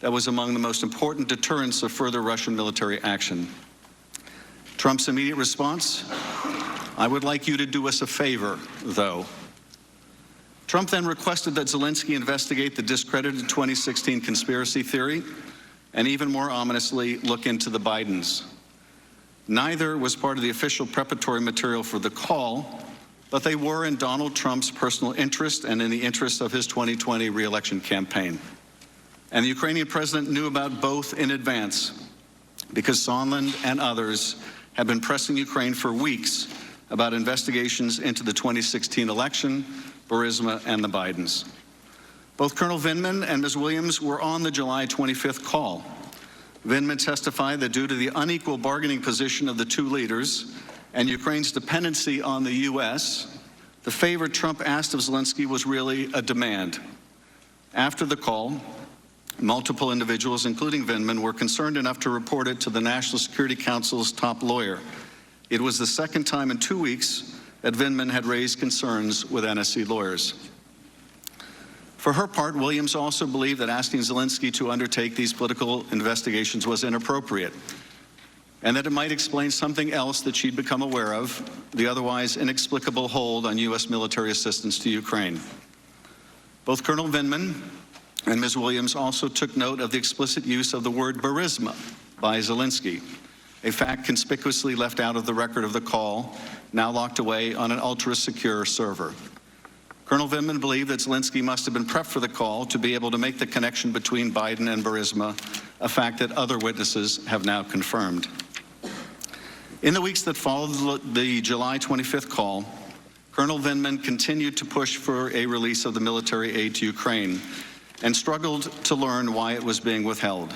that was among the most important deterrents of further Russian military action. Trump's immediate response: I would like you to do us a favor, though. Trump then requested that Zelensky investigate the discredited 2016 conspiracy theory and, even more ominously, look into the Bidens. Neither was part of the official preparatory material for the call, but they were in Donald Trump's personal interest and in the interest of his 2020 re-election campaign. And the Ukrainian president knew about both in advance, because Sondland and others have been pressing Ukraine for weeks about investigations into the 2016 election, Burisma, and the Bidens. Both Colonel Vindman and Ms. Williams were on the July 25th call. Vindman testified that due to the unequal bargaining position of the two leaders and Ukraine's dependency on the U.S., the favor Trump asked of Zelensky was really a demand. After the call, multiple individuals, including Vindman, were concerned enough to report it to the National Security Council's top lawyer. It was the second time in 2 weeks that Vindman had raised concerns with NSC lawyers. For her part, Williams also believed that asking Zelensky to undertake these political investigations was inappropriate, and that it might explain something else that she'd become aware of, the otherwise inexplicable hold on U.S. military assistance to Ukraine. Both Colonel Vindman and Ms. Williams also took note of the explicit use of the word Burisma by Zelensky, a fact conspicuously left out of the record of the call, now locked away on an ultra-secure server. Colonel Vindman believed that Zelensky must have been prepped for the call to be able to make the connection between Biden and Burisma, a fact that other witnesses have now confirmed. In the weeks that followed the July 25th call, Colonel Vindman continued to push for a release of the military aid to Ukraine and struggled to learn why it was being withheld.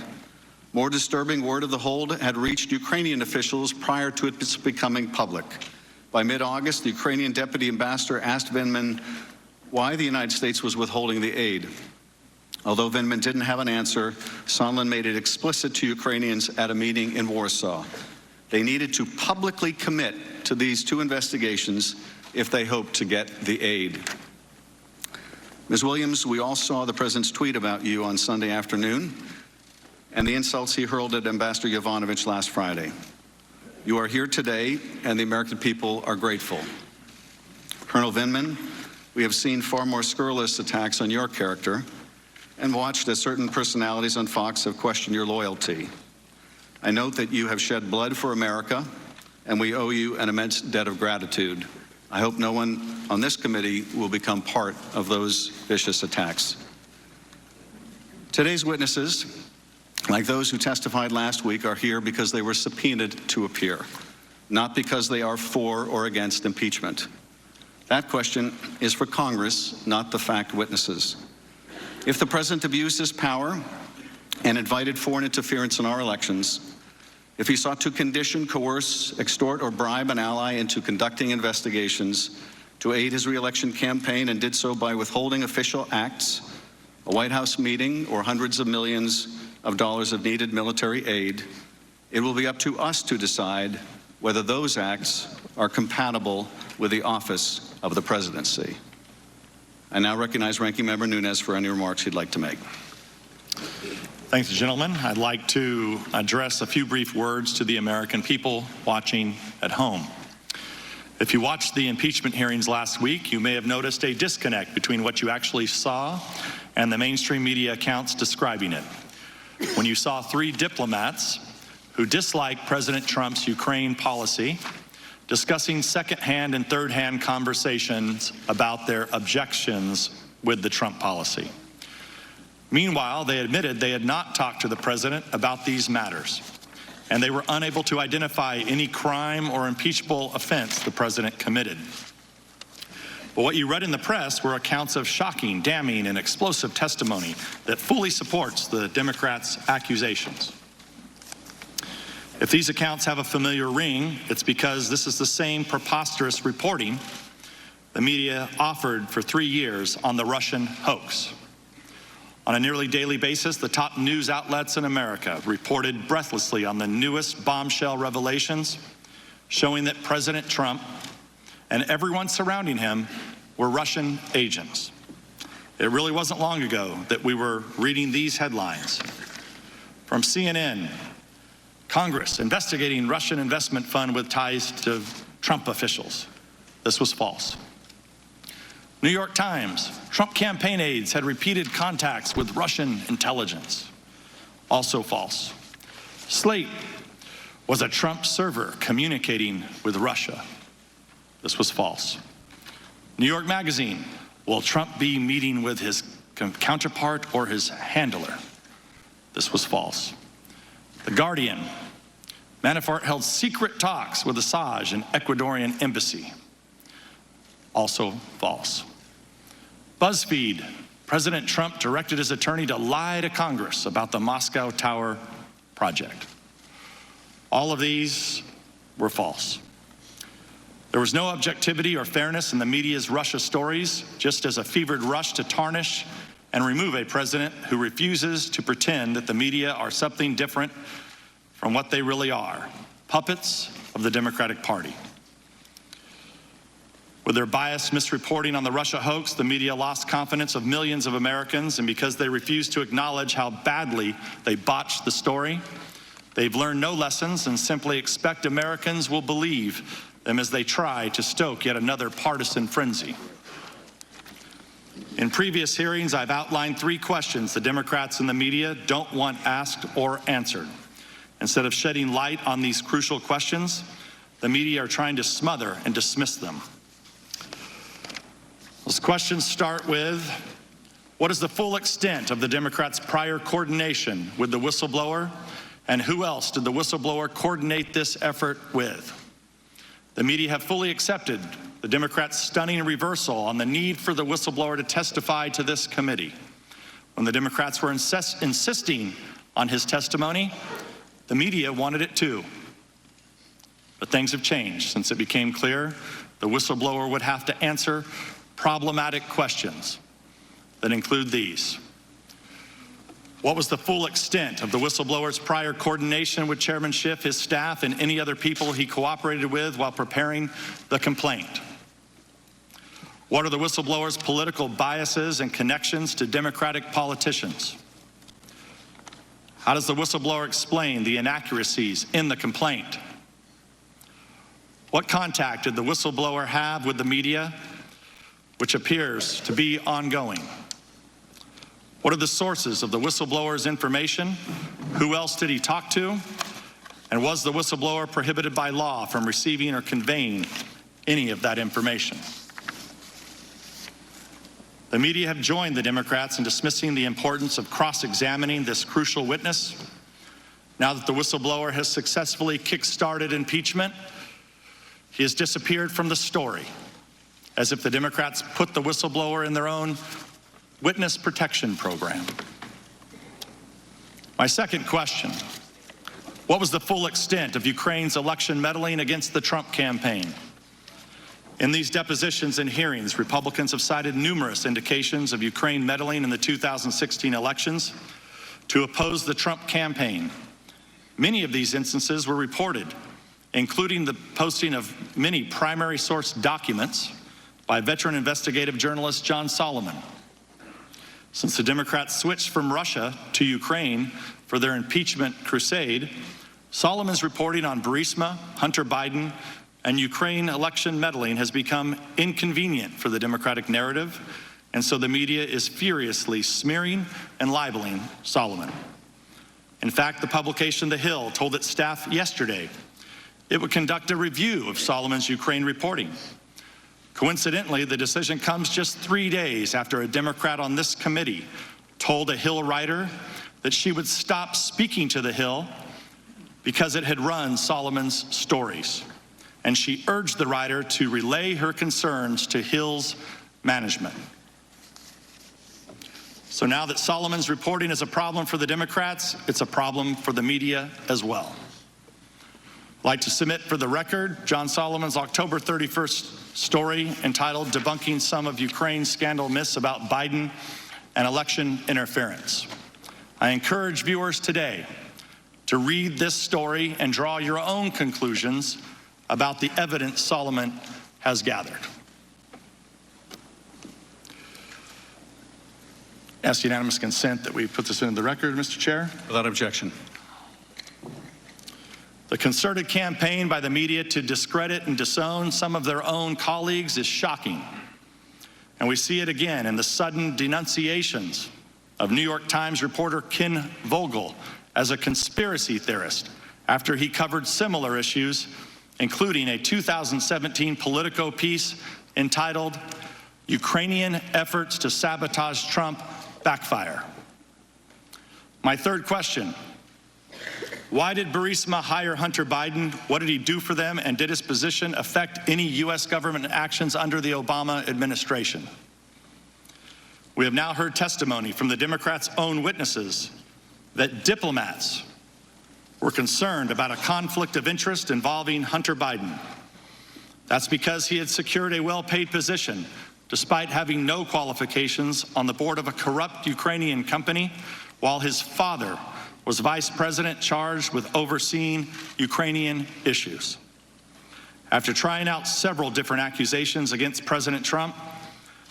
More disturbing, word of the hold had reached Ukrainian officials prior to it becoming public. By mid-August, the Ukrainian deputy ambassador asked Vindman why the United States was withholding the aid. Although Vindman didn't have an answer, Sondland made it explicit to Ukrainians at a meeting in Warsaw. They needed to publicly commit to these two investigations if they hoped to get the aid. Ms. Williams, we all saw the president's tweet about you on Sunday afternoon and the insults he hurled at Ambassador Yovanovitch last Friday. You are here today, and the American people are grateful. Colonel Vindman, we have seen far more scurrilous attacks on your character and watched as certain personalities on Fox have questioned your loyalty. I note that you have shed blood for America, and we owe you an immense debt of gratitude. I hope no one on this committee will become part of those vicious attacks. Today's witnesses, like those who testified last week, are here because they were subpoenaed to appear, not because they are for or against impeachment. That question is for Congress, not the fact witnesses. If the president abused his power and invited foreign interference in our elections, if he sought to condition, coerce, extort, or bribe an ally into conducting investigations to aid his re-election campaign and did so by withholding official acts, a White House meeting, or hundreds of millions of dollars of needed military aid, it will be up to us to decide whether those acts are compatible with the office of the presidency. I now recognize Ranking Member Nunes for any remarks he'd like to make. Thanks, gentlemen. I'd like to address a few brief words to the American people watching at home. If you watched the impeachment hearings last week, you may have noticed a disconnect between what you actually saw and the mainstream media accounts describing it. When you saw three diplomats who dislike President Trump's Ukraine policy discussing second-hand and third-hand conversations about their objections with the Trump policy. Meanwhile, they admitted they had not talked to the president about these matters, and they were unable to identify any crime or impeachable offense the president committed. But what you read in the press were accounts of shocking, damning, and explosive testimony that fully supports the Democrats' accusations. If these accounts have a familiar ring, it's because this is the same preposterous reporting the media offered for 3 years on the Russian hoax. On a nearly daily basis, the top news outlets in America reported breathlessly on the newest bombshell revelations, showing that President Trump and everyone surrounding him were Russian agents. It really wasn't long ago that we were reading these headlines. From CNN, Congress investigating Russian investment fund with ties to Trump officials. This was false. New York Times, Trump campaign aides had repeated contacts with Russian intelligence. Also false. Slate, was a Trump server communicating with Russia. This was false. New York Magazine, will Trump be meeting with his counterpart or his handler? This was false. The Guardian, Manafort held secret talks with Assange and Ecuadorian embassy. Also false. BuzzFeed, President Trump directed his attorney to lie to Congress about the Moscow Tower project. All of these were false. There was no objectivity or fairness in the media's Russia stories, just as a fevered rush to tarnish and remove a president who refuses to pretend that the media are something different from what they really are, puppets of the Democratic Party. With their biased misreporting on the Russia hoax, the media lost confidence of millions of Americans, and because they refused to acknowledge how badly they botched the story, they've learned no lessons and simply expect Americans will believe them as they try to stoke yet another partisan frenzy. In previous hearings, I've outlined 3 questions the Democrats and the media don't want asked or answered. Instead of shedding light on these crucial questions, the media are trying to smother and dismiss them. Those questions start with, what is the full extent of the Democrats' prior coordination with the whistleblower, and who else did the whistleblower coordinate this effort with? The media have fully accepted the Democrats' stunning reversal on the need for the whistleblower to testify to this committee. When the Democrats were insisting on his testimony, the media wanted it too. But things have changed since it became clear the whistleblower would have to answer problematic questions that include these. What was the full extent of the whistleblower's prior coordination with Chairman Schiff, his staff, and any other people he cooperated with while preparing the complaint? What are the whistleblower's political biases and connections to Democratic politicians? How does the whistleblower explain the inaccuracies in the complaint? What contact did the whistleblower have with the media, which appears to be ongoing? What are the sources of the whistleblower's information? Who else did he talk to? And was the whistleblower prohibited by law from receiving or conveying any of that information? The media have joined the Democrats in dismissing the importance of cross-examining this crucial witness. Now that the whistleblower has successfully kick-started impeachment, he has disappeared from the story, as if the Democrats put the whistleblower in their own witness protection program. My second question, what was the full extent of Ukraine's election meddling against the Trump campaign? In these depositions and hearings, Republicans have cited numerous indications of Ukraine meddling in the 2016 elections to oppose the Trump campaign. Many of these instances were reported, including the posting of many primary source documents by veteran investigative journalist John Solomon. Since the Democrats switched from Russia to Ukraine for their impeachment crusade, Solomon's reporting on Burisma, Hunter Biden, and Ukraine election meddling has become inconvenient for the Democratic narrative, and so the media is furiously smearing and libeling Solomon. In fact, the publication The Hill told its staff yesterday it would conduct a review of Solomon's Ukraine reporting. Coincidentally, the decision comes just 3 days after a Democrat on this committee told a Hill writer that she would stop speaking to The Hill because it had run Solomon's stories. And she urged the writer to relay her concerns to Hill's management. So now that Solomon's reporting is a problem for the Democrats, it's a problem for the media as well. I'd like to submit for the record John Solomon's October 31st story entitled "Debunking Some of Ukraine's Scandal Myths About Biden and Election Interference." I encourage viewers today to read this story and draw your own conclusions about the evidence Solomon has gathered. Ask unanimous consent that we put this into the record, Mr. Chair. Without objection. The concerted campaign by the media to discredit and disown some of their own colleagues is shocking. And we see it again in the sudden denunciations of New York Times reporter Ken Vogel as a conspiracy theorist after he covered similar issues, including a 2017 Politico piece entitled, "Ukrainian Efforts to Sabotage Trump Backfire." My third question: why did Burisma hire Hunter Biden? What did he do for them? And did his position affect any U.S. government actions under the Obama administration? We have now heard testimony from the Democrats' own witnesses that diplomats were concerned about a conflict of interest involving Hunter Biden. That's because he had secured a well-paid position despite having no qualifications on the board of a corrupt Ukrainian company, while his father was vice president charged with overseeing Ukrainian issues. After trying out several different accusations against President Trump,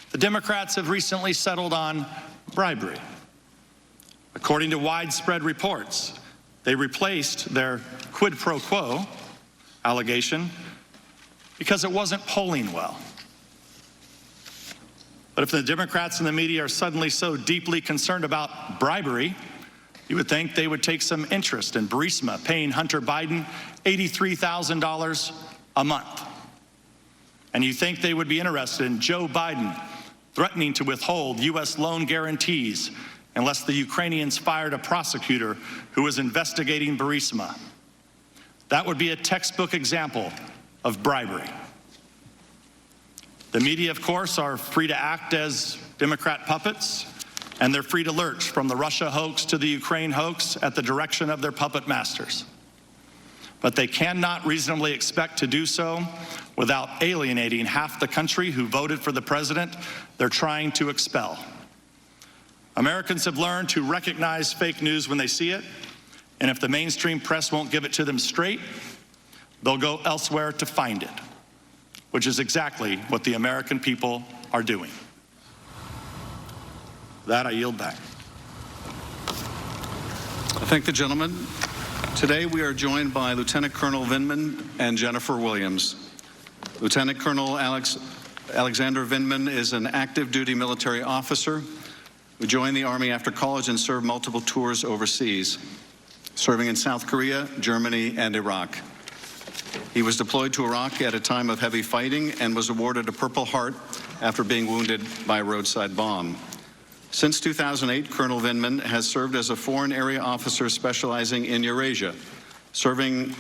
the Democrats have recently settled on bribery. According to widespread reports, they replaced their quid pro quo allegation because it wasn't polling well. But if the Democrats and the media are suddenly so deeply concerned about bribery, you would think they would take some interest in Burisma paying Hunter Biden $83,000 a month. And you think they would be interested in Joe Biden threatening to withhold U.S. loan guarantees unless the Ukrainians fired a prosecutor who was investigating Burisma. That would be a textbook example of bribery. The media, of course, are free to act as Democrat puppets, and they're free to lurch from the Russia hoax to the Ukraine hoax at the direction of their puppet masters. But they cannot reasonably expect to do so without alienating half the country who voted for the president they're trying to expel. Americans have learned to recognize fake news when they see it, and if the mainstream press won't give it to them straight, they'll go elsewhere to find it, which is exactly what the American people are doing. That I yield back. I thank the gentleman. Today we are joined by Lieutenant Colonel Vindman and Jennifer Williams. Lieutenant Colonel Alexander Vindman is an active duty military officer who joined the Army after college and served multiple tours overseas, serving in South Korea, Germany, and Iraq. He was deployed to Iraq at a time of heavy fighting and was awarded a Purple Heart after being wounded by a roadside bomb. Since 2008, Colonel Vindman has served as a foreign area officer specializing in Eurasia, serving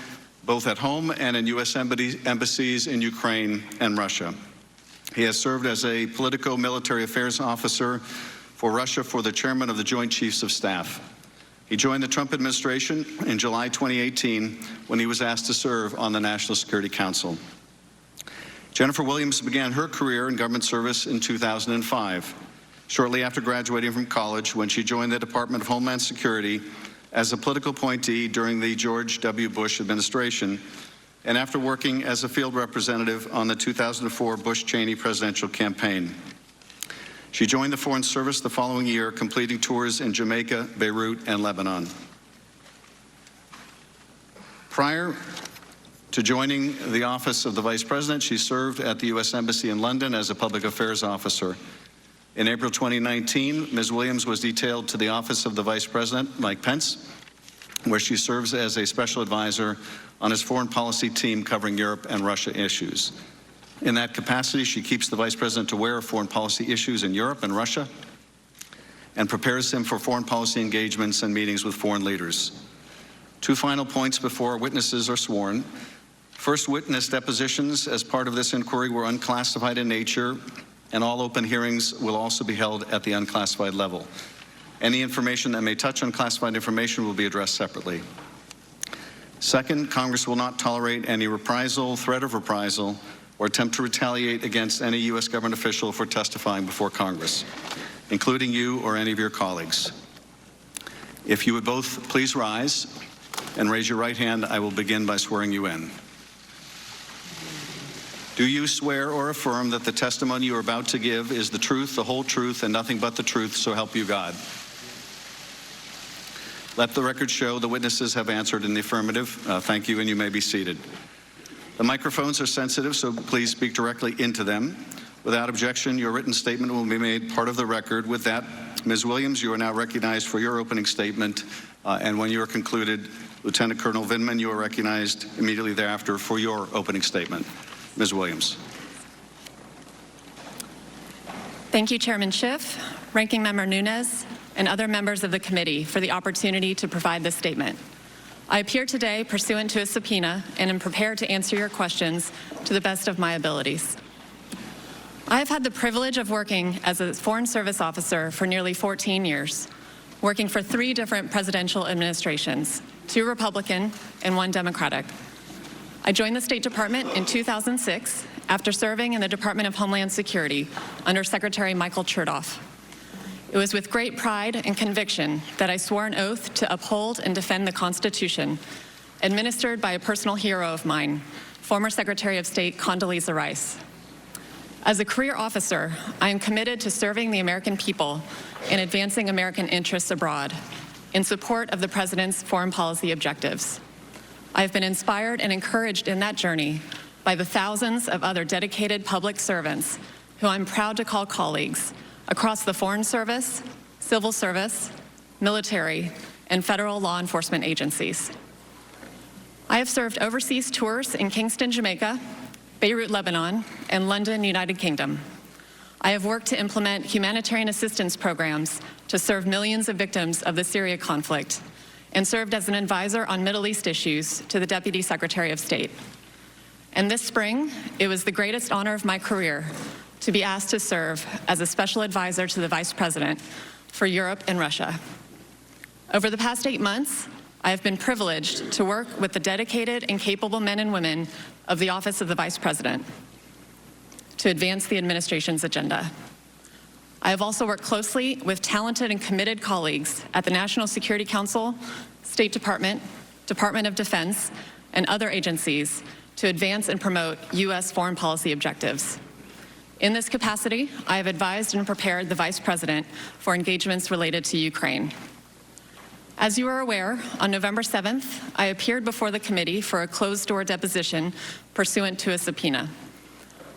both at home and in U.S. embassies in Ukraine and Russia. He has served as a Politico military affairs officer for Russia for the chairman of the Joint Chiefs of Staff. He joined the Trump administration in July 2018 when he was asked to serve on the National Security Council. Jennifer Williams began her career in government service in 2005, shortly after graduating from college, when she joined the Department of Homeland Security as a political appointee during the George W. Bush administration, and after working as a field representative on the 2004 Bush-Cheney presidential campaign. She joined the Foreign Service the following year, completing tours in Jamaica, Beirut, and Lebanon. Prior to joining the office of the Vice President, she served at the U.S. Embassy in London as a public affairs officer. In April 2019, Ms. Williams was detailed to the office of the Vice President, Mike Pence, where she serves as a special advisor on his foreign policy team covering Europe and Russia issues. In that capacity, she keeps the Vice President aware of foreign policy issues in Europe and Russia and prepares him for foreign policy engagements and meetings with foreign leaders. Two final points before witnesses are sworn. First, witness depositions as part of this inquiry were unclassified in nature, and all open hearings will also be held at the unclassified level. Any information that may touch unclassified information will be addressed separately. Second, Congress will not tolerate any reprisal, threat of reprisal, or attempt to retaliate against any U.S. government official for testifying before Congress, including you or any of your colleagues. If you would both please rise and raise your right hand, I will begin by swearing you in. Do you swear or affirm that the testimony you are about to give is the truth, the whole truth, and nothing but the truth, so help you God? Let the record show the witnesses have answered in the affirmative. Thank you, and you may be seated. The microphones are sensitive, so please speak directly into them. Without objection, your written statement will be made part of the record. With that, Ms. Williams, you are now recognized for your opening statement, and when you are concluded, Lieutenant Colonel Vindman, you are recognized immediately thereafter for your opening statement. Ms. Williams. Thank you, Chairman Schiff, Ranking Member Nunes, and other members of the committee for the opportunity to provide this statement. I appear today pursuant to a subpoena and am prepared to answer your questions to the best of my abilities. I have had the privilege of working as a Foreign Service officer for nearly 14 years, working for 3 different presidential administrations, 2 Republican and 1 Democratic. I joined the State Department in 2006 after serving in the Department of Homeland Security under Secretary Michael Chertoff. It was with great pride and conviction that I swore an oath to uphold and defend the Constitution, administered by a personal hero of mine, former Secretary of State Condoleezza Rice. As a career officer, I am committed to serving the American people and advancing American interests abroad in support of the President's foreign policy objectives. I have been inspired and encouraged in that journey by the thousands of other dedicated public servants who I'm proud to call colleagues across the Foreign Service, Civil Service, military, and federal law enforcement agencies. I have served overseas tours in Kingston, Jamaica, Beirut, Lebanon, and London, United Kingdom. I have worked to implement humanitarian assistance programs to serve millions of victims of the Syria conflict and served as an advisor on Middle East issues to the Deputy Secretary of State. And this spring, it was the greatest honor of my career to be asked to serve as a special advisor to the Vice President for Europe and Russia. Over the past 8 months, I have been privileged to work with the dedicated and capable men and women of the Office of the Vice President to advance the administration's agenda. I have also worked closely with talented and committed colleagues at the National Security Council, State Department, Department of Defense, and other agencies to advance and promote U.S. foreign policy objectives. In this capacity, I have advised and prepared the Vice President for engagements related to Ukraine. As you are aware, on November 7th, I appeared before the committee for a closed-door deposition pursuant to a subpoena.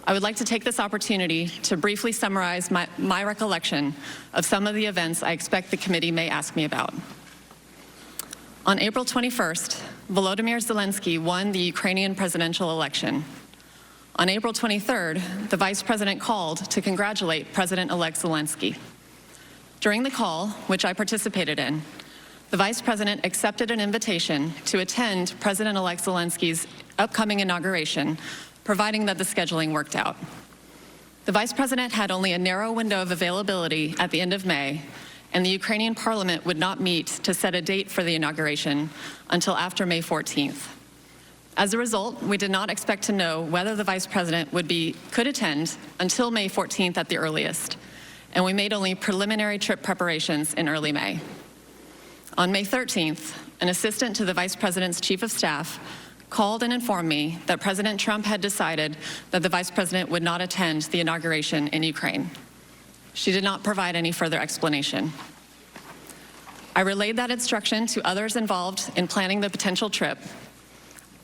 I would like to take this opportunity to briefly summarize my recollection of some of the events I expect the committee may ask me about. On April 21st, Volodymyr Zelensky won the Ukrainian presidential election. On April 23rd, the Vice President called to congratulate President-elect Zelensky. During the call, which I participated in, the Vice President accepted an invitation to attend President-elect Zelensky's upcoming inauguration, providing that the scheduling worked out. The Vice President had only a narrow window of availability at the end of May, and the Ukrainian Parliament would not meet to set a date for the inauguration until after May 14th. As a result, we did not expect to know whether the Vice President could attend until May 14th at the earliest, and we made only preliminary trip preparations in early May. On May 13th, an assistant to the Vice President's Chief of Staff called and informed me that President Trump had decided that the Vice President would not attend the inauguration in Ukraine. She did not provide any further explanation. I relayed that instruction to others involved in planning the potential trip.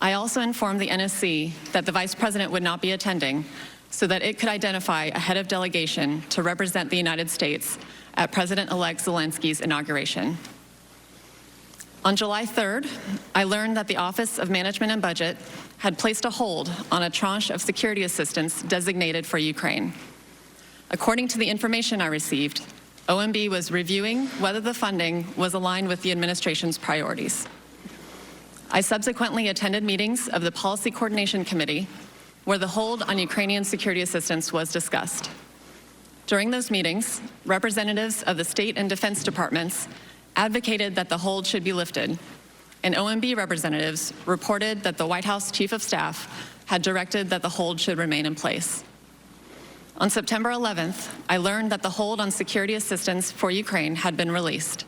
I also informed the NSC that the Vice President would not be attending so that it could identify a head of delegation to represent the United States at President-elect Zelensky's inauguration. On July 3rd, I learned that the Office of Management and Budget had placed a hold on a tranche of security assistance designated for Ukraine. According to the information I received, OMB was reviewing whether the funding was aligned with the administration's priorities. I subsequently attended meetings of the Policy Coordination Committee, where the hold on Ukrainian security assistance was discussed. During those meetings, representatives of the state and defense departments advocated that the hold should be lifted, and OMB representatives reported that the White House Chief of Staff had directed that the hold should remain in place. On September 11th, I learned that the hold on security assistance for Ukraine had been released.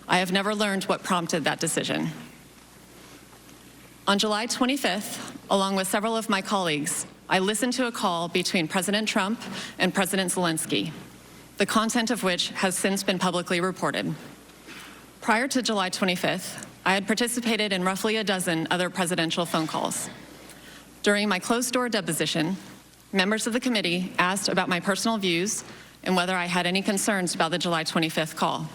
I have never learned what prompted that decision. On July 25th, along with several of my colleagues, I listened to a call between President Trump and President Zelensky, the content of which has since been publicly reported. Prior to July 25th, I had participated in roughly a dozen other presidential phone calls. During my closed-door deposition, members of the committee asked about my personal views and whether I had any concerns about the July 25th call.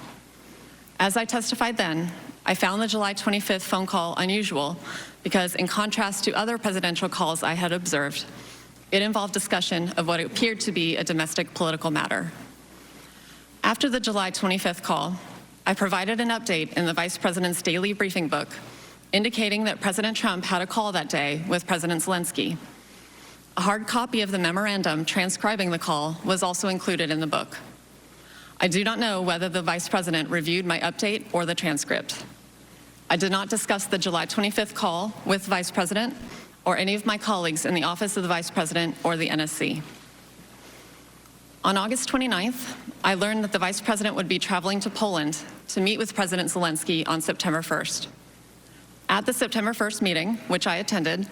As I testified then, I found the July 25th phone call unusual because, in contrast to other presidential calls I had observed, it involved discussion of what appeared to be a domestic political matter. After the July 25th call, I provided an update in the Vice President's daily briefing book, indicating that President Trump had a call that day with President Zelensky. A hard copy of the memorandum transcribing the call was also included in the book. I do not know whether the Vice President reviewed my update or the transcript. I did not discuss the July 25th call with the Vice President or any of my colleagues in the Office of the Vice President or the NSC. On August 29th, I learned that the Vice President would be traveling to Poland to meet with President Zelensky on September 1st. At the September 1st meeting, which I attended,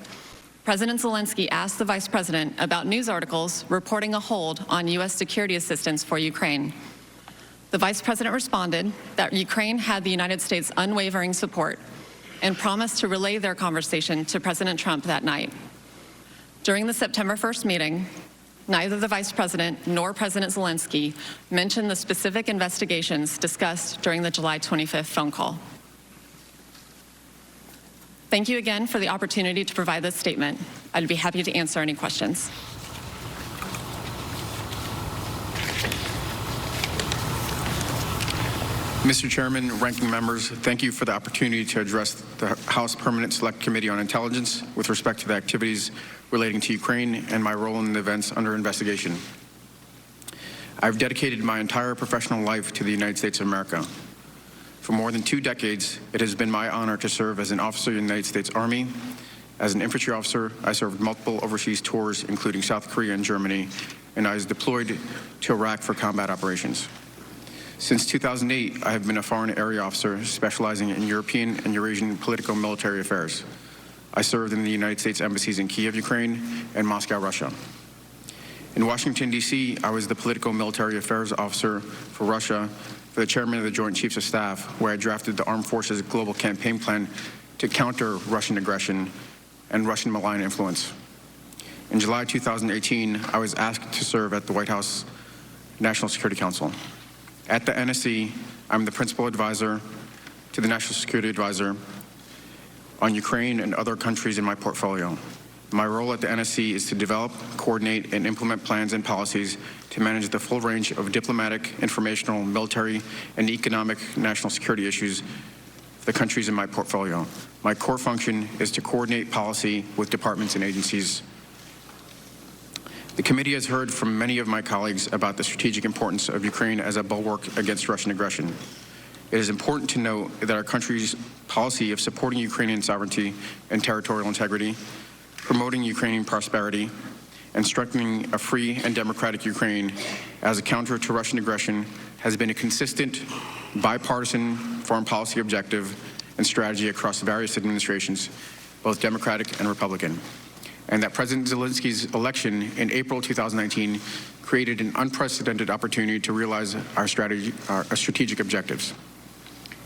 President Zelensky asked the Vice President about news articles reporting a hold on U.S. security assistance for Ukraine. The Vice President responded that Ukraine had the United States' unwavering support and promised to relay their conversation to President Trump that night. During the September 1st meeting, neither the Vice President nor President Zelensky mentioned the specific investigations discussed during the July 25th phone call. Thank you again for the opportunity to provide this statement. I'd be happy to answer any questions. Mr. Chairman, ranking members, thank you for the opportunity to address the House Permanent Select Committee on Intelligence with respect to the activities relating to Ukraine and my role in the events under investigation. I've dedicated my entire professional life to the United States of America. For more than 2 decades, it has been my honor to serve as an officer in the United States Army. As an infantry officer, I served multiple overseas tours, including South Korea and Germany, and I was deployed to Iraq for combat operations. Since 2008, I have been a foreign area officer specializing in European and Eurasian political military affairs. I served in the United States embassies in Kiev, Ukraine, and Moscow, Russia. In Washington, D.C., I was the political military affairs officer for Russia for the chairman of the Joint Chiefs of Staff, where I drafted the Armed Forces Global Campaign Plan to counter Russian aggression and Russian malign influence. In July 2018, I was asked to serve at the White House National Security Council. At the NSC, I'm the principal advisor to the National Security Advisor on Ukraine and other countries in my portfolio. My role at the NSC is to develop, coordinate, and implement plans and policies to manage the full range of diplomatic, informational, military, and economic national security issues for the countries in my portfolio. My core function is to coordinate policy with departments and agencies. The committee has heard from many of my colleagues about the strategic importance of Ukraine as a bulwark against Russian aggression. It is important to note that our country's policy of supporting Ukrainian sovereignty and territorial integrity, promoting Ukrainian prosperity, and strengthening a free and democratic Ukraine as a counter to Russian aggression has been a consistent, bipartisan foreign policy objective and strategy across various administrations, both Democratic and Republican, and that President Zelensky's election in April 2019 created an unprecedented opportunity to realize our strategic objectives.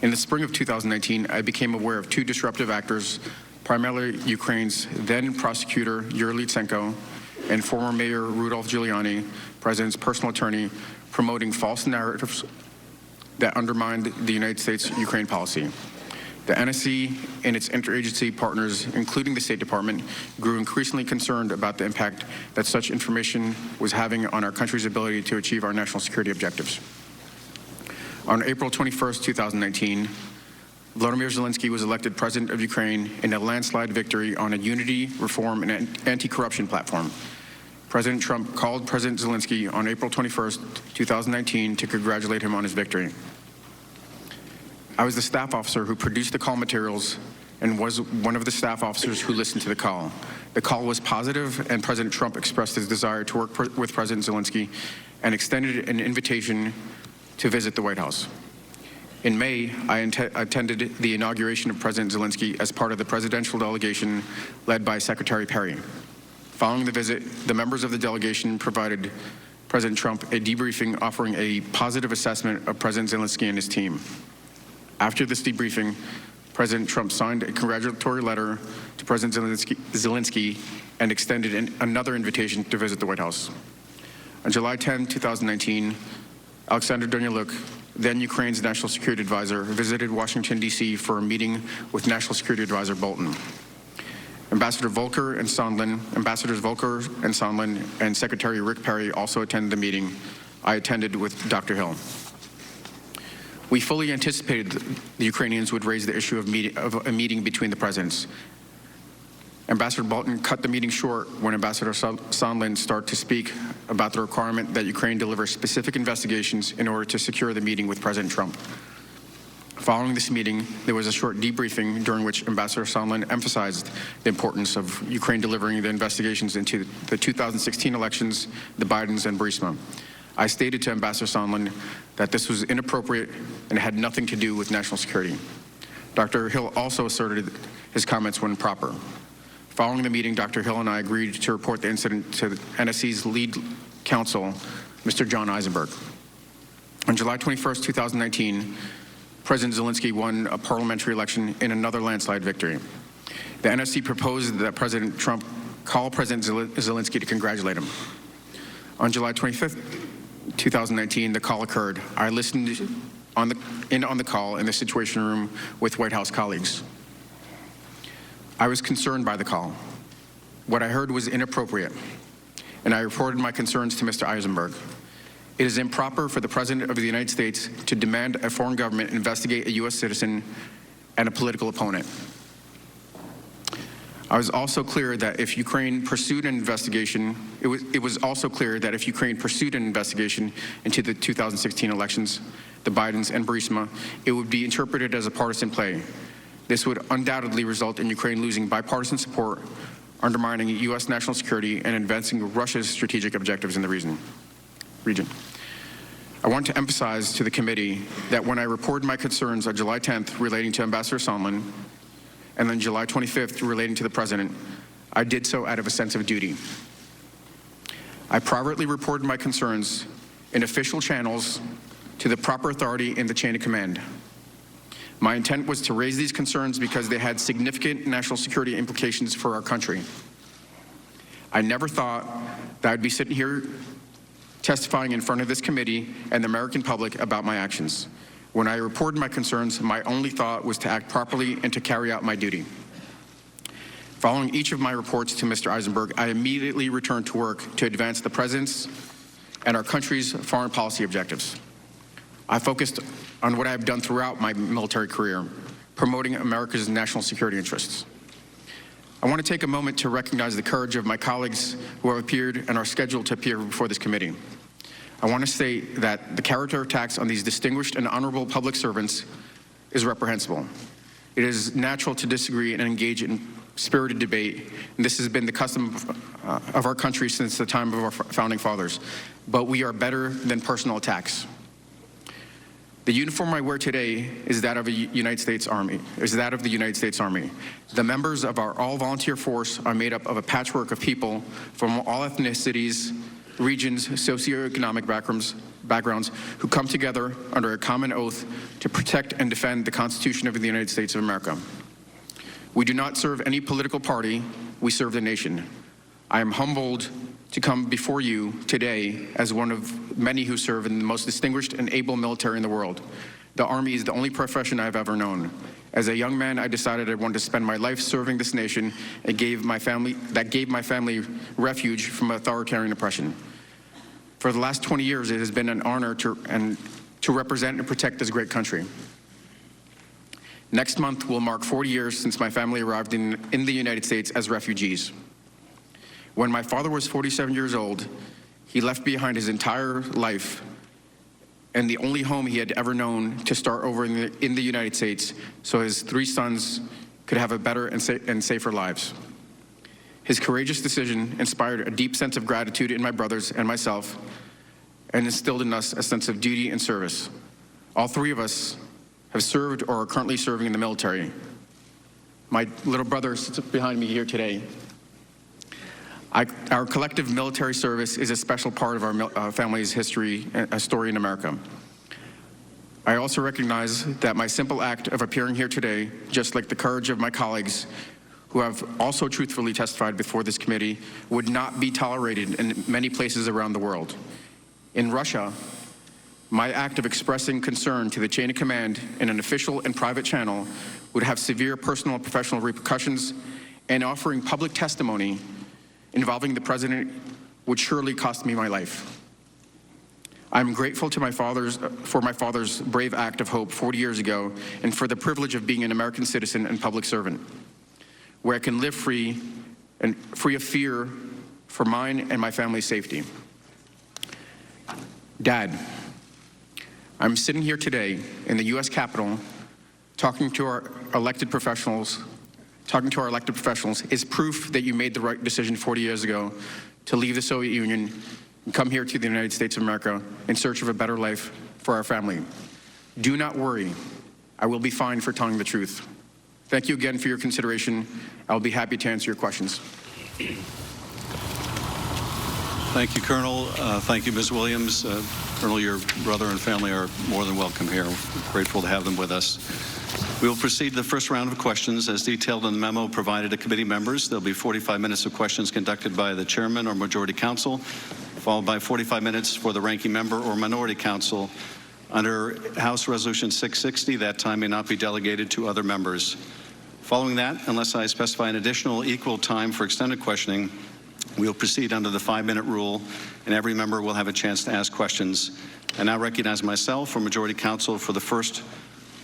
In the spring of 2019, I became aware of 2 disruptive actors, primarily Ukraine's then prosecutor Yuri Lutsenko and former Mayor Rudolph Giuliani, President's personal attorney, promoting false narratives that undermined the United States-Ukraine policy. The NSC and its interagency partners, including the State Department, grew increasingly concerned about the impact that such information was having on our country's ability to achieve our national security objectives. On April 21st, 2019, Volodymyr Zelensky was elected president of Ukraine in a landslide victory on a unity, reform, and anti-corruption platform. President Trump called President Zelensky on April 21st, 2019 to congratulate him on his victory. I was the staff officer who produced the call materials and was one of the staff officers who listened to the call. The call was positive, and President Trump expressed his desire to work with President Zelensky and extended an invitation to visit the White House. In May, I attended the inauguration of President Zelensky as part of the presidential delegation led by Secretary Perry. Following the visit, the members of the delegation provided President Trump a debriefing offering a positive assessment of President Zelensky and his team. After this debriefing, President Trump signed a congratulatory letter to President Zelensky and extended another invitation to visit the White House. On July 10, 2019, Alexander Danylyuk, then Ukraine's National Security Advisor, visited Washington, D.C. for a meeting with National Security Advisor Bolton. Ambassadors Volker and Sondland, and Secretary Rick Perry also attended the meeting. I attended with Dr. Hill. We fully anticipated the Ukrainians would raise the issue of a meeting between the presidents. Ambassador Bolton cut the meeting short when Ambassador Sondland started to speak about the requirement that Ukraine deliver specific investigations in order to secure the meeting with President Trump. Following this meeting, there was a short debriefing during which Ambassador Sondland emphasized the importance of Ukraine delivering the investigations into the 2016 elections, the Bidens, and Burisma. I stated to Ambassador Sondland that this was inappropriate and had nothing to do with national security. Dr. Hill also asserted his comments were improper. Following the meeting, Dr. Hill and I agreed to report the incident to the NSC's lead counsel, Mr. John Eisenberg. On July 21, 2019, President Zelensky won a parliamentary election in another landslide victory. The NSC proposed that President Trump call President Zelensky to congratulate him. On July 25, 2019, the call occurred. I listened on the call in the Situation Room with White House colleagues. I was concerned by the call. What I heard was inappropriate, and I reported my concerns to Mr. Eisenberg. It is improper for the President of the United States to demand a foreign government investigate a U.S. citizen and a political opponent. I was also clear that if Ukraine pursued an investigation, it was also clear that if Ukraine pursued an investigation into the 2016 elections, the Bidens and Burisma, it would be interpreted as a partisan play. This would undoubtedly result in Ukraine losing bipartisan support, undermining U.S. national security, and advancing Russia's strategic objectives in the region. I want to emphasize to the committee that when I reported my concerns on July 10th relating to Ambassador Sondland, and then July 25th relating to the President, I did so out of a sense of duty. I privately reported my concerns in official channels to the proper authority in the chain of command. My intent was to raise these concerns because they had significant national security implications for our country. I never thought that I'd be sitting here testifying in front of this committee and the American public about my actions. When I reported my concerns, my only thought was to act properly and to carry out my duty. Following each of my reports to Mr. Eisenberg, I immediately returned to work to advance the President's and our country's foreign policy objectives. I focused on what I have done throughout my military career, promoting America's national security interests. I want to take a moment to recognize the courage of my colleagues who have appeared and are scheduled to appear before this committee. I want to state that the character attacks on these distinguished and honorable public servants is reprehensible. It is natural to disagree and engage in spirited debate, and this has been the custom of our country since the time of our founding fathers. But we are better than personal attacks. The uniform I wear today is that of the United States Army. The members of our all-volunteer force are made up of a patchwork of people from all ethnicities, regions, socioeconomic backgrounds who come together under a common oath to protect and defend the Constitution of the United States of America. We do not serve any political party, we serve the nation. I am humbled to come before you today as one of many who serve in the most distinguished and able military in the world. The Army is the only profession I've ever known. As a young man, I decided I wanted to spend my life serving this nation and gave my family refuge from authoritarian oppression. For the last 20 years, it has been an honor to represent and protect this great country. Next month will mark 40 years since my family arrived in the United States as refugees. When my father was 47 years old, he left behind his entire life and the only home he had ever known to start over in the United States so his 3 sons could have a better and safer lives. His courageous decision inspired a deep sense of gratitude in my brothers and myself and instilled in us a sense of duty and service. All 3 of us have served or are currently serving in the military. My little brother sits behind me here today. Our collective military service is a special part of our family's history, a story in America. I also recognize that my simple act of appearing here today, just like the courage of my colleagues who have also truthfully testified before this committee, would not be tolerated in many places around the world. In Russia, my act of expressing concern to the chain of command in an official and private channel would have severe personal and professional repercussions, and offering public testimony involving the president would surely cost me my life. I'm grateful to for my father's brave act of hope 40 years ago, and for the privilege of being an American citizen and public servant, where I can live free of fear for mine and my family's safety. Dad, I'm sitting here today in the U.S. Capitol talking to our elected professionals is proof that you made the right decision 40 years ago to leave the Soviet Union and come here to the United States of America in search of a better life for our family. Do not worry. I will be fine for telling the truth. Thank you again for your consideration. I'll be happy to answer your questions. Thank you, Colonel. Thank you, Ms. Williams. Colonel, your brother and family are more than welcome here. We're grateful to have them with us. We will proceed to the first round of questions as detailed in the memo provided to committee members. There'll be 45 minutes of questions conducted by the chairman or majority counsel, followed by 45 minutes for the ranking member or minority counsel. Under House Resolution 660, that time may not be delegated to other members. Following that, unless I specify an additional equal time for extended questioning, we'll proceed under the 5-minute rule, and every member will have a chance to ask questions. I now recognize myself or majority counsel for the first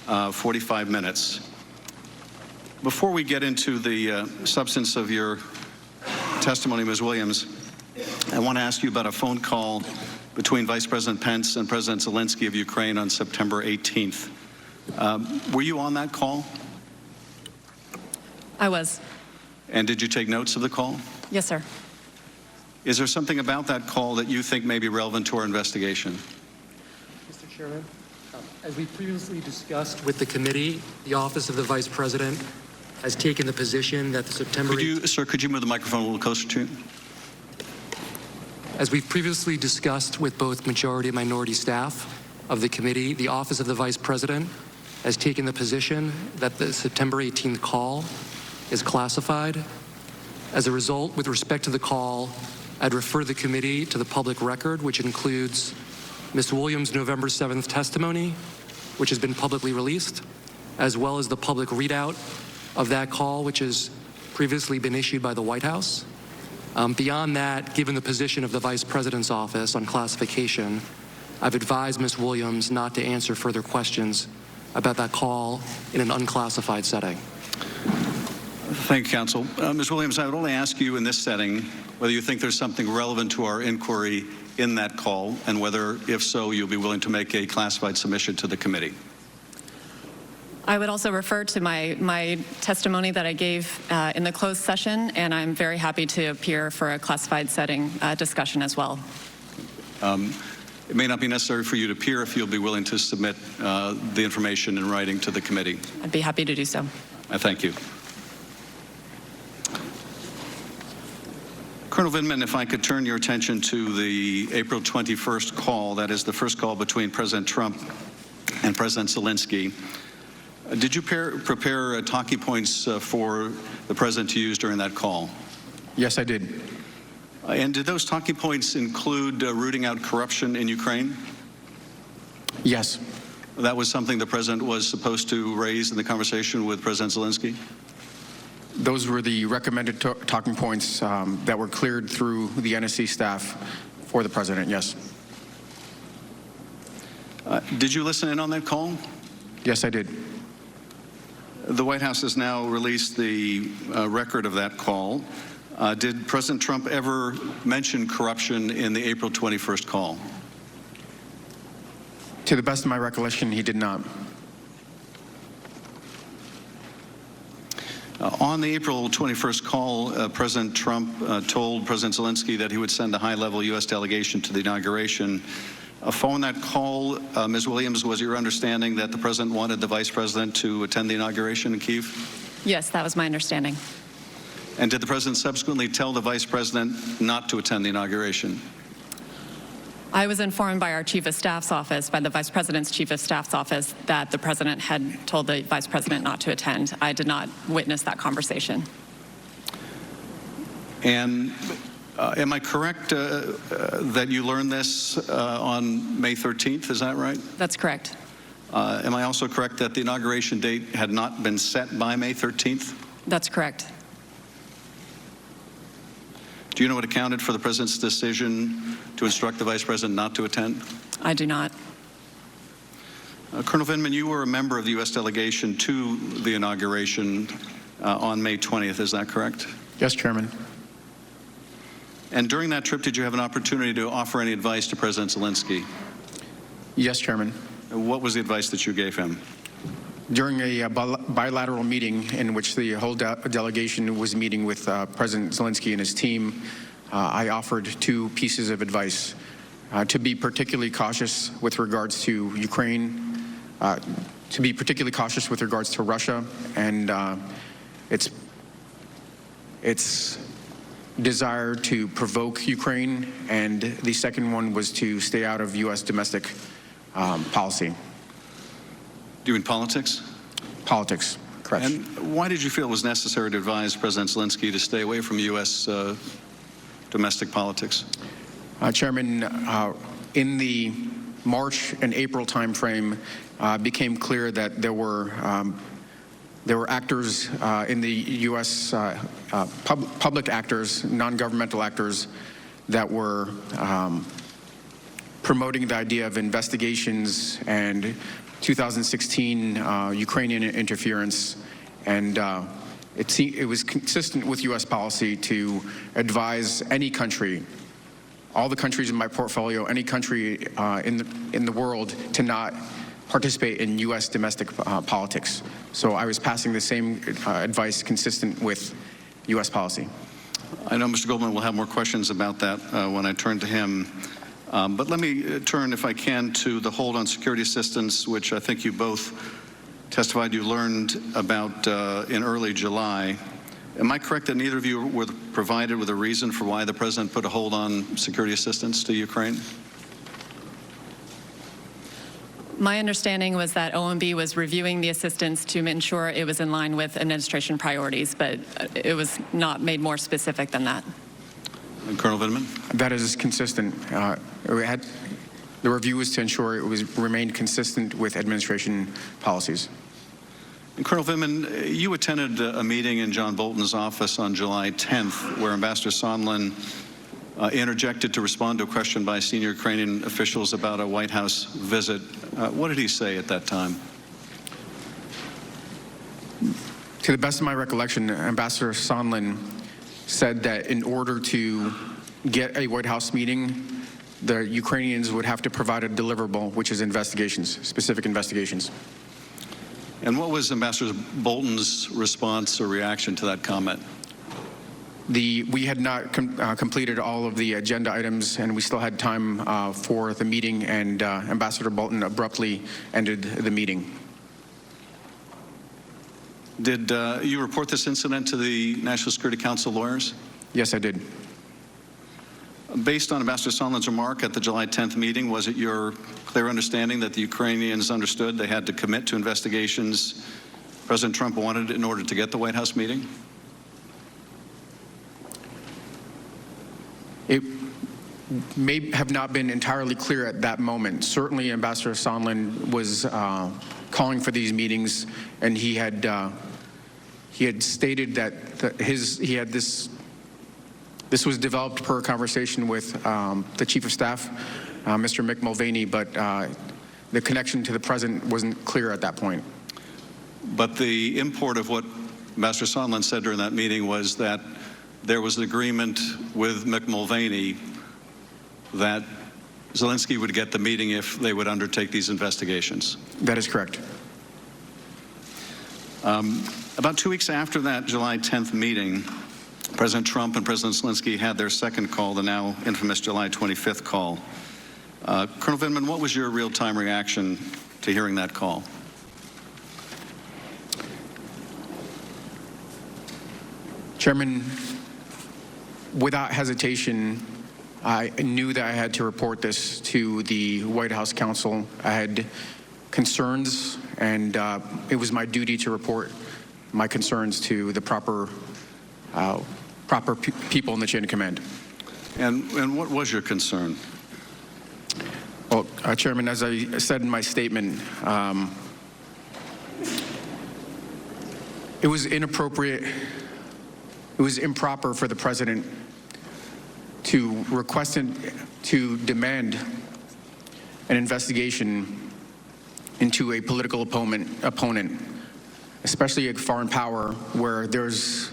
45 minutes. Before we get into the substance of your testimony, Ms. Williams, I want to ask you about a phone call between Vice President Pence and President Zelensky of Ukraine on September 18th. Were you on that call? I was. And did you take notes of the call? Yes, sir. Is there something about that call that you think may be relevant to our investigation? Mr. Chairman, as we previously discussed with the committee, the Office of the Vice President has taken the position that the September... Could you move the microphone a little closer to you? As we've previously discussed with both majority and minority staff of the committee, the Office of the Vice President has taken the position that the September 18th call is classified. As a result, with respect to the call, I'd refer the committee to the public record, which includes Ms. Williams' November 7th testimony, which has been publicly released, as well as the public readout of that call, which has previously been issued by the White House. Beyond that, given the position of the Vice President's office on classification, I've advised Ms. Williams not to answer further questions about that call in an unclassified setting. Thank you, counsel. Ms. Williams, I would only ask you in this setting whether you think there's something relevant to our inquiry in that call, and whether, if so, you'll be willing to make a classified submission to the committee. I would also refer to my testimony that I gave in the closed session, and I'm very happy to appear for a classified setting discussion as well. It may not be necessary for you to appear if you'll be willing to submit the information in writing to the committee. I'd be happy to do so. Thank you. Colonel Vindman, if I could turn your attention to the April 21st call, that is the first call between President Trump and President Zelensky. Did you prepare talking points for the president to use during that call? Yes, I did. And did those talking points include rooting out corruption in Ukraine? Yes. That was something the president was supposed to raise in the conversation with President Zelensky? Those were the recommended talking points that were cleared through the NSC staff for the president, yes. Did you listen in on that call? Yes, I did. The White House has now released the record of that call. Did President Trump ever mention corruption in the April 21st call? To the best of my recollection, he did not. On the April 21st call, President Trump told President Zelensky that he would send a high-level U.S. delegation to the inauguration. Following that call, Ms. Williams, was your understanding that the president wanted the vice president to attend the inauguration in Kyiv? Yes, that was my understanding. And did the president subsequently tell the vice president not to attend the inauguration? I was informed by our Chief of Staff's office, by the Vice President's Chief of Staff's office, that the President had told the Vice President not to attend. I did not witness that conversation. And am I correct that you learned this on May 13th? Is that right? That's correct. Am I also correct that the inauguration date had not been set by May 13th? That's correct. Do you know what accounted for the president's decision to instruct the vice president not to attend? I do not. Colonel Vindman, you were a member of the U.S. delegation to the inauguration on May 20th, is that correct? Yes, Chairman. And during that trip, did you have an opportunity to offer any advice to President Zelensky? Yes, Chairman. What was the advice that you gave him? During a bilateral meeting in which the whole delegation was meeting with President Zelensky and his team, I offered two pieces of advice. To be particularly cautious with regards to Ukraine, to be particularly cautious with regards to Russia, and its desire to provoke Ukraine, and the second one was to stay out of U.S. domestic policy. Do you mean politics? Politics, correct. And why did you feel it was necessary to advise President Zelensky to stay away from U.S. Domestic politics? Chairman, in the March and April timeframe, became clear that there were actors in the U.S. Public actors, non-governmental actors, that were promoting the idea of investigations and 2016 Ukrainian interference, and it was consistent with U.S. policy to advise any country, all the countries in my portfolio, any country in the world, to not participate in U.S. domestic politics. So I was passing the same advice consistent with U.S. policy. I know Mr. Goldman will have more questions about that when I turn to him. But let me turn, if I can, to the hold on security assistance, which I think you both testified you learned about in early July. Am I correct that neither of you were provided with a reason for why the president put a hold on security assistance to Ukraine? My understanding was that OMB was reviewing the assistance to ensure it was in line with administration priorities, but it was not made more specific than that. And Colonel Vindman? That is consistent. The review was to ensure it remained consistent with administration policies. And Colonel Vindman, you attended a meeting in John Bolton's office on July 10th where Ambassador Sondland interjected to respond to a question by senior Ukrainian officials about a White House visit. What did he say at that time? To the best of my recollection, Ambassador Sondland said that in order to get a White House meeting, the Ukrainians would have to provide a deliverable, which is investigations, specific investigations. And what was Ambassador Bolton's response or reaction to that comment? We had not completed all of the agenda items, and we still had time for the meeting, and Ambassador Bolton abruptly ended the meeting. Did you report this incident to the National Security Council lawyers? Yes, I did. Based on Ambassador Sondland's remark at the July 10th meeting, was it your clear understanding that the Ukrainians understood they had to commit to investigations President Trump wanted in order to get the White House meeting? It may have not been entirely clear at that moment. Certainly, Ambassador Sondland was calling for these meetings, and he had stated that this was developed per a conversation with the Chief of Staff, Mr. Mick Mulvaney, but the connection to the President wasn't clear at that point. But the import of what Ambassador Sondland said during that meeting was that there was an agreement with Mick Mulvaney that Zelensky would get the meeting if they would undertake these investigations. That is correct. About 2 weeks after that July 10th meeting, President Trump and President Zelensky had their second call, the now infamous July 25th call. Colonel Vindman, what was your real-time reaction to hearing that call? Chairman, without hesitation, I knew that I had to report this to the White House counsel. I had concerns, and it was my duty to report my concerns to the proper people in the chain of command. And what was your concern? Well, Chairman, as I said in my statement, it was inappropriate, it was improper for the president to request to demand an investigation into a political opponent, especially a foreign power where there's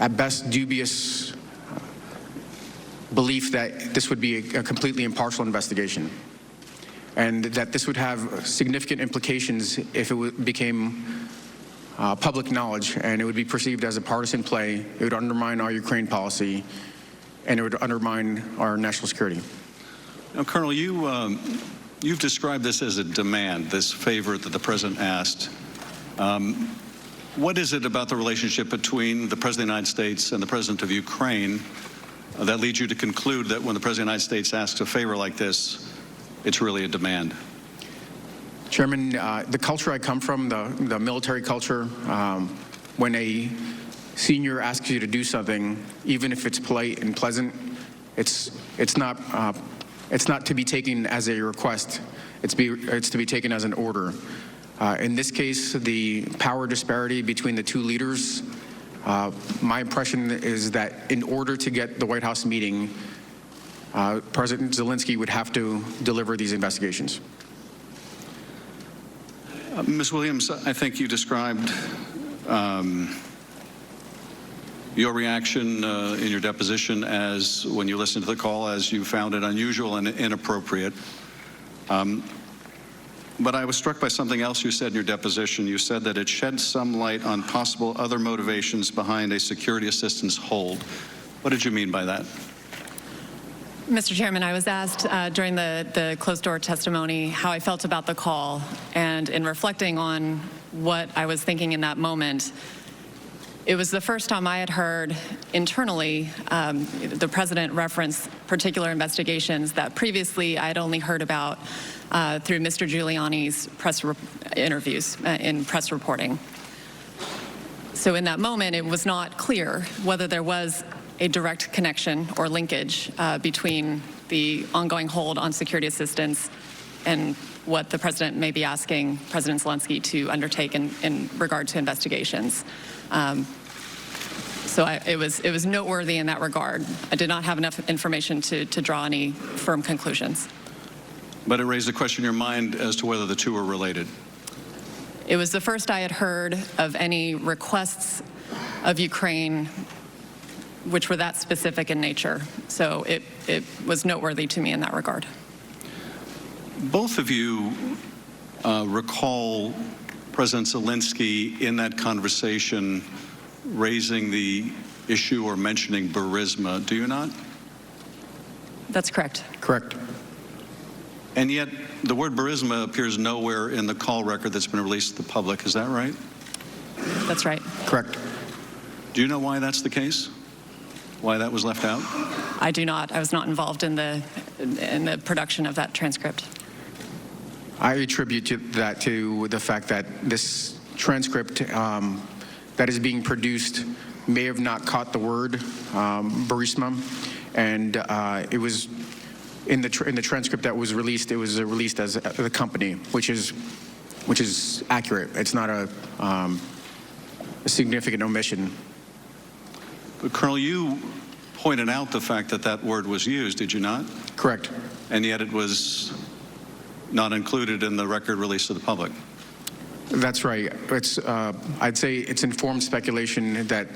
at best dubious belief that this would be a completely impartial investigation, and that this would have significant implications if it became public knowledge, and it would be perceived as a partisan play. It would undermine our Ukraine policy, and it would undermine our national security. Now, Colonel, you've described this as a demand, this favor that the president asked. What is it about the relationship between the President of the United States and the President of Ukraine that leads you to conclude that when the President of the United States asks a favor like this, it's really a demand? Chairman, the culture I come from, the military culture, when a senior asks you to do something, even if it's polite and pleasant, it's not to be taken as a request. It's to be taken as an order. In this case, the power disparity between the two leaders, my impression is that in order to get the White House meeting, President Zelensky would have to deliver these investigations. Ms. Williams, I think you described your reaction in your deposition as, when you listened to the call, as you found it unusual and inappropriate. But I was struck by something else you said in your deposition. You said that it shed some light on possible other motivations behind a security assistance hold. What did you mean by that? Mr. Chairman, I was asked during the closed-door testimony how I felt about the call, and in reflecting on what I was thinking in that moment, it was the first time I had heard internally the president reference particular investigations that previously I had only heard about through Mr. Giuliani's press interviews in press reporting. So in that moment, it was not clear whether there was a direct connection or linkage between the ongoing hold on security assistance and what the president may be asking President Zelensky to undertake in regard to investigations. So it was noteworthy in that regard. I did not have enough information to draw any firm conclusions. But it raised a question in your mind as to whether the two were related. It was the first I had heard of any requests of Ukraine which were that specific in nature. So it was noteworthy to me in that regard. Both of you recall President Zelensky in that conversation raising the issue or mentioning Burisma, do you not? That's correct. Correct. And yet the word Burisma appears nowhere in the call record that's been released to the public. Is that right? That's right. Correct. Do you know why that's the case? Why that was left out? I do not. I was not involved in the production of that transcript. I attribute that to the fact that this transcript that is being produced may have not caught the word Burisma, and it was in the transcript that was released. It was released as the company, which is accurate. It's not a significant omission. But Colonel, you pointed out the fact that that word was used, did you not? Correct. And yet it was not included in the record released to the public. That's right. It's I'd say it's informed speculation that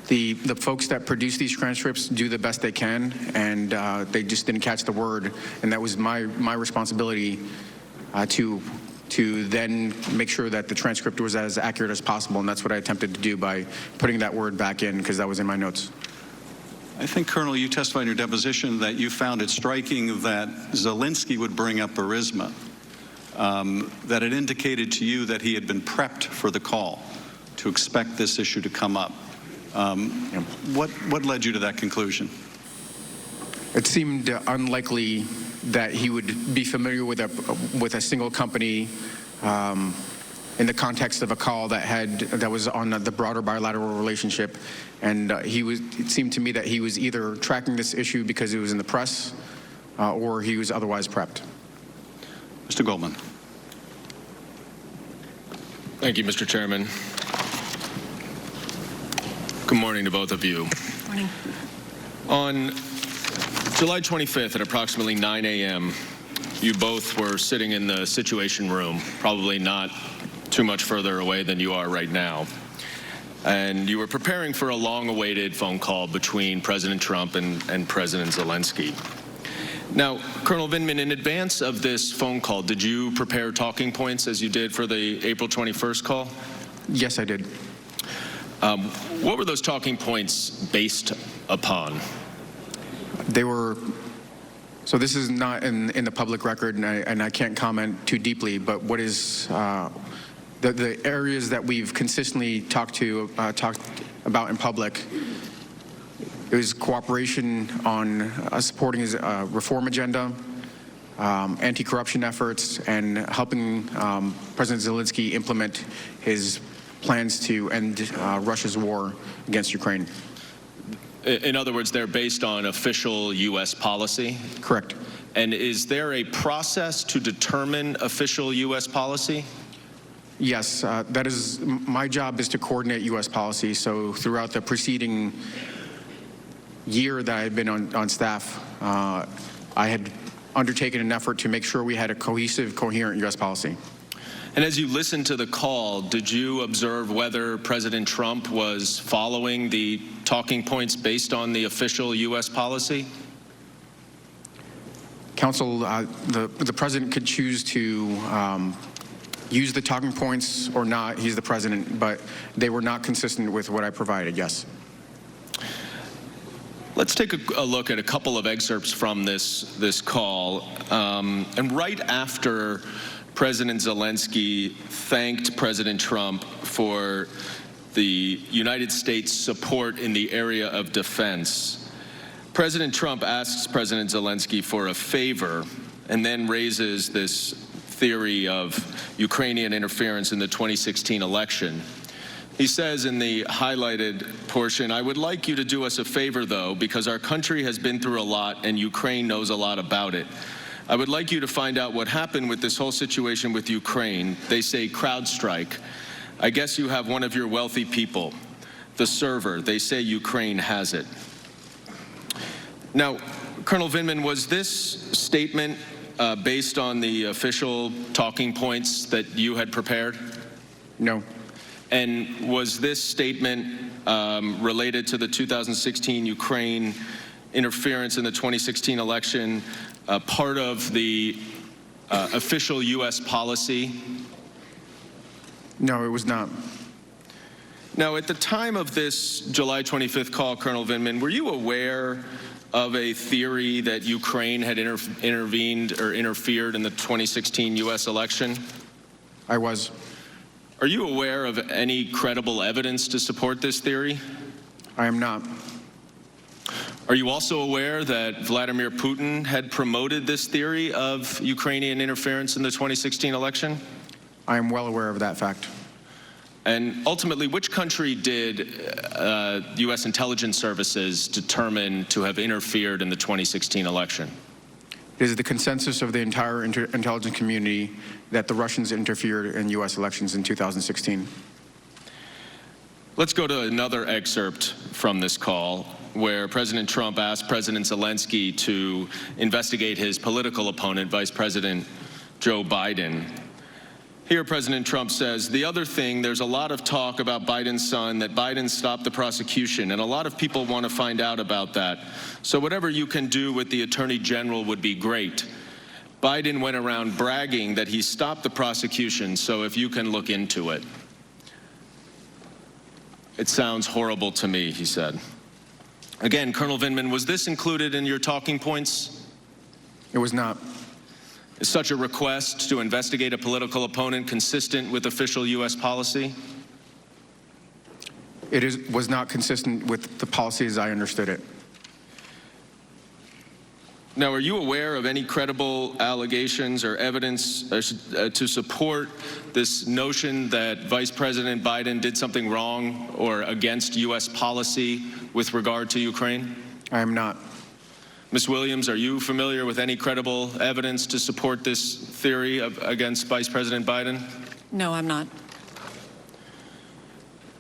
the folks that produce these transcripts do the best they can, and they just didn't catch the word, and that was my responsibility to then make sure that the transcript was as accurate as possible, and that's what I attempted to do by putting that word back in, because that was in my notes. I think, Colonel, you testified in your deposition that you found it striking that Zelensky would bring up Burisma, that it indicated to you that he had been prepped for the call to expect this issue to come up. What led you to that conclusion? It seemed unlikely that he would be familiar with a single company in the context of a call that was on the broader bilateral relationship, and it seemed to me that he was either tracking this issue because it was in the press, or he was otherwise prepped. Mr. Goldman. Thank you, Mr. Chairman. Good morning to both of you. Morning. On July 25th at approximately 9 a.m., you both were sitting in the Situation Room, probably not too much further away than you are right now. And you were preparing for a long-awaited phone call between President Trump and President Zelensky. Now, Colonel Vindman, in advance of this phone call, did you prepare talking points as you did for the April 21st call? Yes, I did. What were those talking points based upon? They were, so this is not in the public record, and I can't comment too deeply, but what is, the areas that we've consistently talked about in public, it was cooperation on supporting his reform agenda, anti-corruption efforts, and helping President Zelensky implement his plans to end Russia's war against Ukraine. In other words, they're based on official U.S. policy? Correct. And is there a process to determine official U.S. policy? Yes, that is, my job is to coordinate U.S. policy. So throughout the preceding year that I've been on staff, I had undertaken an effort to make sure we had a cohesive, coherent U.S. policy. And as you listened to the call, did you observe whether President Trump was following the talking points based on the official U.S. policy? Counsel, the president could choose to use the talking points or not. He's the president, but they were not consistent with what I provided, yes. Let's take a look at a couple of excerpts from this call. And right after President Zelensky thanked President Trump for the United States support in the area of defense, President Trump asks President Zelensky for a favor and then raises this theory of Ukrainian interference in the 2016 election. He says in the highlighted portion, "I would like you to do us a favor, though, because our country has been through a lot and Ukraine knows a lot about it. I would like you to find out what happened with this whole situation with Ukraine. They say CrowdStrike. I guess you have one of your wealthy people. The server, they say Ukraine has it." Now, Colonel Vindman, was this statement based on the official talking points that you had prepared? No. And was this statement related to the 2016 Ukraine interference in the 2016 election part of the official U.S. policy? No, it was not. Now, at the time of this July 25th call, Colonel Vindman, were you aware of a theory that Ukraine had intervened or interfered in the 2016 U.S. election? I was. Are you aware of any credible evidence to support this theory? I am not. Are you also aware that Vladimir Putin had promoted this theory of Ukrainian interference in the 2016 election? I am well aware of that fact. And ultimately, which country did U.S. intelligence services determine to have interfered in the 2016 election? It is the consensus of the entire intelligence community that the Russians interfered in U.S. elections in 2016. Let's go to another excerpt from this call where President Trump asked President Zelensky to investigate his political opponent, Vice President Joe Biden. Here, President Trump says, "The other thing, there's a lot of talk about Biden's son, that Biden stopped the prosecution, and a lot of people want to find out about that. So whatever you can do with the Attorney General would be great. Biden went around bragging that he stopped the prosecution, so if you can look into it." "It sounds horrible to me," he said. Again, Colonel Vindman, was this included in your talking points? It was not. Is such a request to investigate a political opponent consistent with official U.S. policy? was not consistent with the policy as I understood it. Now, are you aware of any credible allegations or evidence to support this notion that Vice President Biden did something wrong or against U.S. policy with regard to Ukraine? I am not. Ms. Williams, are you familiar with any credible evidence to support this theory against Vice President Biden? No, I'm not.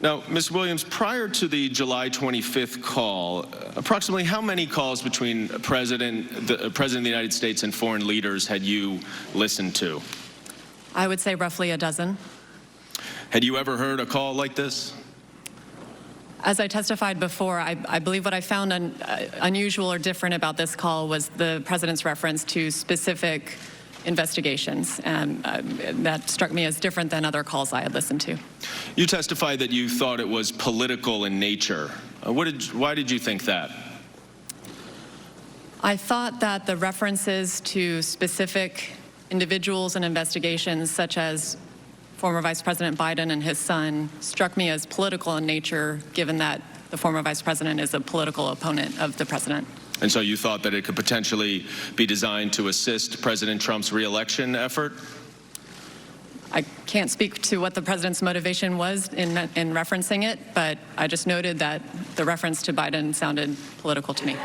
Now, Ms. Williams, prior to the July 25th call, approximately how many calls between the President of the United States and foreign leaders had you listened to? I would say roughly a dozen. Had you ever heard a call like this? As I testified before, I believe what I found unusual or different about this call was the President's reference to specific investigations. That struck me as different than other calls I had listened to. You testified that you thought it was political in nature. Why did you think that? I thought that the references to specific individuals and investigations, such as former Vice President Biden and his son, struck me as political in nature, given that the former Vice President is a political opponent of the President. And so you thought that it could potentially be designed to assist President Trump's re-election effort? I can't speak to what the President's motivation was in referencing it, but I just noted that the reference to Biden sounded political to me.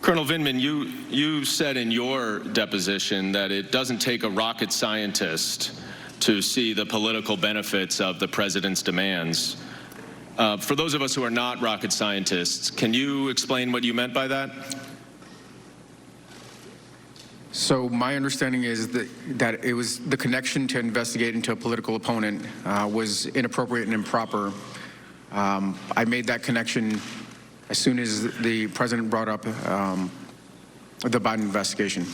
Colonel Vindman, you said in your deposition that it doesn't take a rocket scientist to see the political benefits of the President's demands. For those of us who are not rocket scientists, can you explain what you meant by that? So my understanding is that it was the connection to investigate into a political opponent was inappropriate and improper. I made that connection as soon as the President brought up the Biden investigation.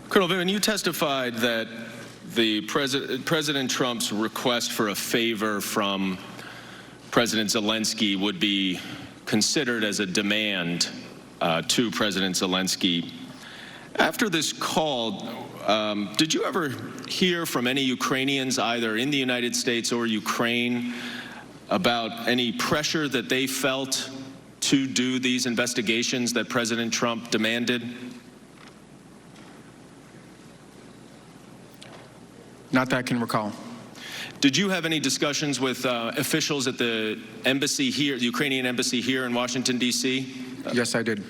Colonel Vindman, you testified that the President Trump's request for a favor from President Zelensky would be considered as a demand to President Zelensky. After this call, did you ever hear from any Ukrainians, either in the United States or Ukraine, about any pressure that they felt to do these investigations that President Trump demanded? Not that I can recall. Did you have any discussions with officials at the embassy here, the Ukrainian embassy here in Washington, D.C.? Yes, I did.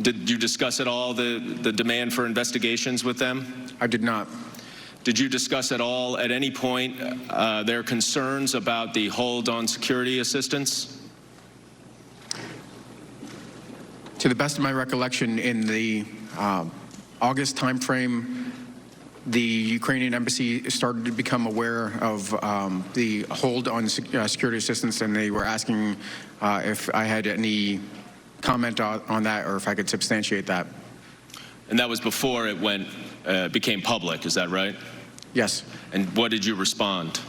Did you discuss at all the demand for investigations with them? I did not. Did you discuss at all, at any point, their concerns about the hold on security assistance? To the best of my recollection, in the August timeframe, the Ukrainian embassy started to become aware of the hold on security assistance, and they were asking if I had any comment on that or if I could substantiate that. And that was before it became public, is that right? Yes. And what did you respond?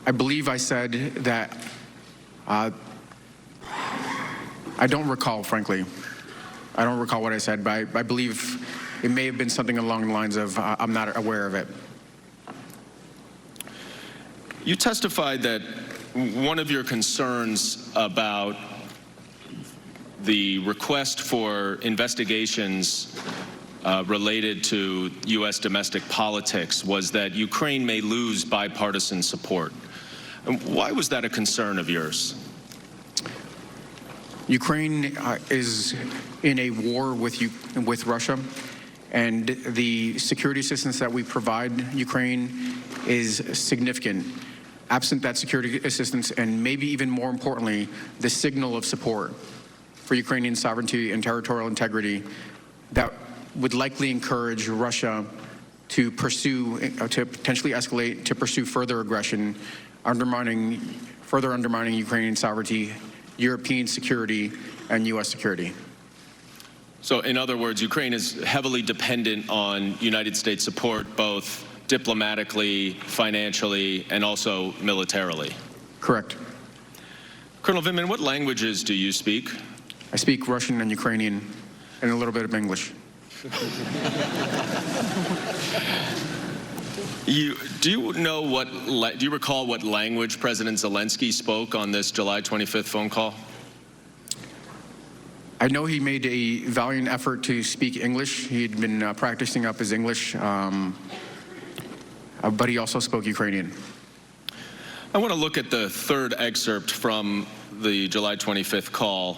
I believe I said that I don't recall, frankly. I don't recall what I said, but I believe it may have been something along the lines of I'm not aware of it. You testified that one of your concerns about the request for investigations related to U.S. domestic politics was that Ukraine may lose bipartisan support. Why was that a concern of yours? Ukraine is in a war with Russia, and the security assistance that we provide Ukraine is significant. Absent that security assistance, and maybe even more importantly, the signal of support for Ukrainian sovereignty and territorial integrity, that would likely encourage Russia to potentially escalate, to pursue further aggression, further undermining Ukrainian sovereignty, European security, and U.S. security. So in other words, Ukraine is heavily dependent on United States support, both diplomatically, financially, and also militarily. Correct. Colonel Vindman, what languages do you speak? I speak Russian and Ukrainian, and a little bit of English. Do you recall what language President Zelensky spoke on this July 25th phone call? I know he made a valiant effort to speak English. He had been practicing up his English, but he also spoke Ukrainian. I want to look at the third excerpt from the July 25th call.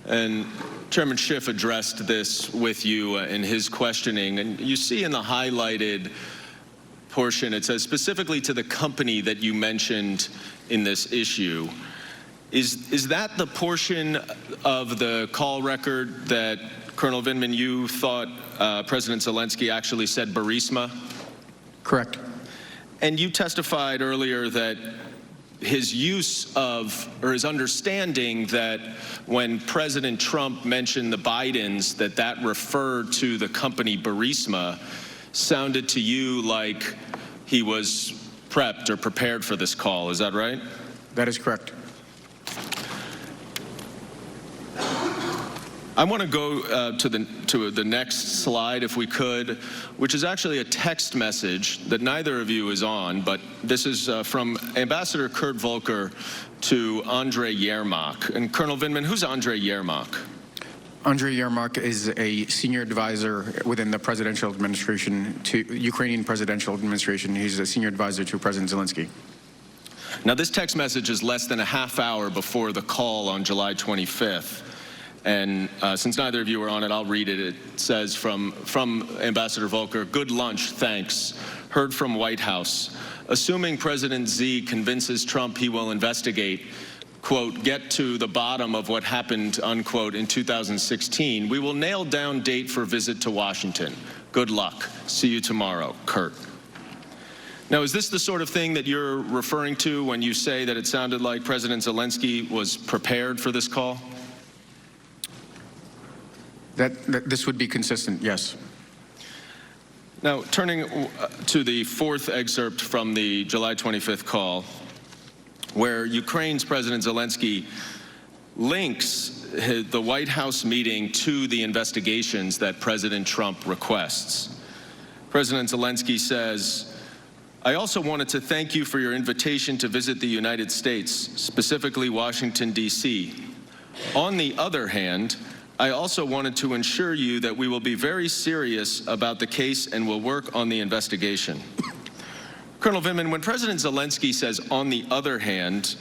And Chairman Schiff addressed this with you in his questioning. And you see in the highlighted portion, it says specifically to the company that you mentioned in this issue. Is that the portion of the call record that, Colonel Vindman, you thought President Zelensky actually said Burisma? Correct. And you testified earlier that his use of, or his understanding that when President Trump mentioned the Bidens, that referred to the company Burisma, sounded to you like he was prepped or prepared for this call. Is that right? That is correct. I want to go to the next slide, if we could, which is actually a text message that neither of you is on, but this is from Ambassador Kurt Volker to Andrei Yermak. And Colonel Vindman, who's Andrei Yermak? Andrei Yermak is a senior advisor within the presidential administration to Ukrainian presidential administration. He's a senior advisor to President Zelensky. Now, this text message is less than a half hour before the call on July 25th. And since neither of you are on it, I'll read it. It says from Ambassador Volker, "Good lunch, thanks. Heard from White House. Assuming President Z convinces Trump he will investigate, quote, get to the bottom of what happened, unquote, in 2016, we will nail down date for visit to Washington. Good luck. See you tomorrow. Kurt." Now, is this the sort of thing that you're referring to when you say that it sounded like President Zelensky was prepared for this call? This would be consistent, yes. Now, turning to the fourth excerpt from the July 25th call, where Ukraine's President Zelensky links the White House meeting to the investigations that President Trump requests. President Zelensky says, "I also wanted to thank you for your invitation to visit the United States, specifically Washington, D.C. On the other hand, I also wanted to assure you that we will be very serious about the case and will work on the investigation." Colonel Vindman, when President Zelensky says, "on the other hand,"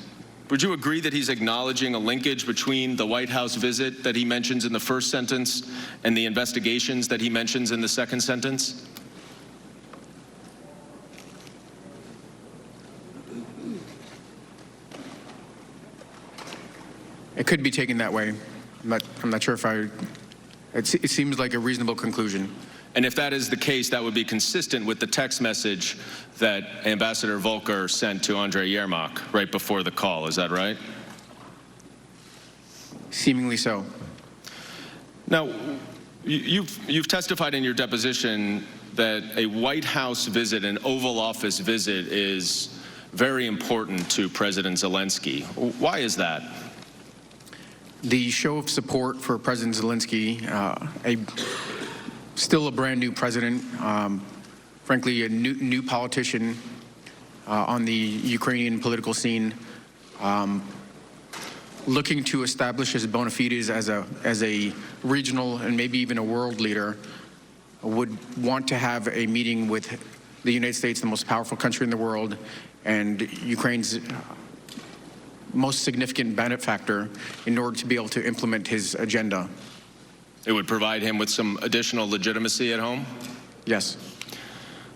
would you agree that he's acknowledging a linkage between the White House visit that he mentions in the first sentence and the investigations that he mentions in the second sentence? It could be taken that way. I'm not sure if it seems like a reasonable conclusion. And if that is the case, that would be consistent with the text message that Ambassador Volker sent to Andrei Yermak right before the call. Is that right? Seemingly so. Now, you've testified in your deposition that a White House visit, an Oval Office visit, is very important to President Zelensky. Why is that? The show of support for President Zelensky, still a brand new president, frankly, a new politician on the Ukrainian political scene, looking to establish his bona fides as a regional and maybe even a world leader, would want to have a meeting with the United States, the most powerful country in the world, and Ukraine's most significant benefactor, in order to be able to implement his agenda. It would provide him with some additional legitimacy at home? Yes.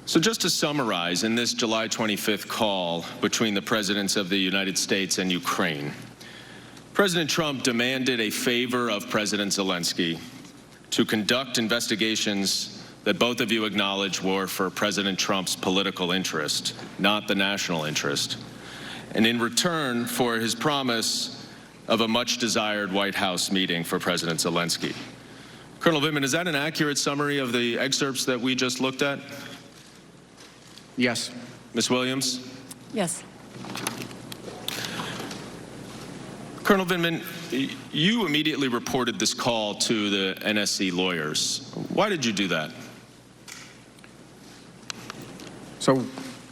So just to summarize, in this July 25th call between the presidents of the United States and Ukraine, President Trump demanded a favor of President Zelensky to conduct investigations that both of you acknowledge were for President Trump's political interest, not the national interest, and in return for his promise of a much-desired White House meeting for President Zelensky. Colonel Vindman, is that an accurate summary of the excerpts that we just looked at? Yes. Ms. Williams? Yes. Colonel Vindman, you immediately reported this call to the NSC lawyers. Why did you do that? So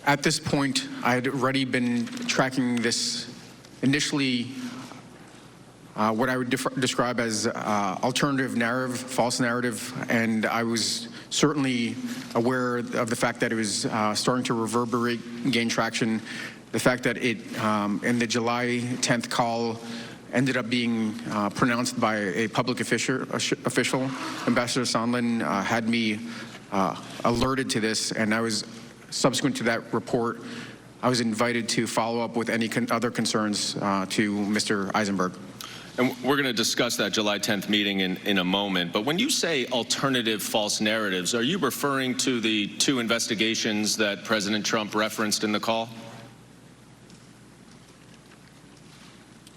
at this point, I had already been tracking this initially, what I would describe as alternative narrative, false narrative, and I was certainly aware of the fact that it was starting to reverberate and gain traction. The fact that it, in the July 10th call, ended up being pronounced by a public official, Ambassador Sondland, had me alerted to this, and I was, subsequent to that report, I was invited to follow up with any other concerns to Mr. Eisenberg. And we're going to discuss that July 10th meeting in a moment. But when you say alternative false narratives, are you referring to the 2 investigations that President Trump referenced in the call?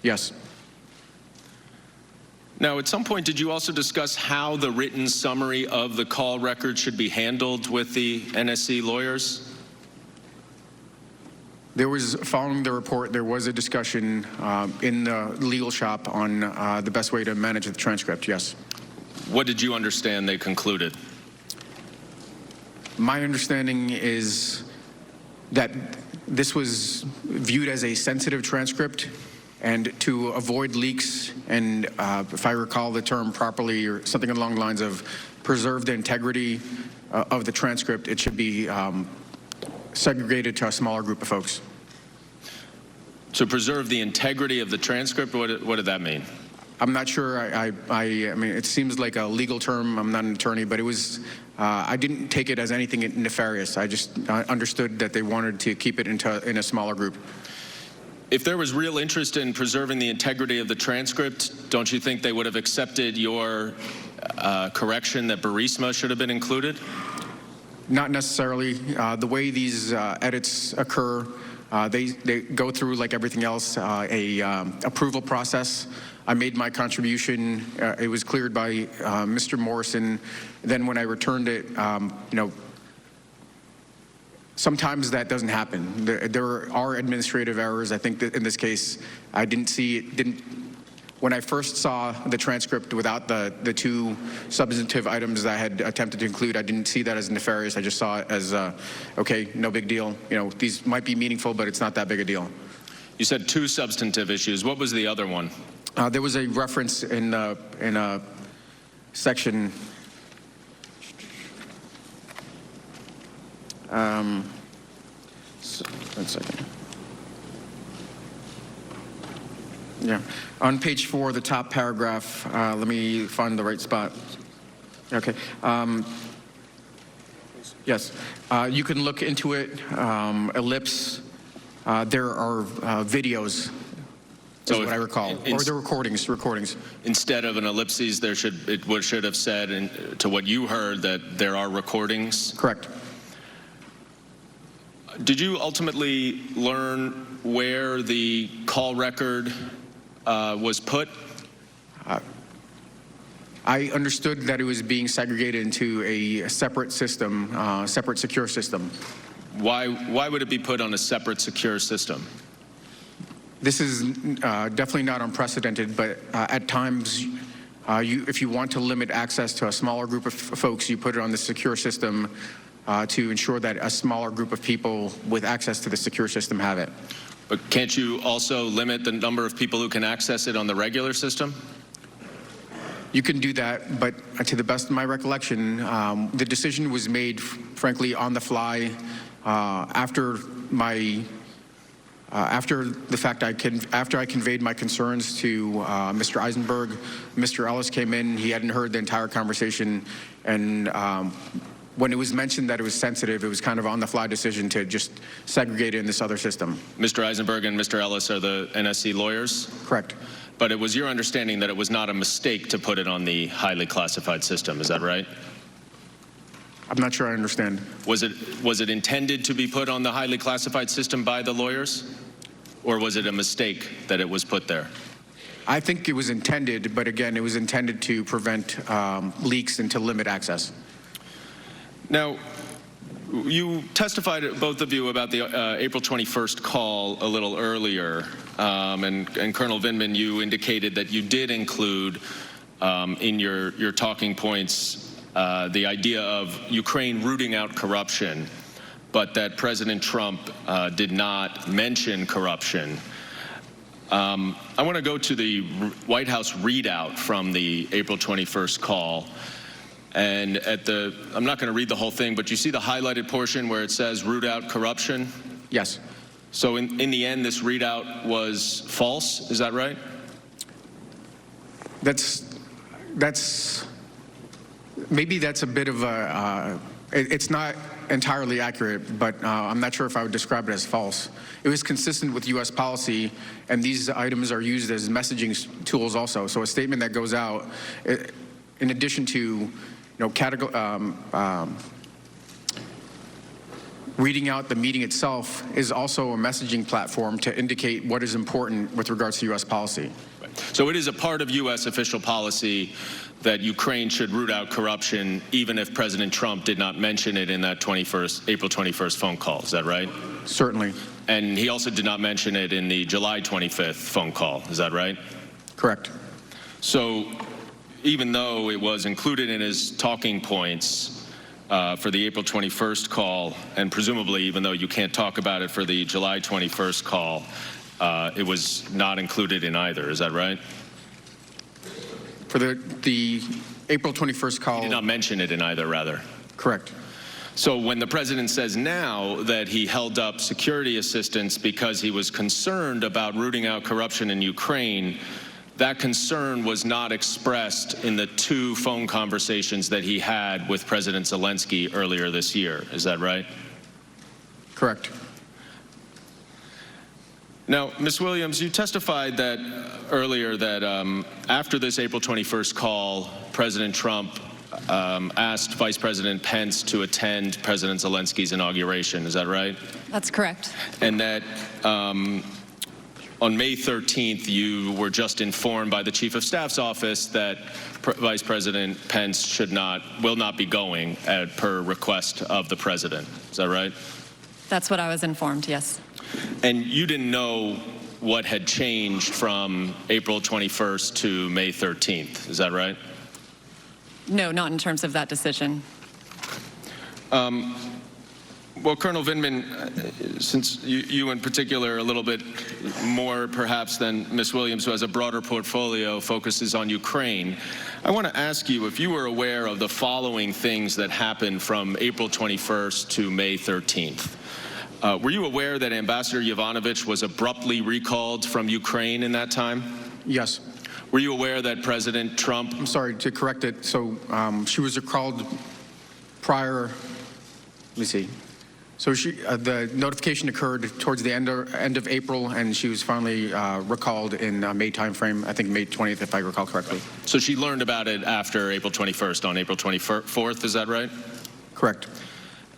Yes. Now, at some point, did you also discuss how the written summary of the call record should be handled with the NSC lawyers? There was, following the report, there was a discussion in the legal shop on the best way to manage the transcript, yes. What did you understand they concluded? My understanding is that this was viewed as a sensitive transcript, and to avoid leaks, and if I recall the term properly, or something along the lines of preserve the integrity of the transcript, it should be segregated to a smaller group of folks. To preserve the integrity of the transcript, what did that mean? I'm not sure. I mean, it seems like a legal term. I'm not an attorney, but it was. I didn't take it as anything nefarious. I just understood that they wanted to keep it in a smaller group. If there was real interest in preserving the integrity of the transcript, don't you think they would have accepted your correction that Burisma should have been included? Not necessarily. The way these edits occur, they go through, like everything else, a approval process. I made my contribution. It was cleared by Mr. Morrison. Then when I returned it, sometimes that doesn't happen. There are administrative errors. I think that in this case, I didn't see it. When I first saw the transcript without the 2 substantive items that I had attempted to include, I didn't see that as nefarious. I just saw it as, okay, no big deal. These might be meaningful, but it's not that big a deal. You said 2 substantive issues. What was the other one? There was a reference in a section. One second. Yeah, on page 4, the top paragraph. Let me find the right spot. Okay. Yes, you can look into it. Ellipse. There are videos. So what I recall, or the recordings. Instead of an ellipses, there should have said, to what you heard, that there are recordings. Correct. Did you ultimately learn where the call record was put? I understood that it was being segregated into a separate system, separate secure system. Why would it be put on a separate secure system? This is definitely not unprecedented, but at times, if you want to limit access to a smaller group of folks, you put it on the secure system to ensure that a smaller group of people with access to the secure system have it. But can't you also limit the number of people who can access it on the regular system? You can do that, but to the best of my recollection, the decision was made, frankly, on the fly after the fact after I conveyed my concerns to Mr. Eisenberg. Mr. Ellis came in. He hadn't heard the entire conversation, and when it was mentioned that it was sensitive, it was kind of on-the-fly decision to just segregate it in this other system. Mr. Eisenberg and Mr. Ellis are the NSC lawyers? Correct. But it was your understanding that it was not a mistake to put it on the highly classified system, is that right? I'm not sure I understand. Was it intended to be put on the highly classified system by the lawyers? Or was it a mistake that it was put there? I think it was intended, but again, it was intended to prevent leaks and to limit access. Now, you testified, both of you, about the April 21st call a little earlier, and Colonel Vindman, you indicated that you did include in your talking points the idea of Ukraine rooting out corruption but that President Trump did not mention corruption. I want to go to the White House readout from the April 21st call. And I'm not going to read the whole thing, but you see the highlighted portion where it says root out corruption? Yes. So in the end, this readout was false, is that right? Maybe that's a bit of a, it's not entirely accurate, but I'm not sure if I would describe it as false. It was consistent with U.S. policy, and these items are used as messaging tools also. So a statement that goes out, in addition to, reading out the meeting itself, is also a messaging platform to indicate what is important with regards to U.S. policy. So it is a part of U.S. official policy that Ukraine should root out corruption, even if President Trump did not mention it in that April 21st phone call. Is that right? Certainly. And he also did not mention it in the July 25th phone call. Is that right? Correct. So even though it was included in his talking points for the April 21st call, and presumably even though you can't talk about it for the July 21st call, it was not included in either. Is that right? For the April 21st call. He did not mention it in either, rather. Correct. So when the president says now that he held up security assistance because he was concerned about rooting out corruption in Ukraine, that concern was not expressed in the 2 phone conversations that he had with President Zelensky earlier this year. Is that right? Correct. Now, Ms. Williams, you testified that earlier that after this April 21st call, President Trump asked Vice President Pence to attend President Zelensky's inauguration. Is that right? That's correct. And that on May 13th, you were just informed by the Chief of Staff's office that Vice President Pence will not be going per request of the president. Is that right? That's what I was informed, yes. And you didn't know what had changed from April 21st to May 13th. Is that right? No, not in terms of that decision. Well, Colonel Vindman, since you in particular a little bit more perhaps than Ms. Williams, who has a broader portfolio, focuses on Ukraine, I want to ask you if you were aware of the following things that happened from April 21st to May 13th. Were you aware that Ambassador Yovanovitch was abruptly recalled from Ukraine in that time? Yes. Were you aware that President Trump... I'm sorry, to correct it. So she was recalled prior, let me see. So the notification occurred towards the end of April, and she was finally recalled in May timeframe, I think May 20th, if I recall correctly. So she learned about it after April 21st, on April 24th, is that right? Correct.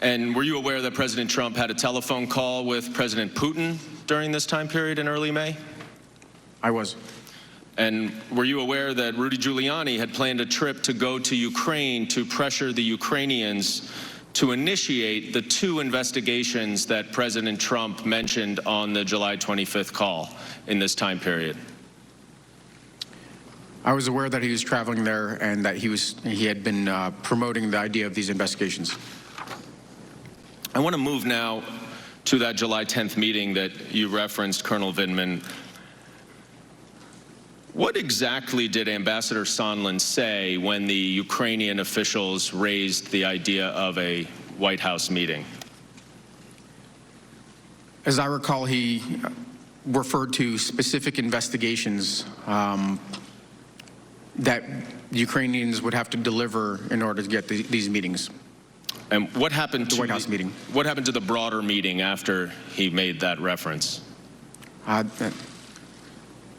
And were you aware that President Trump had a telephone call with President Putin during this time period in early May? I was. And were you aware that Rudy Giuliani had planned a trip to go to Ukraine to pressure the Ukrainians to initiate the 2 investigations that President Trump mentioned on the July 25th call in this time period? I was aware that he was traveling there and that he had been promoting the idea of these investigations. I want to move now to that July 10th meeting that you referenced, Colonel Vindman. What exactly did Ambassador Sondland say when the Ukrainian officials raised the idea of a White House meeting? As I recall, he referred to specific investigations that Ukrainians would have to deliver in order to get these meetings. And what happened to the White House meeting? What happened to the broader meeting after he made that reference?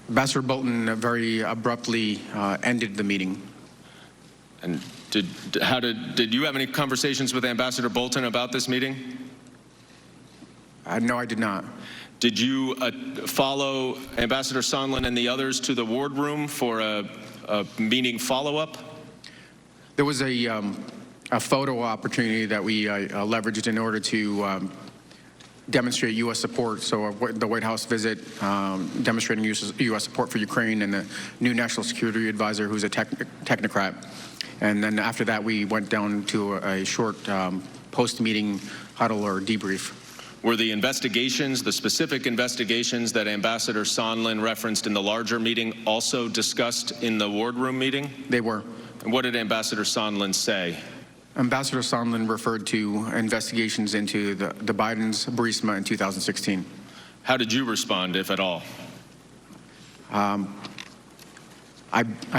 Ambassador Bolton very abruptly ended the meeting. And did you have any conversations with Ambassador Bolton about this meeting? No, I did not. Did you follow Ambassador Sondland and the others to the wardroom for a meeting follow-up? There was a photo opportunity that we leveraged in order to demonstrate U.S. support. So the White House visit demonstrating U.S. support for Ukraine, and the new national security advisor, who's a technocrat. And then after that, we went down to a short post-meeting huddle or debrief. Were the investigations, the specific investigations that Ambassador Sondland referenced in the larger meeting, also discussed in the wardroom meeting? They were. And what did Ambassador Sondland say? Ambassador Sondland referred to investigations into the Biden's Burisma in 2016. How did you respond, if at all? I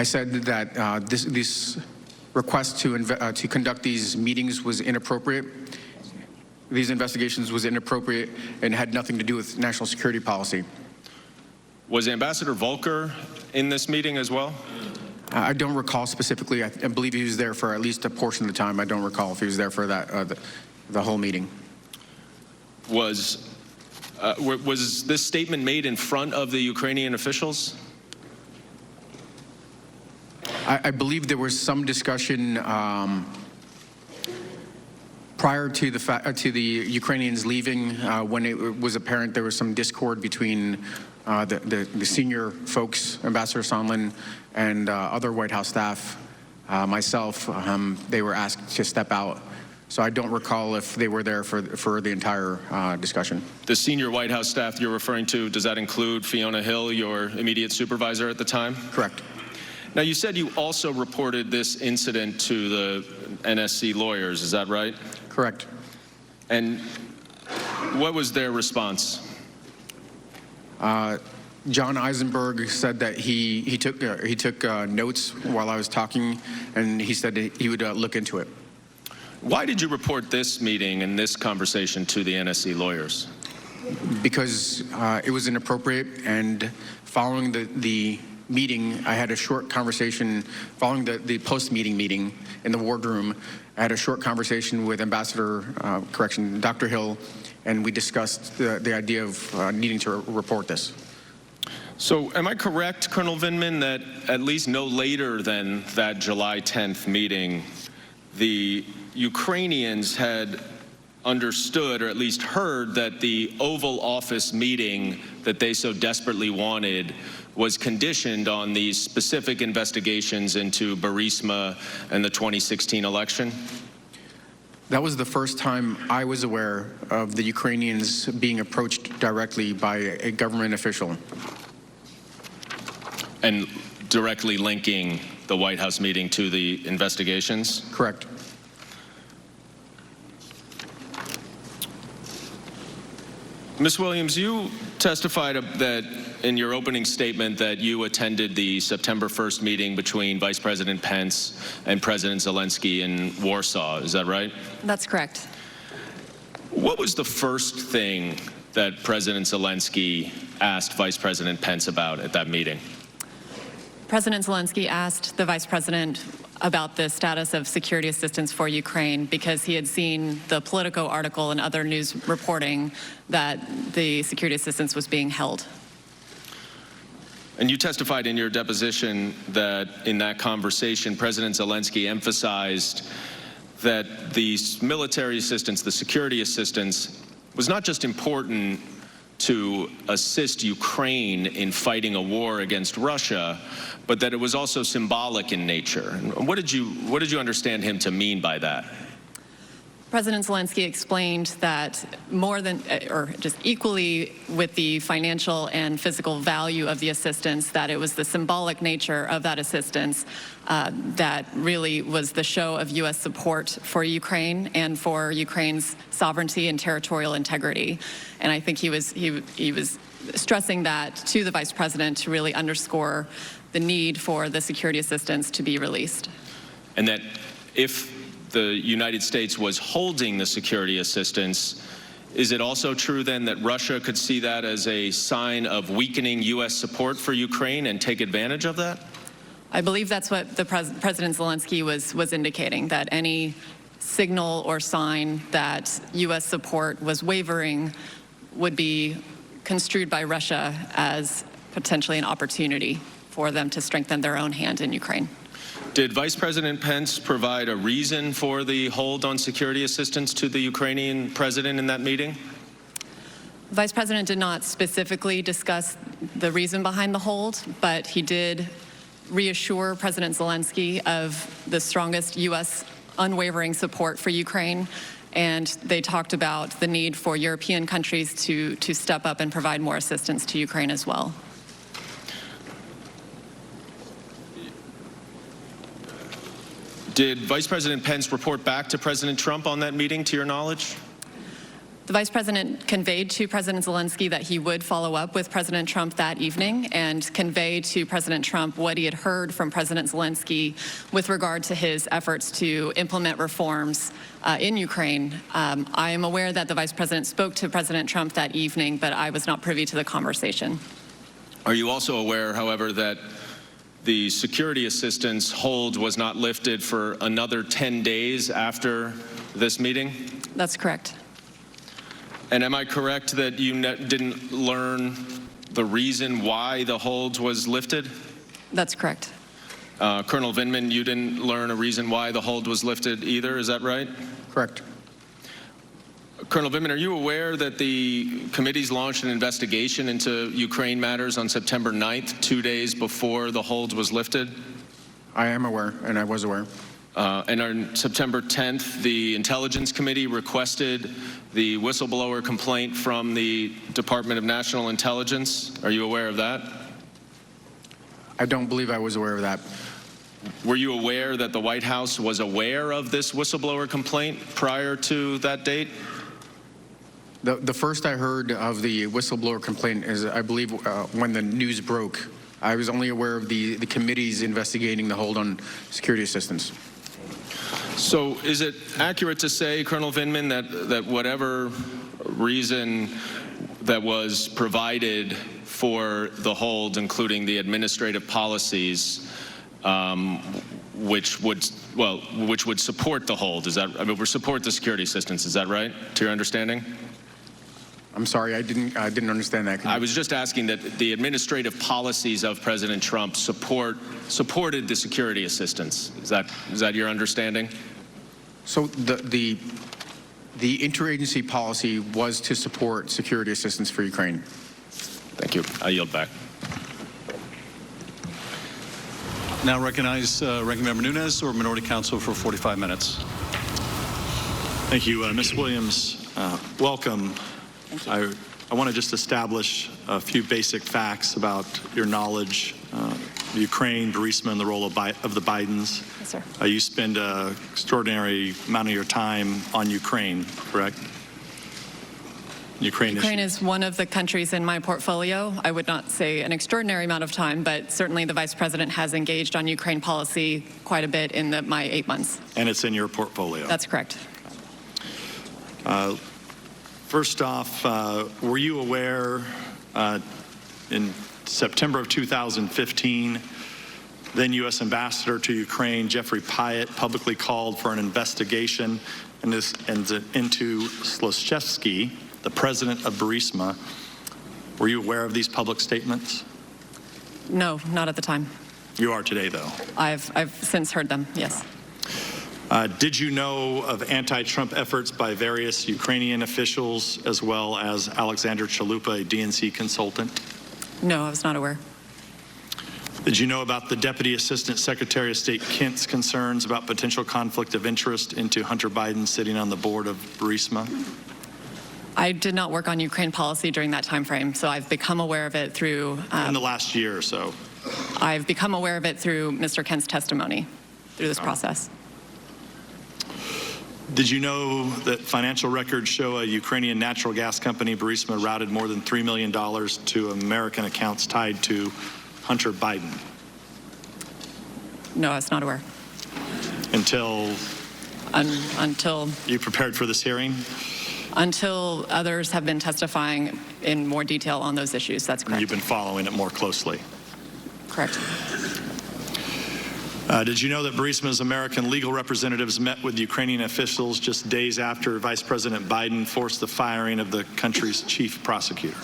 said that this request to conduct these meetings was inappropriate. These investigations was inappropriate and had nothing to do with national security policy. Was Ambassador Volker in this meeting as well? I don't recall specifically. I believe he was there for at least a portion of the time. I don't recall if he was there for that the whole meeting. Was this statement made in front of the Ukrainian officials? I believe there was some discussion prior to the Ukrainians leaving, when it was apparent there was some discord between the senior folks, Ambassador Sondland, and other White House staff. Myself, they were asked to step out. So I don't recall if they were there for the entire discussion. The senior White House staff you're referring to, does that include Fiona Hill, your immediate supervisor at the time? Correct. Now, you said you also reported this incident to the NSC lawyers, is that right? Correct. And what was their response? John Eisenberg said that he took notes while I was talking, and he said that he would look into it. Why did you report this meeting and this conversation to the NSC lawyers? Because it was inappropriate, and following the meeting, I had a short conversation, following the post-meeting meeting in the wardroom, I had a short conversation with Dr. Hill, and we discussed the idea of needing to report this. So am I correct, Colonel Vindman, that at least no later than that July 10th meeting, the Ukrainians had understood, or at least heard, that the Oval Office meeting that they so desperately wanted was conditioned on these specific investigations into Burisma and the 2016 election? That was the first time I was aware of the Ukrainians being approached directly by a government official. And directly linking the White House meeting to the investigations? Correct. Ms. Williams, you testified that in your opening statement that you attended the September 1st meeting between Vice President Pence and President Zelensky in Warsaw. Is that right? That's correct. What was the first thing that President Zelensky asked Vice President Pence about at that meeting? President Zelensky asked the Vice President about the status of security assistance for Ukraine because he had seen the Politico article and other news reporting that the security assistance was being held. And you testified in your deposition that in that conversation, President Zelensky emphasized that the military assistance, the security assistance, was not just important to assist Ukraine in fighting a war against Russia, but that it was also symbolic in nature. What did you understand him to mean by that? President Zelensky explained that more than, or just equally with the financial and physical value of the assistance, that it was the symbolic nature of that assistance that really was the show of U.S. support for Ukraine and for Ukraine's sovereignty and territorial integrity. And I think he was stressing that to the Vice President to really underscore the need for the security assistance to be released. And that if the United States was holding the security assistance, is it also true then that Russia could see that as a sign of weakening U.S. support for Ukraine and take advantage of that? I believe that's what the President Zelensky was indicating, that any signal or sign that U.S. support was wavering would be construed by Russia as potentially an opportunity for them to strengthen their own hand in Ukraine. Did Vice President Pence provide a reason for the hold on security assistance to the Ukrainian president in that meeting? The Vice President did not specifically discuss the reason behind the hold, but he did reassure President Zelensky of the strongest U.S. unwavering support for Ukraine and they talked about the need for European countries to step up and provide more assistance to Ukraine as well. Did Vice President Pence report back to President Trump on that meeting, to your knowledge? The Vice President conveyed to President Zelensky that he would follow up with President Trump that evening and convey to President Trump what he had heard from President Zelensky with regard to his efforts to implement reforms in Ukraine. I am aware that the Vice President spoke to President Trump that evening, but I was not privy to the conversation. Are you also aware, however, that the security assistance hold was not lifted for another 10 days after this meeting? That's correct. And am I correct that you didn't learn the reason why the hold was lifted? That's correct. Colonel Vindman, you didn't learn a reason why the hold was lifted either, is that right? Correct. Colonel Vindman, are you aware that the committees launched an investigation into Ukraine matters on September 9th, 2 days before the hold was lifted? I am aware, and I was aware. And on September 10th, the Intelligence Committee requested the whistleblower complaint from the Department of National Intelligence. Are you aware of that? I don't believe I was aware of that. Were you aware that the White House was aware of this whistleblower complaint prior to that date? The first I heard of the whistleblower complaint is, I believe, when the news broke. I was only aware of the committees investigating the hold on security assistance. So is it accurate to say, Colonel Vindman, that whatever reason that was provided for the hold, including the administrative policies, which would support the hold, would support the security assistance, is that right, to your understanding? I'm sorry, I didn't understand that. I was just asking that the administrative policies of President Trump supported the security assistance. Is that your understanding? So the interagency policy was to support security assistance for Ukraine. Thank you. I yield back. Now recognize Ranking Member Nunes or Minority Counsel for 45 minutes. Thank you, Ms. Williams. Welcome. I want to just establish a few basic facts about your knowledge of Ukraine, Burisma, and the role of the Bidens. Yes, sir. You spend an extraordinary amount of your time on Ukraine, correct? Ukraine is one of the countries in my portfolio. I would not say an extraordinary amount of time, but certainly the Vice President has engaged on Ukraine policy quite a bit in my 8 months. And it's in your portfolio. That's correct. First off, were you aware in September of 2015, then U.S. Ambassador to Ukraine, Jeffrey Pyatt, publicly called for an investigation into Sloshevsky, the president of Burisma. Were you aware of these public statements? No, not at the time. You are today, though. I've since heard them, yes. Did you know of anti-Trump efforts by various Ukrainian officials, as well as Alexander Chalupa, a DNC consultant? No, I was not aware. Did you know about the Deputy Assistant Secretary of State Kent's concerns about potential conflict of interest into Hunter Biden sitting on the board of Burisma? I did not work on Ukraine policy during that time frame, so I've become aware of it through... in the last year or so? I've become aware of it through Mr. Kent's testimony through this process. Did you know that financial records show a Ukrainian natural gas company, Burisma, routed more than $3 million to American accounts tied to Hunter Biden? No, I was not aware. Until you prepared for this hearing? Until others have been testifying in more detail on those issues, that's correct. You've been following it more closely? Correct. Did you know that Burisma's American legal representatives met with Ukrainian officials just days after Vice President Biden forced the firing of the country's chief prosecutor?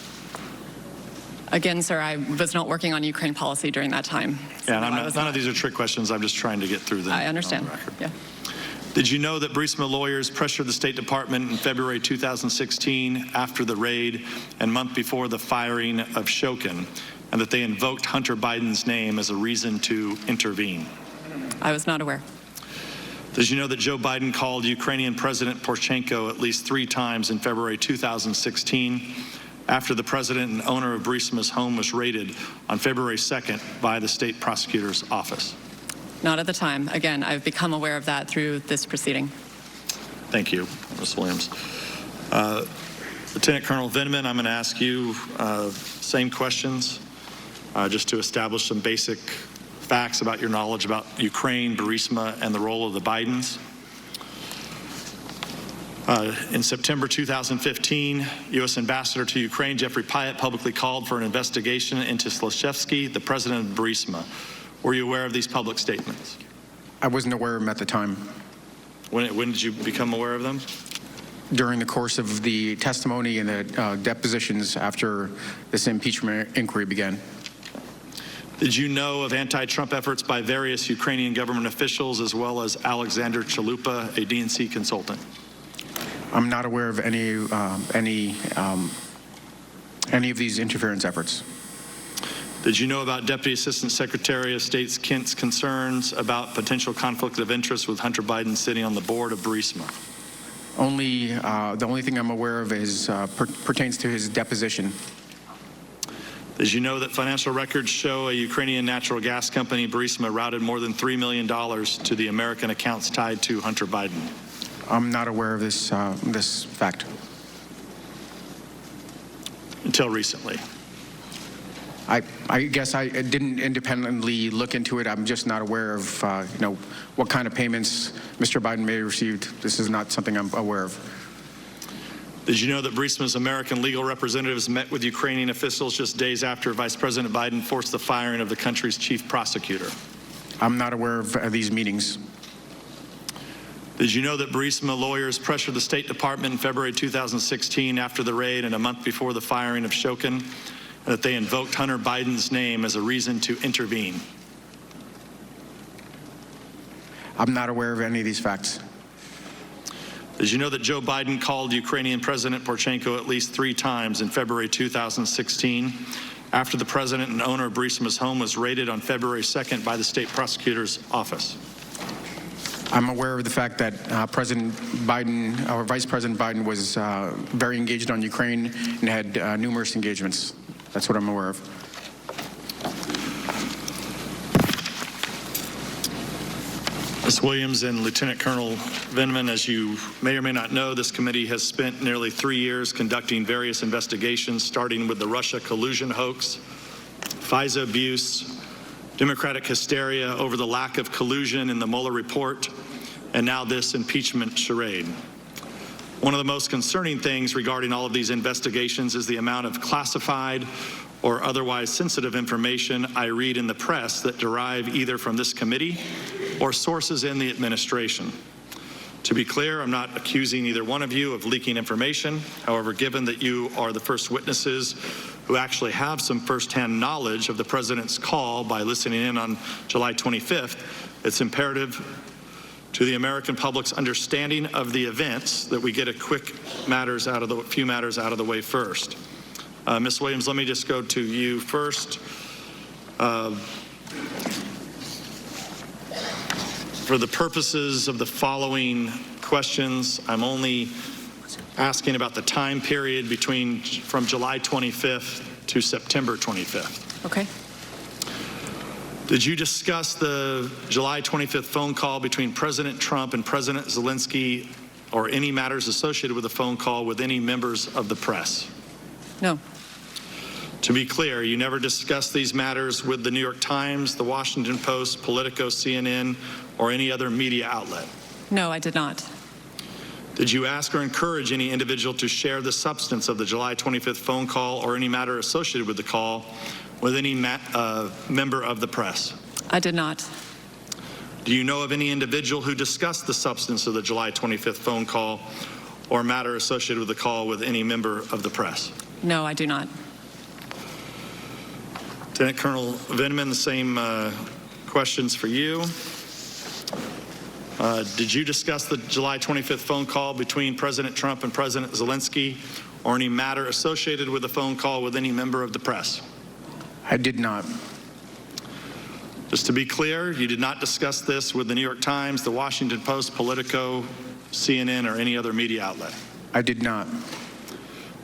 Again, sir, I was not working on Ukraine policy during that time. So yeah, and none of these are trick questions. I'm just trying to get through them. I understand. Yeah. Did you know that Burisma lawyers pressured the State Department in February 2016 after the raid and month before the firing of Shokin, and that they invoked Hunter Biden's name as a reason to intervene? I was not aware. Did you know that Joe Biden called Ukrainian President Poroshenko at least 3 times in February 2016 after the president and owner of Burisma's home was raided on February 2nd by the state prosecutor's office? Not at the time. Again, I've become aware of that through this proceeding. Thank you, Ms. Williams. Lieutenant Colonel Vindman, I'm going to ask you same questions just to establish some basic facts about your knowledge about Ukraine, Burisma, and the role of the Bidens. In September 2015, U.S. Ambassador to Ukraine Jeffrey Pyatt publicly called for an investigation into Slashevsky, the president of Burisma. Were you aware of these public statements? I wasn't aware of them at the time. When did you become aware of them? During the course of the testimony and the depositions after this impeachment inquiry began. Did you know of anti-Trump efforts by various Ukrainian government officials as well as Alexander Chalupa, a DNC consultant? I'm not aware of any of these interference efforts. Did you know about Deputy Assistant Secretary of State Kent's concerns about potential conflict of interest with Hunter Biden sitting on the board of Burisma? The only thing I'm aware of is pertains to his deposition. Did you know that financial records show a Ukrainian natural gas company, Burisma, routed more than $3 million to the American accounts tied to Hunter Biden? I'm not aware of this fact. Until recently. I guess I didn't independently look into it. I'm just not aware of what kind of payments Mr. Biden may have received. This is not something I'm aware of. Did you know that Burisma's American legal representatives met with Ukrainian officials just days after Vice President Biden forced the firing of the country's chief prosecutor? I'm not aware of these meetings. Did you know that Burisma lawyers pressured the State Department in February 2016 after the raid and a month before the firing of Shokin, and that they invoked Hunter Biden's name as a reason to intervene? I'm not aware of any of these facts. Did you know that Joe Biden called Ukrainian President Poroshenko at least 3 times in February 2016 after the president and owner of Burisma's home was raided on February 2nd by the state prosecutor's office? I'm aware of the fact that President Biden, or Vice President Biden, was very engaged on Ukraine and had numerous engagements. That's what I'm aware of. Ms. Williams and Lieutenant Colonel Vindman, as you may or may not know, this committee has spent nearly 3 years conducting various investigations, starting with the Russia collusion hoax, FISA abuse, Democratic hysteria over the lack of collusion in the Mueller report, and now this impeachment charade. One of the most concerning things regarding all of these investigations is the amount of classified or otherwise sensitive information I read in the press that derive either from this committee or sources in the administration. To be clear, I'm not accusing either one of you of leaking information. However, given that you are the first witnesses who actually have some firsthand knowledge of the president's call by listening in on July 25th, it's imperative to the American public's understanding of the events that we get a few matters out of the way first. Ms. Williams, let me just go to you first. For the purposes of the following questions, I'm only asking about the time period from July 25th to September 25th. Okay. Did you discuss the July 25th phone call between President Trump and President Zelensky or any matters associated with the phone call with any members of the press? No. To be clear, you never discussed these matters with the New York Times, the Washington Post, Politico, CNN, or any other media outlet? No, I did not. Did you ask or encourage any individual to share the substance of the July 25th phone call or any matter associated with the call with any member of the press? I did not. Do you know of any individual who discussed the substance of the July 25th phone call or matter associated with the call with any member of the press? No, I do not. Lieutenant Colonel Vindman, the same questions for you. Did you discuss the July 25th phone call between President Trump and President Zelensky or any matter associated with the phone call with any member of the press? I did not. Just to be clear, you did not discuss this with the New York Times, the Washington Post, Politico, CNN, or any other media outlet. I did not.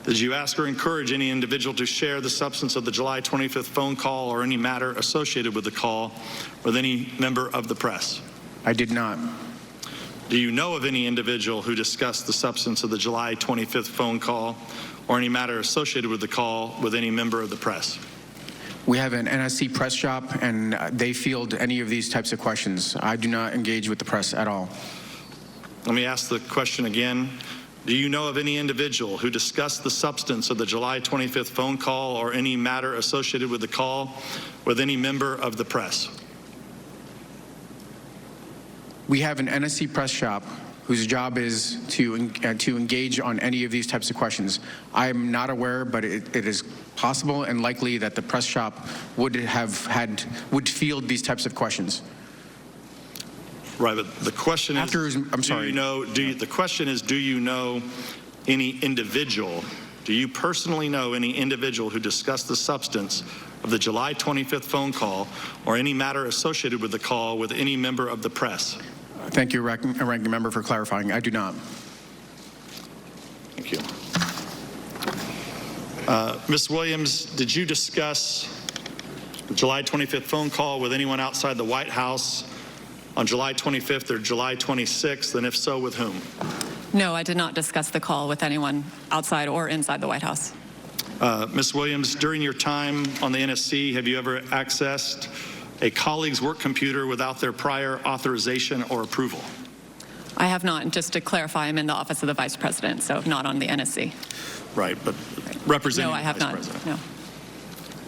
Did you ask or encourage any individual to share the substance of the July 25th phone call or any matter associated with the call with any member of the press? I did not. Do you know of any individual who discussed the substance of the July 25th phone call or any matter associated with the call with any member of the press? We have an NSC press shop, and they field any of these types of questions. I do not engage with the press at all. Let me ask the question again. Do you know of any individual who discussed the substance of the July 25th phone call or any matter associated with the call with any member of the press? We have an NSC press shop whose job is to engage on any of these types of questions. I am not aware, but it is possible and likely that the press shop would field these types of questions. Right, but the question is, I'm sorry. The question is, do you know any individual, do you personally know any individual who discussed the substance of the July 25th phone call or any matter associated with the call with any member of the press? Thank you, Ranking Member, for clarifying. I do not. Thank you. Ms. Williams, did you discuss the July 25th phone call with anyone outside the White House on July 25th or July 26th, and if so, with whom? No, I did not discuss the call with anyone outside or inside the White House. Ms. Williams, during your time on the NSC, have you ever accessed a colleague's work computer without their prior authorization or approval? I have not. And just to clarify, I'm in the Office of the Vice President, so not on the NSC. Right, but representing No, I have the Vice not. President. No.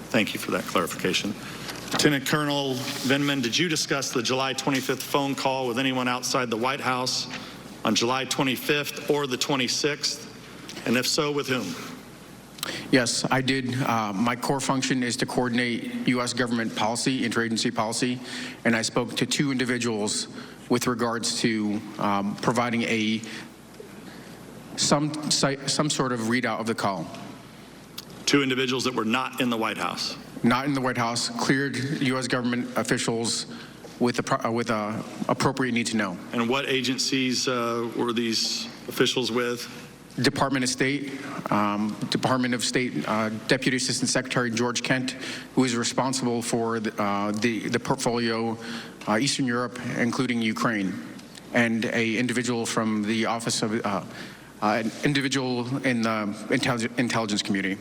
Thank you for that clarification. Lieutenant Colonel Vindman, did you discuss the July 25th phone call with anyone outside the White House on July 25th or the 26th? And if so, with whom? Yes, I did. My core function is to coordinate U.S. government policy, interagency policy, and I spoke to two individuals with regards to providing some sort of readout of the call. Two individuals that were not in the White House. Not in the White House, cleared U.S. government officials with appropriate need to know. And what agencies were these officials with? Department of State, Deputy Assistant Secretary George Kent, who is responsible for the portfolio Eastern Europe, including Ukraine, and an individual from the office of an individual in the intelligence community.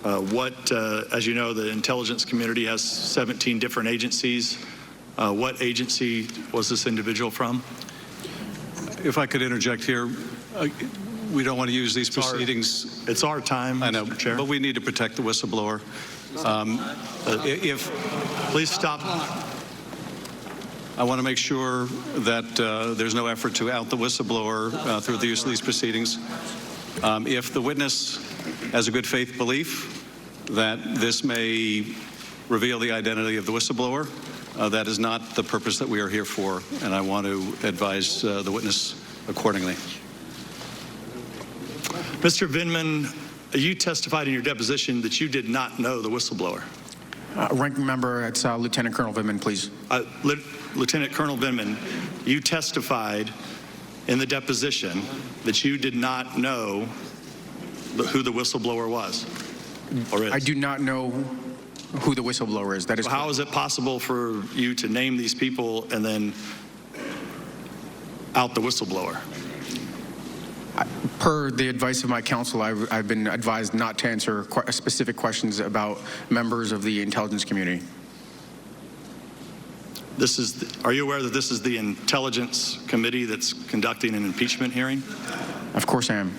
As you know, the intelligence community has 17 different agencies. What agency was this individual from? If I could interject here, we don't want to use these proceedings. It's our time, I know, Mr. Chair. but we need to protect the whistleblower. Please stop. I want to make sure that there's no effort to out the whistleblower through the use of these proceedings. If the witness has a good faith belief that this may reveal the identity of the whistleblower, that is not the purpose that we are here for, and I want to advise the witness accordingly. Mr. Vindman, you testified in your deposition that you did not know the whistleblower. Ranking Member, it's Lieutenant Colonel Vindman, please. Lieutenant Colonel Vindman, you testified in the deposition that you did not know who the whistleblower was, or is. I do not know who the whistleblower is. That is How is it possible for you to name these people and then out the whistleblower? Per the advice of my counsel, I've been advised not to answer specific questions about members of the intelligence community. Are you aware that this is the Intelligence Committee that's conducting an impeachment hearing? Of course I am.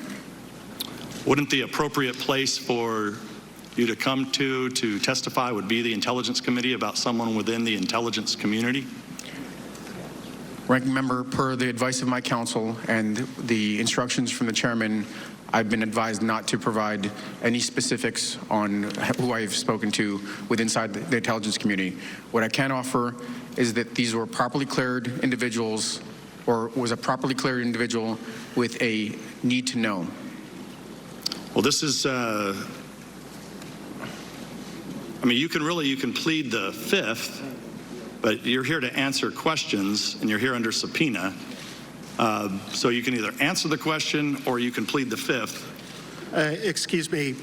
Wouldn't the appropriate place for you to come to testify would be the Intelligence Committee about someone within the intelligence community? Ranking Member, per the advice of my counsel and the instructions from the chairman, I've been advised not to provide any specifics on who I've spoken to inside the intelligence community. What I can offer is that these were properly cleared individuals, or was a properly cleared individual with a need to know. Well, this is, I mean, you can plead the fifth, but you're here to answer questions, and you're here under subpoena. So you can either answer the question or you can plead the fifth. Excuse me.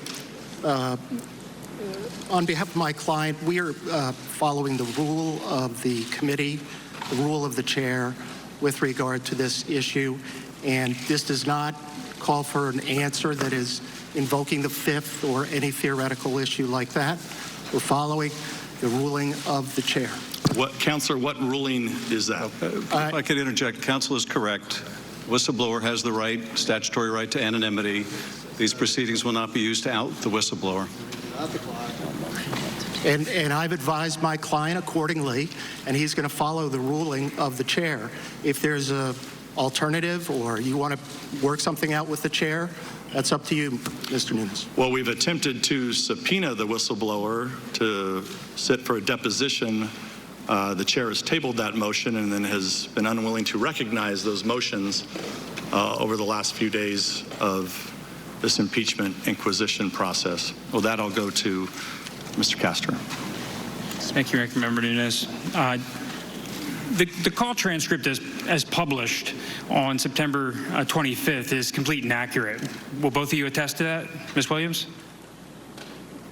On behalf of my client, we are following the rule of the committee, the rule of the chair with regard to this issue, and this does not call for an answer that is invoking the fifth or any theoretical issue like that. We're following the ruling of the chair. Counselor, what ruling is that? If I could interject, counsel is correct. Whistleblower has the right, statutory right to anonymity. These proceedings will not be used to out the whistleblower. And I've advised my client accordingly, and he's going to follow the ruling of the chair. If there's a alternative or you want to work something out with the chair, that's up to you, Mr. Nunes. Well, we've attempted to subpoena the whistleblower to sit for a deposition. The chair has tabled that motion and then has been unwilling to recognize those motions over the last few days of this impeachment inquisition process. Well, that I'll go to Mr. Castro. Thank you, Ranking Member Nunes. The call transcript as published on September 25th is complete and accurate. Will both of you attest to that, Ms. Williams?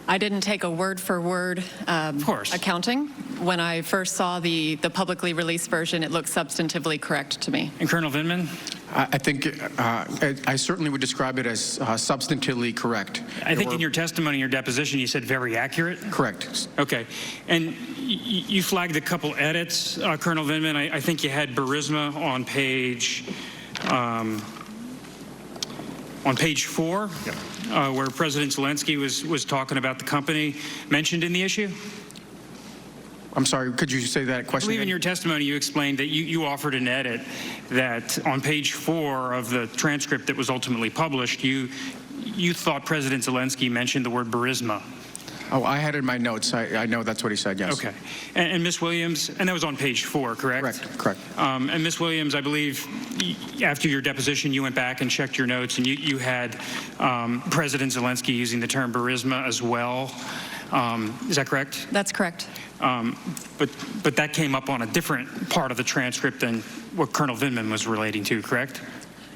I didn't take a word-for-word accounting. When I first saw the publicly released version, it looked substantively correct to me. And Colonel Vindman? I think I certainly would describe it as substantively correct. I think in your testimony, your deposition, you said very accurate? Correct. Okay. And you flagged a couple edits, Colonel Vindman. I think you had Burisma on page 4, where President Zelensky was talking about the company mentioned in the issue. I'm sorry, could you say that question I believe in again? your testimony you explained that you offered an edit that on page 4 of the transcript that was ultimately published, you thought President Zelensky mentioned the word Burisma. Oh, I had it in my notes. I know that's what he said, yes. Okay. And Ms. Williams, and that was on page 4, correct? Correct. And Ms. Williams, I believe after your deposition, you went back and checked your notes, and you had President Zelensky using the term Burisma as well. Is that correct? That's correct. But that came up on a different part of the transcript than what Colonel Vindman was relating to, correct?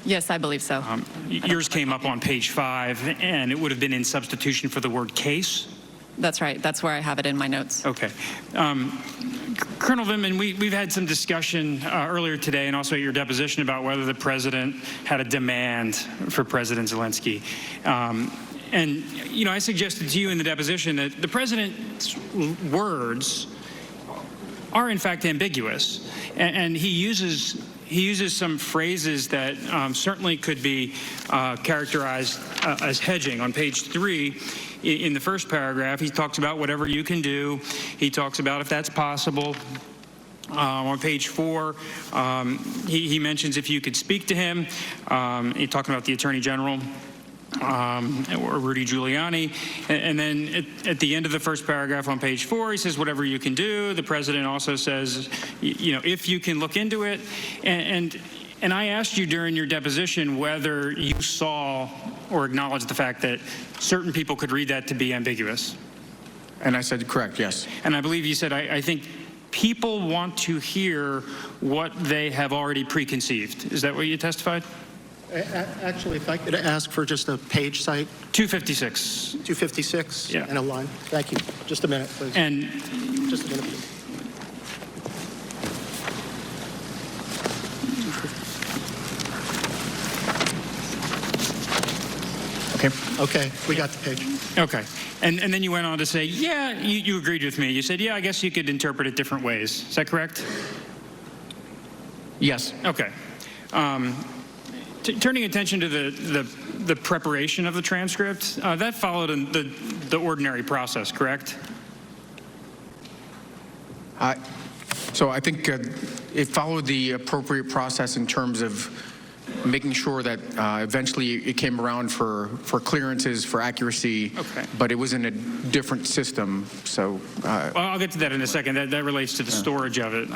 Yes, I believe so. Yours came up on page 5, and it would have been in substitution for the word case? That's right. That's where I have it in my notes. Okay. Colonel Vindman, we've had some discussion earlier today and also at your deposition about whether the president had a demand for President Zelensky. And, you know, I suggested to you in the deposition that the president's words are, in fact, ambiguous. And he uses some phrases that certainly could be characterized as hedging. On page 3, in the first paragraph, he talks about whatever you can do. He talks about if that's possible. On page 4, he mentions if you could speak to him. He's talking about the Attorney General. Or Rudy Giuliani. And then at the end of the first paragraph on page 4, he says, whatever you can do. The president also says, you know, if you can look into it. And I asked you during your deposition whether you saw or acknowledged the fact that certain people could read that to be ambiguous. And I said correct, yes. And I believe you said, I think people want to hear what they have already preconceived. Is that what you testified? Actually, if I could ask for just a page cite. 256. 256 Yeah. and a line. Thank you. Just a minute, please. And Just a minute, please. Okay, we got the page. okay. And then you went on to say, yeah, you agreed with me. You said, yeah, I guess you could interpret it different ways. Is that correct? Yes. Okay. Turning attention to the preparation of the transcript, that followed the ordinary process, correct? So I think it followed the appropriate process in terms of making sure that eventually it came around for clearances, for accuracy, Okay. but it was in a different system. So Well, I'll get to that in a second. That relates to the storage of it.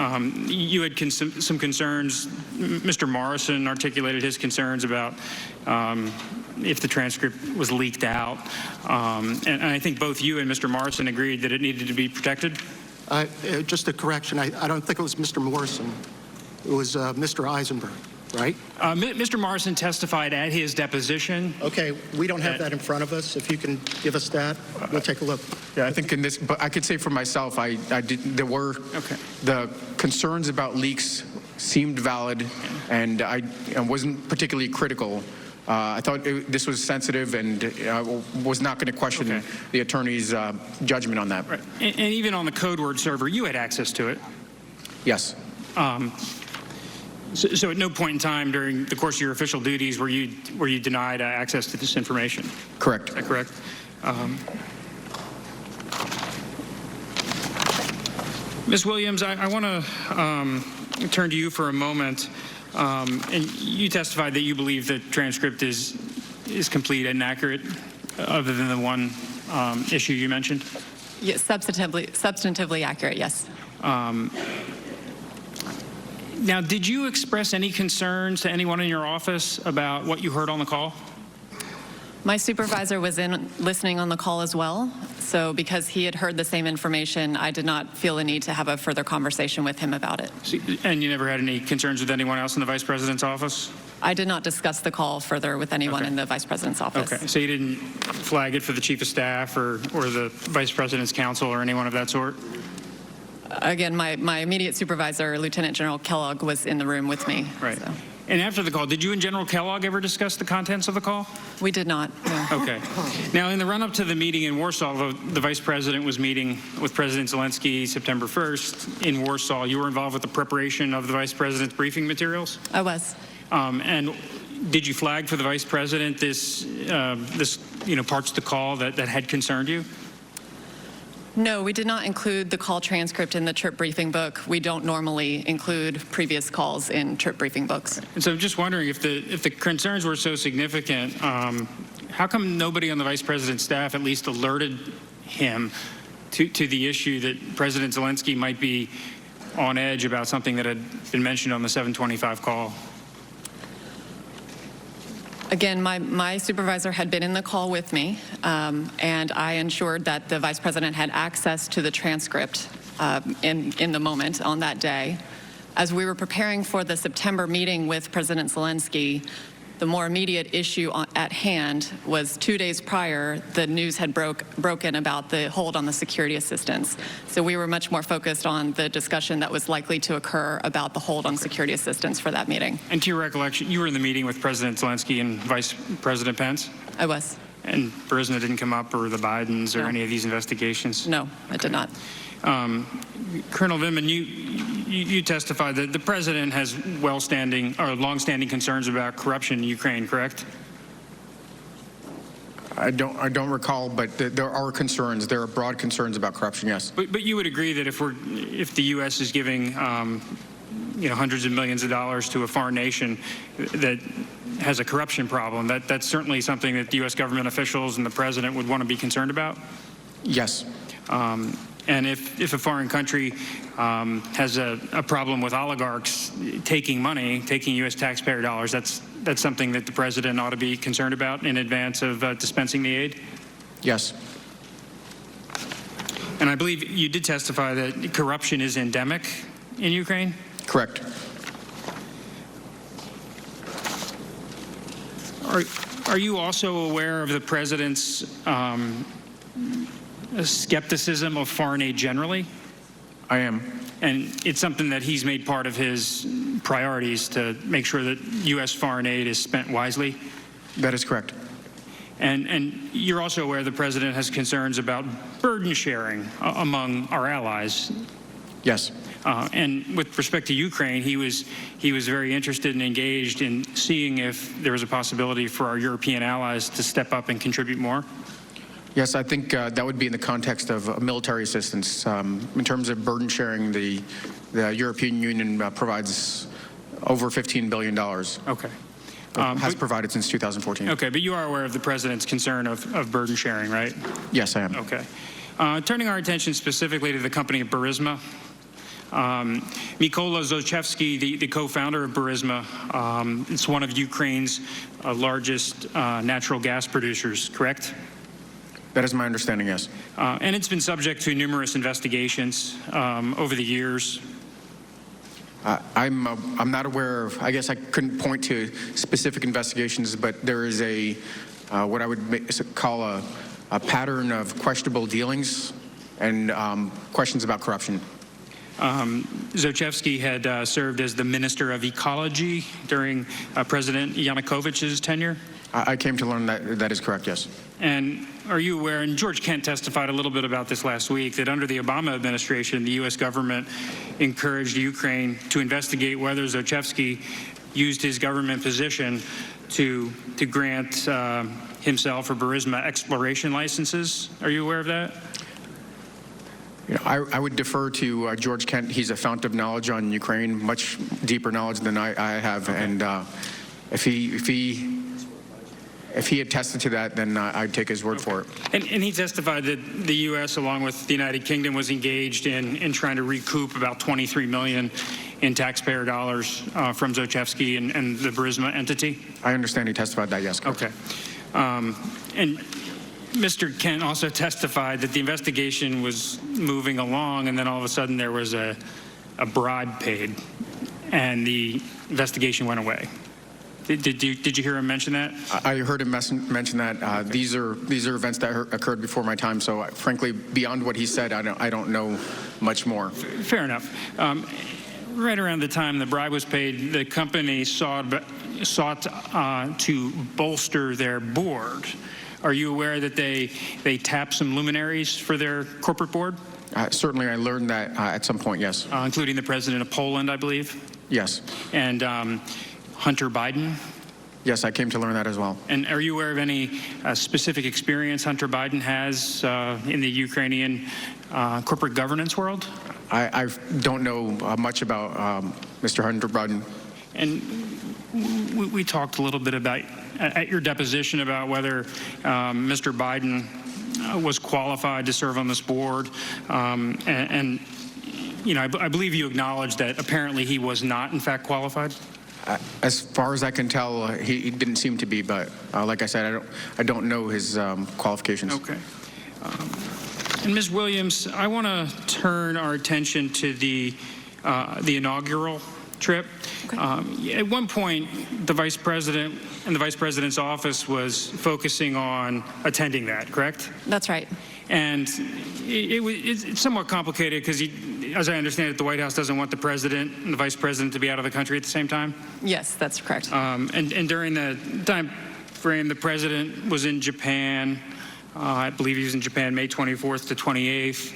You had some concerns. Mr. Morrison articulated his concerns about if the transcript was leaked out. And I think both you and Mr. Morrison agreed that it needed to be protected. Just a correction. I don't think it was Mr. Morrison. It was Mr. Eisenberg, right? Mr. Morrison testified at his deposition. Okay, we don't have that in front of us. If you can give us that, we'll take a look. Yeah, I think in this, but I could say for myself, there were the concerns about leaks seemed valid, and I wasn't particularly critical. I thought this was sensitive, and was not going to question the attorney's judgment on that. Right. And even on the code word server, you had access to it. Yes. So at no point in time during the course of your official duties were you denied access to this information? Correct. Is that correct? Ms. Williams, I want to turn to you for a moment. And you testified that you believe the transcript is complete and accurate, other than the one issue you mentioned? Yes, substantively accurate, yes. Now, did you express any concerns to anyone in your office about what you heard on the call? My supervisor was listening on the call as well, so because he had heard the same information, I did not feel a need to have a further conversation with him about it. And you never had any concerns with anyone else in the Vice President's office? I did not discuss the call further with anyone in the Vice President's office. Okay, so you didn't flag it for the Chief of Staff or the Vice President's counsel or anyone of that sort? Again, my immediate supervisor, Lieutenant General Kellogg, was in the room with me. Right. So. And after the call, did you and General Kellogg ever discuss the contents of the call? We did not, no. Okay. Now, in the run-up to the meeting in Warsaw, the Vice President was meeting with President Zelensky September 1st in Warsaw. You were involved with the preparation of the Vice President's briefing materials? I was. And did you flag for the Vice President this parts of the call that had concerned you? No, we did not include the call transcript in the trip briefing book. We don't normally include previous calls in trip briefing books. And so I'm just wondering if the concerns were so significant, how come nobody on the Vice President's staff at least alerted him to the issue that President Zelensky might be on edge about something that had been mentioned on the 725 call? Again, my supervisor had been in the call with me, and I ensured that the Vice President had access to the transcript in the moment on that day. As we were preparing for the September meeting with President Zelensky, the more immediate issue at hand was 2 days prior, the news had broken about the hold on the security assistance. So we were much more focused on the discussion that was likely to occur about the hold on security assistance for that meeting. And to your recollection, you were in the meeting with President Zelensky and Vice President Pence? I was. And Burisma didn't come up, or the Bidens, or No. any of these investigations? No, it did not. Colonel Vindman, you testified that the president has long-standing concerns about corruption in Ukraine, correct? I don't recall, but there are concerns. There are broad concerns about corruption, yes. But you would agree that if the U.S. is giving hundreds of millions of dollars to a foreign nation that has a corruption problem, that's certainly something that the U.S. government officials and the president would want to be concerned about? Yes. And if a foreign country has a problem with oligarchs taking money, taking U.S. taxpayer dollars, that's something that the president ought to be concerned about in advance of dispensing the aid? Yes. And I believe you did testify that corruption is endemic in Ukraine? Correct. Are you also aware of the president's skepticism of foreign aid generally? I am. And it's something that he's made part of his priorities to make sure that U.S. foreign aid is spent wisely? That is correct. And you're also aware the president has concerns about burden sharing among our allies? Yes. And with respect to Ukraine, he was very interested and engaged in seeing if there was a possibility for our European allies to step up and contribute more? Yes, I think that would be in the context of military assistance. In terms of burden sharing, the European Union provides over $15 billion. Okay. Has provided since 2014. Okay, but you are aware of the president's concern of burden sharing, right? Yes, I am. Okay. Turning our attention specifically to the company Burisma. Mykola Zlochevsky, the co-founder of Burisma, it's one of Ukraine's largest natural gas producers, correct? That is my understanding, yes. And it's been subject to numerous investigations over the years. I'm not aware of, I guess I couldn't point to specific investigations, but there is a, what I would call a pattern of questionable dealings and questions about corruption. Zochevsky had served as the Minister of Ecology during President Yanukovych's tenure. I came to learn that that is correct, yes. And are you aware, and George Kent testified a little bit about this last week, that under the Obama administration, the U.S. government encouraged Ukraine to investigate whether Zochevsky used his government position to grant himself or Burisma exploration licenses? Are you aware of that? You know, I would defer to George Kent. He's a fount of knowledge on Ukraine, much deeper knowledge than I have. Okay. And if he attested to that, then I'd take his word for it. And he testified that the U.S., along with the United Kingdom, was engaged in trying to recoup about $23 million in taxpayer dollars from Zochevsky and the Burisma entity? I understand he testified that, yes. Correct. Okay. And Mr. Kent also testified that the investigation was moving along, and then all of a sudden there was a bribe paid, and the investigation went away. Did you hear him mention that? I heard him mention that. These are events that occurred before my time. So, frankly, beyond what he said, I don't know much more. Fair enough. Right around the time the bribe was paid, the company sought to bolster their board. Are you aware that they tapped some luminaries for their corporate board? Certainly, I learned that at some point. Yes. Including the president of Poland, I believe. Yes. And Hunter Biden? Yes, I came to learn that as well. And are you aware of any specific experience Hunter Biden has in the Ukrainian corporate governance world? I don't know much about Mr. Hunter Biden. And we talked a little bit about, at your deposition, about whether Mr. Biden was qualified to serve on this board. And you know, I believe you acknowledged that apparently he was not, in fact, qualified? As far as I can tell, he didn't seem to be, but like I said, I don't know his qualifications. Okay. And Ms. Williams, I want to turn our attention to the inaugural trip. Okay. At one point, the Vice President and the Vice President's office was focusing on attending that, correct? That's right. And it's somewhat complicated because, as I understand it, the White House doesn't want the President and the Vice President to be out of the country at the same time? Yes, that's correct. And during the time frame, the President was in Japan. I believe he was in Japan May 24th to 28th.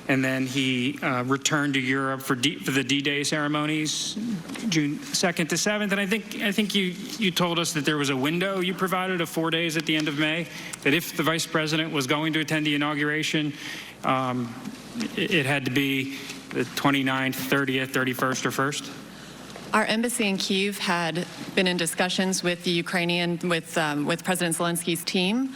And then he returned to Europe for the D-Day ceremonies, June 2nd to 7th. And I think you told us that there was a window you provided of 4 days at the end of May, that if the Vice President was going to attend the inauguration, it had to be the 29th, 30th, 31st, or 1st? Our embassy in Kyiv had been in discussions with the Ukrainian, with President Zelensky's team.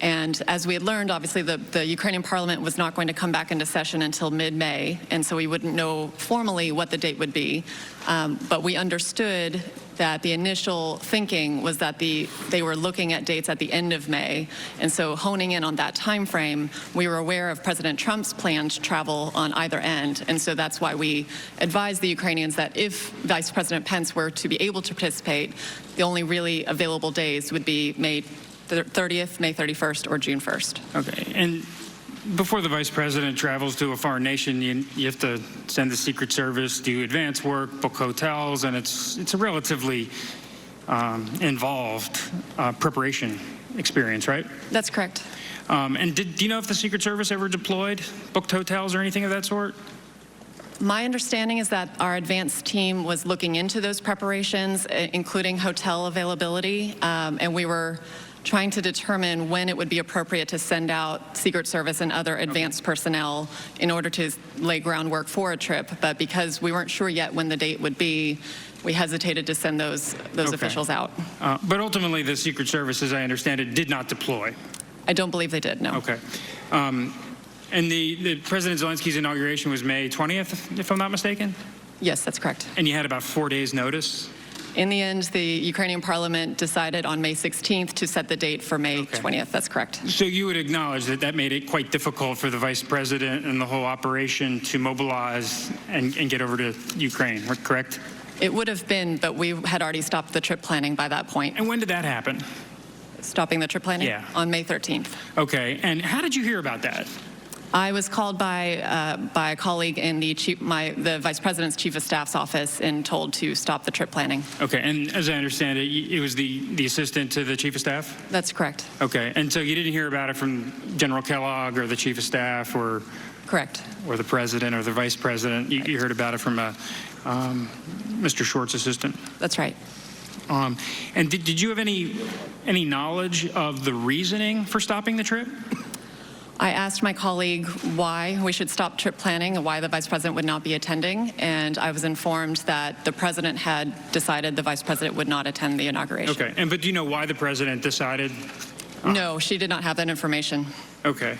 And as we had learned, obviously, the Ukrainian parliament was not going to come back into session until mid-May, and so we wouldn't know formally what the date would be. But we understood that the initial thinking was that they were looking at dates at the end of May. And so honing in on that time frame, we were aware of President Trump's planned travel on either end. And so that's why we advised the Ukrainians that if Vice President Pence were to be able to participate, the only really available days would be May 30th, May 31st, or June 1st. Okay. And before the Vice President travels to a foreign nation, you have to send the Secret Service, do advance work, book hotels, and it's a relatively involved preparation experience, right? That's correct. And do you know if the Secret Service ever deployed, booked hotels or anything of that sort? My understanding is that our advanced team was looking into those preparations, including hotel availability, and we were trying to determine when it would be appropriate to send out Secret Service and other advanced personnel in order to lay groundwork for a trip. But because we weren't sure yet when the date would be, we hesitated to send those officials out. But ultimately, the Secret Service, as I understand it, did not deploy. I don't believe they did, no. Okay. And the President Zelensky's inauguration was May 20th, if I'm not mistaken? Yes, that's correct. And you had about 4 days' notice? In the end, the Ukrainian parliament decided on May 16th to set the date for May 20th. That's correct. So you would acknowledge that that made it quite difficult for the vice president and the whole operation to mobilize and get over to Ukraine, correct? It would have been, but we had already stopped the trip planning by that point. And when did that happen? Stopping the trip planning? Yeah. On May 13th. Okay, and how did you hear about that? I was called by a colleague in the vice president's chief of staff's office and told to stop the trip planning. Okay, and as I understand it, it was the assistant to the chief of staff? That's correct. Okay, and so you didn't hear about it from General Kellogg or the chief of staff or? Correct. Or the president or the vice president? You heard about it from Mr. Short's assistant? That's right. And did you have any knowledge of the reasoning for stopping the trip? I asked my colleague why we should stop trip planning and why the vice president would not be attending, and I was informed that the president had decided the vice president would not attend the inauguration. Okay, but do you know why the president decided? No, she did not have that information. Okay.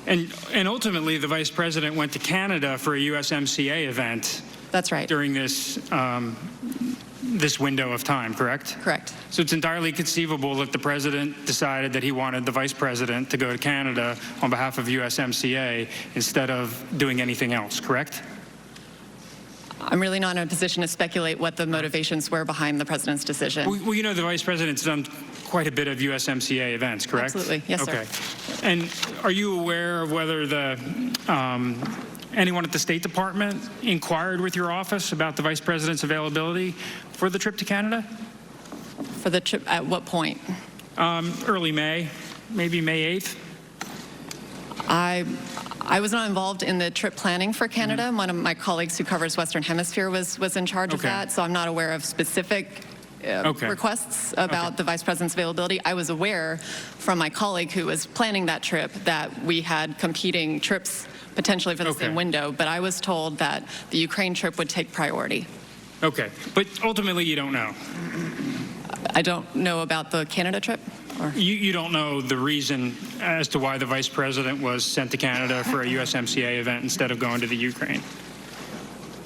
And ultimately, the vice president went to Canada for a USMCA event. That's right. During this this window of time, correct? Correct. So it's entirely conceivable that the president decided that he wanted the vice president to go to Canada on behalf of USMCA instead of doing anything else, correct? I'm really not in a position to speculate what the motivations were behind the president's decision. Well, you know, the vice president's done quite a bit of USMCA events, correct? Absolutely. Yes, sir. Okay. And are you aware of whether anyone at the State Department inquired with your office about the vice president's availability for the trip to Canada? For the trip, at what point? Early May, maybe May 8th. I was not involved in the trip planning for Canada. Mm-hmm. One of my colleagues who covers Western Hemisphere was in charge of that, so I'm not aware of specific requests about the vice president's availability. I was aware from my colleague who was planning that trip that we had competing trips potentially for the same window, but I was told that the Ukraine trip would take priority. Okay, but ultimately you don't know. I don't know about the Canada trip? Or? You don't know the reason as to why the vice president was sent to Canada for a USMCA event instead of going to the Ukraine?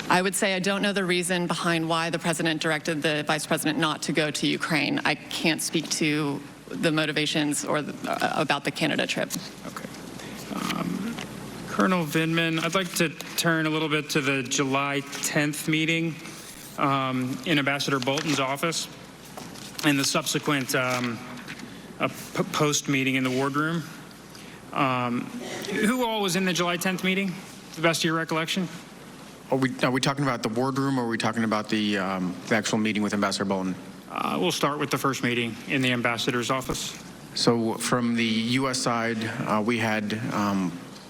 I would say I don't know the reason behind why the president directed the vice president not to go to Ukraine. I can't speak to the motivations or about the Canada trip. Okay. Colonel Vindman, I'd like to turn a little bit to the July 10th meeting in Ambassador Bolton's office and the subsequent post-meeting in the wardroom. Who all was in the July 10th meeting, to the best of your recollection? Are we talking about the wardroom, or are we talking about the actual meeting with Ambassador Bolton? We'll start with the first meeting in the ambassador's office. So from the U.S. side, we had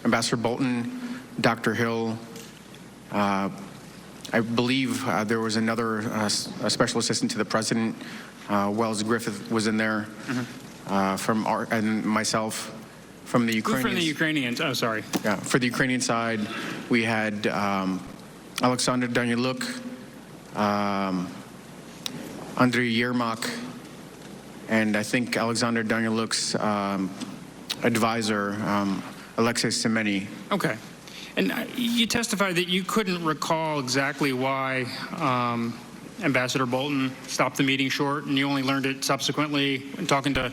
Ambassador Bolton, Dr. Hill. I believe there was another a special assistant to the president, Wells Griffith, was in there. Mm-hmm. And myself. From the Ukrainians. From the Ukrainians. Oh, sorry. Yeah. For the Ukrainian side, we had Alexander Danyaluk, Andriy Yermak, and I think Alexander Danyaluk's advisor, Alexei Semeny. Okay. And you testified that you couldn't recall exactly why Ambassador Bolton stopped the meeting short, and you only learned it subsequently when talking to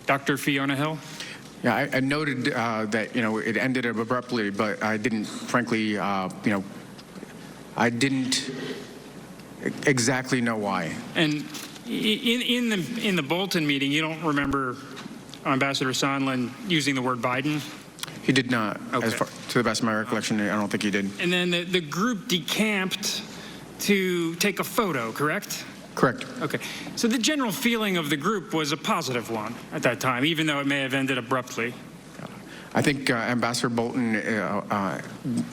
Dr. Fiona Hill? Yeah, I noted that, it ended abruptly, but I didn't, frankly, I didn't exactly know why. And in the Bolton meeting, you don't remember Ambassador Sondland using the word Biden? He did not. Okay. To the best of my recollection, I don't think he did. And then the group decamped to take a photo, correct? Correct. Okay. So the general feeling of the group was a positive one at that time, even though it may have ended abruptly. I think Ambassador Bolton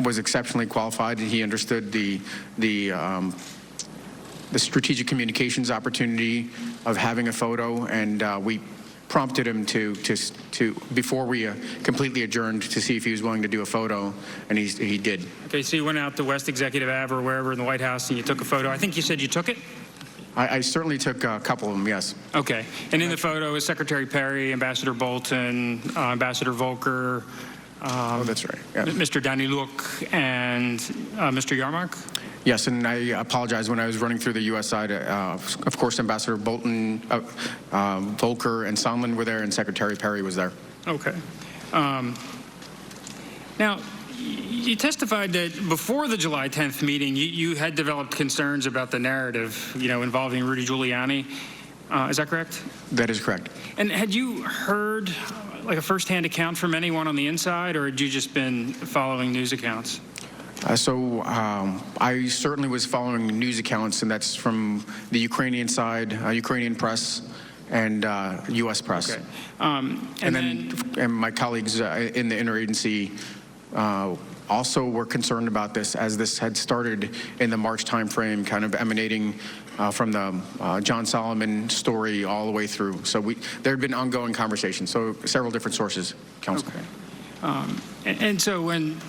was exceptionally qualified. He understood the strategic communications opportunity of having a photo, and we prompted him to before we completely adjourned to see if he was willing to do a photo, and he did. Okay, so you went out to West Executive Ave or wherever in the White House and you took a photo. I think you said you took it? I certainly took a couple of them, yes. Okay. And in the photo is Secretary Perry, Ambassador Bolton, Ambassador Volker, oh, that's right. Yeah. Mr. Daniluk, and Mr. Yarmark? Yes, and I apologize. When I was running through the U.S. side, of course, Ambassador Bolton, Volker, and Sondland were there, and Secretary Perry was there. Okay. Now, you testified that before the July 10th meeting, you had developed concerns about the narrative, involving Rudy Giuliani. Is that correct? That is correct. And had you heard like a firsthand account from anyone on the inside, or had you just been following news accounts? I certainly was following news accounts, and that's from the Ukrainian side, Ukrainian press, and U.S. press. Okay. And my colleagues in the interagency also were concerned about this, as this had started in the March timeframe, kind of emanating from the John Solomon story all the way through. So there had been ongoing conversations, so several different sources, Counsel. Okay. And so when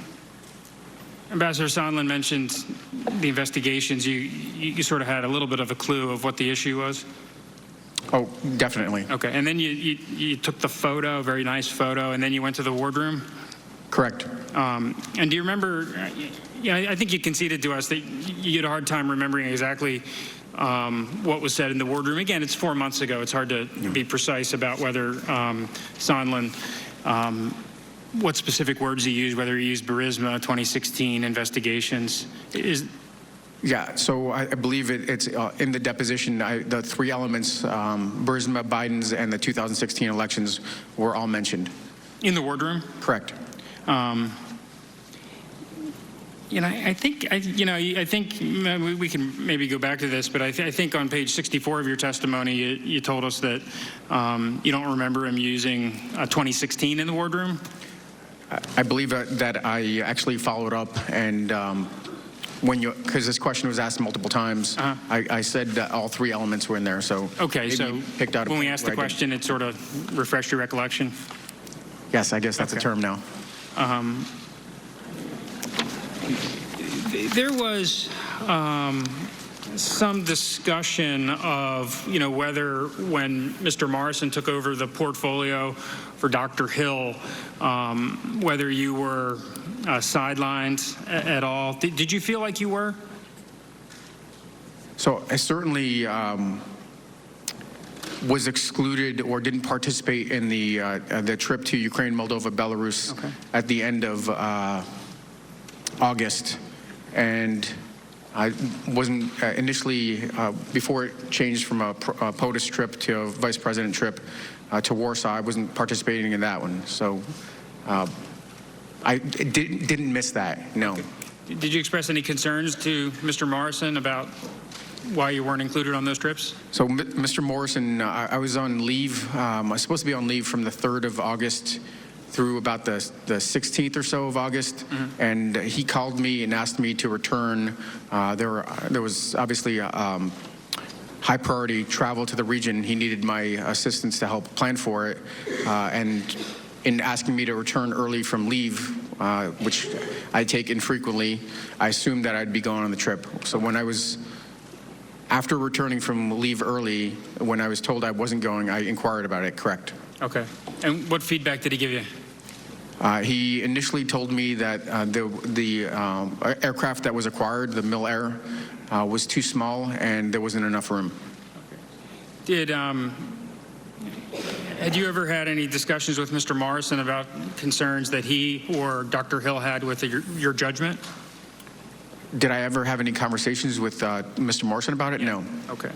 Ambassador Sondland mentioned the investigations, you sort of had a little bit of a clue of what the issue was? Oh, definitely. Okay. And then you took the photo, very nice photo, and then you went to the wardroom? Correct. And do you remember, I think you conceded to us that you had a hard time remembering exactly what was said in the wardroom. Again, it's 4 months ago. It's hard to be precise about whether Sondland, what specific words he used, whether he used Burisma, 2016 investigations. Yeah, so I believe it's in the deposition, the three elements, Burisma, Biden's, and the 2016 elections were all mentioned. In the wardroom? Correct. I think we can maybe go back to this, but I think on page 64 of your testimony, you told us that you don't remember him using 2016 in the wardroom. I believe that I actually followed up, and because this question was asked multiple times, I said that all three elements were in there. So okay, so picked out when we asked the question, it sort of refreshed your recollection. Yes, I guess that's a term now. There was some discussion of, whether when Mr. Morrison took over the portfolio for Dr. Hill, whether you were sidelined at all. Did you feel like you were? So I certainly was excluded or didn't participate in the trip to Ukraine, Moldova, Belarus at the end of August, and I wasn't initially, before it changed from a POTUS trip to a vice president trip to Warsaw, I wasn't participating in that one. So I didn't miss that, no. Okay. Did you express any concerns to Mr. Morrison about why you weren't included on those trips? So Mr. Morrison, I was on leave. I was supposed to be on leave from the 3rd of August through about the 16th or so of August, and he called me and asked me to return. There was obviously high priority travel to the region. He needed my assistance to help plan for it, and in asking me to return early from leave, which I take infrequently, I assumed that I'd be going on the trip. So after returning from leave early, when I was told I wasn't going, I inquired about it, correct. Okay. And what feedback did he give you? He initially told me that the aircraft that was acquired, the Mil Air, was too small and there wasn't enough room. Okay. Had you ever had any discussions with Mr. Morrison about concerns that he or Dr. Hill had with your judgment? Did I ever have any conversations with Mr. Morrison about it? No. Okay.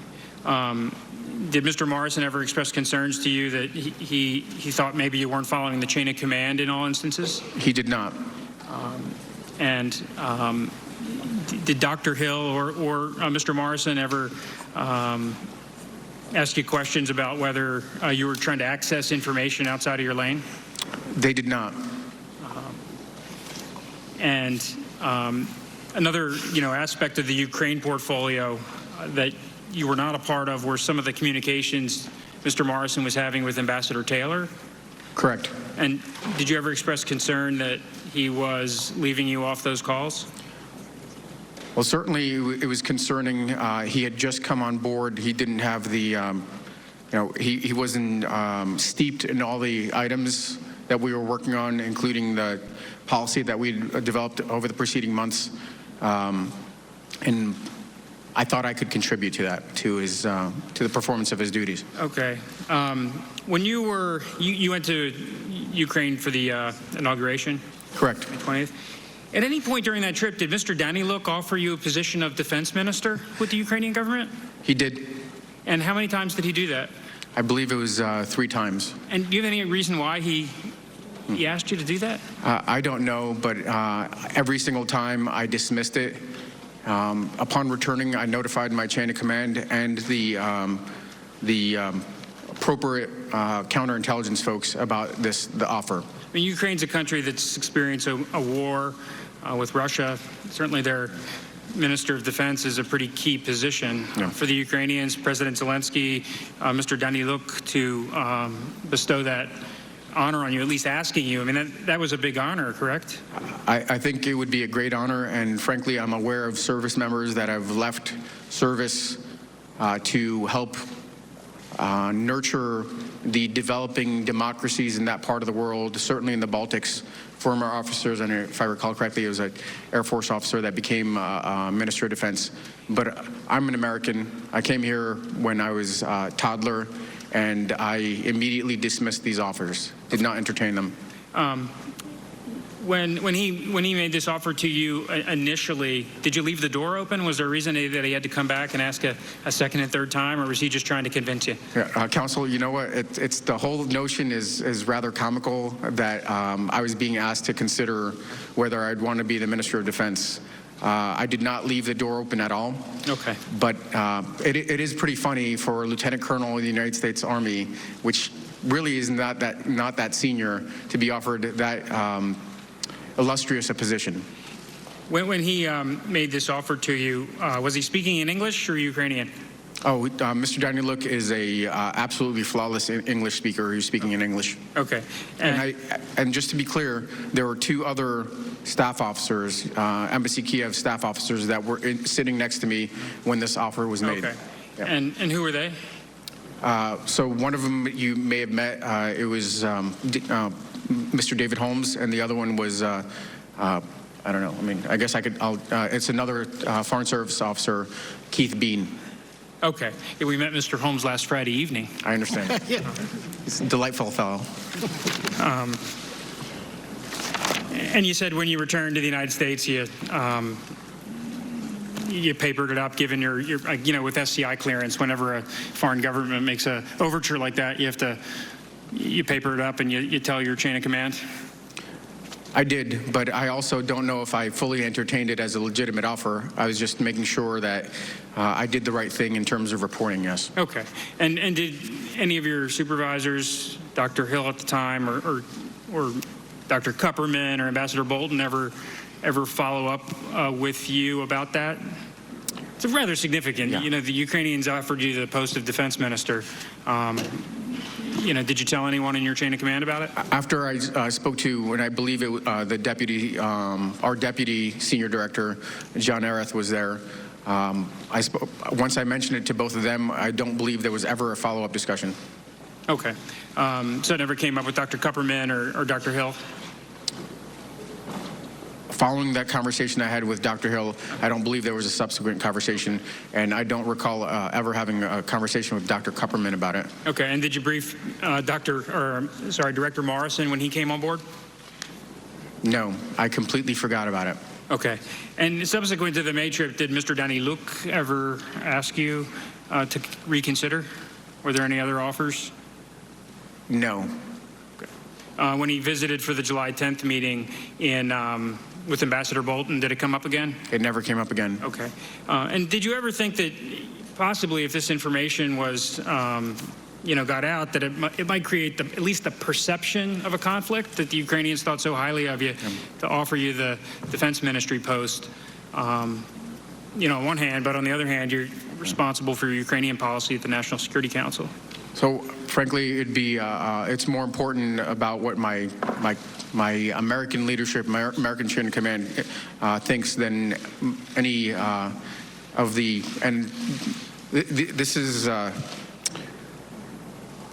Did Mr. Morrison ever express concerns to you that he thought maybe you weren't following the chain of command in all instances? He did not. Did Dr. Hill or Mr. Morrison ever ask you questions about whether you were trying to access information outside of your lane? They did not. Another, aspect of the Ukraine portfolio that you were not a part of were some of the communications Mr. Morrison was having with Ambassador Taylor? Correct. And did you ever express concern that he was leaving you off those calls? Well, certainly it was concerning. He had just come on board. He didn't have the, he wasn't steeped in all the items that we were working on, including the policy that we developed over the preceding months. and I thought I could contribute to that, to the performance of his duties. Okay. When you went to Ukraine for the inauguration, Correct. May 20th. At any point during that trip, did Mr. Daniluk offer you a position of defense minister with the Ukrainian government? He did. And how many times did he do that? I believe it was 3 times. And do you have any reason why he asked you to do that? I don't know, but every single time I dismissed it. Upon returning, I notified my chain of command and the appropriate counterintelligence folks about the offer. I mean, Ukraine's a country that's experienced a war with Russia. Certainly their Minister of Defense is a pretty key position for the Ukrainians. President Zelensky, Mr. Daniluk, to bestow that honor on you, at least asking you. I mean, that was a big honor, correct? I think it would be a great honor, and frankly, I'm aware of service members that have left service to help nurture the developing democracies in that part of the world, certainly in the Baltics. Former officers, and if I recall correctly, it was an Air Force officer that became Minister of Defense. But I'm an American. I came here when I was a toddler, and I immediately dismissed these offers, did not entertain them. When he made this offer to you initially, did you leave the door open? Was there a reason that he had to come back and ask a second and third time, or was he just trying to convince you? Yeah, Counsel, you know what? It's the whole notion is rather comical that I was being asked to consider whether I'd want to be the Minister of Defense. I did not leave the door open at all. Okay. But it is pretty funny for a Lieutenant Colonel in the United States Army, which really is not that senior, to be offered that illustrious a position. When he made this offer to you, was he speaking in English or Ukrainian? Oh, Mr. Daniluk is a absolutely flawless English speaker who's speaking in English. Okay. And just to be clear, there were 2 other staff officers, Embassy Kiev staff officers, that were sitting next to me when this offer was made. Okay. Yeah. And who were they? So one of them you may have met. It was Mr. David Holmes, and the other one was I don't know. I mean, I guess it's another Foreign Service officer, Keith Bean. Okay. Yeah, we met Mr. Holmes last Friday evening. I understand. He's a delightful fellow. And you said when you returned to the United States, you papered it up, given your with SCI clearance. Whenever a foreign government makes a overture like that, you paper it up and you tell your chain of command. I did, but I also don't know if I fully entertained it as a legitimate offer. I was just making sure that I did the right thing in terms of reporting, yes. Okay. And did any of your supervisors, Dr. Hill at the time, or Dr. Kupperman or Ambassador Bolton ever follow up with you about that? It's rather significant. Yeah. You know, the Ukrainians offered you the post of defense minister. Did you tell anyone in your chain of command about it? After I spoke to, and I believe the deputy, our deputy senior director, John Ereth, was there. Once I mentioned it to both of them, I don't believe there was ever a follow-up discussion. Okay. So it never came up with Dr. Kupperman or Dr. Hill? Following that conversation I had with Dr. Hill, I don't believe there was a subsequent conversation, and I don't recall ever having a conversation with Dr. Kupperman about it. Okay, and did you brief Director Morrison when he came on board? No, I completely forgot about it. Okay, and subsequent to the May trip, did Mr. Daniluk ever ask you to reconsider? Were there any other offers? No. Okay. When he visited for the July 10th meeting with Ambassador Bolton, did it come up again? It never came up again. Okay. And did you ever think that possibly if this information was, got out, that it might create at least the perception of a conflict, that the Ukrainians thought so highly of you to offer you the defense ministry post, on one hand, but on the other hand, you're responsible for Ukrainian policy at the National Security Council? So, frankly, it's more important about what my American leadership, my American chain of command thinks than any of the. And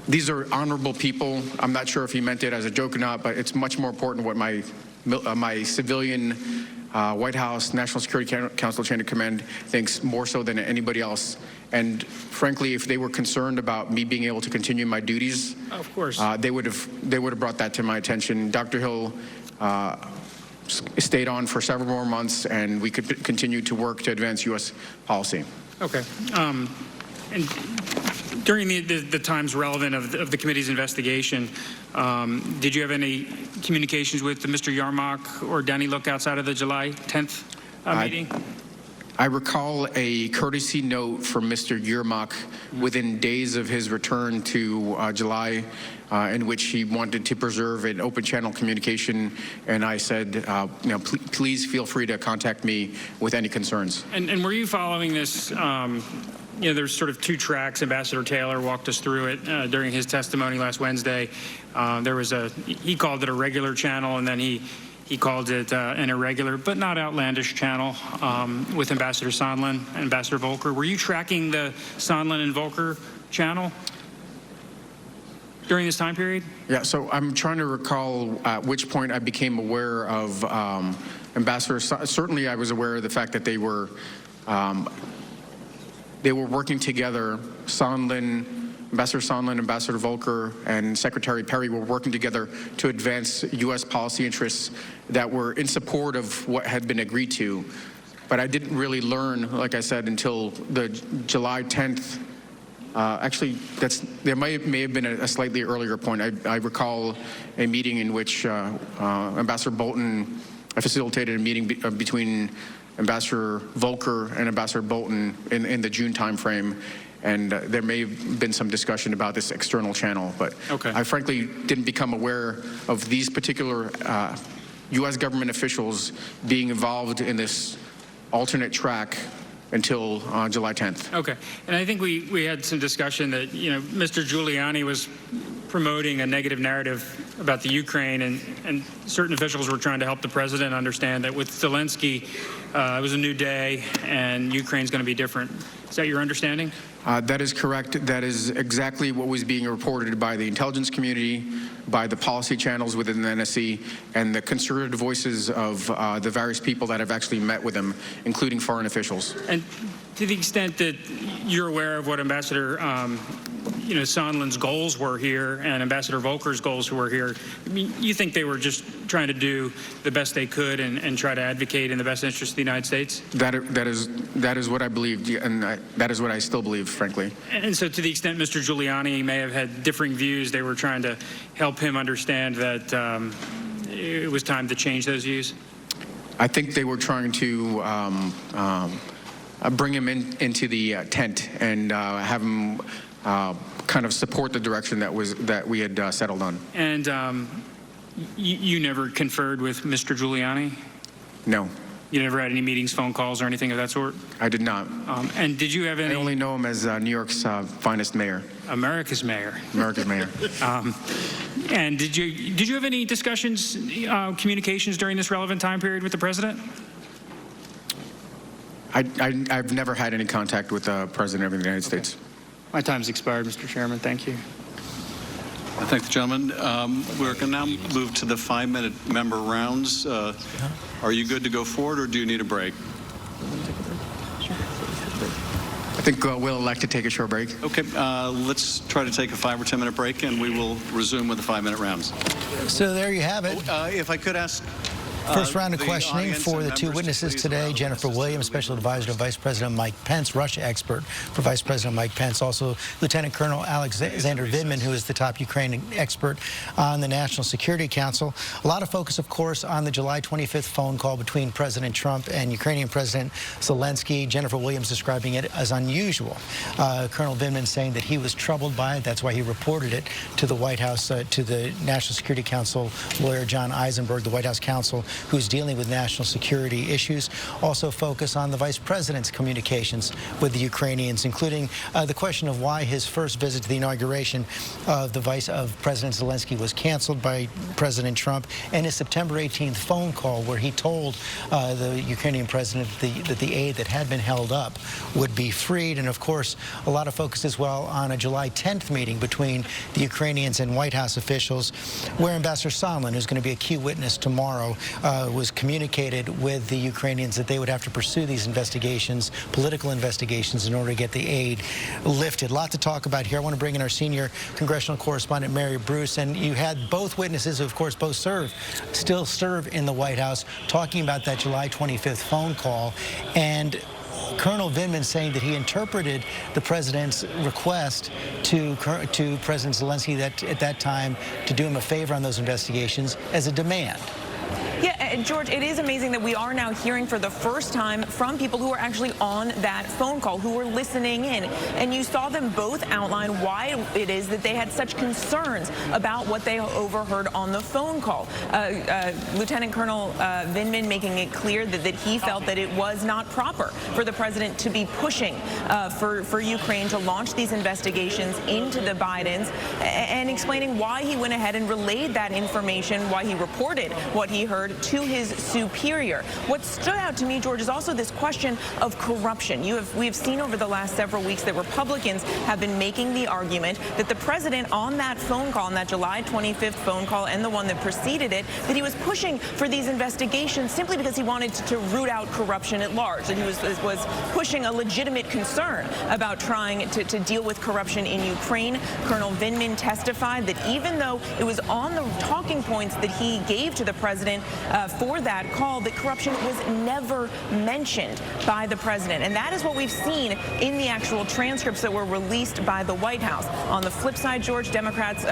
these are honorable people. I'm not sure if he meant it as a joke or not, but it's much more important what my civilian White House, National Security Council chain of command thinks more so than anybody else. And frankly, if they were concerned about me being able to continue my duties, Of course. they would have brought that to my attention. Dr. Hill stayed on for several more months, and we could continue to work to advance U.S. policy. Okay. And during the times relevant of the committee's investigation, did you have any communications with Mr. Yarmouk or Danny Look outside of the July 10th meeting? I recall a courtesy note from Mr. Yermak within days of his return to July, in which he wanted to preserve an open channel communication, and I said, please feel free to contact me with any concerns. And were you following this? There's sort of two tracks. Ambassador Taylor walked us through it during his testimony last Wednesday. He called it a regular channel, and then he called it an irregular but not outlandish channel with Ambassador Sondland and Ambassador Volker. Were you tracking the Sondland and Volker channel during this time period? Yeah, so I'm trying to recall at which point I became aware of Ambassador. Certainly, I was aware of the fact that they were working together. Ambassador Sondland, Ambassador Volker, and Secretary Perry were working together to advance U.S. policy interests that were in support of what had been agreed to. But I didn't really learn, like I said, until the July 10th. Actually, there may have been a slightly earlier point. I recall a meeting in which Ambassador Bolton facilitated a meeting between Ambassador Volker and Ambassador Bolton in the June timeframe. And there may have been some discussion about this external channel, but okay. I frankly didn't become aware of these particular U.S. government officials being involved in this alternate track until July 10th. Okay, and I think we had some discussion that Mr. Giuliani was promoting a negative narrative about the Ukraine, and certain officials were trying to help the president understand that with Zelensky, it was a new day, and Ukraine's going to be different. Is that your understanding? That is correct. That is exactly what was being reported by the intelligence community, by the policy channels within the NSC, and the conservative voices of the various people that have actually met with him, including foreign officials. And to the extent that you're aware of what Ambassador Sondland's goals were here and Ambassador Volker's goals were here, I mean, you think they were just trying to do the best they could and try to advocate in the best interest of the United States? That is what I believed, and that is what I still believe, frankly. And so to the extent Mr. Giuliani may have had differing views, they were trying to help him understand that it was time to change those views? I think they were trying to bring him into the tent and have him kind of support the direction that we had settled on. And you never conferred with Mr. Giuliani? No. You never had any meetings, phone calls, or anything of that sort? I did not. And did you have any? I only know him as New York's finest mayor. America's mayor. America's mayor. And did you have any discussions, communications during this relevant time period with the president? I've never had any contact with the President of the United States. My time's expired, Mr. Chairman. Thank you. I thank the gentleman. We're going to now move to the 5-minute member rounds. Are you good to go forward, or do you need a break? I think we'll elect to take a short break. Okay, let's try to take a 5 or 10 minute break, and we will resume with the 5-minute rounds. So there you have it. If I could ask. First round of the questioning audience for and the two members to witnesses please today. allow Jennifer witnesses Williams, to Special Advisor to Vice President Mike Pence, Russia expert for Vice President Mike Pence. Also, Lieutenant Colonel Alexander Vindman, who is the top Ukraine expert on the National Security Council. A lot of focus, of course, on the July 25th phone call between President Trump and Ukrainian President Zelensky. Jennifer Williams describing it as unusual. Colonel Vindman saying that he was troubled by it. That's why he reported it to the White House, to the National Security Council lawyer John Eisenberg, the White House counsel who's dealing with national security issues. Also focus on the Vice President's communications with the Ukrainians, including the question of why his first visit to the inauguration of President Zelensky was canceled by President Trump, and his September 18th phone call where he told the Ukrainian president that the aid that had been held up would be freed. And of course, a lot of focus as well on a July 10th meeting between the Ukrainians and White House officials, where Ambassador Sondland, who's going to be a key witness tomorrow, was communicated with the Ukrainians that they would have to pursue these investigations, political investigations, in order to get the aid lifted. A lot to talk about here. I want to bring in our senior congressional correspondent, Mary Bruce, and you had both witnesses who, of course, both still serve in the White House, talking about that July 25th phone call. And Colonel Vindman saying that he interpreted the president's request to President Zelensky that at that time to do him a favor on those investigations as a demand. Yeah, George, it is amazing that we are now hearing for the first time from people who are actually on that phone call, who were listening in. And you saw them both outline why it is that they had such concerns about what they overheard on the phone call. Lieutenant Colonel Vindman making it clear that he felt that it was not proper for the president to be pushing for Ukraine to launch these investigations into the Bidens, and explaining why he went ahead and relayed that information, why he reported what he heard to his superior. What stood out to me, George, is also this question of corruption. We have seen over the last several weeks that Republicans have been making the argument that the president on that phone call, on that July 25th phone call and the one that preceded it, that he was pushing for these investigations simply because he wanted to root out corruption at large, that he was pushing a legitimate concern about trying to deal with corruption in Ukraine. Colonel Vindman testified that even though it was on the talking points that he gave to the president for that call, that corruption was never mentioned by the president. And that is what we've seen in the actual transcripts that were released by the White House. On the flip side, George, Democrats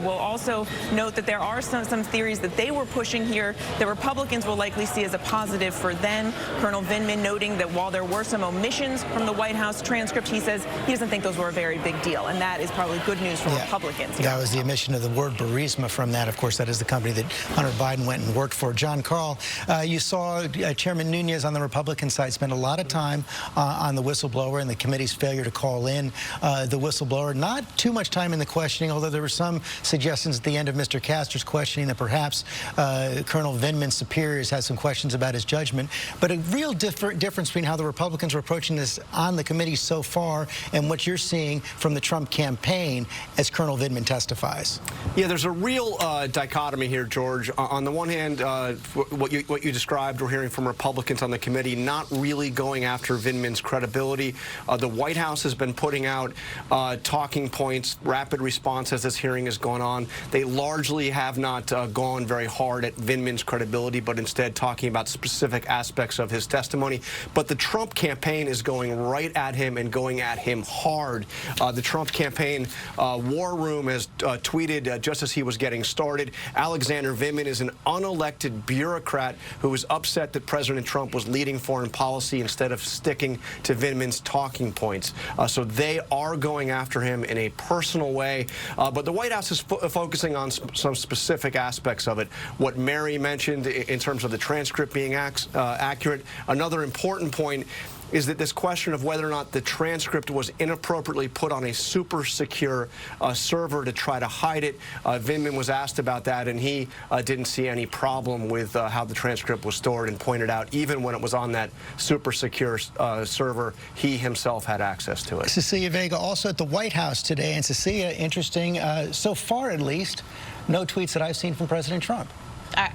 will also note that there are some theories that they were pushing here that Republicans will likely see as a positive for them. Colonel Vindman noting that while there were some omissions from the White House transcript, he says he doesn't think those were a very big deal. And that is probably good news for Republicans. That was the omission of the word Burisma from that. Of course, that is the company that Hunter Biden went and worked for. John Carl, you saw Chairman Nunes on the Republican side spend a lot of time on the whistleblower and the committee's failure to call in the whistleblower. Not too much time in the questioning, although there were some suggestions at the end of Mr. Castor's questioning that perhaps Colonel Vindman's superiors had some questions about his judgment. But a real difference between how the Republicans were approaching this on the committee so far and what you're seeing from the Trump campaign as Colonel Vindman testifies. Yeah, there's a real dichotomy here, George. On the one hand, what you described, we're hearing from Republicans on the committee not really going after Vindman's credibility. The White House has been putting out talking points, rapid response as this hearing has gone on. They largely have not gone very hard at Vindman's credibility, but instead talking about specific aspects of his testimony. But the Trump campaign is going right at him and going at him hard. The Trump campaign war room has tweeted just as he was getting started, Alexander Vindman is an unelected bureaucrat who was upset that President Trump was leading foreign policy instead of sticking to Vindman's talking points. So they are going after him in a personal way. But the White House is focusing on some specific aspects of it. What Mary mentioned in terms of the transcript being accurate. Another important point is that this question of whether or not the transcript was inappropriately put on a super secure server to try to hide it. Vindman was asked about that, and he didn't see any problem with how the transcript was stored and pointed out even when it was on that super secure server, he himself had access to it. Cecilia Vega also at the White House today, and Cecilia, interesting, so far at least, no tweets that I've seen from President Trump.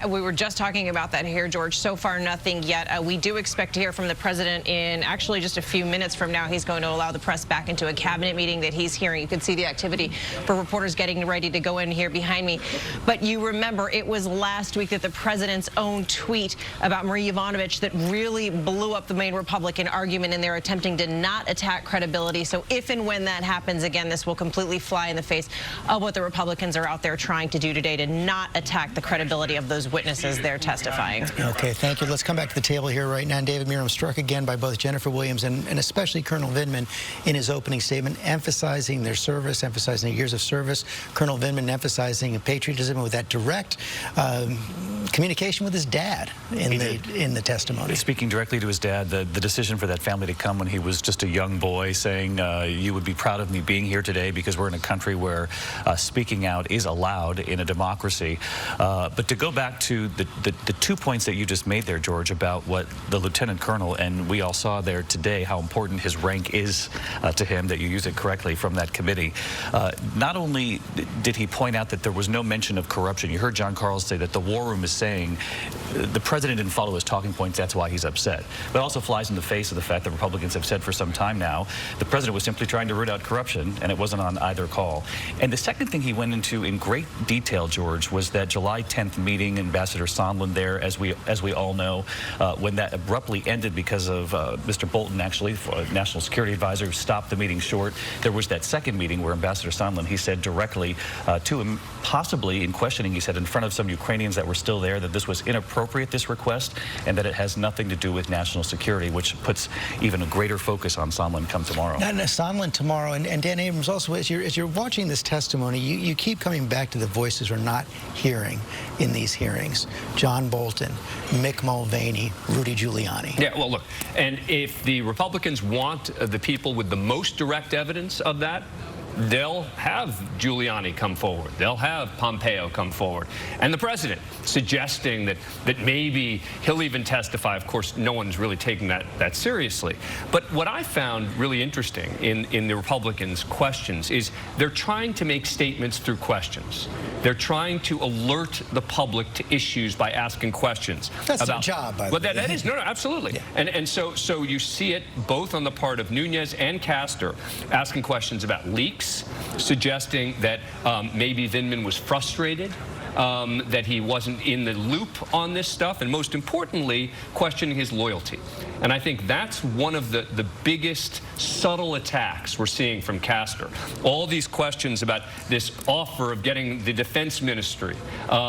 We were just talking about that here, George. So far, nothing yet. We do expect to hear from the president in actually just a few minutes from now. He's going to allow the press back into a cabinet meeting that he's hearing. You can see the activity for reporters getting ready to go in here behind me. But you remember, it was last week that the president's own tweet about Marie Yovanovitch that really blew up the main Republican argument, and they're attempting to not attack credibility. So if and when that happens again, this will completely fly in the face of what the Republicans are out there trying to do today to not attack the credibility of those witnesses they're testifying. Okay, thank you. Let's come back to the table here right now. David Miram struck again by both Jennifer Williams and especially Colonel Vindman in his opening statement, emphasizing their service, emphasizing their years of service. Colonel Vindman emphasizing patriotism with that direct communication with his dad in the testimony. Speaking directly to his dad, the decision for that family to come when he was just a young boy, saying, you would be proud of me being here today because we're in a country where speaking out is allowed in a democracy. But to go back to the 2 points that you just made there, George, about what the lieutenant colonel, and we all saw there today how important his rank is to him, that you use it correctly from that committee. Not only did he point out that there was no mention of corruption, you heard John Carles say that the War Room is saying the president didn't follow his talking points, that's why he's upset. But it also flies in the face of the fact that Republicans have said for some time now the president was simply trying to root out corruption, and it wasn't on either call. And the second thing he went into in great detail, George, was that July 10th meeting, Ambassador Sondland there, as we all know, when that abruptly ended because of Mr. Bolton, actually, National Security Advisor, who stopped the meeting short. There was that second meeting where Ambassador Sondland, he said directly to him, possibly in questioning, he said in front of some Ukrainians that were still there, that this was inappropriate, this request, and that it has nothing to do with national security, which puts even a greater focus on Sondland come tomorrow. And Sondland tomorrow, and Dan Abrams also, as you're watching this testimony, you keep coming back to the voices we're not hearing in these hearings. John Bolton, Mick Mulvaney, Rudy Giuliani. Yeah, well, look, and if the Republicans want the people with the most direct evidence of that, they'll have Giuliani come forward. They'll have Pompeo come forward. And the president suggesting that maybe he'll even testify. Of course, no one's really taking that seriously. But what I found really interesting in the Republicans' questions is they're trying to make statements through questions. They're trying to alert the public to issues by asking questions. That's their job, by the way. That is, no, absolutely. Yeah. And so you see it both on the part of Nunes and Castor asking questions about leaks, suggesting that maybe Vindman was frustrated, that he wasn't in the loop on this stuff, and most importantly, questioning his loyalty. And I think that's one of the biggest subtle attacks we're seeing from Castor. All these questions about this offer of getting the defense ministry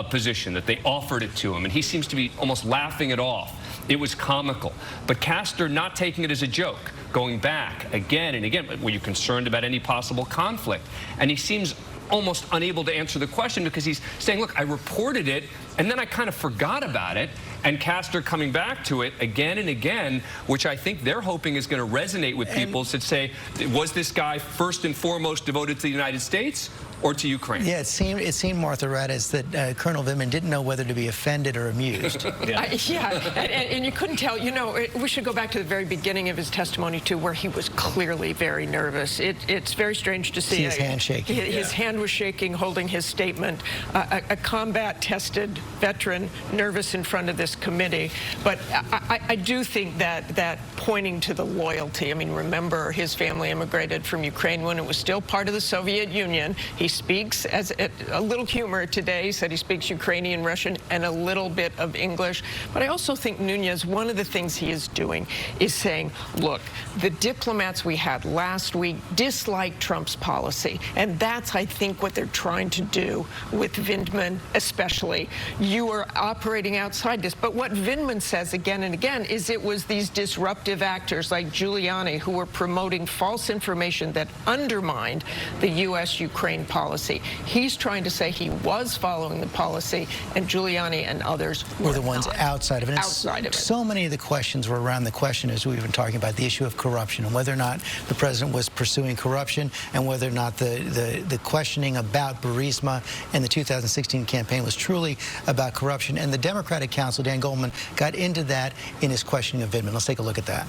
position, that they offered it to him, and he seems to be almost laughing it off. It was comical. But Castor not taking it as a joke, going back again and again. Were you concerned about any possible conflict? And he seems almost unable to answer the question because he's saying, look, I reported it, and then I kind of forgot about it. And Castor coming back to it again and again, which I think they're hoping is going to resonate with people that say, was this guy first and foremost devoted to the United States or to Ukraine? Yeah, it seemed Martha Raddatz, that Colonel Vindman didn't know whether to be offended or amused. And you couldn't tell. You know, we should go back to the very beginning of his testimony, too, where he was clearly very nervous. It's very strange to see his hand shaking. His hand was shaking, holding his statement. A combat-tested veteran, nervous in front of this committee. But I do think that pointing to the loyalty, I mean, remember, his family immigrated from Ukraine when it was still part of the Soviet Union. He speaks, as a little humor today, he said he speaks Ukrainian, Russian, and a little bit of English. But I also think Nunes, one of the things he is doing is saying, look, the diplomats we had last week disliked Trump's policy. And that's, I think, what they're trying to do with Vindman, especially. You are operating outside this. But what Vindman says again and again is it was these disruptive actors like Giuliani who were promoting false information that undermined the U.S.-Ukraine policy. He's trying to say he was following the policy, and Giuliani and others were the ones outside of it. Outside of it. So many of the questions were around the question, as we've been talking about, the issue of corruption and whether or not the president was pursuing corruption, and whether or not the questioning about Burisma and the 2016 campaign was truly about corruption. And the Democratic counsel, Dan Goldman, got into that in his questioning of Vindman. Let's take a look at that.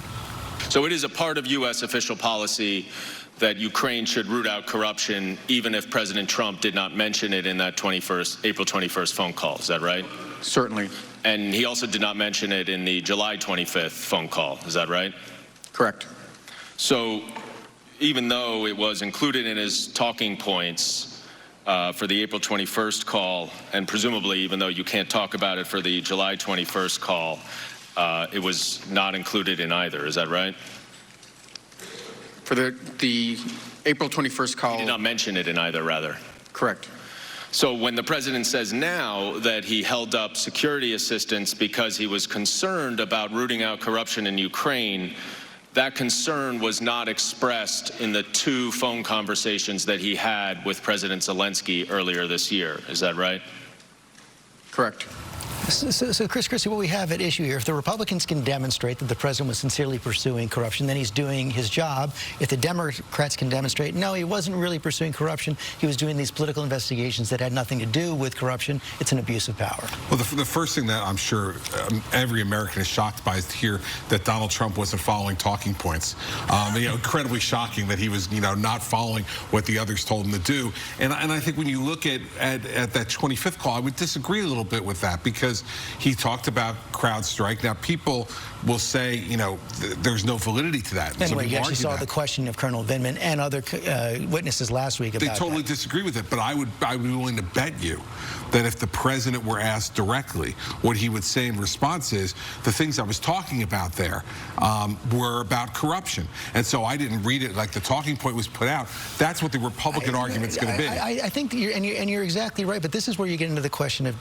So it is a part of U.S. official policy that Ukraine should root out corruption, even if President Trump did not mention it in that April 21st phone call. Is that right? Certainly. And he also did not mention it in the July 25th phone call. Is that right? Correct. So even though it was included in his talking points for the April 21st call, and presumably even though you can't talk about it for the July 21st call, it was not included in either. Is that right? For the April 21st call. He did not mention it in either, rather. Correct. So when the president says now that he held up security assistance because he was concerned about rooting out corruption in Ukraine, that concern was not expressed in the 2 phone conversations that he had with President Zelensky earlier this year. Is that right? Correct. So Chrissy, what we have at issue here, if the Republicans can demonstrate that the president was sincerely pursuing corruption, then he's doing his job. If the Democrats Democrats can demonstrate, no, he wasn't really pursuing corruption. He was doing these political investigations that had nothing to do with corruption. It's an abuse of power. Well, the first thing that I'm sure every American is shocked by is to hear that Donald Trump wasn't following talking points. Incredibly shocking that he was, not following what the others told him to do. And I think when you look at that 25th call, I would disagree a little bit with that, because he talked about CrowdStrike. Now, people will say, there's no validity to that. Anyway, you actually saw the question of Colonel Vindman and other witnesses last week about They totally disagree with it, but I would be willing to bet you that if the president were asked directly, what he would say in response is, the things I was talking about there were about corruption. And so I didn't read it like the talking point was put out. That's what the Republican argument's going to be. I think you're exactly right, but this is where you get into the question of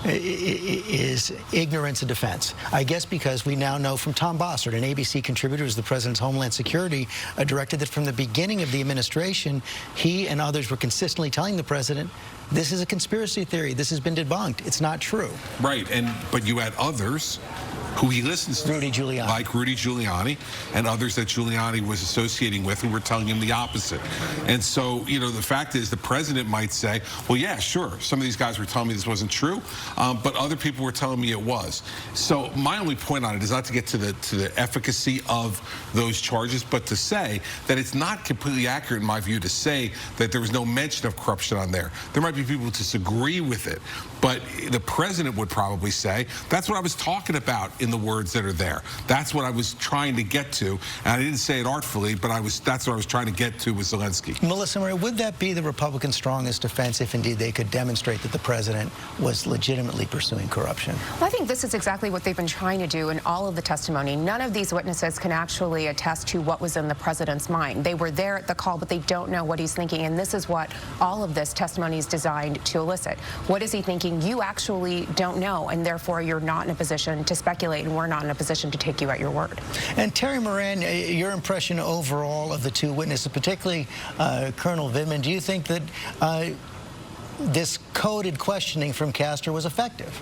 is ignorance a defense? I guess because we now know from Tom Bossert, an ABC contributor who's the president's Homeland Security director, that from the beginning of the administration, he and others were consistently telling the president, this is a conspiracy theory. This has been debunked. It's not true. Right, but you had others who he listens to, Rudy Giuliani. like Rudy Giuliani, and others that Giuliani was associating with who were telling him the opposite. And so, the fact is the president might say, well, yeah, sure, some of these guys were telling me this wasn't true, but other people were telling me it was. So my only point on it is not to get to the efficacy of those charges, but to say that it's not completely accurate, in my view, to say that there was no mention of corruption on there. There might be people who disagree with it, but the president would probably say, that's what I was talking about in the words that are there. That's what I was trying to get to. And I didn't say it artfully, but that's what I was trying to get to with Zelensky. Melissa Maria, would that be the Republicans' strongest defense if indeed they could demonstrate that the president was legitimately pursuing corruption? Well, I think this is exactly what they've been trying to do in all of the testimony. None of these witnesses can actually attest to what was in the president's mind. They were there at the call, but they don't know what he's thinking. And this is what all of this testimony is designed to elicit. What is he thinking? You actually don't know, and therefore you're not in a position to speculate, and we're not in a position to take you at your word. And Terry Moran, your impression overall of the two witnesses, particularly Colonel Vindman, do you think that this coded questioning from Castor was effective?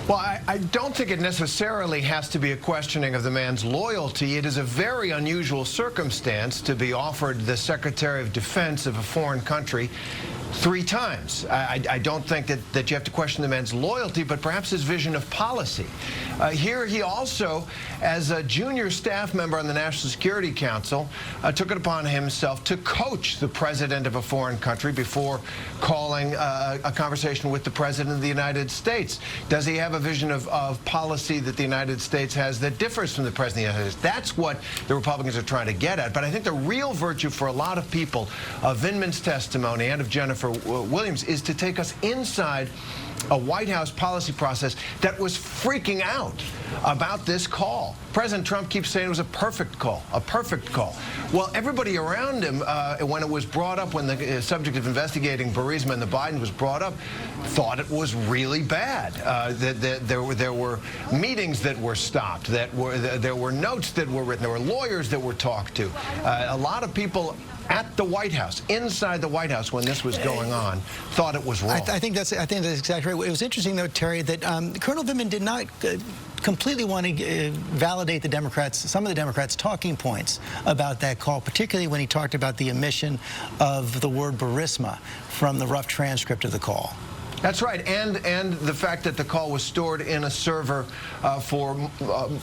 Well, I don't think it necessarily has to be a questioning of the man's loyalty. It is a very unusual circumstance to be offered the Secretary of Defense of a foreign country 3 times. I don't think that you have to question the man's loyalty, but perhaps his vision of policy. Here he also, as a junior staff member on the National Security Council, took it upon himself to coach the president of a foreign country before calling a conversation with the president of the United States. Does he have a vision of policy that the United States has that differs from the president of the United States? That's what the Republicans are trying to get at. But I think the real virtue for a lot of people of Vindman's testimony and of Jennifer Williams is to take us inside a White House policy process that was freaking out about this call. President Trump keeps saying it was a perfect call, a perfect call. Well, everybody around him, when it was brought up, when the subject of investigating Burisma and the Bidens was brought up, thought it was really bad. There were meetings that were stopped, there were notes that were written, there were lawyers that were talked to. A lot of people at the White House, inside the White House, when this was going on, thought it was wrong. I think that's exactly right. It was interesting, though, Terry, that Colonel Vindman did not completely want to validate the Democrats, some of the Democrats' talking points about that call, particularly when he talked about the omission of the word Burisma from the rough transcript of the call. That's right, and the fact that the call was stored in a server for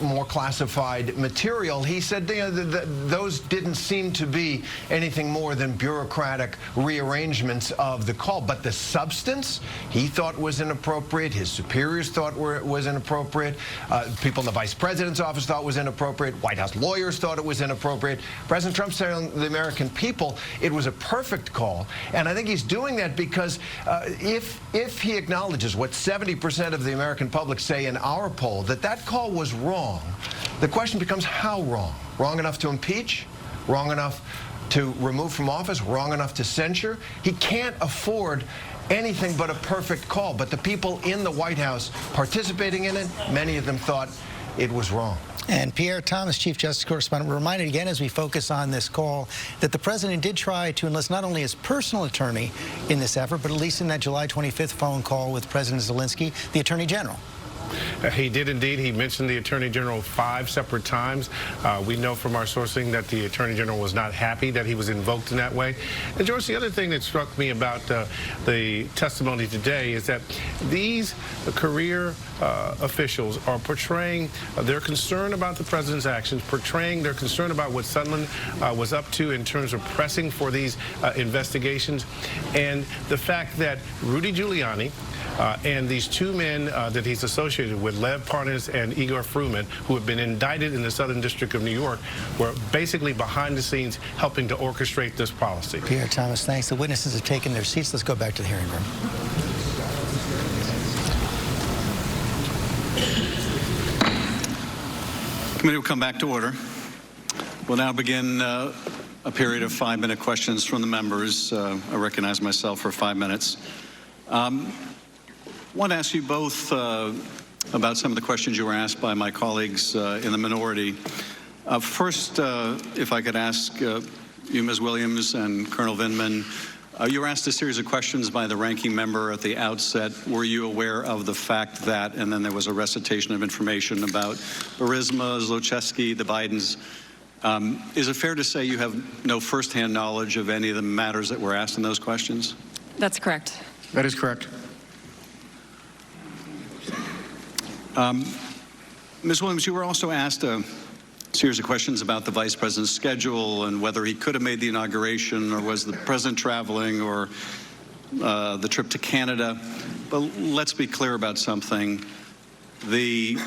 more classified material. He said those didn't seem to be anything more than bureaucratic rearrangements of the call. But the substance, he thought was inappropriate. His superiors thought was inappropriate. People in the vice president's office thought was inappropriate. White House lawyers thought it was inappropriate. President Trump said to the American people it was a perfect call. And I think he's doing that because if he acknowledges what 70% of the American public say in our poll, that call was wrong, the question becomes how wrong? Wrong enough to impeach? Wrong enough to remove from office? Wrong enough to censure? He can't afford anything but a perfect call. But the people in the White House participating in it, many of them thought it was wrong. And Pierre Thomas, Chief Justice Correspondent, we're reminded again as we focus on this call that the president did try to enlist not only his personal attorney in this effort, but at least in that July 25th phone call with President Zelensky, the Attorney General. He did indeed. He mentioned the Attorney General 5 separate times. We know from our sourcing that the Attorney General was not happy that he was invoked in that way. And George, the other thing that struck me about the testimony today is that these career officials are portraying their concern about the president's actions, portraying their concern about what Sondland was up to in terms of pressing for these investigations, and the fact that Rudy Giuliani and these two men that he's associated with, Lev Parnas and Igor Fruman, who have been indicted in the Southern District of New York, were basically behind the scenes helping to orchestrate this policy. Pierre Thomas, thanks. The witnesses have taken their seats. Let's go back to the hearing room. Committee will come back to order. We'll now begin a period of 5-minute questions from the members. I recognize myself for 5 minutes. I want to ask you both about some of the questions you were asked by my colleagues in the minority. First, if I could ask you, Ms. Williams and Colonel Vindman, you were asked a series of questions by the ranking member at the outset. Were you aware of the fact that, and then there was a recitation of information about Burisma, Zlochevsky, the Bidens. Is it fair to say you have no firsthand knowledge of any of the matters that were asked in those questions? That's correct. That is correct. Ms. Williams, you were also asked a series of questions about the vice president's schedule and whether he could have made the inauguration, or was the president traveling, or the trip to Canada. But let's be clear about something. The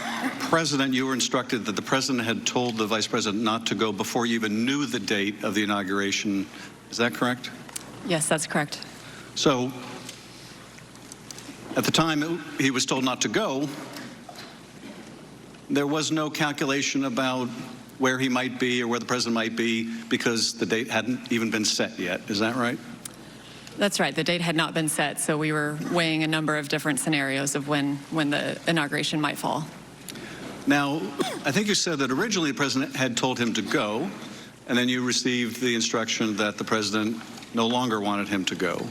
president, you were instructed that the president had told the vice president not to go before you even knew the date of the inauguration. Is that correct? Yes, that's correct. So at the time he was told not to go, there was no calculation about where he might be or where the president might be because the date hadn't even been set yet. Is that right? That's right. The date had not been set, so we were weighing a number of different scenarios of when the inauguration might fall. Now, I think you said that originally the president had told him to go, and then you received the instruction that the president no longer wanted him to go.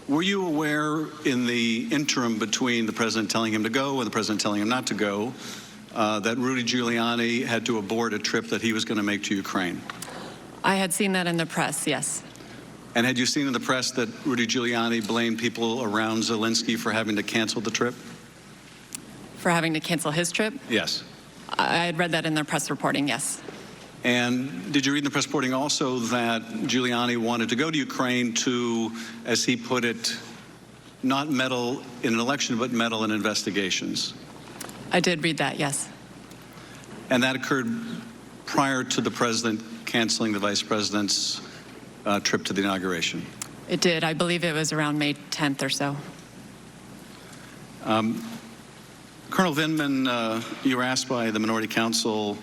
Were you aware in the interim between the president telling him to go and the president telling him not to go that Rudy Giuliani had to abort a trip that he was going to make to Ukraine? I had seen that in the press, yes. And had you seen in the press that Rudy Giuliani blamed people around Zelensky for having to cancel the trip? For having to cancel his trip? Yes. I had read that in the press reporting, yes. And did you read in the press reporting also that Giuliani wanted to go to Ukraine to, as he put it, not meddle in an election, but meddle in investigations? I did read that, yes. And that occurred prior to the president canceling the vice president's trip to the inauguration? It did. I believe it was around May 10th or so. Colonel Vindman, you were asked by the minority counsel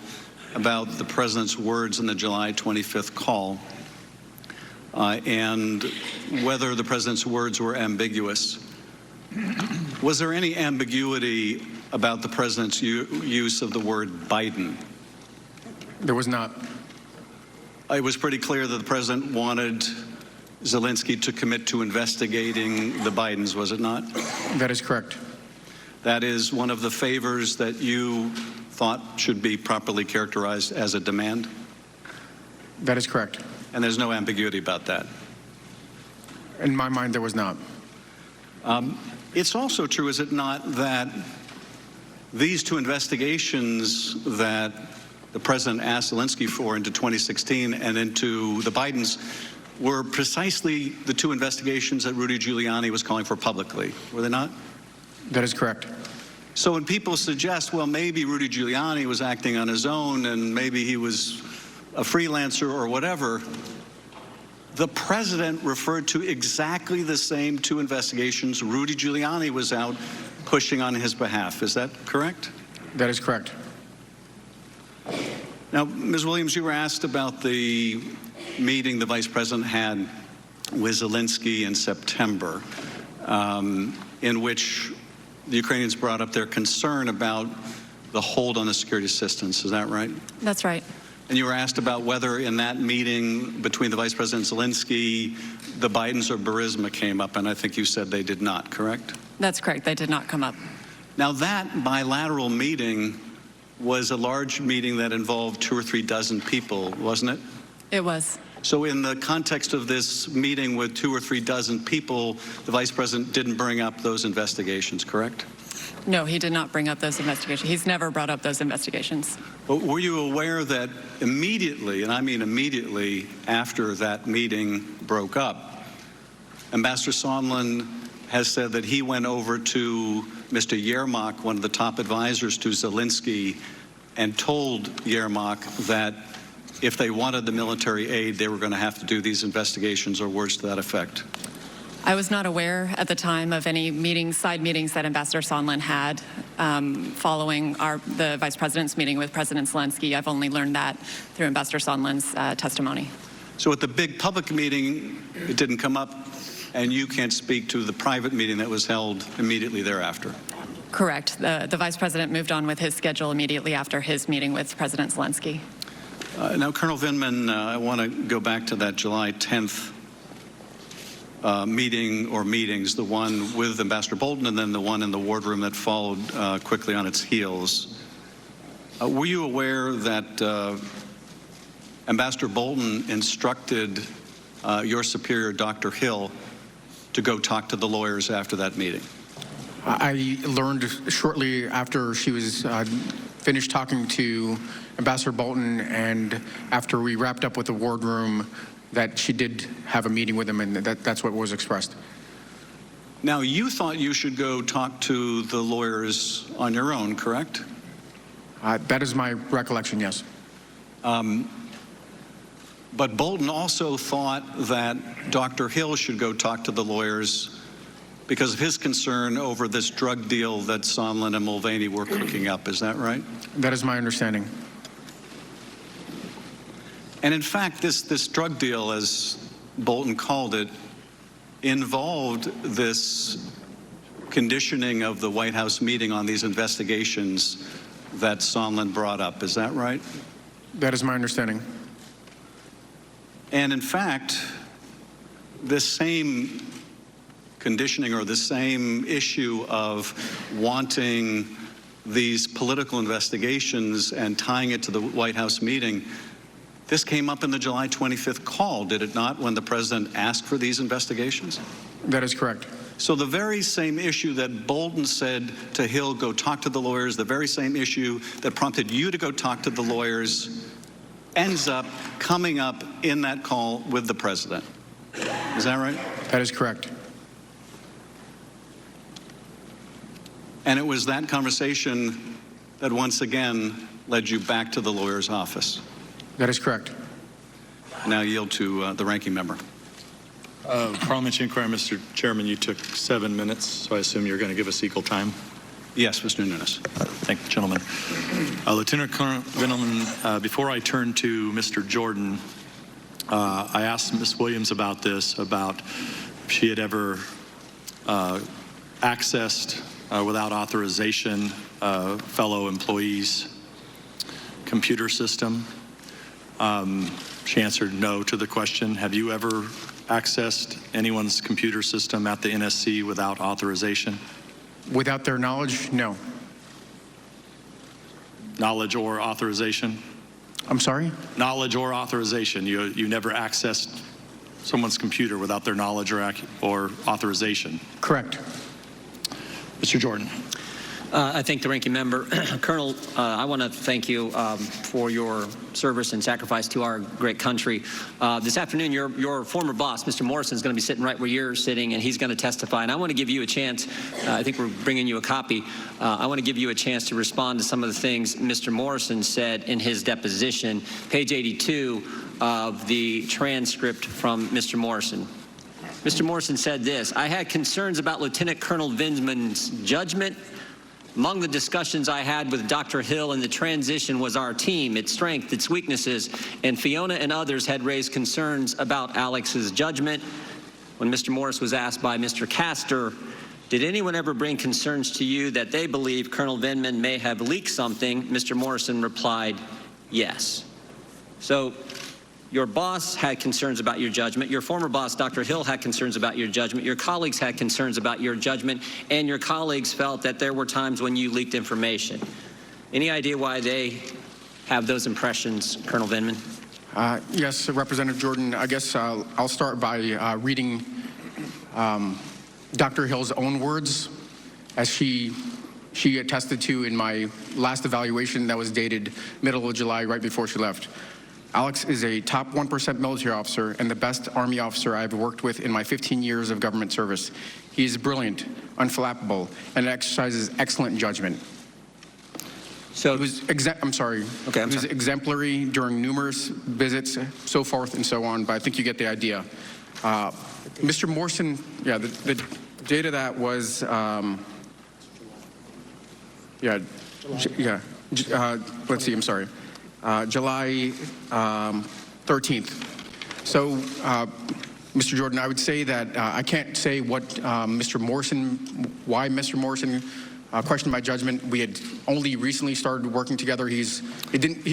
about the president's words in the July 25th call and whether the president's words were ambiguous. Was there any ambiguity about the president's use of the word Biden? There was not. It was pretty clear that the president wanted Zelensky to commit to investigating the Bidens, was it not? That is correct. That is one of the favors that you thought should be properly characterized as a demand? That is correct. And there's no ambiguity about that? In my mind, there was not. It's also true, is it not, that these two investigations that the president asked Zelensky for into 2016 and into the Bidens were precisely the two investigations that Rudy Giuliani was calling for publicly, were they not? That is correct. So when people suggest, well, maybe Rudy Giuliani was acting on his own and maybe he was a freelancer or whatever, the president referred to exactly the same two investigations Rudy Giuliani was out pushing on his behalf. Is that correct? That is correct. Now, Ms. Williams, you were asked about the meeting the vice president had with Zelensky in September, in which the Ukrainians brought up their concern about the hold on the security assistance. Is that right? That's right. And you were asked about whether in that meeting between the vice president and Zelensky, the Bidens or Burisma came up, and I think you said they did not, correct? That's correct. They did not come up. Now, that bilateral meeting was a large meeting that involved 2 or 3 dozen people, wasn't it? It was. So in the context of this meeting with 2 or 3 dozen people, the Vice President didn't bring up those investigations, correct? No, he did not bring up those investigations. He's never brought up those investigations. But were you aware that immediately, and I mean immediately after that meeting broke up, Ambassador Sondland has said that he went over to Mr. Yermak, one of the top advisors to Zelensky, and told Yermak that if they wanted the military aid, they were going to have to do these investigations or words to that effect? I was not aware at the time of any meetings, side meetings that Ambassador Sondland had following the Vice President's meeting with President Zelensky. I've only learned that through Ambassador Sondland's testimony. So at the big public meeting, it didn't come up, and you can't speak to the private meeting that was held immediately thereafter? Correct. The Vice President moved on with his schedule immediately after his meeting with President Zelensky. Now, Colonel Vindman, I want to go back to that July 10th meeting or meetings, the one with Ambassador Bolton and then the one in the wardroom that followed quickly on its heels. Were you aware that Ambassador Bolton instructed your superior, Dr. Hill, to go talk to the lawyers after that meeting? I learned shortly after she was finished talking to Ambassador Bolton and after we wrapped up with the wardroom that she did have a meeting with him, and that's what was expressed. Now, you thought you should go talk to the lawyers on your own, correct? That is my recollection, yes. But Bolton also thought that Dr. Hill should go talk to the lawyers because of his concern over this drug deal that Sondland and Mulvaney were cooking up. Is that right? That is my understanding. And in fact, this drug deal, as Bolton called it, involved this conditioning of the White House meeting on these investigations that Sondland brought up. Is that right? That is my understanding. And in fact, this same conditioning or the same issue of wanting these political investigations and tying it to the White House meeting, this came up in the July 25th call, did it not, when the president asked for these investigations? That is correct. So the very same issue that Bolton said to Hill, go talk to the lawyers, the very same issue that prompted you to go talk to the lawyers, ends up coming up in that call with the president. Is that right? That is correct. And it was that conversation that once again led you back to the lawyer's office. That is correct. Now yield to the ranking member. Parliamentary inquiry, Mr. Chairman, you took 7 minutes, so I assume you're going to give us equal time. Yes, Mr. Nunes. Thank you, gentlemen. Lieutenant Colonel Vinneman, before I turn to Mr. Jordan, I asked Ms. Williams about this, about if she had ever accessed without authorization fellow employees' computer system. She answered no to the question. Have you ever accessed anyone's computer system at the NSC without authorization? Without their knowledge, no. Knowledge or authorization? I'm sorry? Knowledge or authorization. You never accessed someone's computer without their knowledge or authorization? Correct. Mr. Jordan. I thank the ranking member. Colonel, I want to thank you for your service and sacrifice to our great country. This afternoon, your former boss, Mr. Morrison, is going to be sitting right where you're sitting, and he's going to testify. And I want to give you a chance. I think we're bringing you a copy. I want to give you a chance to respond to some of the things Mr. Morrison said in his deposition, page 82 of the transcript from Mr. Morrison. Mr. Morrison said this: I had concerns about Lieutenant Colonel Vindman's judgment. Among the discussions I had with Dr. Hill in the transition was our team, its strength, its weaknesses, and Fiona and others had raised concerns about Alex's judgment. When Mr. Morris was asked by Mr. Castor, did anyone ever bring concerns to you that they believe Colonel Vindman may have leaked something, Mr. Morrison replied, yes. So Your boss had concerns about your judgment. Your former boss, Dr. Hill, had concerns about your judgment. Your colleagues had concerns about your judgment, and your colleagues felt that there were times when you leaked information. Any idea why they have those impressions, Colonel Vindman? Yes, Representative Jordan. I guess I'll start by reading Dr. Hill's own words, as she attested to in my last evaluation that was dated middle of July, right before she left. Alex is a top 1% military officer and the best Army officer I've worked with in my 15 years of government service. He is brilliant, unflappable, and exercises excellent judgment. So he was he was exemplary during numerous visits, so forth and so on, but I think you get the idea. Mr. Morrison, yeah, the date of that was, let's see, I'm sorry. July 13th. So, Mr. Jordan, I would say that I can't say what why Mr. Morrison questioned my judgment. We had only recently started working together. He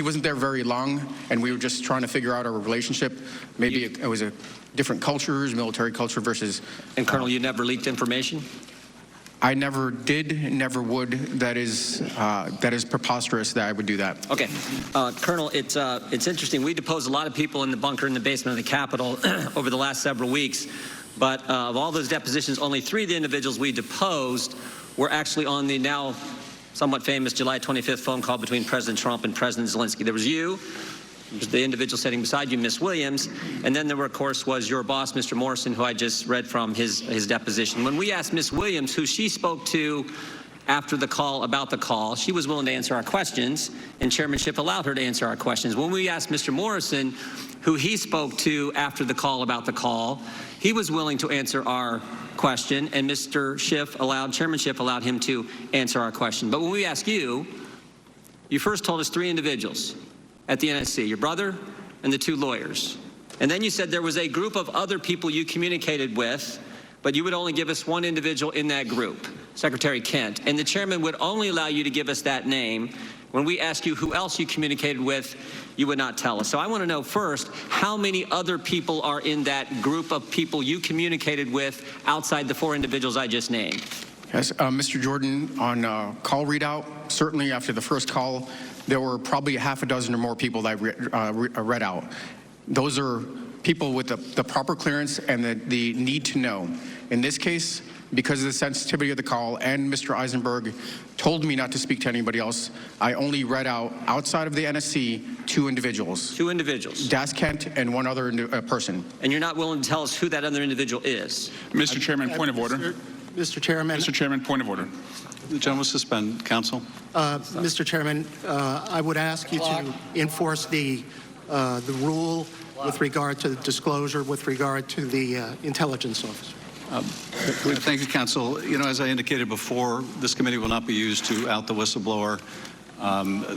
wasn't there very long, and we were just trying to figure out our relationship. Maybe it was a different cultures, military culture versus. And Colonel, you never leaked information? I never did, never would. That is preposterous that I would do that. Okay, Colonel, it's interesting. We deposed a lot of people in the bunker in the basement of the Capitol over the last several weeks, but of all those depositions, only 3 of the individuals we deposed were actually on the now somewhat famous July 25th phone call between President Trump and President Zelensky. There was you, the individual sitting beside you, Ms. Williams, and then there, of course, was your boss, Mr. Morrison, who I just read from his deposition. When we asked Ms. Williams, who she spoke to after the call about the call, she was willing to answer our questions, and chairmanship allowed her to answer our questions. When we asked Mr. Morrison, who he spoke to after the call about the call, he was willing to answer our question, and chairmanship allowed him to answer our question. But when we asked you, you first told us 3 individuals at the NSC, your brother and the 2 lawyers. And then you said there was a group of other people you communicated with, but you would only give us 1 individual in that group, Secretary Kent. And the chairman would only allow you to give us that name. When we asked you who else you communicated with, you would not tell us. So I want to know first, how many other people are in that group of people you communicated with outside the 4 individuals I just named? Yes, Mr. Jordan, on call readout, certainly after the first call, there were probably half a dozen or more people that I read out. Those are people with the proper clearance and the need to know. In this case, because of the sensitivity of the call, and Mr. Eisenberg told me not to speak to anybody else, I only read out, outside of the NSC, 2 individuals. 2 individuals? Das Kent and 1 other person. And you're not willing to tell us who that other individual is? Mr. Chairman, point of order. Mr. Chairman. Mr. Chairman, point of order. The gentleman suspend. Counsel. Mr. Chairman, I would ask you to enforce the rule with regard to the disclosure with regard to the intelligence officer. Thank you, counsel. You know, as I indicated before, this committee will not be used to out the whistleblower.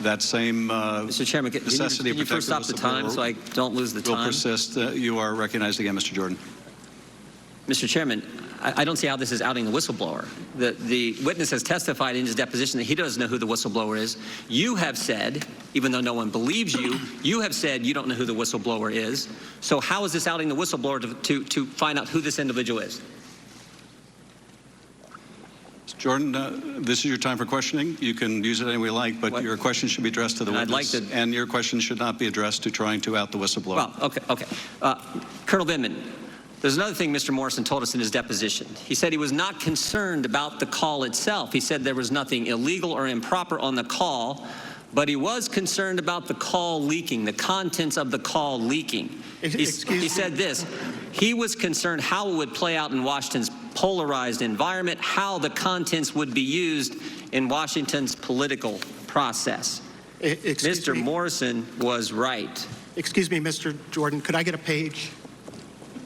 That same Mr. Chairman, can you first stop the time so I don't lose the time? Will persist. You are recognized again, Mr. Jordan. Mr. Chairman, I don't see how this is outing the whistleblower. The witness has testified in his deposition that he doesn't know who the whistleblower is. You have said, even though no one believes you, you have said you don't know who the whistleblower is. So how is this outing the whistleblower to find out who this individual is? Jordan, this is your time for questioning. You can use it any way you like, but your question should be addressed to the witness. And your question should not be addressed to trying to out the whistleblower. Well, okay. Colonel Vindman, there's another thing Mr. Morrison told us in his deposition. He said he was not concerned about the call itself. He said there was nothing illegal or improper on the call, but he was concerned about the call leaking, the contents of the call leaking. He said this: he was concerned how it would play out in Washington's polarized environment, how the contents would be used in Washington's political process. Mr. Morrison was right. Excuse me, Mr. Jordan, could I get a page?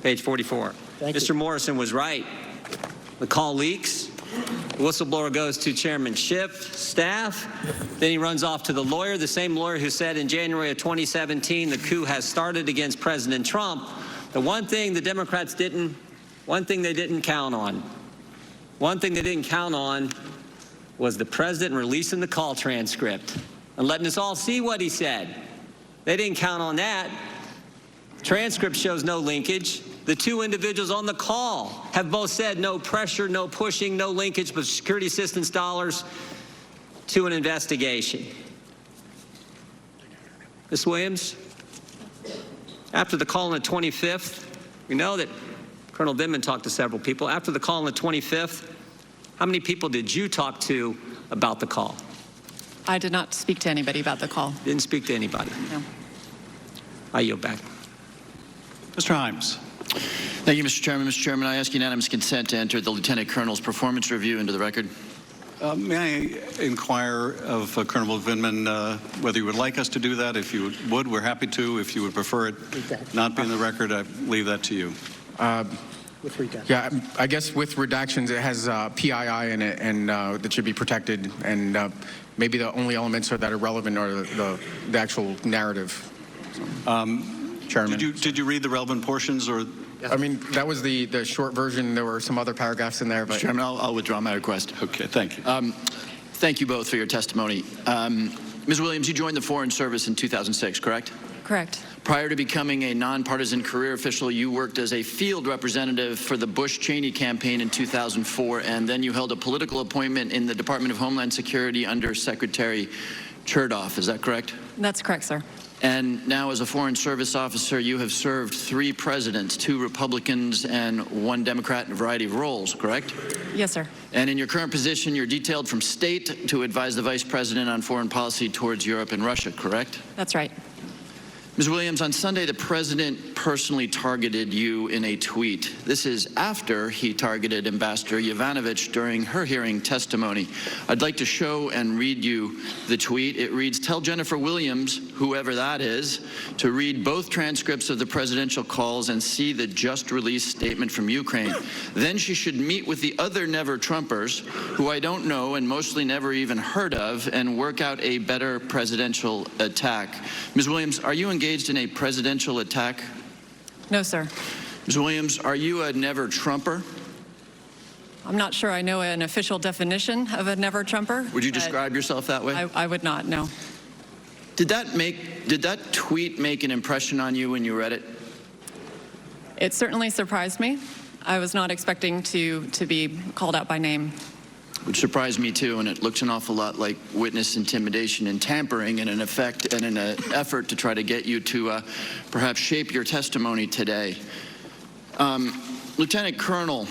Page 44. Mr. Morrison was right. The call leaks. The whistleblower goes to Chairman Schiff, staff. Then he runs off to the lawyer, the same lawyer who said in January of 2017 the coup has started against President Trump. The one thing the Democrats they didn't count on was the president releasing the call transcript and letting us all see what he said. They didn't count on that. Transcript shows no linkage. The two individuals on the call have both said no pressure, no pushing, no linkage with security assistance dollars to an investigation. Ms. Williams, after the call on the 25th, we know that Colonel Vindman talked to several people. After the call on the 25th, how many people did you talk to about the call? I did not speak to anybody about the call. Didn't speak to anybody? No. I yield back. Mr. Himes. Thank you, Mr. Chairman. Mr. Chairman, I ask unanimous consent to enter the Lieutenant Colonel's performance review into the record. May I inquire of Colonel Vindman whether you would like us to do that? If you would, we're happy to. If you would prefer it not be in the record, I leave that to you. With redactions. Yeah, I guess with redactions, it has PII in it, and that should be protected. And maybe the only elements that are relevant are the actual narrative. Chairman. Did you read the relevant portions, or? I mean, that was the short version. There were some other paragraphs in there, but. Mr. Chairman, I'll withdraw my request. Okay, thank you. Thank you both for your testimony. Ms. Williams, you joined the Foreign Service in 2006, correct? Correct. Prior to becoming a nonpartisan career official, you worked as a field representative for the Bush-Cheney campaign in 2004, and then you held a political appointment in the Department of Homeland Security under Secretary Chertoff. Is that correct? That's correct, sir. And now, as a Foreign Service officer, you have served 3 presidents, 2 Republicans and 1 Democrat in a variety of roles, correct? Yes, sir. And in your current position, you're detailed from state to advise the Vice President on foreign policy towards Europe and Russia, correct? That's right. Ms. Williams, on Sunday, the President personally targeted you in a tweet. This is after he targeted Ambassador Yovanovitch during her hearing testimony. I'd like to show and read you the tweet. It reads, "Tell Jennifer Williams, whoever that is, to read both transcripts of the presidential calls and see the just-released statement from Ukraine. Then she should meet with the other never-Trumpers, who I don't know and mostly never even heard of, and work out a better presidential attack." Ms. Williams, are you engaged in a presidential attack? No, sir. Ms. Williams, are you a never-Trumper? I'm not sure I know an official definition of a never-Trumper. Would you describe yourself that way? I would not, no. Did that tweet make an impression on you when you read it? It certainly surprised me. I was not expecting to be called out by name. Which surprised me too, and it looks an awful lot like witness intimidation and tampering in an effort to try to get you to perhaps shape your testimony today. Lieutenant Colonel,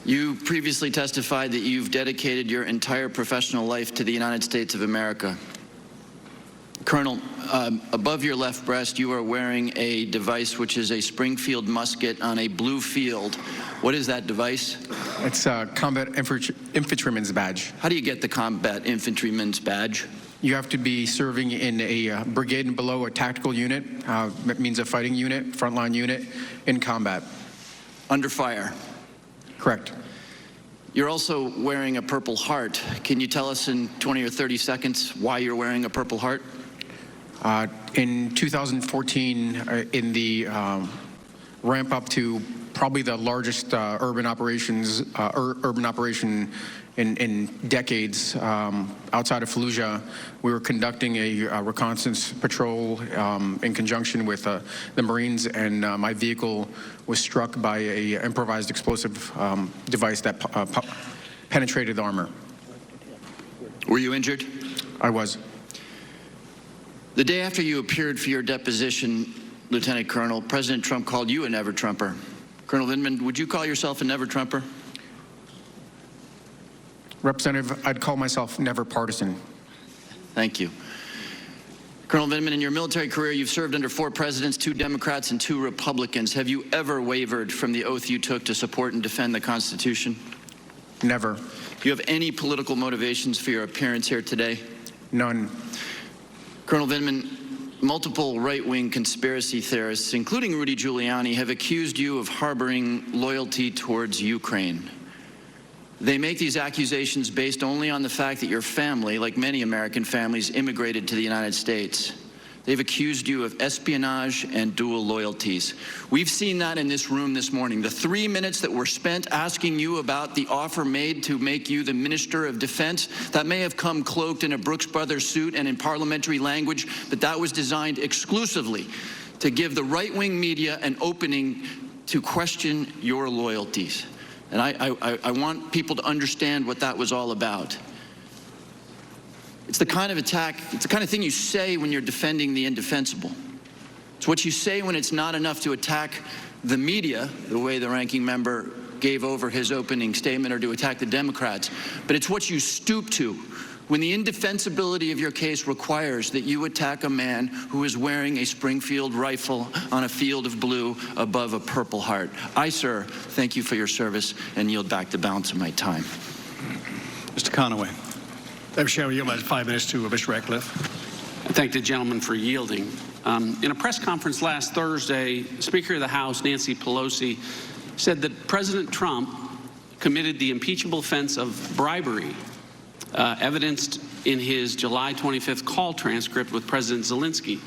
you previously testified that you've dedicated your entire professional life to the United States of America. Colonel, above your left breast, you are wearing a device which is a Springfield musket on a blue field. What is that device? It's a combat infantryman's badge. How do you get the combat infantryman's badge? You have to be serving in a brigade and below a tactical unit. That means a fighting unit, frontline unit, in combat. Under fire? Correct. You're also wearing a Purple Heart. Can you tell us in 20 or 30 seconds why you're wearing a Purple Heart? In 2014, in the ramp up to probably the largest urban operation in decades outside of Fallujah, we were conducting a reconnaissance patrol in conjunction with the Marines, and my vehicle was struck by an improvised explosive device that penetrated the armor. Were you injured? I was. The day after you appeared for your deposition, Lieutenant Colonel, President Trump called you a never-Trumper. Colonel Vindman, would you call yourself a never-Trumper? Representative, I'd call myself never partisan. Thank you. Colonel Vindman, in your military career, you've served under 4 presidents, 2 Democrats, and 2 Republicans. Have you ever wavered from the oath you took to support and defend the Constitution? Never. Do you have any political motivations for your appearance here today? None. Colonel Vindman, multiple right-wing conspiracy theorists, including Rudy Giuliani, have accused you of harboring loyalty towards Ukraine. They make these accusations based only on the fact that your family, like many American families, immigrated to the United States. They've accused you of espionage and dual loyalties. We've seen that in this room this morning. The 3 minutes that were spent asking you about the offer made to make you the Minister of Defense, that may have come cloaked in a Brooks Brothers suit and in parliamentary language, but that was designed exclusively to give the right-wing media an opening to question your loyalties. And I want people to understand what that was all about. It's the kind of attack, it's the kind of thing you say when you're defending the indefensible. It's what you say when it's not enough to attack the media, the way the ranking member gave over his opening statement, or to attack the Democrats. But it's what you stoop to when the indefensibility of your case requires that you attack a man who is wearing a Springfield rifle on a field of blue above a Purple Heart. I, sir, thank you for your service and yield back the balance of my time. Mr. Conaway. Mr. Chairman, I yield my 5 minutes to Mr. Ratcliffe. I thank the gentleman for yielding. In a press conference last Thursday, Speaker of the House, Nancy Pelosi, said that President Trump committed the impeachable offense of bribery, evidenced in his July 25th call transcript with President Zelensky.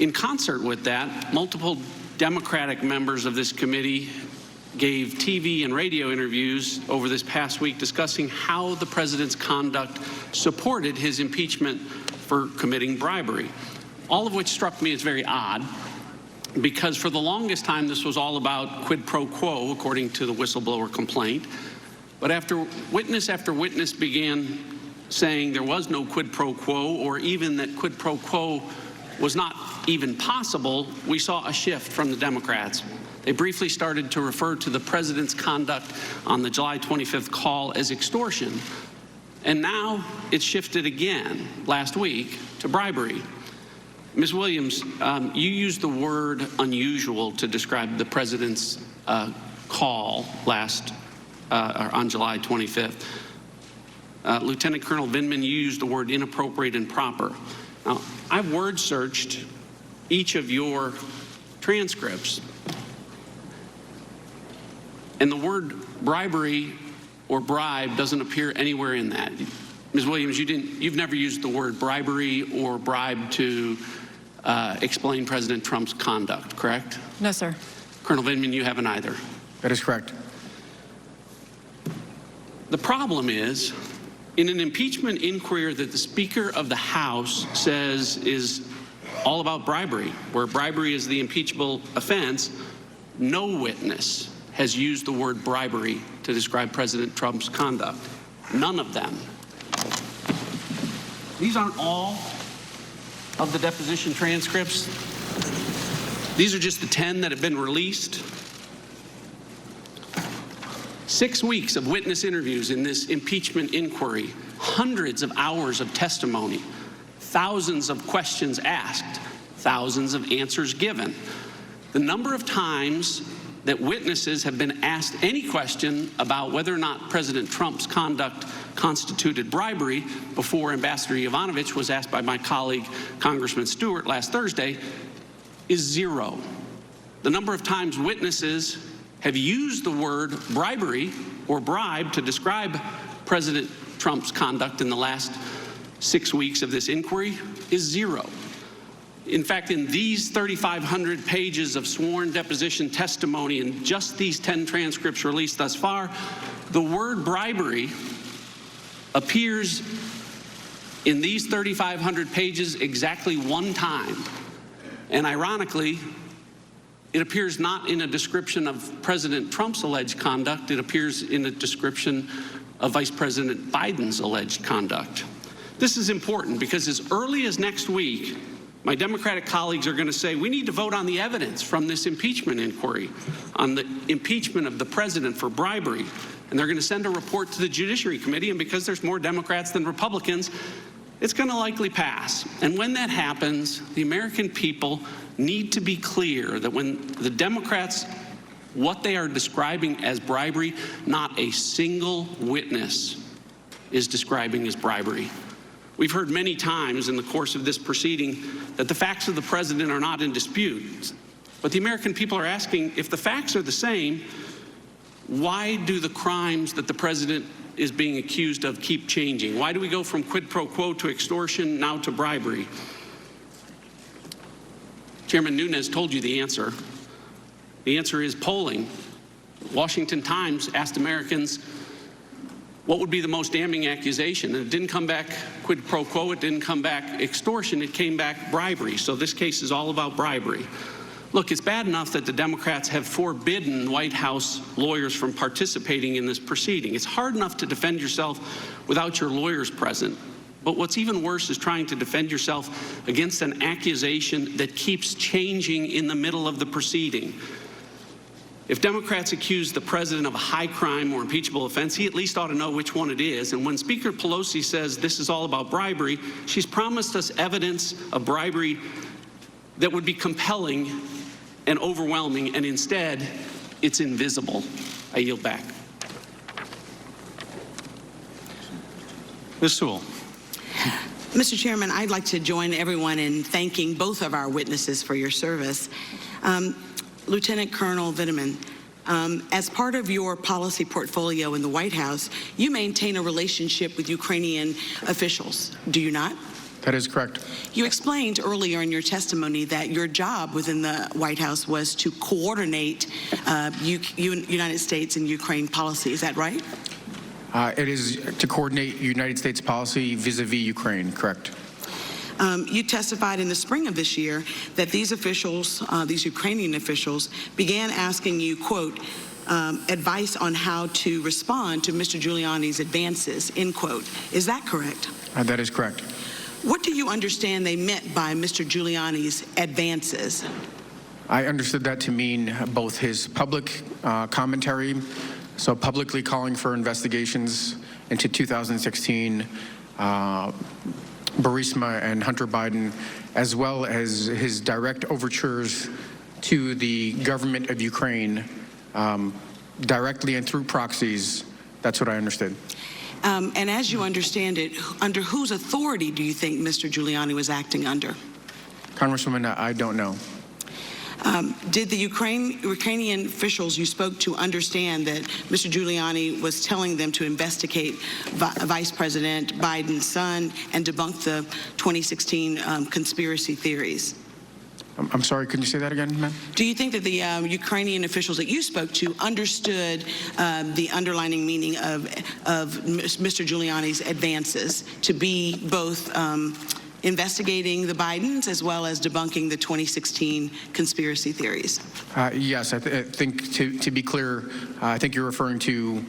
In concert with that, multiple Democratic members of this committee gave TV and radio interviews over this past week discussing how the president's conduct supported his impeachment for committing bribery, all of which struck me as very odd, because for the longest time this was all about quid pro quo, according to the whistleblower complaint. But after witness began saying there was no quid pro quo, or even that quid pro quo was not even possible, we saw a shift from the Democrats. They briefly started to refer to the president's conduct on the July 25th call as extortion. And now it's shifted again last week to bribery. Ms. Williams, you used the word unusual to describe the president's call on July 25th. Lieutenant Colonel Vindman, you used the word inappropriate and proper. Now, I've word searched each of your transcripts, and the word bribery or bribe doesn't appear anywhere in that. Ms. Williams, you've never used the word bribery or bribe to explain President Trump's conduct, correct? No, sir. Colonel Vindman, you haven't either. That is correct. The problem is, in an impeachment inquiry that the Speaker of the House says is all about bribery, where bribery is the impeachable offense, no witness has used the word bribery to describe President Trump's conduct. None of them. These aren't all of the deposition transcripts. These are just the 10 that have been released. 6 weeks of witness interviews in this impeachment inquiry, hundreds of hours of testimony, thousands of questions asked, thousands of answers given. The number of times that witnesses have been asked any question about whether or not President Trump's conduct constituted bribery before Ambassador Yovanovitch was asked by my colleague, Congressman Stewart, last Thursday, is 0. The number of times witnesses have used the word bribery or bribe to describe President Trump's conduct in the last 6 weeks of this inquiry is 0. In fact, in these 3,500 pages of sworn deposition testimony and just these 10 transcripts released thus far, the word bribery appears in these 3,500 pages exactly one time. And ironically, it appears not in a description of President Trump's alleged conduct, it appears in a description of Vice President Biden's alleged conduct. This is important because as early as next week, my Democratic colleagues are going to say, we need to vote on the evidence from this impeachment inquiry, on the impeachment of the president for bribery. And they're going to send a report to the Judiciary Committee, and because there's more Democrats than Republicans, it's going to likely pass. And when that happens, the American people need to be clear that when the Democrats, what they are describing as bribery, not a single witness is describing as bribery. We've heard many times in the course of this proceeding that the facts of the president are not in dispute. But the American people are asking, if the facts are the same, why do the crimes that the president is being accused of keep changing? Why do we go from quid pro quo to extortion, now to bribery? Chairman Nunes told you the answer. The answer is polling. Washington Times asked Americans what would be the most damning accusation, and it didn't come back quid pro quo, it didn't come back extortion, it came back bribery. So this case is all about bribery. Look, it's bad enough that the Democrats have forbidden White House lawyers from participating in this proceeding. It's hard enough to defend yourself without your lawyers present. But what's even worse is trying to defend yourself against an accusation that keeps changing in the middle of the proceeding. If Democrats accuse the president of a high crime or impeachable offense, he at least ought to know which one it is. And when Speaker Pelosi says this is all about bribery, she's promised us evidence of bribery that would be compelling and overwhelming, and instead, it's invisible. I yield back. Ms. Sewell. Mr. Chairman, I'd like to join everyone in thanking both of our witnesses for your service. Lieutenant Colonel Vindman, as part of your policy portfolio in the White House, you maintain a relationship with Ukrainian officials, do you not? That is correct. You explained earlier in your testimony that your job within the White House was to coordinate United States and Ukraine policy. Is that right? It is to coordinate United States policy vis-a-vis Ukraine, correct. You testified in the spring of this year that these officials, these Ukrainian officials, began asking you, quote, advice on how to respond to Mr. Giuliani's advances, end quote. Is that correct? That is correct. What do you understand they meant by Mr. Giuliani's advances? I understood that to mean both his public commentary, so publicly calling for investigations into 2016, Burisma and Hunter Biden, as well as his direct overtures to the government of Ukraine directly and through proxies. That's what I understood. And as you understand it, under whose authority do you think Mr. Giuliani was acting under? Congresswoman, I don't know. Did the Ukrainian officials you spoke to understand that Mr. Giuliani was telling them to investigate Vice President Biden's son and debunk the 2016 conspiracy theories? I'm sorry, could you say that again, ma'am? Do you think that the Ukrainian officials that you spoke to understood the underlying meaning of Mr. Giuliani's advances to be both investigating the Bidens as well as debunking the 2016 conspiracy theories? Yes, I think to be clear, I think you're referring to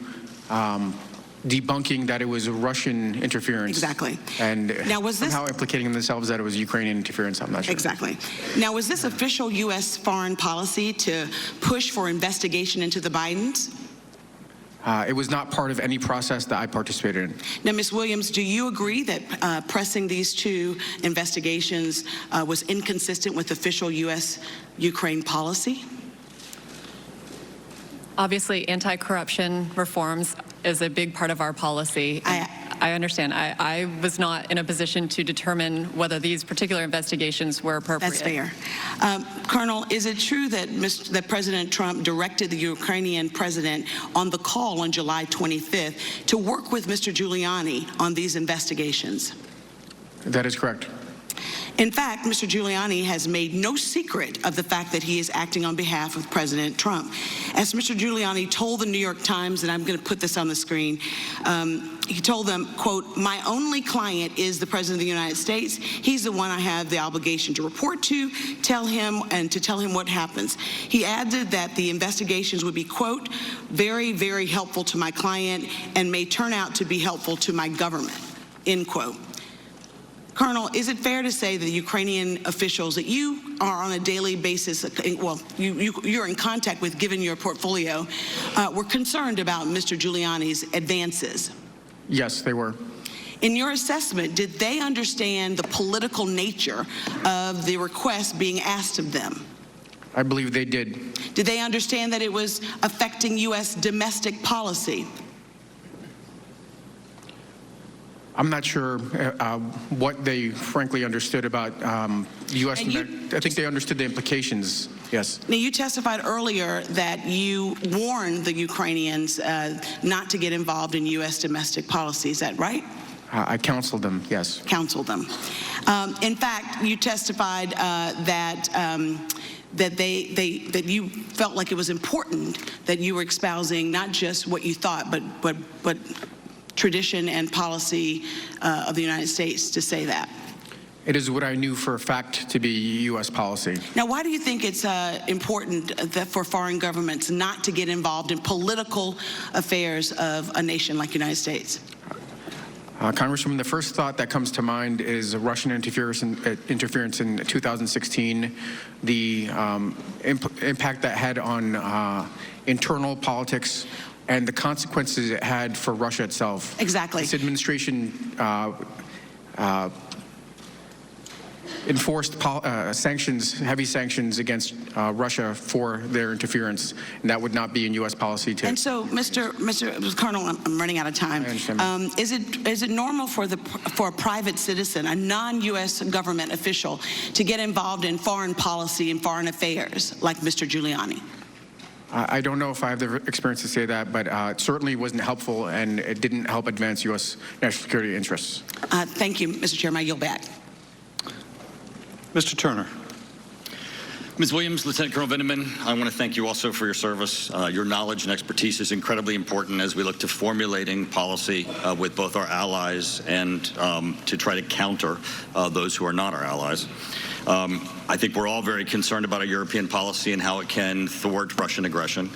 debunking that it was Russian interference. Exactly. And now, was this somehow implicating themselves that it was Ukrainian interference. I'm not sure. Exactly. Now, was this official U.S. foreign policy to push for investigation into the Bidens? It was not part of any process that I participated in. Now, Ms. Williams, do you agree that pressing these two investigations was inconsistent with official U.S.-Ukraine policy? Obviously, anti-corruption reforms is a big part of our policy. I understand. I was not in a position to determine whether these particular investigations were appropriate. That's fair. Colonel, is it true that President Trump directed the Ukrainian president on the call on July 25th to work with Mr. Giuliani on these investigations? That is correct. In fact, Mr. Giuliani has made no secret of the fact that he is acting on behalf of President Trump. As Mr. Giuliani told the New York Times, and I'm going to put this on the screen, he told them, quote, "My only client is the President of the United States. He's the one I have the obligation to report to, tell him what happens." He added that the investigations would be, quote, "very, very helpful to my client and may turn out to be helpful to my government," end quote. Colonel, is it fair to say that the Ukrainian officials that you are on a daily basis, well, you're in contact with, given your portfolio, were concerned about Mr. Giuliani's advances? Yes, they were. In your assessment, did they understand the political nature of the request being asked of them? I believe they did. Did they understand that it was affecting U.S. domestic policy? I'm not sure what they frankly understood about U.S. I think they understood the implications, yes. Now, you testified earlier that you warned the Ukrainians not to get involved in U.S. domestic policy. Is that right? I counseled them, yes. Counseled them. In fact, you testified that you felt like it was important that you were espousing not just what you thought, but tradition and policy of the United States to say that. It is what I knew for a fact to be U.S. policy. Now, why do you think it's important that for foreign governments not to get involved in political affairs of a nation like the United States? Congresswoman, the first thought that comes to mind is Russian interference in 2016, the impact that had on internal politics, and the consequences it had for Russia itself. Exactly. This administration enforced heavy sanctions against Russia for their interference, and that would not be in U.S. policy too. And so, Mr. Colonel, I'm running out of time. Is it normal for a private citizen, a non-U.S. government official, to get involved in foreign policy and foreign affairs like Mr. Giuliani? I don't know if I have the experience to say that, but it certainly wasn't helpful, and it didn't help advance U.S. national security interests. Thank you, Mr. Chairman. I yield back. Mr. Turner. Ms. Williams, Lieutenant Colonel Vinneman, I want to thank you also for your service. Your knowledge and expertise is incredibly important as we look to formulating policy with both our allies and to try to counter those who are not our allies. I think we're all very concerned about our European policy and how it can thwart Russian aggression.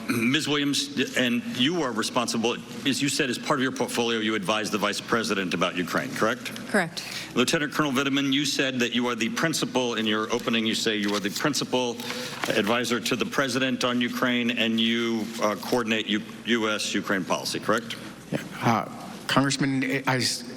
Ms. Williams, and you are responsible, as you said, as part of your portfolio, you advised the Vice President about Ukraine, correct? Correct. Lieutenant Colonel Vinneman, you said that you are the principal, in your opening you say you are the principal advisor to the President on Ukraine, and you coordinate U.S.-Ukraine policy, correct? Yeah. Congressman,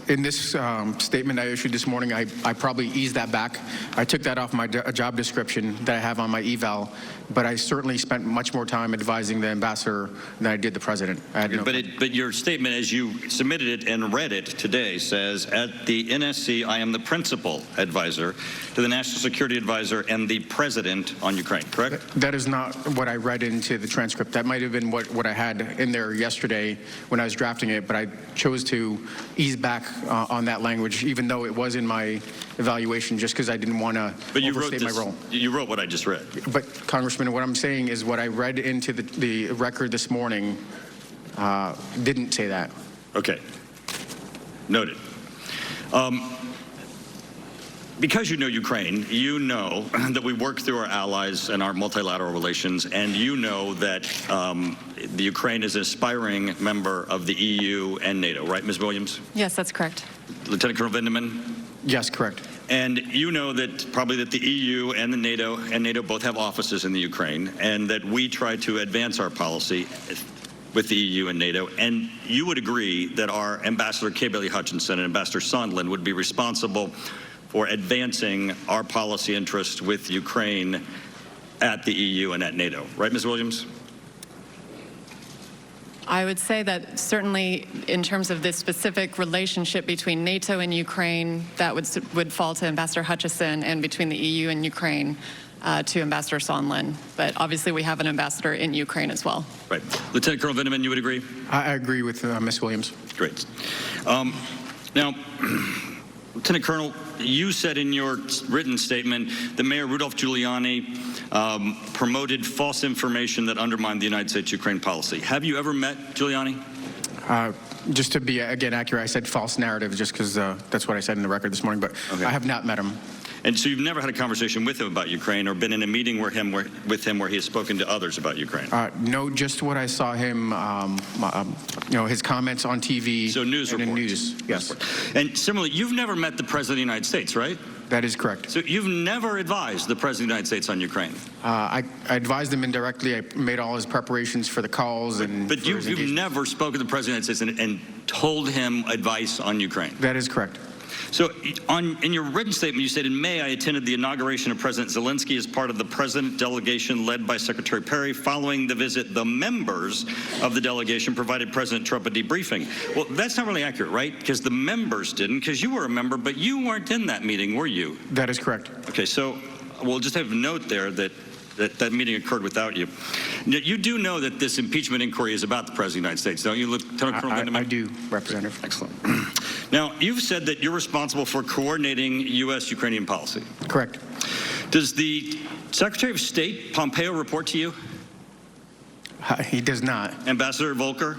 in this statement I issued this morning, I probably eased that back. I took that off my job description that I have on my eval, but I certainly spent much more time advising the ambassador than I did the president. But your statement, as you submitted it and read it today, says, at the NSC, I am the principal advisor to the National Security Advisor and the President on Ukraine, correct? That is not what I read into the transcript. That might have been what I had in there yesterday when I was drafting it, but I chose to ease back on that language, even though it was in my evaluation, just because I didn't want to overstate my role. You wrote what I just read. But, Congressman, what I'm saying is what I read into the record this morning didn't say that. Okay. Noted. Because you know Ukraine, you know that we work through our allies and our multilateral relations, and you know that the Ukraine is an aspiring member of the EU and NATO, right, Ms. Williams? Yes, that's correct. Lieutenant Colonel Vinneman? Yes, correct. And you know that probably that the EU and the NATO both have offices in the Ukraine, and that we try to advance our policy with the EU and NATO, and you would agree that our Ambassador Kay Bailey Hutchinson and Ambassador Sondland would be responsible for advancing our policy interests with Ukraine at the EU and at NATO. Right, Ms. Williams? I would say that certainly in terms of this specific relationship between NATO and Ukraine, that would fall to Ambassador Hutchison, and between the EU and Ukraine to Ambassador Sondland. But obviously we have an ambassador in Ukraine as well. Right. Lieutenant Colonel Vinneman, you would agree? I agree with Ms. Williams. Great. Now, Lieutenant Colonel, you said in your written statement that Mayor Rudolph Giuliani promoted false information that undermined the United States-Ukraine policy. Have you ever met Giuliani? Just to be, again, accurate, I said false narrative just because that's what I said in the record this morning, but okay. I have not met him. And so you've never had a conversation with him about Ukraine or been in a meeting with him where he has spoken to others about Ukraine? No, just what I saw him, his comments on TV. So news reports. In news, yes. And similarly, you've never met the President of the United States, right? That is correct. So you've never advised the President of the United States on Ukraine? I advised him indirectly. I made all his preparations for the calls and. But you've never spoken to the President of the United States and told him advice on Ukraine? That is correct. So in your written statement, you said, in May, I attended the inauguration of President Zelensky as part of the President delegation led by Secretary Perry. Following the visit, the members of the delegation provided President Trump a debriefing. Well, that's not really accurate, right? Because the members didn't, because you were a member, but you weren't in that meeting, were you? That is correct. Okay, so we'll just have a note there that that meeting occurred without you. You do know that this impeachment inquiry is about the President of the United States, don't you, Lieutenant Colonel Vindman? I do, Representative. Excellent. Now, you've said that you're responsible for coordinating U.S.-Ukrainian policy. Correct. Does the Secretary of State, Pompeo, report to you? He does not. Ambassador Volker?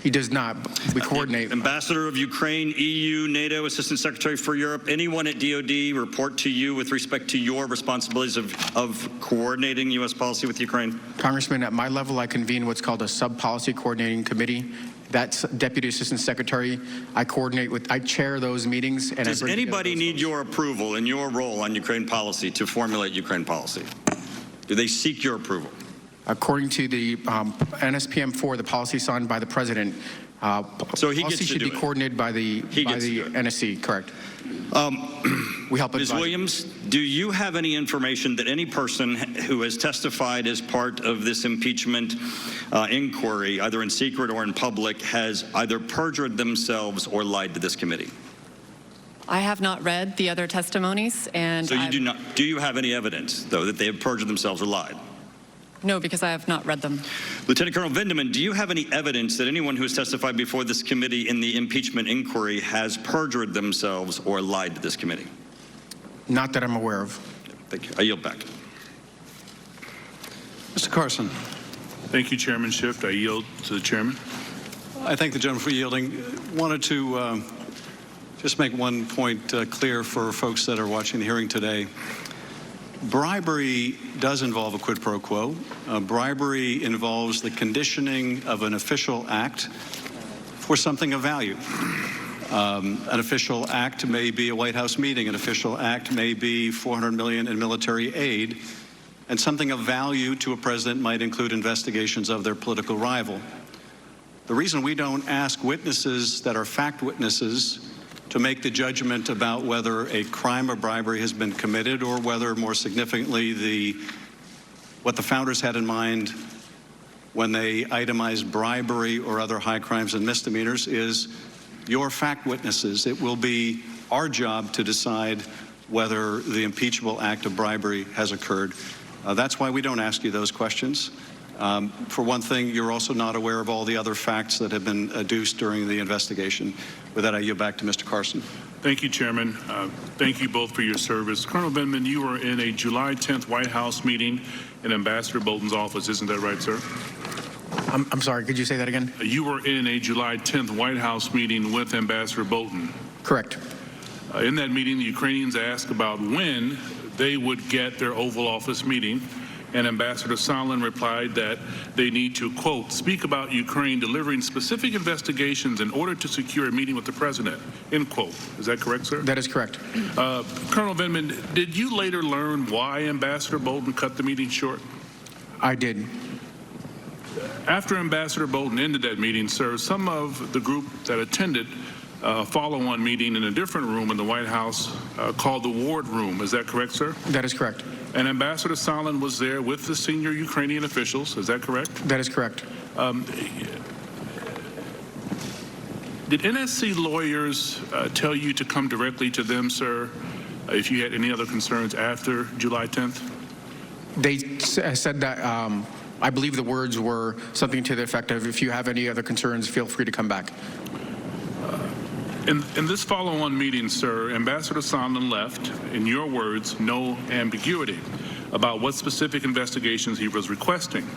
He does not. We coordinate. Ambassador of Ukraine, EU, NATO, Assistant Secretary for Europe, anyone at DOD report to you with respect to your responsibilities of coordinating U.S. policy with Ukraine? Congressman, at my level, I convene what's called a sub-policy coordinating committee. That's Deputy Assistant Secretary. I chair those meetings. And does anybody need your approval in your role on Ukraine policy to formulate Ukraine policy? Do they seek your approval? According to the NSPM4, the policy signed by the President, so he policy should be coordinated by the NSC, correct. We help Ms. Williams, do you have any information that any person who has testified as part of this impeachment inquiry, either in secret or in public, has either perjured themselves or lied to this committee? I have not read the other testimonies, and so you do not. Do you have any evidence, though, that they have perjured themselves or lied? No, because I have not read them. Lieutenant Colonel Vindman, do you have any evidence that anyone who has testified before this committee in the impeachment inquiry has perjured themselves or lied to this committee? Not that I'm aware of. Thank you. I yield back. Mr. Carson. Thank you, Chairman Schiff. I yield to the chairman. I thank the gentleman for yielding. Wanted to just make one point clear for folks that are watching the hearing today. Bribery does involve a quid pro quo. Bribery involves the conditioning of an official act for something of value. An official act may be a White House meeting. An official act may be $400 million in military aid. And something of value to a president might include investigations of their political rival. The reason we don't ask witnesses that are fact witnesses to make the judgment about whether a crime of bribery has been committed or whether, more significantly, what the founders had in mind when they itemized bribery or other high crimes and misdemeanors is your fact witnesses. It will be our job to decide whether the impeachable act of bribery has occurred. That's why we don't ask you those questions. For one thing, you're also not aware of all the other facts that have been adduced during the investigation. With that, I yield back to Mr. Carson. Thank you, Chairman. Thank you both for your service. Colonel Vindman, you were in a July 10th White House meeting in Ambassador Bolton's office. Isn't that right, sir? I'm sorry, could you say that again? You were in a July 10th White House meeting with Ambassador Bolton. Correct. In that meeting, the Ukrainians asked about when they would get their Oval Office meeting. And Ambassador Sondland replied that they need to, quote, speak about Ukraine delivering specific investigations in order to secure a meeting with the president, end quote. Is that correct, sir? That is correct. Colonel Vindman, did you later learn why Ambassador Bolton cut the meeting short? I did. After Ambassador Bolton ended that meeting, sir, some of the group that attended a follow-on meeting in a different room in the White House called the Ward Room. Is that correct, sir? That is correct. And Ambassador Sondland was there with the senior Ukrainian officials. Is that correct? That is correct. Did NSC lawyers tell you to come directly to them, sir, if you had any other concerns after July 10th? They said that, I believe the words were something to the effect of, if you have any other concerns, feel free to come back. In this follow-on meeting, sir, Ambassador Sondland left, in your words, no ambiguity about what specific investigations he was requesting.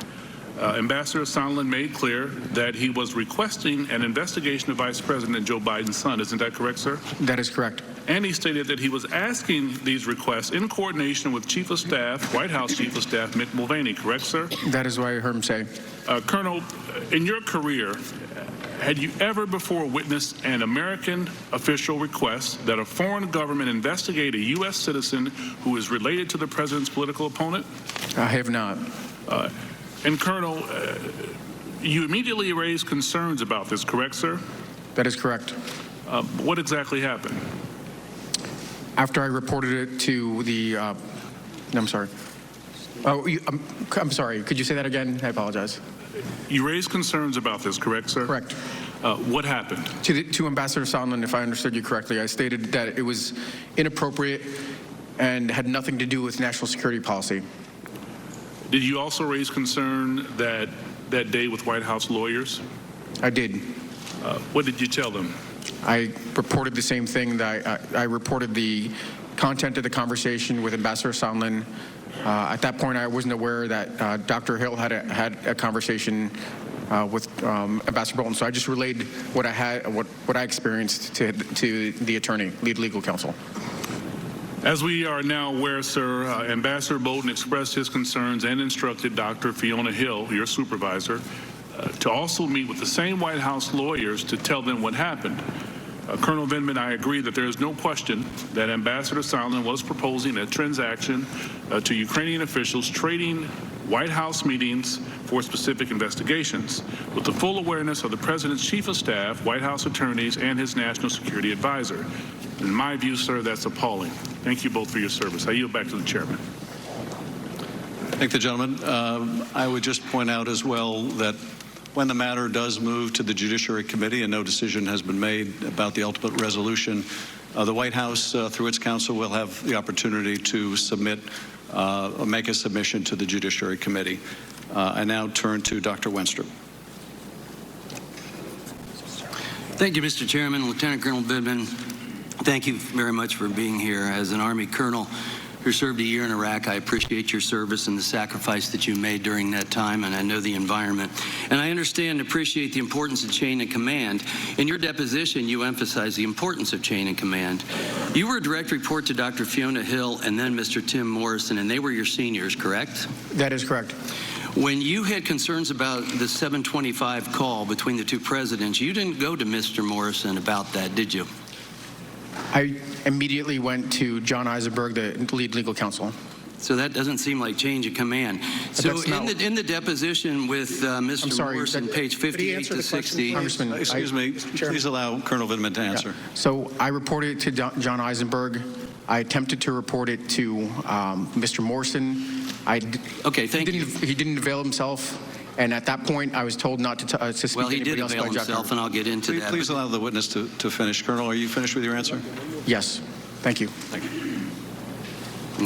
Ambassador Sondland made clear that he was requesting an investigation of Vice President Joe Biden's son. Isn't that correct, sir? That is correct. And he stated that he was asking these requests in coordination with Chief of Staff, White House Chief of Staff Mick Mulvaney. Correct, sir? That is what I heard him say. Colonel, in your career, had you ever before witnessed an American official request that a foreign government investigate a U.S. citizen who is related to the president's political opponent? I have not. And Colonel, you immediately raised concerns about this, correct, sir? That is correct. What exactly happened? After I reported it to the, I'm sorry. Oh, I'm sorry. Could you say that again? I apologize. You raised concerns about this, correct, sir? Correct. What happened? To Ambassador Sondland, if I understood you correctly, I stated that it was inappropriate and had nothing to do with national security policy. Did you also raise concern that day with White House lawyers? I did. What did you tell them? I reported the same thing. That I reported the content of the conversation with Ambassador Sondland. At that point, I wasn't aware that Dr. Hill had a conversation with Ambassador Bolton. So I just relayed what I experienced to the attorney, lead legal counsel. As we are now aware, sir, Ambassador Bolton expressed his concerns and instructed Dr. Fiona Hill, your supervisor, to also meet with the same White House lawyers to tell them what happened. Colonel Vindman, I agree that there is no question that Ambassador Sondland was proposing a transaction to Ukrainian officials trading White House meetings for specific investigations, with the full awareness of the President's Chief of Staff, White House attorneys, and his National Security Advisor. In my view, sir, that's appalling. Thank you both for your service. I yield back to the chairman. Thank the gentleman. I would just point out as well that when the matter does move to the Judiciary Committee and no decision has been made about the ultimate resolution, the White House, through its counsel, will have the opportunity to submit or make a submission to the Judiciary Committee. I now turn to Dr. Wenstrup. Thank you, Mr. Chairman. Lieutenant Colonel Vindman, thank you very much for being here. As an Army colonel who served a year in Iraq, I appreciate your service and the sacrifice that you made during that time, and I know the environment. And I understand and appreciate the importance of chain of command. In your deposition, you emphasized the importance of chain of command. You were a direct report to Dr. Fiona Hill and then Mr. Tim Morrison, and they were your seniors, correct? That is correct. When you had concerns about the 725 call between the two presidents, you didn't go to Mr. Morrison about that, did you? I immediately went to John Eisenberg, the lead legal counsel. So that doesn't seem like change of command. So in the deposition with Mr. Morrison, page 58 to 60. Excuse me, please allow Colonel Vindman to answer. Yeah. So I reported it to John Eisenberg. I attempted to report it to Mr. Morrison. Okay, thank you. He didn't avail himself. And at that point, I was told not to speak well, to anybody else. Well, he did avail himself, and I'll get into that. Please allow the witness to finish. Colonel, are you finished with your answer? Yes. Thank you. Thank you.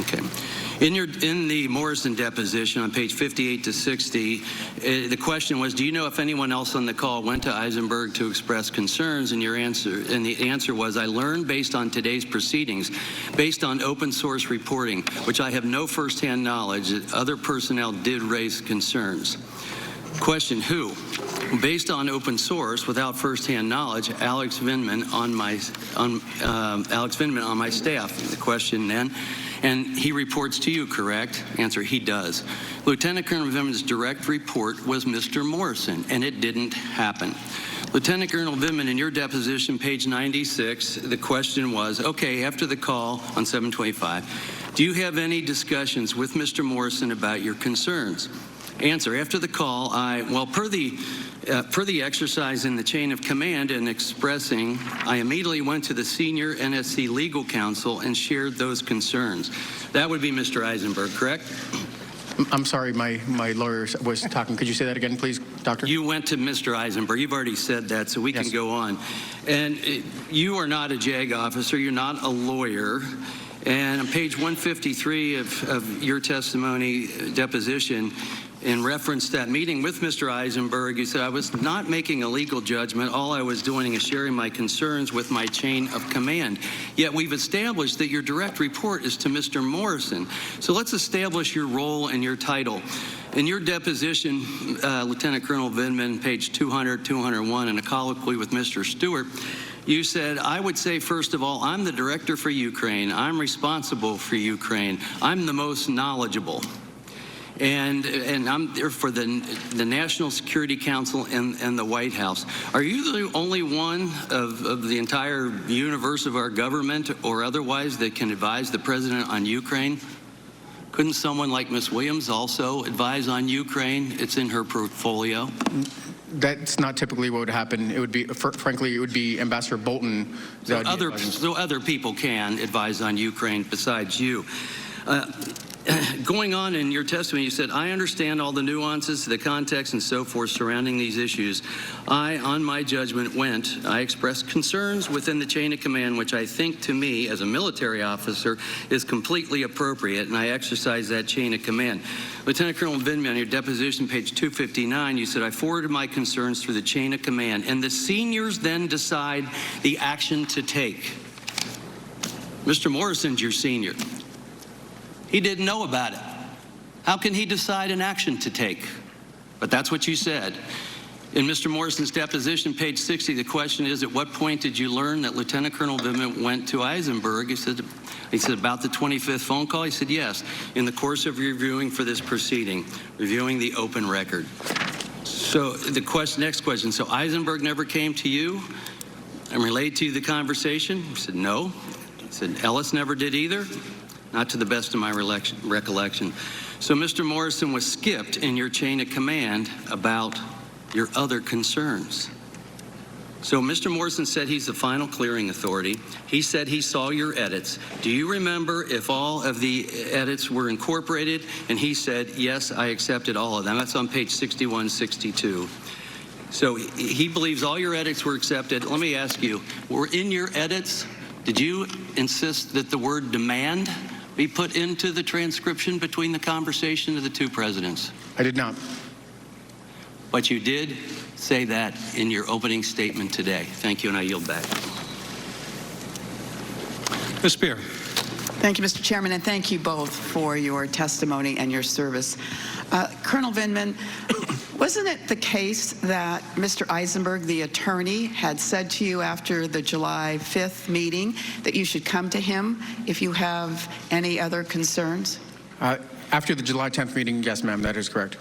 Okay. In the Morrison deposition on page 58 to 60, the question was, do you know if anyone else on the call went to Eisenberg to express concerns? And the answer was, I learned based on today's proceedings, based on open source reporting, which I have no firsthand knowledge that other personnel did raise concerns. Question, who? Based on open source, without firsthand knowledge, Alex Vindman on my staff. The question then, and he reports to you, correct? Answer, he does. Lieutenant Colonel Vindman's direct report was Mr. Morrison, and it didn't happen. Lieutenant Colonel Vindman, in your deposition, page 96, the question was, okay, after the call on 725, do you have any discussions with Mr. Morrison about your concerns? Answer, after the call, per the exercise in the chain of command and expressing, I immediately went to the senior NSC legal counsel and shared those concerns. That would be Mr. Eisenberg, correct? I'm sorry, my lawyer was talking. Could you say that again, please, Doctor? You went to Mr. Eisenberg. You've already said that, so we can go on. And you are not a JAG officer. You're not a lawyer. And on page 153 of your testimony deposition, in reference to that meeting with Mr. Eisenberg, you said, I was not making a legal judgment. All I was doing is sharing my concerns with my chain of command. Yet we've established that your direct report is to Mr. Morrison. So let's establish your role and your title. In your deposition, Lieutenant Colonel Vindman, page 200, 201, in a colloquy with Mr. Stewart, you said, I would say, first of all, I'm the director for Ukraine. I'm responsible for Ukraine. I'm the most knowledgeable. And I'm there for the National Security Council and the White House. Are you the only one of the entire universe of our government or otherwise that can advise the president on Ukraine? Couldn't someone like Ms. Williams also advise on Ukraine? It's in her portfolio. That's not typically what would happen. It would be, frankly, it would be Ambassador Bolton. So other people can advise on Ukraine besides you. going on in your testimony, you said, I understand all the nuances, the context, and so forth surrounding these issues. On my judgment, I expressed concerns within the chain of command, which I think to me, as a military officer, is completely appropriate, and I exercise that chain of command. Lieutenant Colonel Vindman, on your deposition, page 259, you said, I forwarded my concerns through the chain of command, and the seniors then decide the action to take. Mr. Morrison's your senior. He didn't know about it. How can he decide an action to take? But that's what you said. In Mr. Morrison's deposition, page 60, the question is, at what point did you learn that Lieutenant Colonel Vindman went to Eisenberg? He said, about the 25th phone call? He said, yes, in the course of reviewing for this proceeding, reviewing the open record. So the next question, so Eisenberg never came to you and relayed to you the conversation? He said, no. He said, Ellis never did either? Not to the best of my recollection. So Mr. Morrison was skipped in your chain of command about your other concerns. So Mr. Morrison said he's the final clearing authority. He said he saw your edits. Do you remember if all of the edits were incorporated? And he said, yes, I accepted all of them. That's on page 6162. So he believes all your edits were accepted. Let me ask you, were in your edits, did you insist that the word demand be put into the transcription between the conversation of the two presidents? I did not. But you did say that in your opening statement today. Thank you, and I yield back. Ms. Spear. Thank you, Mr. Chairman, and thank you both for your testimony and your service. Colonel Vindman, wasn't it the case that Mr. Eisenberg, the attorney, had said to you after the July 5th meeting that you should come to him if you have any other concerns? After the July 10th meeting, yes, ma'am, that is correct.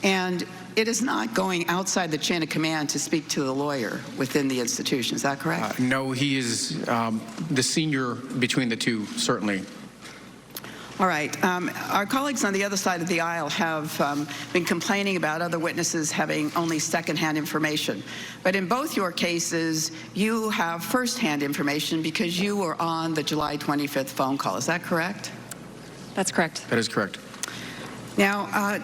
And it is not going outside the chain of command to speak to the lawyer within the institution. Is that correct? No, he is the senior between the two, certainly. All right. Our colleagues on the other side of the aisle have been complaining about other witnesses having only secondhand information. But in both your cases, you have firsthand information because you were on the July 25th phone call. Is that correct? That's correct. That is correct. Now,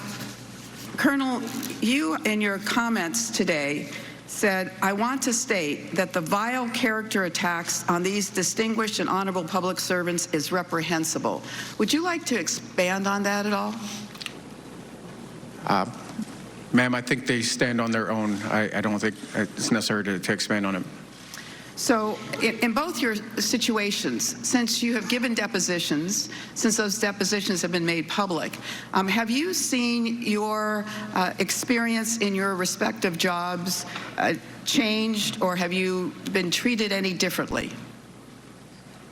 Colonel, you in your comments today said, I want to state that the vile character attacks on these distinguished and honorable public servants is reprehensible. Would you like to expand on that at all? Ma'am, I think they stand on their own. I don't think it's necessary to expand on it. So in both your situations, since you have given depositions, since those depositions have been made public, have you seen your experience in your respective jobs changed, or have you been treated any differently?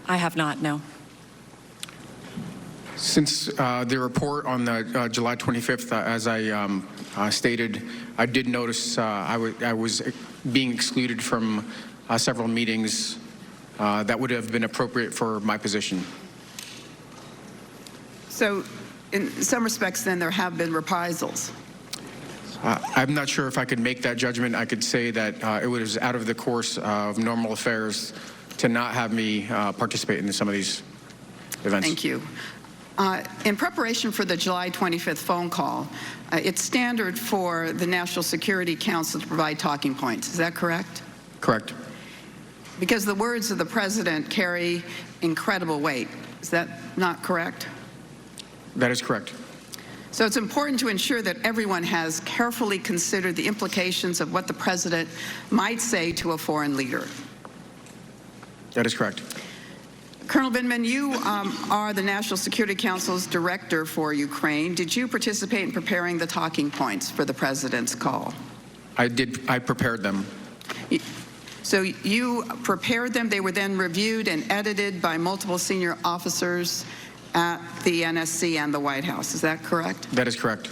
I have not, no. Since the report on the July 25th, as I stated, I did notice I was being excluded from several meetings that would have been appropriate for my position. So in some respects, then, there have been reprisals. I'm not sure if I could make that judgment. I could say that it was out of the course of normal affairs to not have me participate in some of these events. Thank you. In preparation for the July 25th phone call, it's standard for the National Security Council to provide talking points. Is that correct? Correct. Because the words of the president carry incredible weight. Is that not correct? That is correct. So it's important to ensure that everyone has carefully considered the implications of what the president might say to a foreign leader. That is correct. Colonel Vindman, you are the National Security Council's director for Ukraine. Did you participate in preparing the talking points for the president's call? I did. I prepared them. So you prepared them. They were then reviewed and edited by multiple senior officers at the NSC and the White House. Is that correct? That is correct.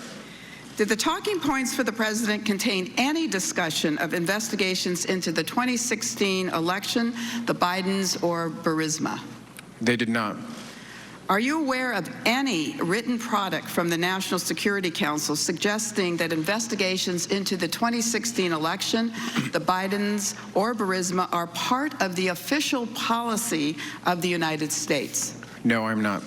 Did the talking points for the president contain any discussion of investigations into the 2016 election, the Bidens, or Burisma? They did not. Are you aware of any written product from the National Security Council suggesting that investigations into the 2016 election, the Bidens, or Burisma are part of the official policy of the United States? No, I'm not.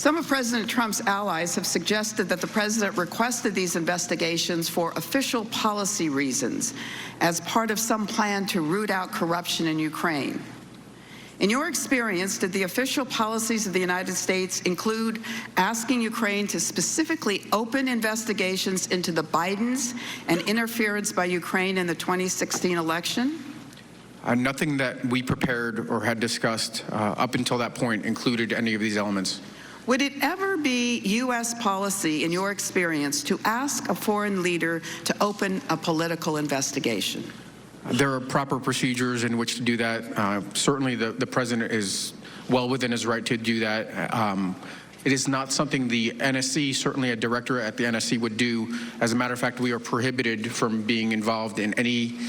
Some of President Trump's allies have suggested that the president requested these investigations for official policy reasons as part of some plan to root out corruption in Ukraine. In your experience, did the official policies of the United States include asking Ukraine to specifically open investigations into the Bidens and interference by Ukraine in the 2016 election? Nothing that we prepared or had discussed up until that point included any of these elements. Would it ever be U.S. policy, in your experience, to ask a foreign leader to open a political investigation? There are proper procedures in which to do that. Certainly the president is well within his right to do that. It is not something the NSC, certainly a director at the NSC, would do. As a matter of fact, we are prohibited from being involved in any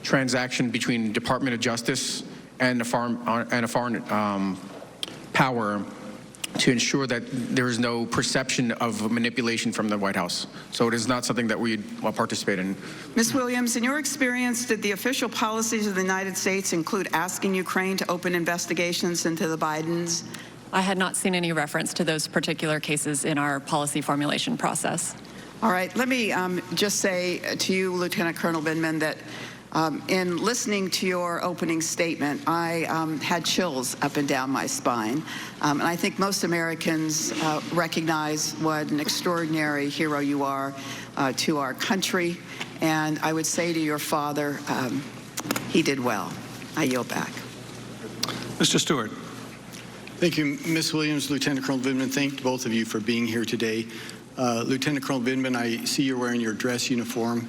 transaction between Department of Justice and a foreign power to ensure that there is no perception of manipulation from the White House. So it is not something that we participate in. Ms. Williams, in your experience, did the official policies of the United States include asking Ukraine to open investigations into the Bidens? I had not seen any reference to those particular cases in our policy formulation process. All right, let me just say to you, Lieutenant Colonel Vindman, that in listening to your opening statement, I had chills up and down my spine. And I think most Americans recognize what an extraordinary hero you are to our country. And I would say to your father, he did well. I yield back. Mr. Stewart. Thank you, Ms. Williams, Lieutenant Colonel Vindman. Thank both of you for being here today. Lieutenant Colonel Vindman, I see you're wearing your dress uniform.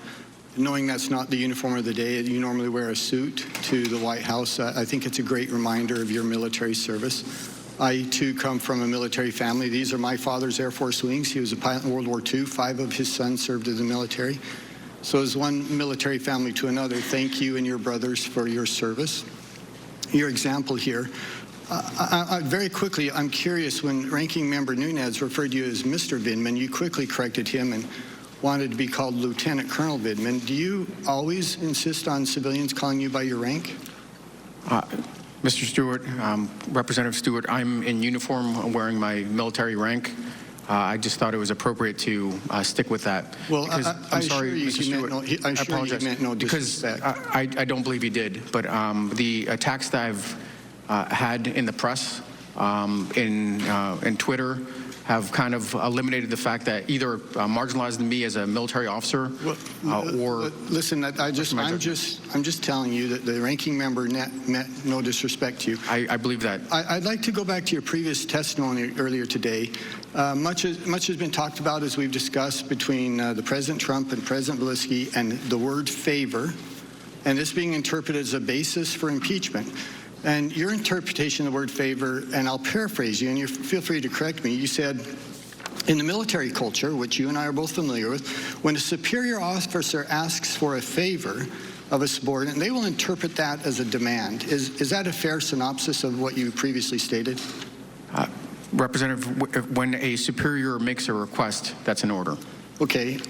Knowing that's not the uniform of the day, you normally wear a suit to the White House. I think it's a great reminder of your military service. I, too, come from a military family. These are my father's Air Force wings. He was a pilot in World War II. 5 of his sons served in the military. So as one military family to another, thank you and your brothers for your service. Your example here. Very quickly, I'm curious, when Ranking Member Nunes referred to you as Mr. Vindman, you quickly corrected him and wanted to be called Lieutenant Colonel Vindman. Do you always insist on civilians calling you by your rank? Mr. Stewart, Representative Stewart, I'm in uniform wearing my military rank. I just thought it was appropriate to stick with that. Well, I'm sorry, Mr. Stewart. I apologize. Meant no disrespect. Because I don't believe he did. But the attacks that I've had in the press, in Twitter, have kind of eliminated the fact that either marginalized me as a military officer or... Listen, I'm just telling you that the ranking member meant no disrespect to you. I believe that. I'd like to go back to your previous testimony earlier today. Much has been talked about, as we've discussed, between the President Trump and President Zelensky and the word favor, and this being interpreted as a basis for impeachment. And your interpretation of the word favor, and I'll paraphrase you, and you feel free to correct me, you said, in the military culture, which you and I are both familiar with, when a superior officer asks for a favor of a subordinate, they will interpret that as a demand. Is that a fair synopsis of what you previously stated? Representative, when a superior makes a request, that's an order. Okay.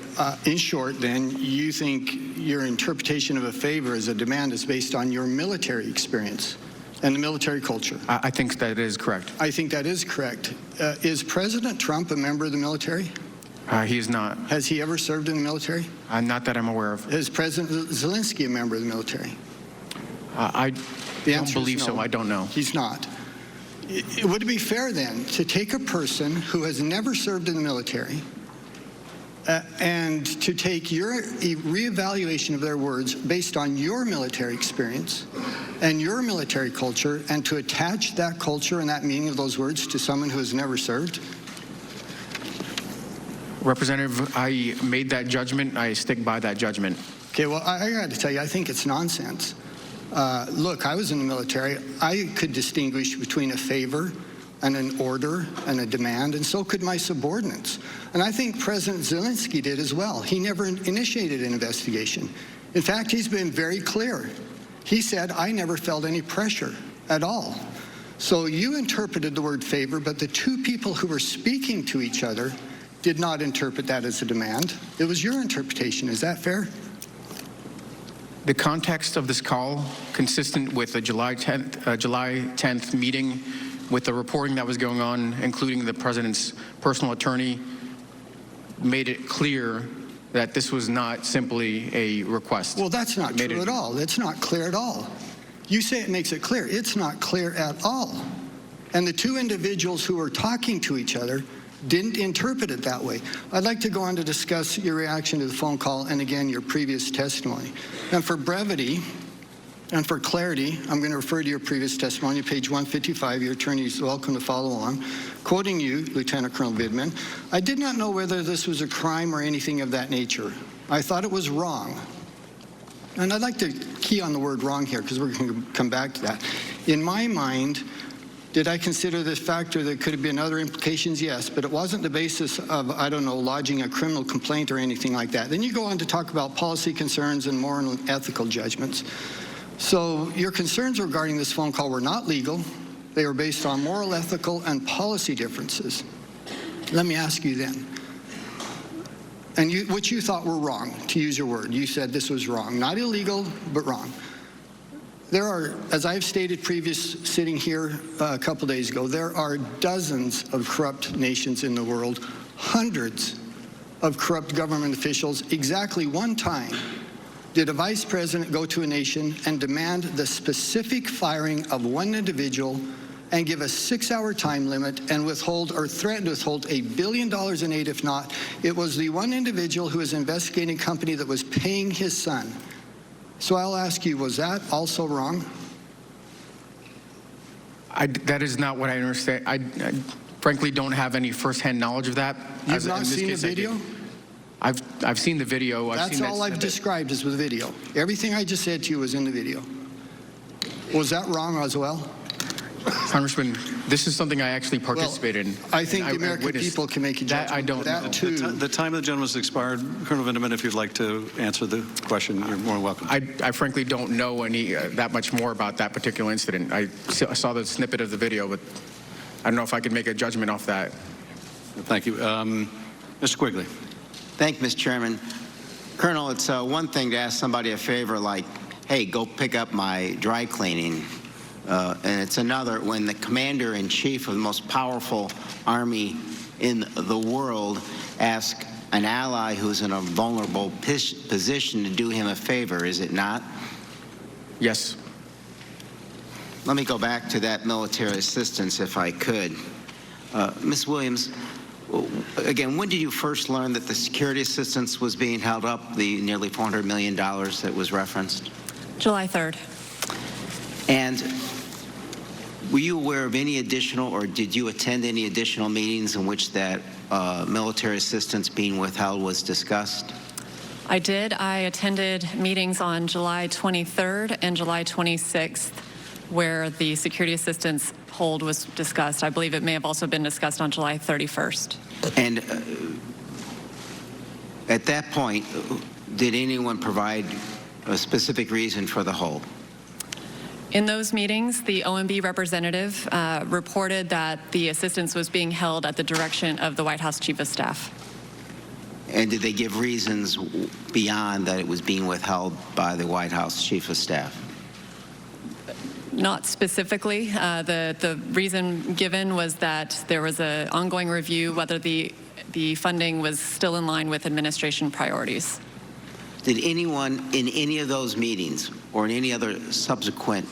In short, then, you think your interpretation of a favor as a demand is based on your military experience and the military culture? I think that is correct. I think that is correct. Is President Trump a member of the military? He is not. Has he ever served in the military? Not that I'm aware of. Is President Zelensky a member of the military? I don't believe so. I don't know. He's not. Would it be fair, then, to take a person who has never served in the military and to take your reevaluation of their words based on your military experience and your military culture, and to attach that culture and that meaning of those words to someone who has never served? Representative, I made that judgment. I stick by that judgment. Okay, well, I got to tell you, I think it's nonsense. Look, I was in the military. I could distinguish between a favor and an order and a demand, and so could my subordinates. And I think President Zelensky did as well. He never initiated an investigation. In fact, he's been very clear. He said, I never felt any pressure at all. So you interpreted the word favor, but the two people who were speaking to each other did not interpret that as a demand. It was your interpretation. Is that fair? The context of this call, consistent with the July 10th meeting with the reporting that was going on, including the president's personal attorney, made it clear that this was not simply a request. Well, that's not true at all. That's not clear at all. You say it makes it clear. It's not clear at all. And the two individuals who were talking to each other didn't interpret it that way. I'd like to go on to discuss your reaction to the phone call and, again, your previous testimony. And for brevity and for clarity, I'm going to refer to your previous testimony, page 155. Your attorney is welcome to follow along. Quoting you, Lieutenant Colonel Vindman, I did not know whether this was a crime or anything of that nature. I thought it was wrong. And I'd like to key on the word wrong here because we're going to come back to that. In my mind, did I consider this factor that could have been other implications? Yes, but it wasn't the basis of, I don't know, lodging a criminal complaint or anything like that. Then you go on to talk about policy concerns and moral and ethical judgments. So your concerns regarding this phone call were not legal. They were based on moral, ethical, and policy differences. Let me ask you then, and what you thought were wrong, to use your word. You said this was wrong. Not illegal, but wrong. There are, as I've stated sitting here a couple days ago, there are dozens of corrupt nations in the world, hundreds of corrupt government officials. Exactly one time did a vice president go to a nation and demand the specific firing of one individual and give a 6-hour time limit and withhold or threaten to withhold $1 billion in aid if not. It was the one individual who was investigating a company that was paying his son. So I'll ask you, was that also wrong? That is not what I understand. I frankly don't have any firsthand knowledge of that. You've not seen the video? I've seen the video. That's all I've described is with video. Everything I just said to you was in the video. Was that wrong as well? Congressman, this is something I actually participated in. I think the American people can make a judgment. I don't know. The time of the gentleman has expired. Colonel Vindman, if you'd like to answer the question, you're more than welcome. I frankly don't know that much more about that particular incident. I saw the snippet of the video, but I don't know if I could make a judgment off that. Thank you. Mr. Quigley. Thank you, Mr. Chairman. Colonel, it's one thing to ask somebody a favor like, hey, go pick up my dry cleaning. And it's another when the commander-in-chief of the most powerful army in the world asks an ally who's in a vulnerable position to do him a favor, is it not? Yes. Let me go back to that military assistance, if I could. Ms. Williams, again, when did you first learn that the security assistance was being held up, the nearly $400 million that was referenced? July 3rd. And were you aware of any additional, or did you attend any additional meetings in which that military assistance being withheld was discussed? I did. I attended meetings on July 23rd and July 26th where the security assistance hold was discussed. I believe it may have also been discussed on July 31st. And at that point, did anyone provide a specific reason for the hold? In those meetings, the OMB representative reported that the assistance was being held at the direction of the White House Chief of Staff. And did they give reasons beyond that it was being withheld by the White House Chief of Staff? Not specifically. The reason given was that there was an ongoing review whether the funding was still in line with administration priorities. Did anyone in any of those meetings or in any other subsequent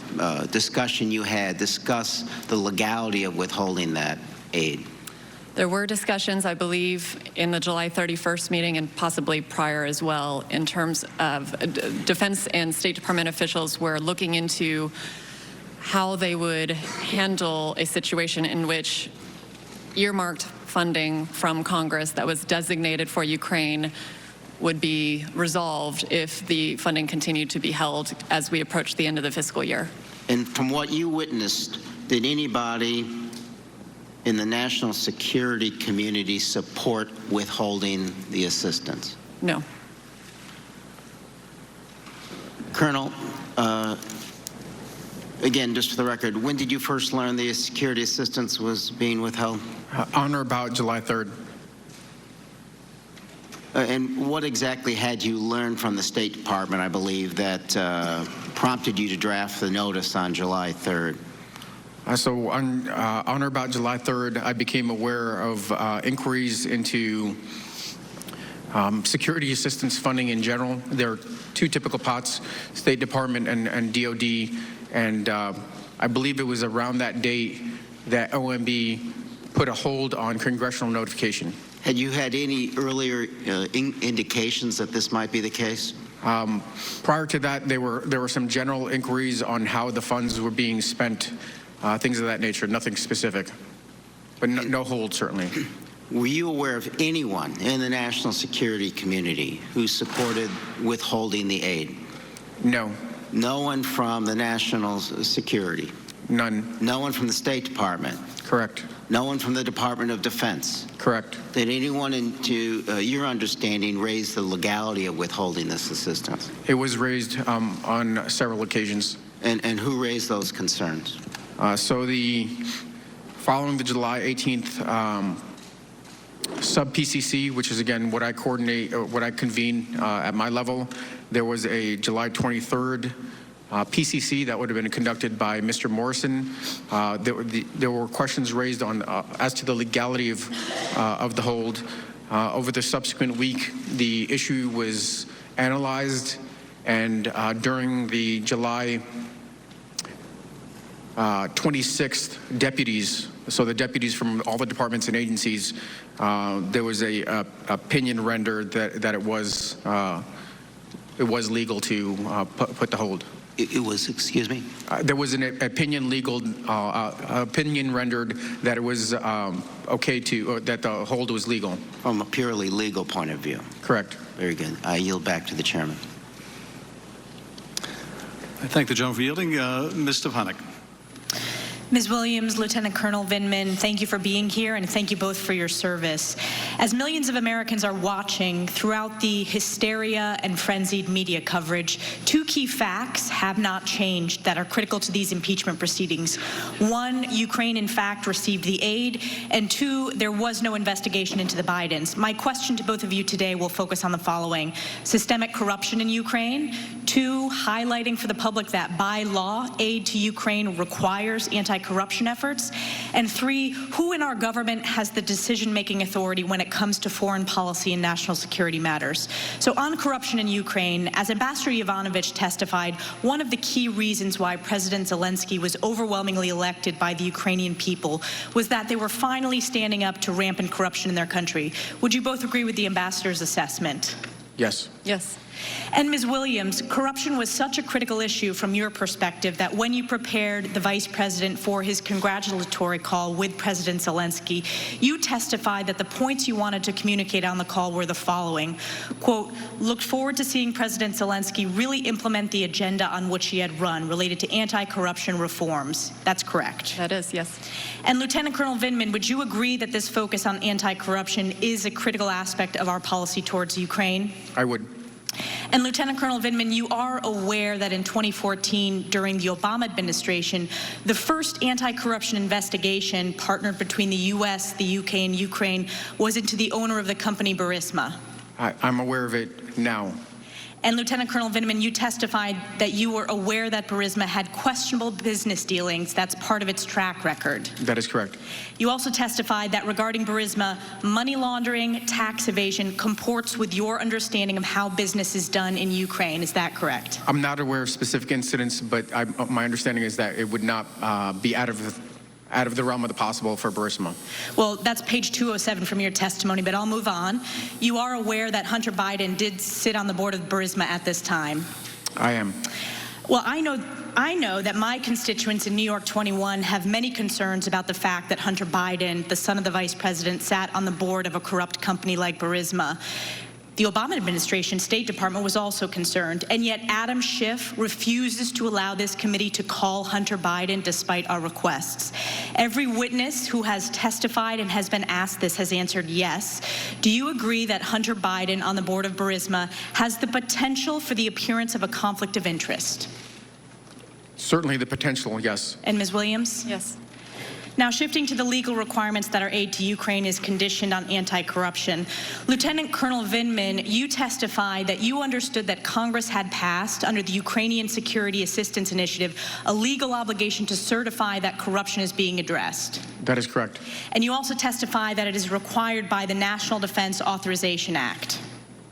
discussion you had discuss the legality of withholding that aid? There were discussions, I believe, in the July 31st meeting and possibly prior as well in terms of Defense and State Department officials were looking into how they would handle a situation in which earmarked funding from Congress that was designated for Ukraine would be resolved if the funding continued to be held as we approach the end of the fiscal year. And from what you witnessed, did anybody in the national security community support withholding the assistance? No. Colonel, again, just for the record, when did you first learn the security assistance was being withheld? On or about July 3rd. And what exactly had you learned from the State Department, I believe, that prompted you to draft the notice on July 3rd? So on or about July 3rd, I became aware of inquiries into security assistance funding in general. There are two typical pots, State Department and DOD, and I believe it was around that date that OMB put a hold on congressional notification. Had you had any earlier indications that this might be the case? Prior to that, there were some general inquiries on how the funds were being spent, things of that nature, nothing specific, but no hold, certainly. Were you aware of anyone in the national security community who supported withholding the aid? No. No one from the national security? None. No one from the State Department? Correct. No one from the Department of Defense? Correct. Did anyone, to your understanding, raise the legality of withholding this assistance? It was raised on several occasions. And who raised those concerns? Following the July 18th sub-PCC, which is again what I coordinate, what I convene at my level, there was a July 23rd PCC that would have been conducted by Mr. Morrison. There were questions raised on as to the legality of the hold. Over the subsequent week, the issue was analyzed, and during the July 26th deputies, so the deputies from all the departments and agencies, there was a opinion rendered that it was legal to put the hold. It was, excuse me? There was an opinion rendered that it was okay to, that the hold was legal. From a purely legal point of view? Correct. Very good. I yield back to the chairman. I thank the gentleman for yielding. Ms. Stefanik. Ms. Williams, Lieutenant Colonel Vindman, thank you for being here, and thank you both for your service. As millions of Americans are watching throughout the hysteria and frenzied media coverage, two key facts have not changed that are critical to these impeachment proceedings. One, Ukraine in fact received the aid, and two, there was no investigation into the Bidens. My question to both of you today will focus on the following: systemic corruption in Ukraine, two, highlighting for the public that by law, aid to Ukraine requires anti-corruption efforts, and three, who in our government has the decision-making authority when it comes to foreign policy and national security matters. So on corruption in Ukraine, as Ambassador Yovanovitch testified, one of the key reasons why President Zelensky was overwhelmingly elected by the Ukrainian people was that they were finally standing up to rampant corruption in their country. Would you both agree with the ambassador's assessment? Yes. Yes. And Ms. Williams, corruption was such a critical issue from your perspective that when you prepared the Vice President for his congratulatory call with President Zelensky, you testified that the points you wanted to communicate on the call were the following, quote, looked forward to seeing President Zelensky really implement the agenda on which he had run related to anti-corruption reforms. That's correct. That is, yes. And Lieutenant Colonel Vindman, would you agree that this focus on anti-corruption is a critical aspect of our policy towards Ukraine? I would. And Lieutenant Colonel Vindman, you are aware that in 2014, during the Obama administration, the first anti-corruption investigation partnered between the U.S., the U.K., and Ukraine was into the owner of the company Burisma. I'm aware of it now. And Lieutenant Colonel Vindman, you testified that you were aware that Burisma had questionable business dealings. That's part of its track record. That is correct. You also testified that regarding Burisma, money laundering, tax evasion comports with your understanding of how business is done in Ukraine. Is that correct? I'm not aware of specific incidents, but my understanding is that it would not be out of the realm of the possible for Burisma. Well, that's page 207 from your testimony, but I'll move on. You are aware that Hunter Biden did sit on the board of Burisma at this time? I am. Well, I know that my constituents in New York 21 have many concerns about the fact that Hunter Biden, the son of the vice president, sat on the board of a corrupt company like Burisma. The Obama administration, State Department, was also concerned, and yet Adam Schiff refuses to allow this committee to call Hunter Biden despite our requests. Every witness who has testified and has been asked this has answered yes. Do you agree that Hunter Biden on the board of Burisma has the potential for the appearance of a conflict of interest? Certainly the potential, yes. And Ms. Williams? Yes. Now, shifting to the legal requirements that our aid to Ukraine is conditioned on anti-corruption. Lieutenant Colonel Vindman, you testified that you understood that Congress had passed, under the Ukrainian Security Assistance Initiative, a legal obligation to certify that corruption is being addressed. That is correct. And you also testified that it is required by the National Defense Authorization Act.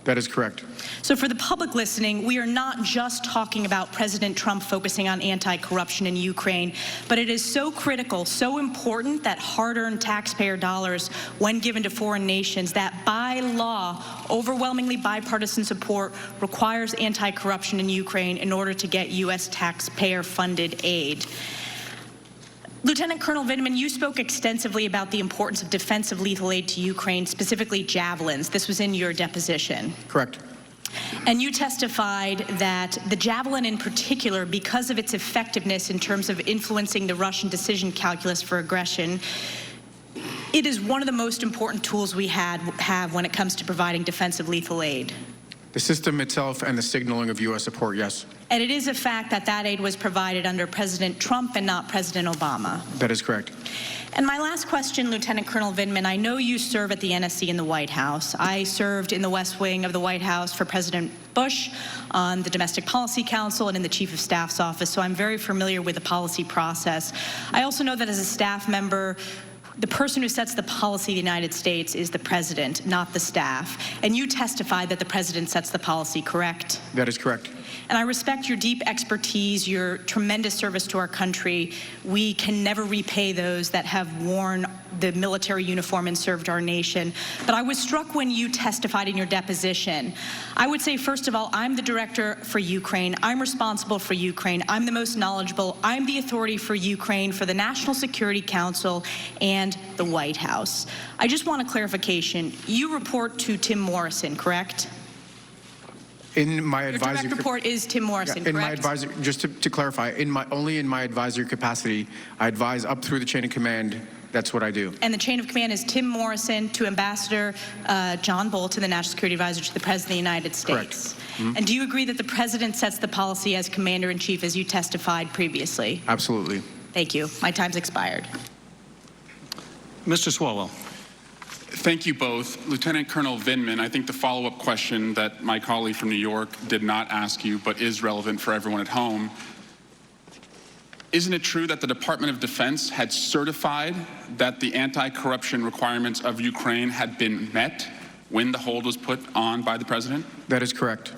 That is correct. So for the public listening, we are not just talking about President Trump focusing on anti-corruption in Ukraine, but it is so critical, so important that hard-earned taxpayer dollars, when given to foreign nations, that by law, overwhelmingly bipartisan support requires anti-corruption in Ukraine in order to get U.S. taxpayer-funded aid. Lieutenant Colonel Vindman, you spoke extensively about the importance of defensive lethal aid to Ukraine, specifically javelins. This was in your deposition. Correct. And you testified that the Javelin in particular, because of its effectiveness in terms of influencing the Russian decision calculus for aggression, it is one of the most important tools we have when it comes to providing defensive lethal aid. The system itself and the signaling of U.S. support, yes. And it is a fact that that aid was provided under President Trump and not President Obama. That is correct. And my last question, Lieutenant Colonel Vindman, I know you serve at the NSC in the White House. I served in the West Wing of the White House for President Bush on the Domestic Policy Council and in the Chief of Staff's office, so I'm very familiar with the policy process. I also know that as a staff member, the person who sets the policy of the United States is the president, not the staff. And you testified that the president sets the policy, correct? That is correct. And I respect your deep expertise, your tremendous service to our country. We can never repay those that have worn the military uniform and served our nation. But I was struck when you testified in your deposition. I would say, first of all, I'm the director for Ukraine. I'm responsible for Ukraine. I'm the most knowledgeable. I'm the authority for Ukraine, for the National Security Council, and the White House. I just want a clarification. You report to Tim Morrison, correct? In my Your advisory direct report is Tim Morrison, correct? in my advisor, just to clarify, only in my advisory capacity, I advise up through the chain of command. That's what I do. And the chain of command is Tim Morrison to Ambassador John Bolton, the National Security Advisor to the President of the United States. Correct. Mm-hmm. And do you agree that the President sets the policy as Commander-in-Chief, as you testified previously? Absolutely. Thank you. My time's expired. Mr. Swalwell. Thank you both. Lieutenant Colonel Vindman, I think the follow-up question that my colleague from New York did not ask you, but is relevant for everyone at home. Isn't it true that the Department of Defense had certified that the anti-corruption requirements of Ukraine had been met when the hold was put on by the president? That is correct.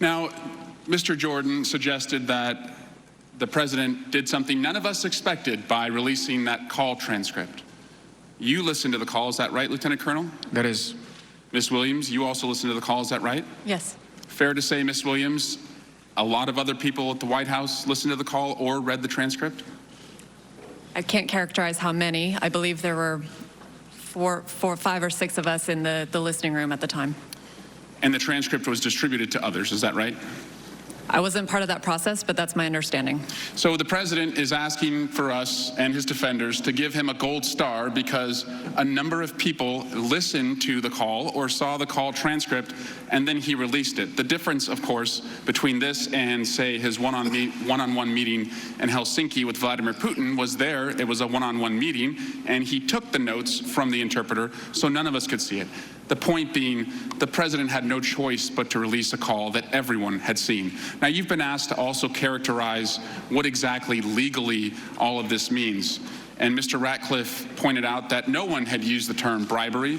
Now, Mr. Jordan suggested that the president did something none of us expected by releasing that call transcript. You listened to the call, is that right, Lieutenant Colonel? That is. Ms. Williams, you also listened to the call, is that right? Yes. Fair to say, Ms. Williams, a lot of other people at the White House listened to the call or read the transcript? I can't characterize how many. I believe there were five or six of us in the listening room at the time. And the transcript was distributed to others, is that right? I wasn't part of that process, but that's my understanding. So the president is asking for us and his defenders to give him a gold star because a number of people listened to the call or saw the call transcript and then he released it. The difference, of course, between this and, say, his one-on-one meeting in Helsinki with Vladimir Putin was it was a one-on-one meeting, and he took the notes from the interpreter, so none of us could see it. The point being, the president had no choice but to release a call that everyone had seen. Now, you've been asked to also characterize what exactly legally all of this means. And Mr. Ratcliffe pointed out that no one had used the term bribery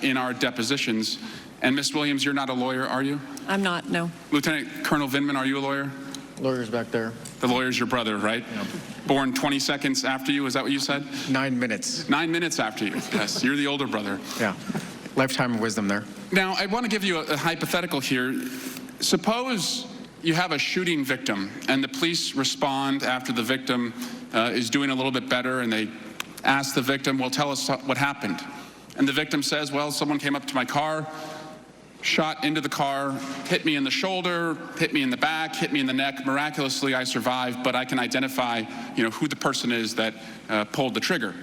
in our depositions. And Ms. Williams, you're not a lawyer, are you? I'm not, no. Lieutenant Colonel Vindman, are you a lawyer? Lawyer's back there. The lawyer's your brother, right? Yep. Born 20 seconds after you, is that what you said? 9 minutes. 9 minutes after you, yes. You're the older brother. Yeah. Lifetime of wisdom there. Now, I want to give you a hypothetical here. Suppose you have a shooting victim and the police respond after the victim is doing a little bit better and they ask the victim, well, tell us what happened. And the victim says, well, someone came up to my car, shot into the car, hit me in the shoulder, hit me in the back, hit me in the neck. Miraculously, I survived, but I can identify, who the person is that pulled the trigger.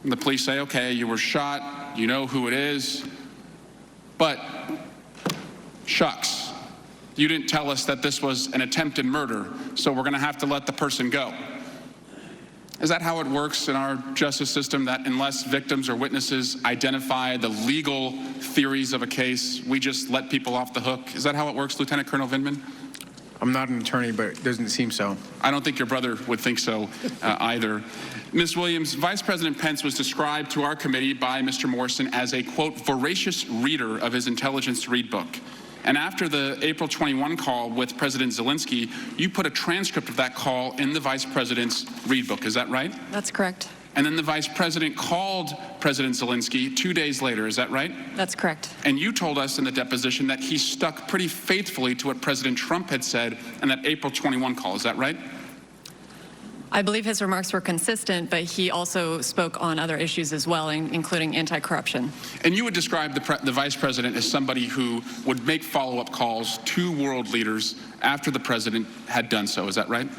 And the police say, okay, you were shot, you know who it is, but shucks, you didn't tell us that this was an attempted murder, so we're going to have to let the person go. Is that how it works in our justice system, that unless victims or witnesses identify the legal theories of a case, we just let people off the hook? Is that how it works, Lieutenant Colonel Vindman? I'm not an attorney, but it doesn't seem so. I don't think your brother would think so either. Ms. Williams, Vice President Pence was described to our committee by Mr. Morrison as a, quote, voracious reader of his intelligence read book. And after the April 21 call with President Zelensky, you put a transcript of that call in the Vice President's read book. Is that right? That's correct. And then the Vice President called President Zelensky 2 days later. Is that right? That's correct. And you told us in the deposition that he stuck pretty faithfully to what President Trump had said in that April 21 call. Is that right? I believe his remarks were consistent, but he also spoke on other issues as well, including anti-corruption. And you would describe the Vice President as somebody who would make follow-up calls to world leaders after the President had done so. Is that right?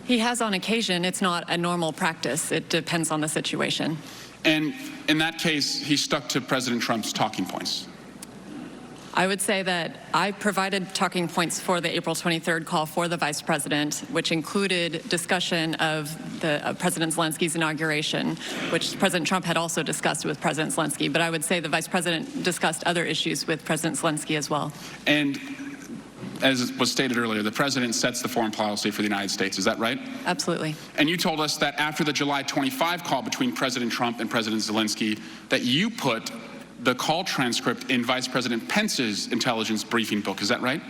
He has on occasion. It's not a normal practice. It depends on the situation. And in that case, he stuck to President Trump's talking points. I would say that I provided talking points for the April 23rd call for the Vice President, which included discussion of the President Zelensky's inauguration, which President Trump had also discussed with President Zelensky. But I would say the Vice President discussed other issues with President Zelensky as well. And as was stated earlier, the President sets the foreign policy for the United States. Is that right? Absolutely. And you told us that after the July 25 call between President Trump and President Zelensky, that you put the call transcript in Vice President Pence's intelligence briefing book. Is that right?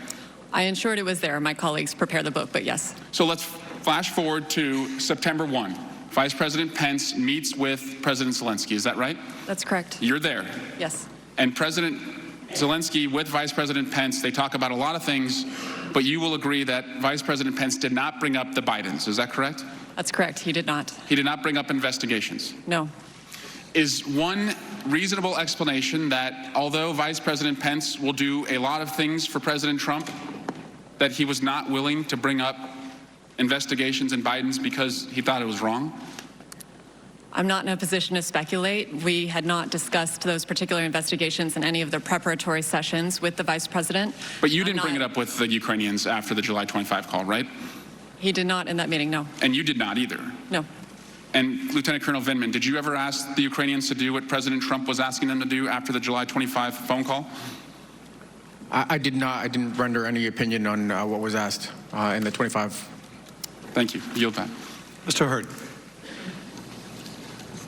I ensured it was there. My colleagues prepare the book, but yes. So let's flash forward to September 1. Vice President Pence meets with President Zelensky. Is that right? That's correct. You're there. Yes. And President Zelensky with Vice President Pence, they talk about a lot of things, but you will agree that Vice President Pence did not bring up the Bidens. Is that correct? That's correct. He did not. He did not bring up investigations. No. Is one reasonable explanation that although Vice President Pence will do a lot of things for President Trump, that he was not willing to bring up investigations in Biden's because he thought it was wrong? I'm not in a position to speculate. We had not discussed those particular investigations in any of the preparatory sessions with the Vice President. But you didn't bring it up with the Ukrainians after the July 25 call, right? He did not in that meeting, no. And you did not either? No. And Lieutenant Colonel Vindman, did you ever ask the Ukrainians to do what President Trump was asking them to do after the July 25 phone call? I did not. I didn't render any opinion on what was asked in the 25. Thank you. Yield back. Mr. Hurd.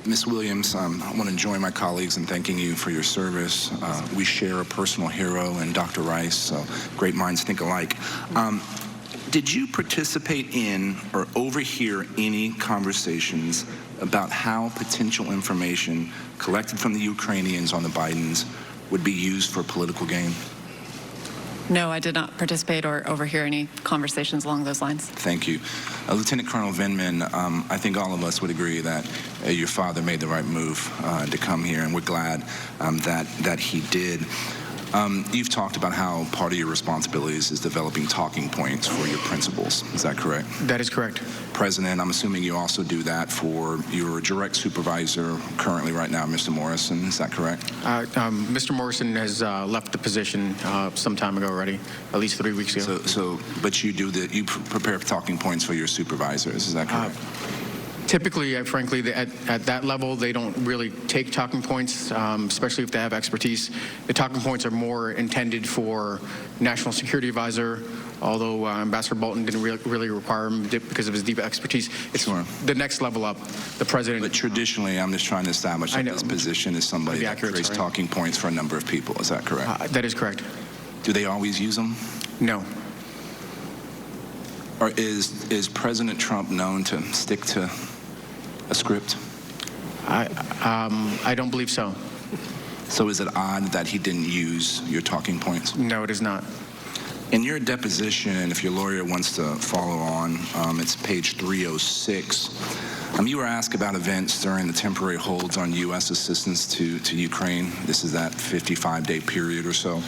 Ms. Williams, I want to join my colleagues in thanking you for your service. We share a personal hero in Dr. Rice, so great minds think alike. Did you participate in or overhear any conversations about how potential information collected from the Ukrainians on the Bidens would be used for political gain? No, I did not participate or overhear any conversations along those lines. Thank you. Lieutenant Colonel Vindman, I think all of us would agree that your father made the right move to come here, and we're glad that he did. You've talked about how part of your responsibilities is developing talking points for your principals. Is that correct? That is correct. President, I'm assuming you also do that for your direct supervisor currently right now, Mr. Morrison. Is that correct? Mr. Morrison has left the position some time ago already, at least 3 weeks ago. But you prepare talking points for your supervisors. Is that correct? Typically, frankly, at that level, they don't really take talking points, especially if they have expertise. The talking points are more intended for National Security Advisor, although Ambassador Bolton didn't really require him because of his deep expertise. It's the next level up, the president. But traditionally, I'm just trying to establish that this position is somebody that creates talking points for a number of people. Is that correct? That is correct. Do they always use them? No. Or is President Trump known to stick to a script? I don't believe so. So is it odd that he didn't use your talking points? No, it is not. In your deposition, if your lawyer wants to follow on, it's page 306. You were asked about events during the temporary holds on U.S. assistance to Ukraine. This is that 55-day period or so.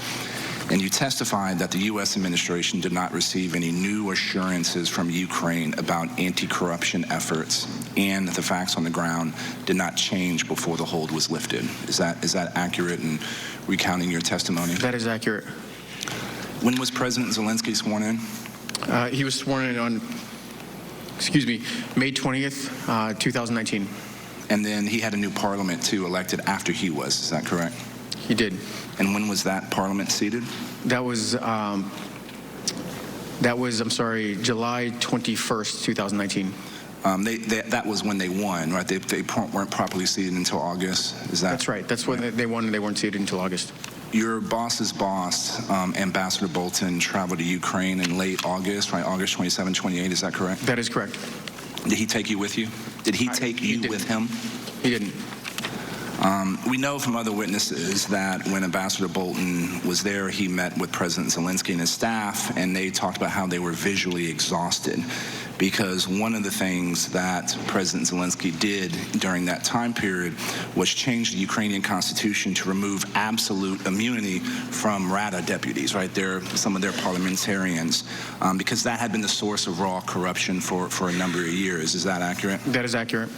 And you testified that the U.S. administration did not receive any new assurances from Ukraine about anti-corruption efforts, and the facts on the ground did not change before the hold was lifted. Is that accurate in recounting your testimony? That is accurate. When was President Zelensky sworn in? He was sworn in on May 20th, 2019. And then he had a new parliament, too, elected after he was. Is that correct? He did. And when was that parliament seated? That was, July 21st, 2019. That was when they won, right? They weren't properly seated until August. Is that? That's right. That's when they won, and they weren't seated until August. Your boss's boss, Ambassador Bolton, traveled to Ukraine in late August, right? August 27, 28. Is that correct? That is correct. Did he take you with you? Did he take you with him? He didn't. We know from other witnesses that when Ambassador Bolton was there, he met with President Zelensky and his staff, and they talked about how they were visually exhausted because one of the things that President Zelensky did during that time period was change the Ukrainian constitution to remove absolute immunity from Rada deputies, right? Some of their parliamentarians, because that had been the source of raw corruption for a number of years. Is that accurate? That is accurate.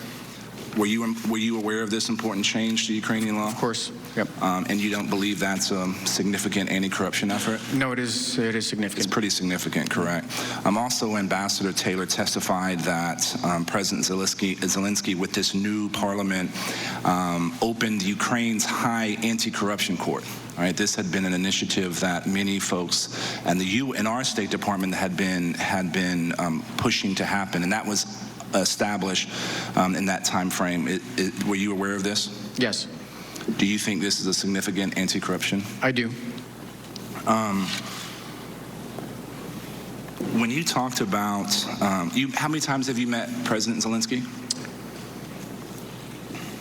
Were you aware of this important change to Ukrainian law? Of course. Yep. And you don't believe that's a significant anti-corruption effort? No, it is significant. It's pretty significant, correct. Also, Ambassador Taylor testified that President Zelensky, with this new parliament, opened Ukraine's high anti-corruption court. All right, this had been an initiative that many folks and our State Department had been pushing to happen, and that was established in that time frame. Were you aware of this? Yes. Do you think this is a significant anti-corruption? I do. When you talked about, how many times have you met President Zelensky?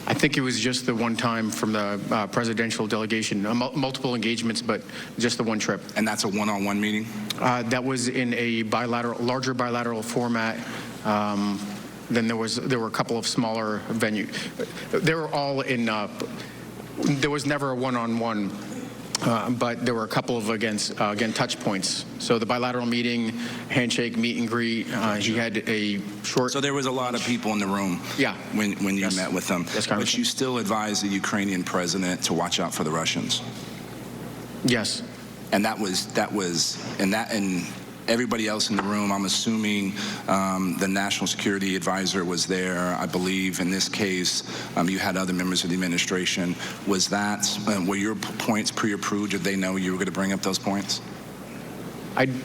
I think it was just the one time from the presidential delegation, multiple engagements, but just the one trip. And that's a one-on-one meeting? That was in a larger bilateral format. Then there were a couple of smaller venues. They were all in. There was never a one-on-one, but there were a couple of again touch points. So the bilateral meeting, handshake, meet and greet. He had a short. So there was a lot of people in the room. Yeah. When you met with them. Yes, but you still advised the Ukrainian president to watch out for the Russians. Yes. And everybody else in the room, I'm assuming the National Security Advisor was there. I believe in this case, you had other members of the administration. Were your points pre-approved? Did they know you were going to bring up those points?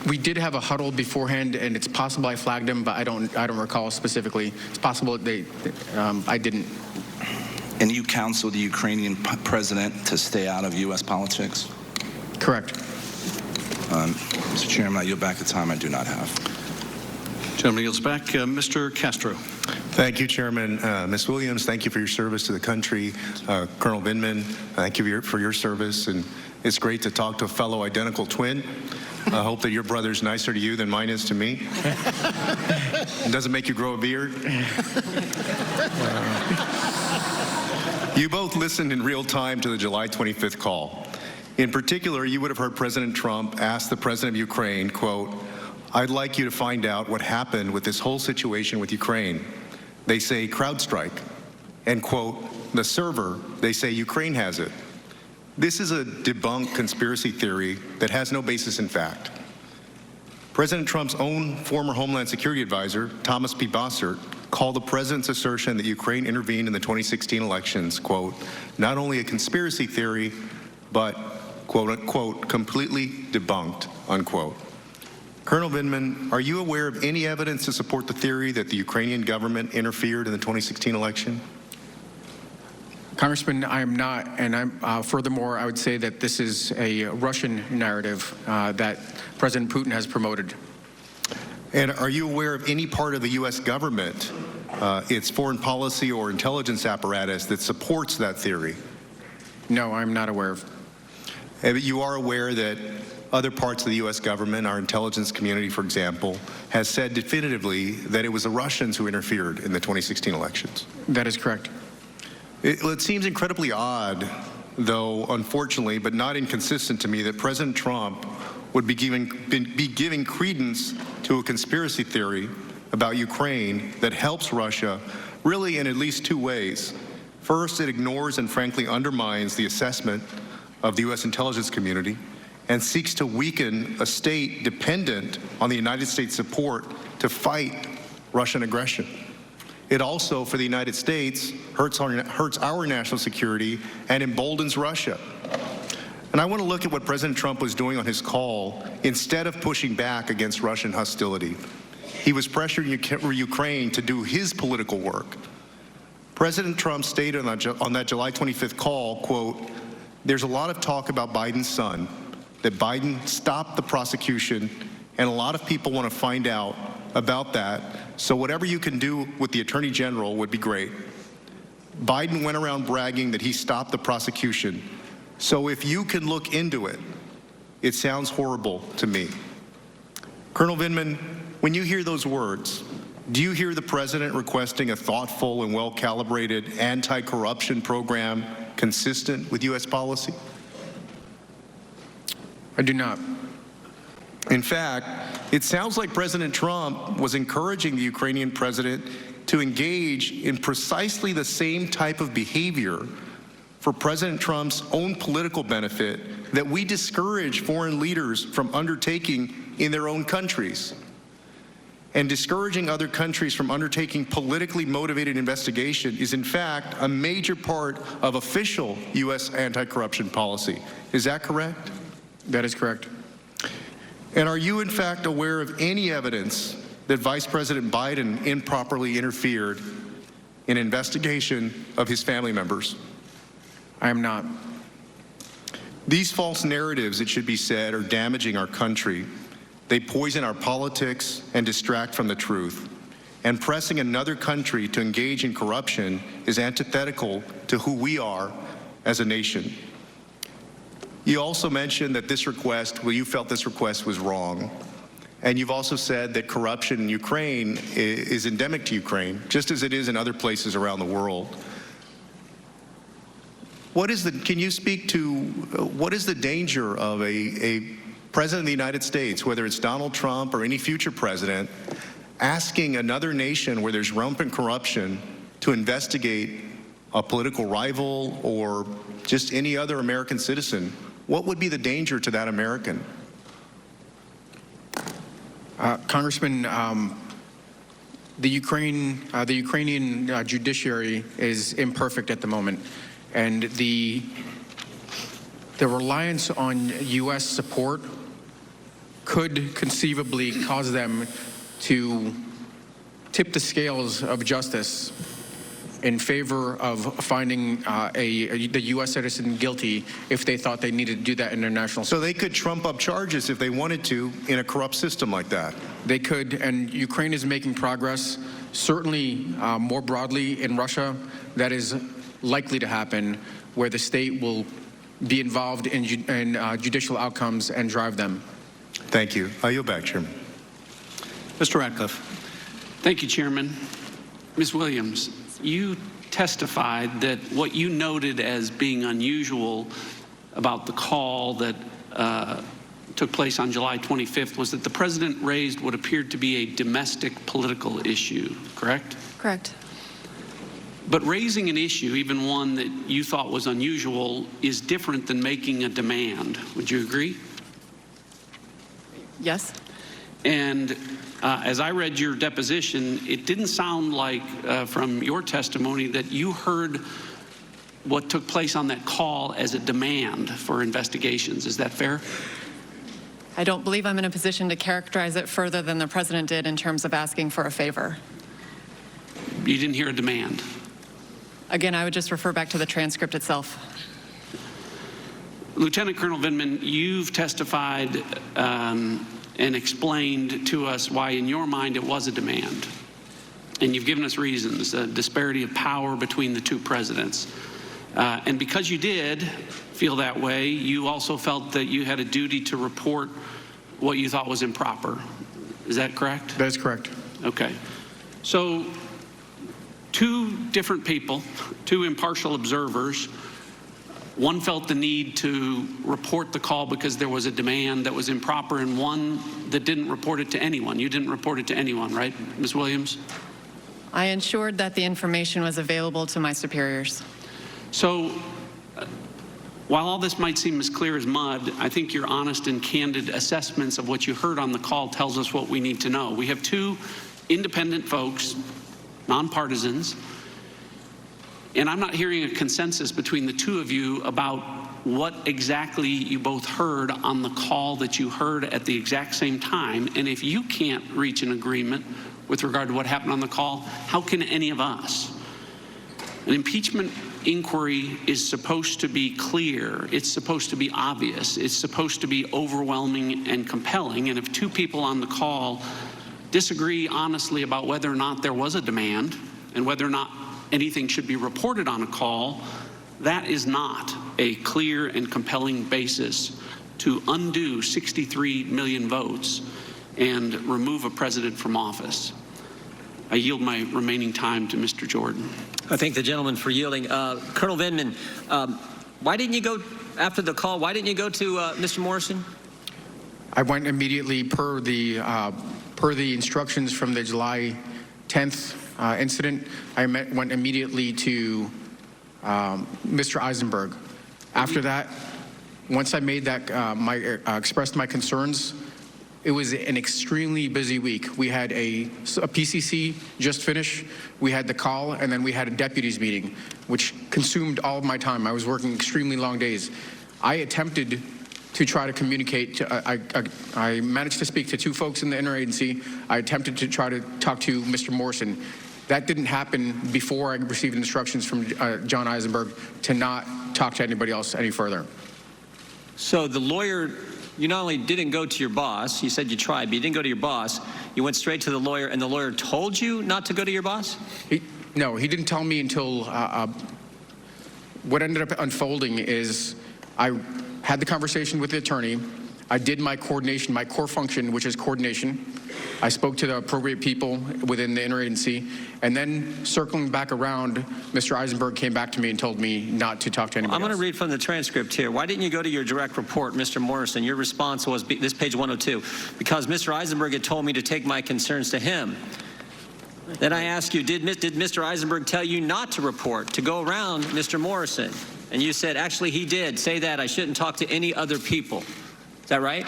We did have a huddle beforehand, and it's possible I flagged them, but I don't recall specifically. It's possible I didn't. And you counseled the Ukrainian president to stay out of U.S. politics? Correct. Mr. Chairman, I yield back the time I do not have. Gentleman yields back. Mr. Castro. Thank you, Chairman. Ms. Williams, thank you for your service to the country. Colonel Vindman, thank you for your service. And it's great to talk to a fellow identical twin. I hope that your brother's nicer to you than mine is to me. It doesn't make you grow a beard. You both listened in real time to the July 25th call. In particular, you would have heard President Trump ask the president of Ukraine, quote, "I'd like you to find out what happened with this whole situation with Ukraine. They say CrowdStrike." And quote, "The server, they say Ukraine has it." This is a debunked conspiracy theory that has no basis in fact. President Trump's own former Homeland Security Advisor, Thomas P. Bossert, called the president's assertion that Ukraine intervened in the 2016 elections, quote, "not only a conspiracy theory, but quote unquote, completely debunked," unquote. Colonel Vindman, are you aware of any evidence to support the theory that the Ukrainian government interfered in the 2016 election? Congressman, I am not, and furthermore, I would say that this is a Russian narrative that President Putin has promoted. And are you aware of any part of the U.S. government, its foreign policy or intelligence apparatus that supports that theory? No, I'm not aware of. You are aware that other parts of the U.S. government, our intelligence community, for example, has said definitively that it was the Russians who interfered in the 2016 elections? That is correct. It seems incredibly odd, though, unfortunately, but not inconsistent to me, that President Trump would be giving credence to a conspiracy theory about Ukraine that helps Russia really in at least two ways. First, it ignores and frankly undermines the assessment of the U.S. intelligence community and seeks to weaken a state dependent on the United States support to fight Russian aggression. It also, for the United States, hurts our national security and emboldens Russia. And I want to look at what President Trump was doing on his call instead of pushing back against Russian hostility. He was pressuring Ukraine to do his political work. President Trump stated on that July 25th call, quote, "There's a lot of talk about Biden's son, that Biden stopped the prosecution, and a lot of people want to find out about that, so whatever you can do with the Attorney General would be great." Biden went around bragging that he stopped the prosecution. So if you can look into it, it sounds horrible to me. Colonel Vindman, when you hear those words, do you hear the president requesting a thoughtful and well-calibrated anti-corruption program consistent with U.S. policy? I do not. In fact, it sounds like President Trump was encouraging the Ukrainian president to engage in precisely the same type of behavior for President Trump's own political benefit that we discourage foreign leaders from undertaking in their own countries. And discouraging other countries from undertaking politically motivated investigation is, in fact, a major part of official U.S. anti-corruption policy. Is that correct? That is correct. And are you, in fact, aware of any evidence that Vice President Biden improperly interfered in an investigation of his family members? I am not. These false narratives, it should be said, are damaging our country. They poison our politics and distract from the truth. And pressing another country to engage in corruption is antithetical to who we are as a nation. You also mentioned that this request, well, you felt this request was wrong. And you've also said that corruption in Ukraine is endemic to Ukraine, just as it is in other places around the world. Can you speak to what is the danger of a president of the United States, whether it's Donald Trump or any future president, asking another nation where there's rampant corruption to investigate a political rival or just any other American citizen? What would be the danger to that American? Congressman, the Ukrainian judiciary is imperfect at the moment, and the reliance on U.S. support could conceivably cause them to tip the scales of justice in favor of finding the U.S. citizen guilty if they thought they needed to do that in their national. So they could trump up charges if they wanted to in a corrupt system like that. They could, and Ukraine is making progress. Certainly, more broadly in Russia, that is likely to happen, where the state will be involved in judicial outcomes and drive them. Thank you. I yield back, Chairman. Mr. Ratcliffe. Thank you, Chairman. Ms. Williams, you testified that what you noted as being unusual about the call that took place on July 25th was that the president raised what appeared to be a domestic political issue, correct? Correct. But raising an issue, even one that you thought was unusual, is different than making a demand. Would you agree? Yes. And as I read your deposition, it didn't sound like from your testimony that you heard what took place on that call as a demand for investigations. Is that fair? I don't believe I'm in a position to characterize it further than the president did in terms of asking for a favor. You didn't hear a demand? Again, I would just refer back to the transcript itself. Lieutenant Colonel Vindman, you've testified and explained to us why in your mind it was a demand. And you've given us reasons, a disparity of power between the two presidents. And because you did feel that way, you also felt that you had a duty to report what you thought was improper. Is that correct? That is correct. Okay. So two different people, two impartial observers, one felt the need to report the call because there was a demand that was improper, and one that didn't report it to anyone. You didn't report it to anyone, right, Ms. Williams? I ensured that the information was available to my superiors. So while all this might seem as clear as mud, I think your honest and candid assessments of what you heard on the call tells us what we need to know. We have two independent folks, nonpartisans, and I'm not hearing a consensus between the two of you about what exactly you both heard on the call that you heard at the exact same time. And if you can't reach an agreement with regard to what happened on the call, how can any of us? An impeachment inquiry is supposed to be clear. It's supposed to be obvious. It's supposed to be overwhelming and compelling. And if two people on the call disagree honestly about whether or not there was a demand and whether or not anything should be reported on a call, that is not a clear and compelling basis to undo 63 million votes and remove a president from office. I yield my remaining time to Mr. Jordan. I thank the gentleman for yielding. Colonel Vindman, why didn't you go, after the call, why didn't you go to Mr. Morrison? I went immediately per the instructions from the July 10th incident. I went immediately to Mr. Eisenberg. After that, once I made that, expressed my concerns, it was an extremely busy week. We had a PCC just finish, we had the call, and then we had a deputies meeting, which consumed all of my time. I was working extremely long days. I attempted to try to communicate. I managed to speak to two folks in the interagency. I attempted to try to talk to Mr. Morrison. That didn't happen before I received instructions from John Eisenberg to not talk to anybody else any further. So the lawyer, you not only didn't go to your boss, you said you tried, but you didn't go to your boss. You went straight to the lawyer, and the lawyer told you not to go to your boss? No, he didn't tell me until what ended up unfolding is I had the conversation with the attorney. I did my coordination, my core function, which is coordination. I spoke to the appropriate people within the interagency, and then circling back around, Mr. Eisenberg came back to me and told me not to talk to anybody I'm going to read from the transcript here. Why didn't you go to your direct report, Mr. Morrison? Your response was, this page 102, because Mr. Eisenberg had told me to take my concerns to him. Then I asked you, did Mr. Eisenberg tell you not to report, to go around Mr. Morrison? And you said, actually, he did say that. I shouldn't talk to any other people. Is that right?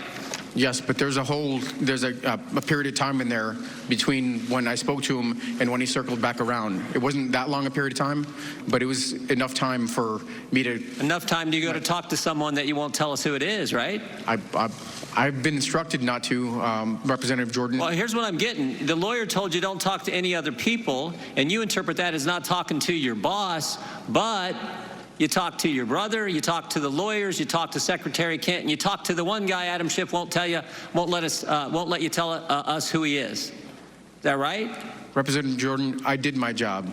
Yes, but there's a period of time in there between when I spoke to him and when he circled back around. It wasn't that long a period of time, but it was enough time for me to... Enough time to go to talk to someone that you won't tell us who it is, right? I've been instructed not to, Representative Jordan. Well, here's what I'm getting. The lawyer told you don't talk to any other people, and you interpret that as not talking to your boss, but you talk to your brother, you talk to the lawyers, you talk to Secretary Kent, and you talk to the one guy Adam Schiff won't let you tell us who he is. Is that right? Representative Jordan, I did my job.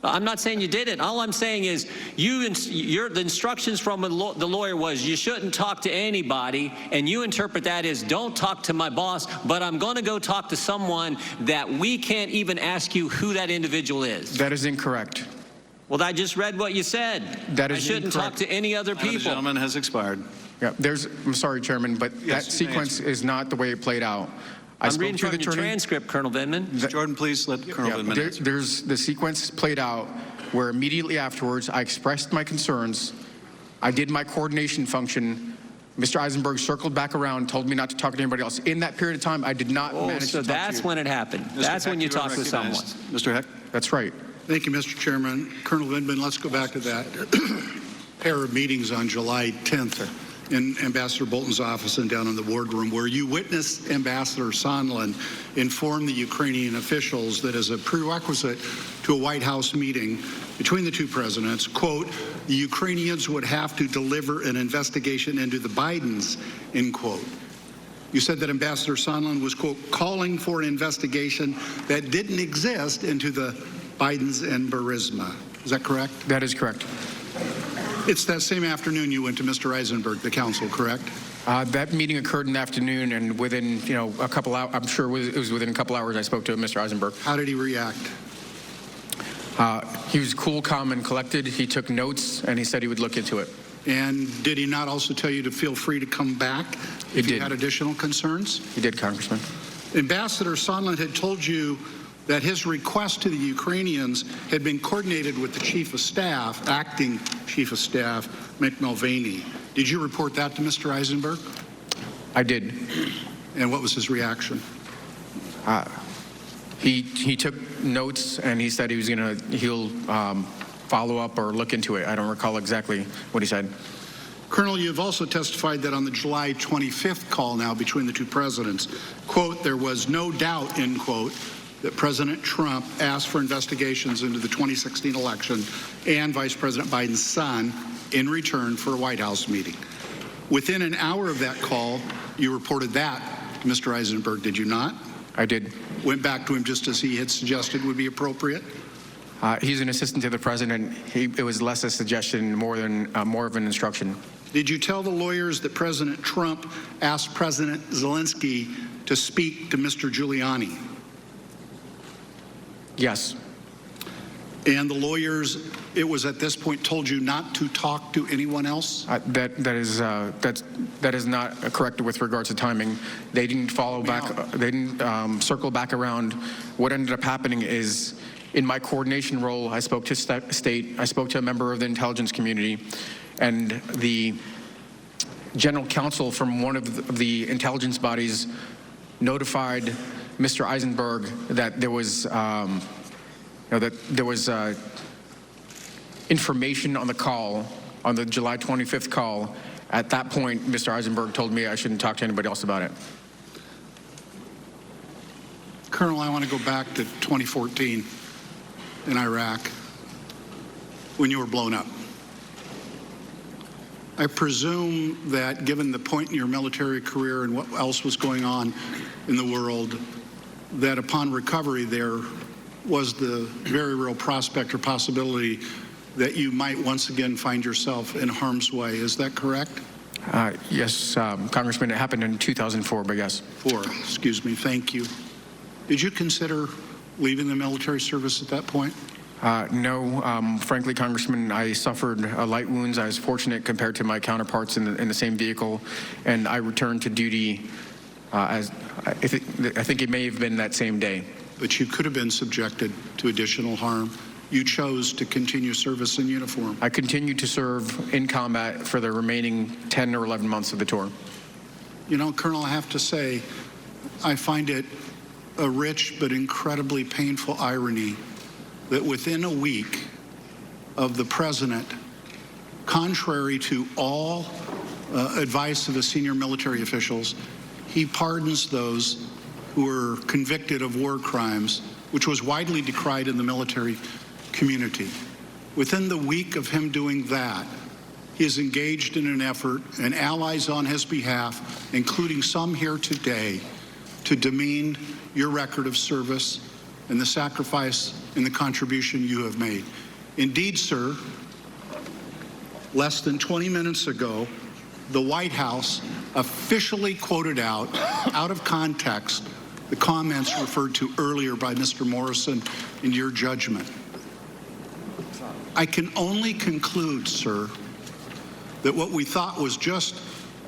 I'm not saying you didn't. All I'm saying is the instructions from the lawyer was you shouldn't talk to anybody, and you interpret that as don't talk to my boss, but I'm going to go talk to someone that we can't even ask you who that individual is. That is incorrect. Well, I just read what you said. That is I shouldn't incorrect. talk to any other people. The gentleman has expired. Yeah, I'm sorry, Chairman, but that sequence is not the way it played out. I'm reading from your transcript, Colonel Vindman. Mr. Jordan, please let Colonel Vindman answer. There's the sequence played out where immediately afterwards I expressed my concerns. I did my coordination function. Mr. Eisenberg circled back around, told me not to talk to anybody else. In that period of time, I did not manage to talk to you. So that's when it happened. That's when you talked to someone. Mr. Heck? That's right. Thank you, Mr. Chairman. Colonel Vindman, let's go back to that pair of meetings on July 10th in Ambassador Bolton's office and down in the wardroom where you witnessed Ambassador Sondland inform the Ukrainian officials that as a prerequisite to a White House meeting between the two presidents, quote, the Ukrainians would have to deliver an investigation into the Bidens, end quote. You said that Ambassador Sondland was, quote, calling for an investigation that didn't exist into the Bidens and Burisma. Is that correct? That is correct. It's that same afternoon you went to Mr. Eisenberg, the counsel, correct? That meeting occurred in the afternoon, and within, a couple hours, I'm sure it was within a couple hours I spoke to Mr. Eisenberg. How did he react? He was cool, calm, and collected. He took notes, and he said he would look into it. And did he not also tell you to feel free to come back if you had additional concerns? He did, Congressman. Ambassador Sondland had told you that his request to the Ukrainians had been coordinated with the Chief of Staff, acting Chief of Staff, Mick Mulvaney. Did you report that to Mr. Eisenberg? I did. And what was his reaction? He took notes, and he said he'll follow up or look into it. I don't recall exactly what he said. Colonel, you've also testified that on the July 25th call now between the two presidents, quote, there was no doubt, end quote, that President Trump asked for investigations into the 2016 election and Vice President Biden's son in return for a White House meeting. Within an hour of that call, you reported that to Mr. Eisenberg, did you not? I did. Went back to him just as he had suggested would be appropriate? He's an assistant to the president. It was less a suggestion, more of an instruction. Did you tell the lawyers that President Trump asked President Zelensky to speak to Mr. Giuliani? Yes. And the lawyers, it was at this point, told you not to talk to anyone else? That is not correct with regards to timing. They didn't follow back. They didn't circle back around. What ended up happening is, in my coordination role, I spoke to state. I spoke to a member of the intelligence community, and the general counsel from one of the intelligence bodies notified Mr. Eisenberg that there was information on the call, on the July 25th call. At that point, Mr. Eisenberg told me I shouldn't talk to anybody else about it. Colonel, I want to go back to 2014 in Iraq when you were blown up. I presume that given the point in your military career and what else was going on in the world, that upon recovery there was the very real prospect or possibility that you might once again find yourself in harm's way. Is that correct? Yes, Congressman, it happened in 2004, but yes. Excuse me, thank you. Did you consider leaving the military service at that point? No, frankly, Congressman, I suffered light wounds. I was fortunate compared to my counterparts in the same vehicle, and I returned to duty I think it may have been that same day. But you could have been subjected to additional harm. You chose to continue service in uniform. I continued to serve in combat for the remaining 10 or 11 months of the tour. You know, Colonel, I have to say, I find it a rich but incredibly painful irony that within a week of the president, contrary to all advice of the senior military officials, he pardons those who were convicted of war crimes, which was widely decried in the military community. Within the week of him doing that, he is engaged in an effort, and allies on his behalf, including some here today, to demean your record of service and the sacrifice and the contribution you have made. Indeed, sir, less than 20 minutes ago, the White House officially quoted out of context, the comments referred to earlier by Mr. Morrison in your judgment. I can only conclude, sir, that what we thought was just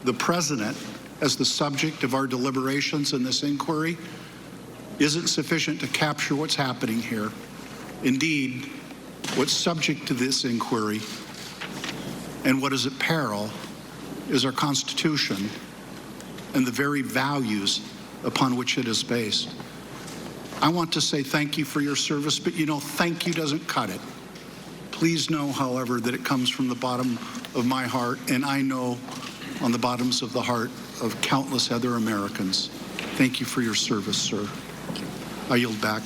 the president as the subject of our deliberations in this inquiry isn't sufficient to capture what's happening here. Indeed, what's subject to this inquiry and what is at peril is our Constitution and the very values upon which it is based. I want to say thank you for your service, but you know, thank you doesn't cut it. Please know, however, that it comes from the bottom of my heart, and I know on the bottoms of the heart of countless other Americans. Thank you for your service, sir. I yield back.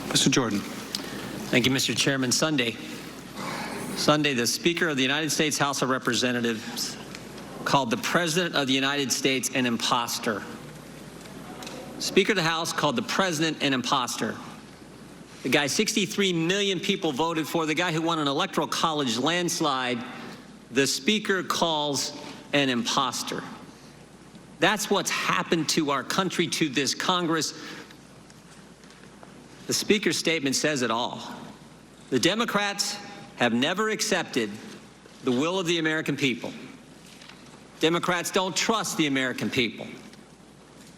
Mr. Jordan. Thank you, Mr. Chairman. Sunday, the Speaker of the United States House of Representatives called the President of the United States an imposter. Speaker of the House called the President an imposter. The guy 63 million people voted for, the guy who won an electoral college landslide, the Speaker calls an imposter. That's what's happened to our country, to this Congress. The Speaker's statement says it all. The Democrats have never accepted the will of the American people. Democrats don't trust the American people.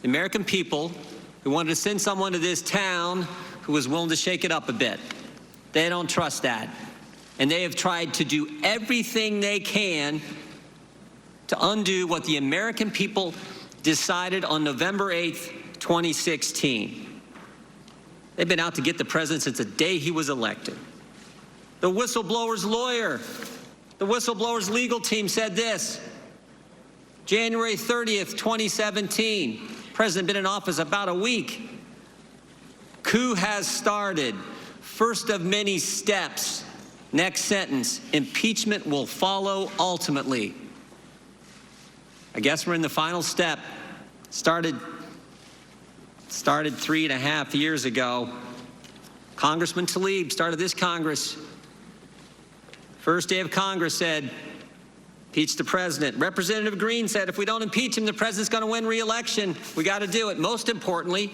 The American people who wanted to send someone to this town who was willing to shake it up a bit, they don't trust that. And they have tried to do everything they can to undo what the American people decided on November 8th, 2016. They've been out to get the president since the day he was elected. The whistleblower's lawyer, the whistleblower's legal team said this. January 30th, 2017, president been in office about a week. Coup has started. First of many steps. Next sentence, impeachment will follow ultimately. I guess we're in the final step. Started 3.5 years ago. Congressman Tlaib started this Congress. First day of Congress said, impeach the president. Representative Green said, if we don't impeach him, the president's going to win re-election. We got to do it. Most importantly,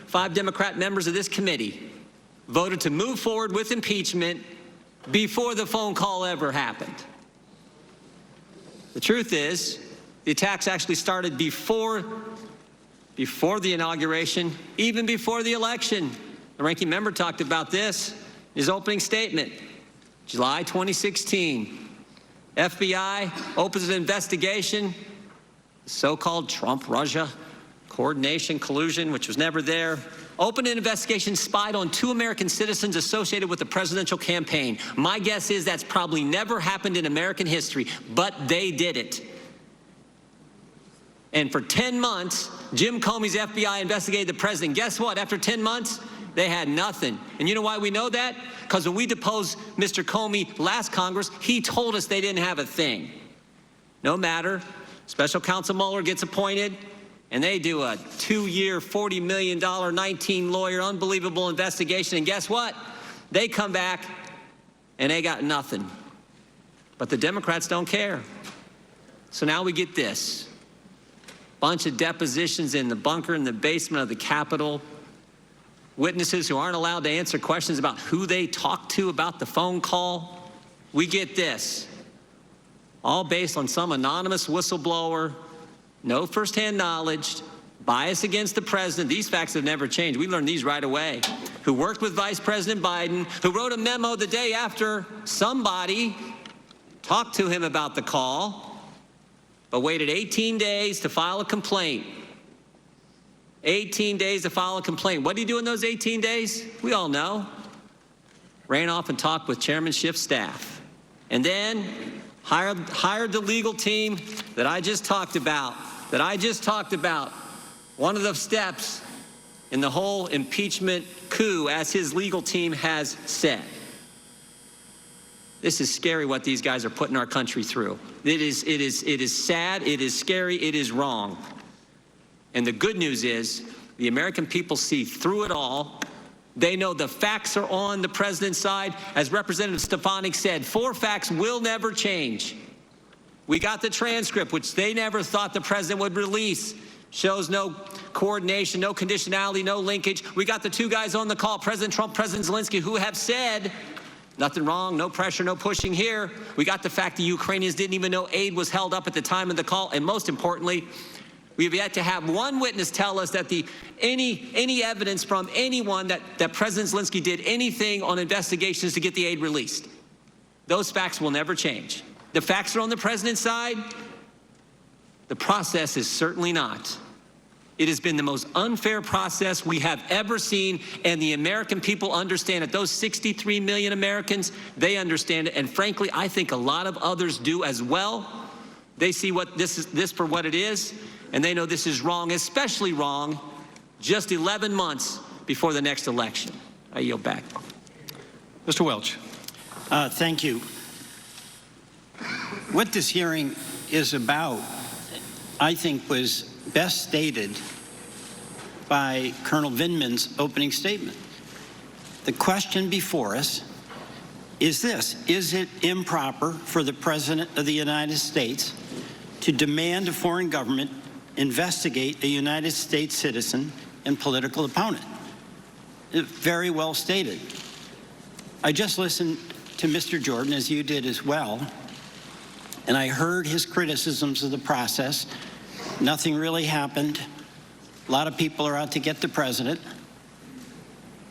5 Democrat members of this committee voted to move forward with impeachment before the phone call ever happened. The truth is, the attacks actually started before the inauguration, even before the election. The ranking member talked about this in his opening statement. July 2016, FBI opens an investigation, so-called Trump-Russia coordination, collusion, which was never there. Opened an investigation, spied on 2 American citizens associated with the presidential campaign. My guess is that's probably never happened in American history, but they did it. And for 10 months, Jim Comey's FBI investigated the president. Guess what? After 10 months, they had nothing. And you know why we know that? Because when we deposed Mr. Comey last Congress, he told us they didn't have a thing. No matter. Special Counsel Mueller gets appointed, and they do a 2-year, $40 million, 19-lawyer, unbelievable investigation. And guess what? They come back, and they got nothing. But the Democrats don't care. So now we get this. Bunch of depositions in the bunker in the basement of the Capitol. Witnesses who aren't allowed to answer questions about who they talked to about the phone call. We get this. All based on some anonymous whistleblower, no firsthand knowledge, bias against the president. These facts have never changed. We learned these right away. Who worked with Vice President Biden, who wrote a memo the day after somebody talked to him about the call, but waited 18 days to file a complaint. 18 days to file a complaint. What did he do in those 18 days? We all know. Ran off and talked with Chairman Schiff's staff. And then hired the legal team that I just talked about. One of the steps in the whole impeachment coup, as his legal team has said. This is scary what these guys are putting our country through. It is sad, it is scary, it is wrong. And the good news is the American people see through it all. They know the facts are on the president's side. As Representative Stefanik said, 4 facts will never change. We got the transcript, which they never thought the president would release. Shows no coordination, no conditionality, no linkage. We got the 2 guys on the call, President Trump, President Zelensky, who have said, nothing wrong, no pressure, no pushing here. We got the fact the Ukrainians didn't even know aid was held up at the time of the call. And most importantly, we've yet to have one witness tell us that any evidence from anyone that President Zelensky did anything on investigations to get the aid released. Those facts will never change. The facts are on the president's side. The process is certainly not. It has been the most unfair process we have ever seen, and the American people understand it. Those 63 million Americans, they understand it, and frankly, I think a lot of others do as well. They see what this for what it is, and they know this is wrong, especially wrong, just 11 months before the next election. I yield back. Mr. Welch. Thank you. What this hearing is about, I think, was best stated by Colonel Vindman's opening statement. The question before us is this: is it improper for the President of the United States to demand a foreign government investigate a United States citizen and political opponent? Very well stated. I just listened to Mr. Jordan, as you did as well, and I heard his criticisms of the process. Nothing really happened. A lot of people are out to get the president.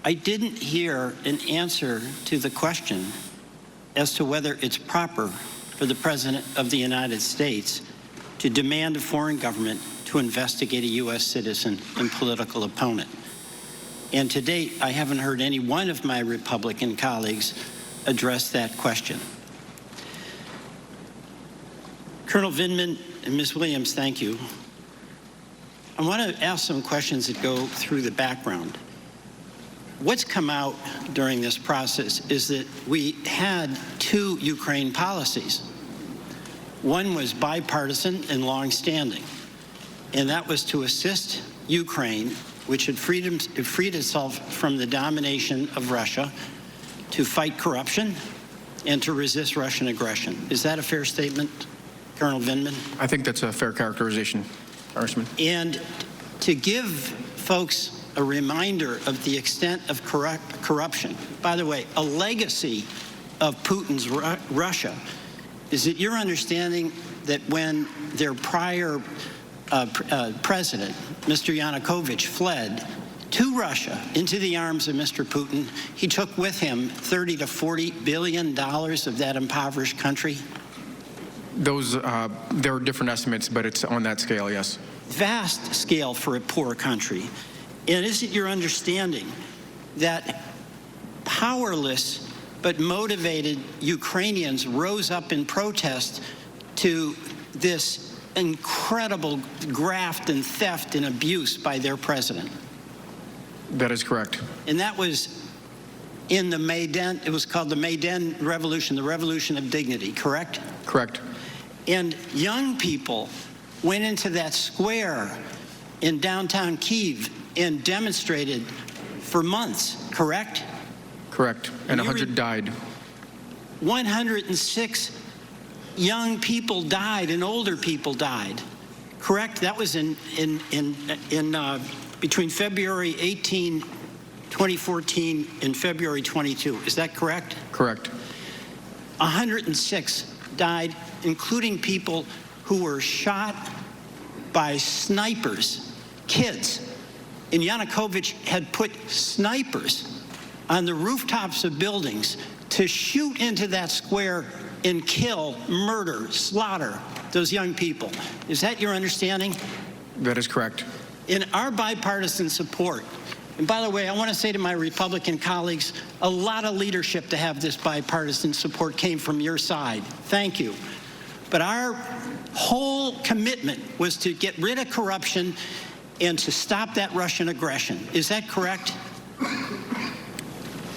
I didn't hear an answer to the question as to whether it's proper for the President of the United States to demand a foreign government to investigate a U.S. citizen and political opponent. And to date, I haven't heard any one of my Republican colleagues address that question. Colonel Vindman and Ms. Williams, thank you. I want to ask some questions that go through the background. What's come out during this process is that we had two Ukraine policies. One was bipartisan and long-standing, and that was to assist Ukraine, which had freed itself from the domination of Russia, to fight corruption and to resist Russian aggression. Is that a fair statement, Colonel Vindman? I think that's a fair characterization, Congressman. And to give folks a reminder of the extent of corruption, by the way, a legacy of Putin's Russia, is it your understanding that when their prior president, Mr. Yanukovych, fled to Russia into the arms of Mr. Putin, he took with him $30 to $40 billion of that impoverished country? Those, there are different estimates, but it's on that scale, yes. Vast scale for a poor country. And is it your understanding that powerless but motivated Ukrainians rose up in protest to this incredible graft and theft and abuse by their president? That is correct. And that was in the Maidan, it was called the Maidan Revolution, the Revolution of Dignity, correct? Correct. And young people went into that square in downtown Kyiv and demonstrated for months, correct? Correct. And 100 died. 106 young people died and older people died, correct? That was between February 18, 2014 and February 22. Is that correct? Correct. 106 died, including people who were shot by snipers, kids. And Yanukovych had put snipers on the rooftops of buildings to shoot into that square and kill, murder, slaughter those young people. Is that your understanding? That is correct. In our bipartisan support, and by the way, I want to say to my Republican colleagues, a lot of leadership to have this bipartisan support came from your side. Thank you. But our whole commitment was to get rid of corruption and to stop that Russian aggression. Is that correct?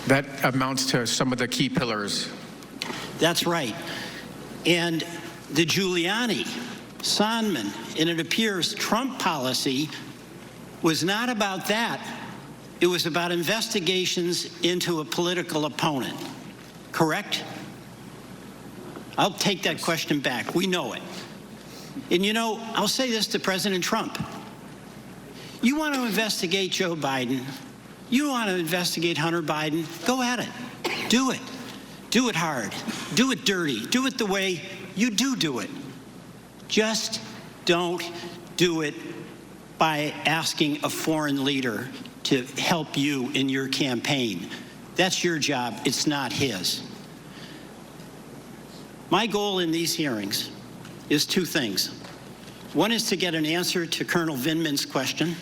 That amounts to some of the key pillars. That's right. And the Giuliani, Sondland, and it appears Trump policy was not about that. It was about investigations into a political opponent. Correct? I'll take that question back. We know it. And you know, I'll say this to President Trump. You want to investigate Joe Biden? You want to investigate Hunter Biden? Go at it. Do it. Do it hard. Do it dirty. Do it the way you do it. Just don't do it by asking a foreign leader to help you in your campaign. That's your job. It's not his. My goal in these hearings is two things. One is to get an answer to Colonel Vindman's question.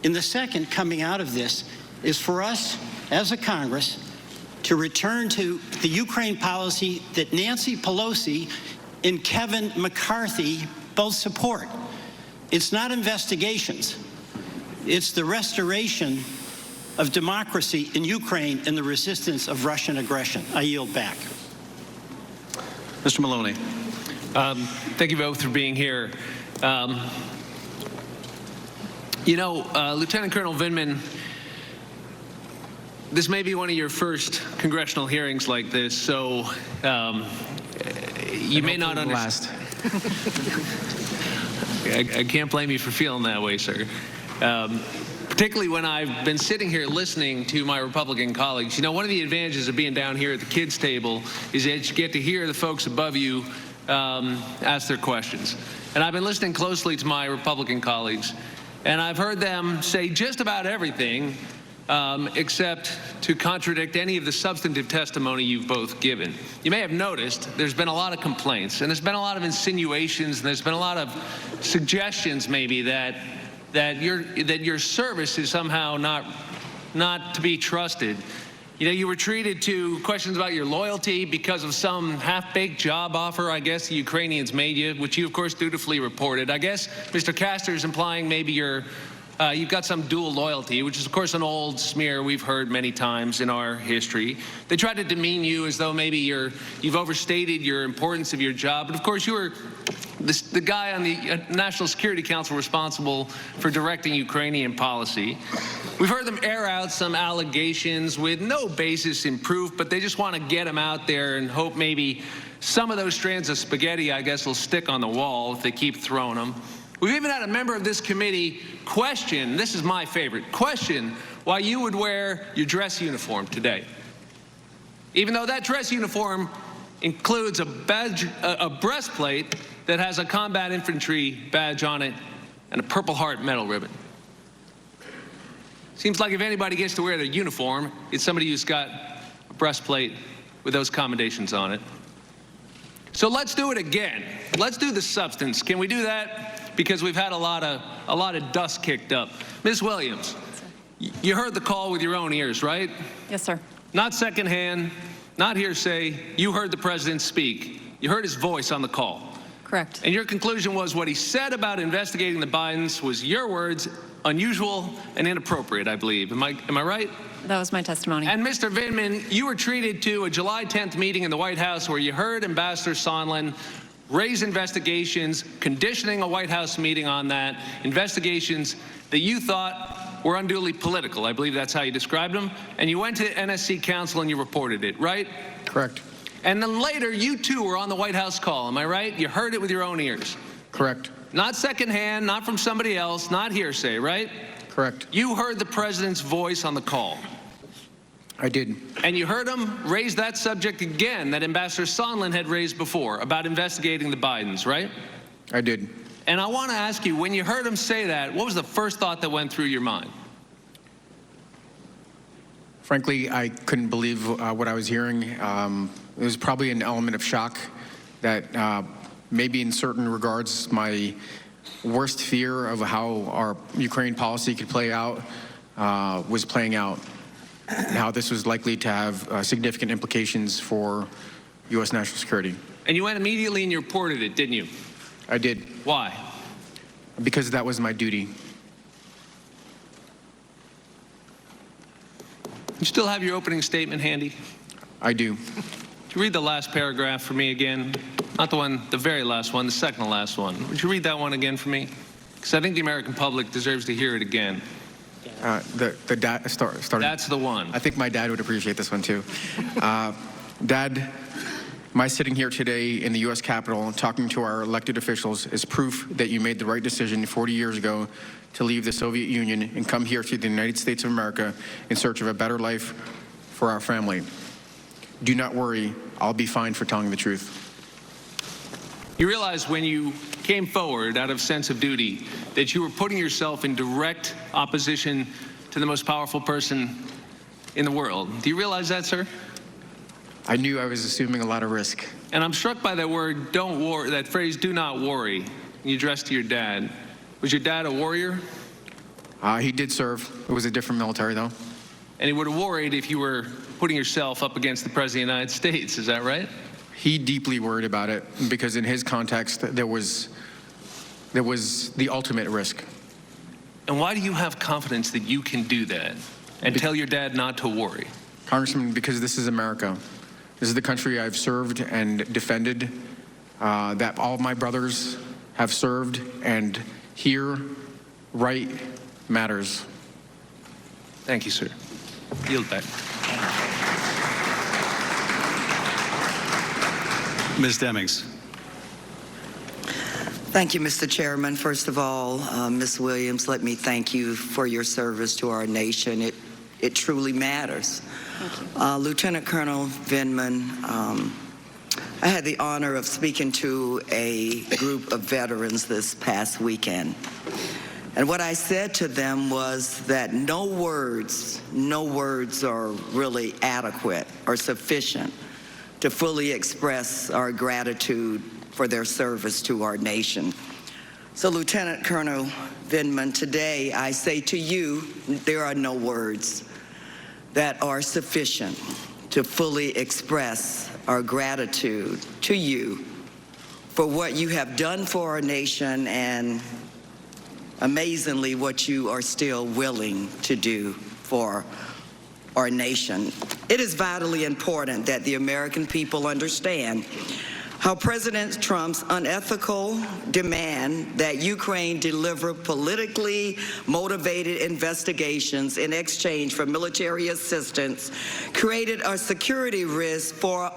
And the second, coming out of this, is for us as a Congress to return to the Ukraine policy that Nancy Pelosi and Kevin McCarthy both support. It's not investigations. It's the restoration of democracy in Ukraine and the resistance of Russian aggression. I yield back. Mr. Maloney. Thank you both for being here. Lieutenant Colonel Vindman, this may be one of your first congressional hearings like this, so you may not understand. I can't blame you for feeling that way, sir. Particularly when I've been sitting here listening to my Republican colleagues. You know, one of the advantages of being down here at the kids' table is that you get to hear the folks above you ask their questions. And I've been listening closely to my Republican colleagues, and I've heard them say just about everything except to contradict any of the substantive testimony you've both given. You may have noticed there's been a lot of complaints, and there's been a lot of insinuations, and there's been a lot of suggestions maybe that your service is somehow not to be trusted. You know, you were treated to questions about your loyalty because of some half-baked job offer, I guess, the Ukrainians made you, which you, of course, dutifully reported. I guess Mr. Castor is implying maybe you've got some dual loyalty, which is, of course, an old smear we've heard many times in our history. They tried to demean you as though maybe you've overstated your importance of your job. But, of course, you were the guy on the National Security Council responsible for directing Ukrainian policy. We've heard them air out some allegations with no basis in proof, but they just want to get them out there and hope maybe some of those strands of spaghetti, I guess, will stick on the wall if they keep throwing them. We've even had a member of this committee question, this is my favorite, question why you would wear your dress uniform today. Even though that dress uniform includes a breastplate that has a combat infantry badge on it and a Purple Heart medal ribbon. Seems like if anybody gets to wear their uniform, it's somebody who's got a breastplate with those commendations on it. So let's do it again. Let's do the substance. Can we do that? Because we've had a lot of dust kicked up. Ms. Williams, you heard the call with your own ears, right? Yes, sir. Not secondhand, not hearsay. You heard the president speak. You heard his voice on the call. Correct. And your conclusion was what he said about investigating the Bidens was, your words, unusual and inappropriate, I believe. Am I right? That was my testimony. And Mr. Vindman, you were treated to a July 10th meeting in the White House where you heard Ambassador Sondland raise investigations, conditioning a White House meeting on that, investigations that you thought were unduly political. I believe that's how you described them. And you went to NSC Council and you reported it, right? Correct. And then later, you too were on the White House call. Am I right? You heard it with your own ears. Correct. Not secondhand, not from somebody else, not hearsay, right? Correct. You heard the president's voice on the call. I did. And you heard him raise that subject again that Ambassador Sondland had raised before about investigating the Bidens, right? I did. And I want to ask you, when you heard him say that, what was the first thought that went through your mind? Frankly, I couldn't believe what I was hearing. It was probably an element of shock that maybe in certain regards my worst fear of how our Ukraine policy could play out was playing out, and how this was likely to have significant implications for U.S. national security. And you went immediately and you reported it, didn't you? I did. Why? Because that was my duty. You still have your opening statement handy? I do. Would you read the last paragraph for me again? Not the one, the very last one, the second to last one. Would you read that one again for me? Because I think the American public deserves to hear it again. That's the one. I think my dad would appreciate this one too. Dad, my sitting here today in the U.S. Capitol talking to our elected officials is proof that you made the right decision 40 years ago to leave the Soviet Union and come here to the United States of America in search of a better life for our family. Do not worry, I'll be fine for telling the truth. You realize when you came forward out of sense of duty that you were putting yourself in direct opposition to the most powerful person in the world. Do you realize that, sir? I knew I was assuming a lot of risk. And I'm struck by that word, don't worry, that phrase, do not worry, you addressed to your dad. Was your dad a warrior? He did serve. It was a different military, though. And he would have worried if you were putting yourself up against the President of the United States, is that right? He deeply worried about it because in his context, there was the ultimate risk. And why do you have confidence that you can do that and tell your dad not to worry? Congressman, because this is America. This is the country I've served and defended, that all of my brothers have served, and here, right matters. Thank you, sir. Yield back. Ms. Demings. Thank you, Mr. Chairman. First of all, Ms. Williams, let me thank you for your service to our nation. It truly matters. Lieutenant Colonel Vindman, I had the honor of speaking to a group of veterans this past weekend. And what I said to them was that no words are really adequate or sufficient to fully express our gratitude for their service to our nation. So, Lieutenant Colonel Vindman, today I say to you, there are no words that are sufficient to fully express our gratitude to you for what you have done for our nation and, amazingly, what you are still willing to do for our nation. It is vitally important that the American people understand how President Trump's unethical demand that Ukraine deliver politically motivated investigations in exchange for military assistance created a security risk for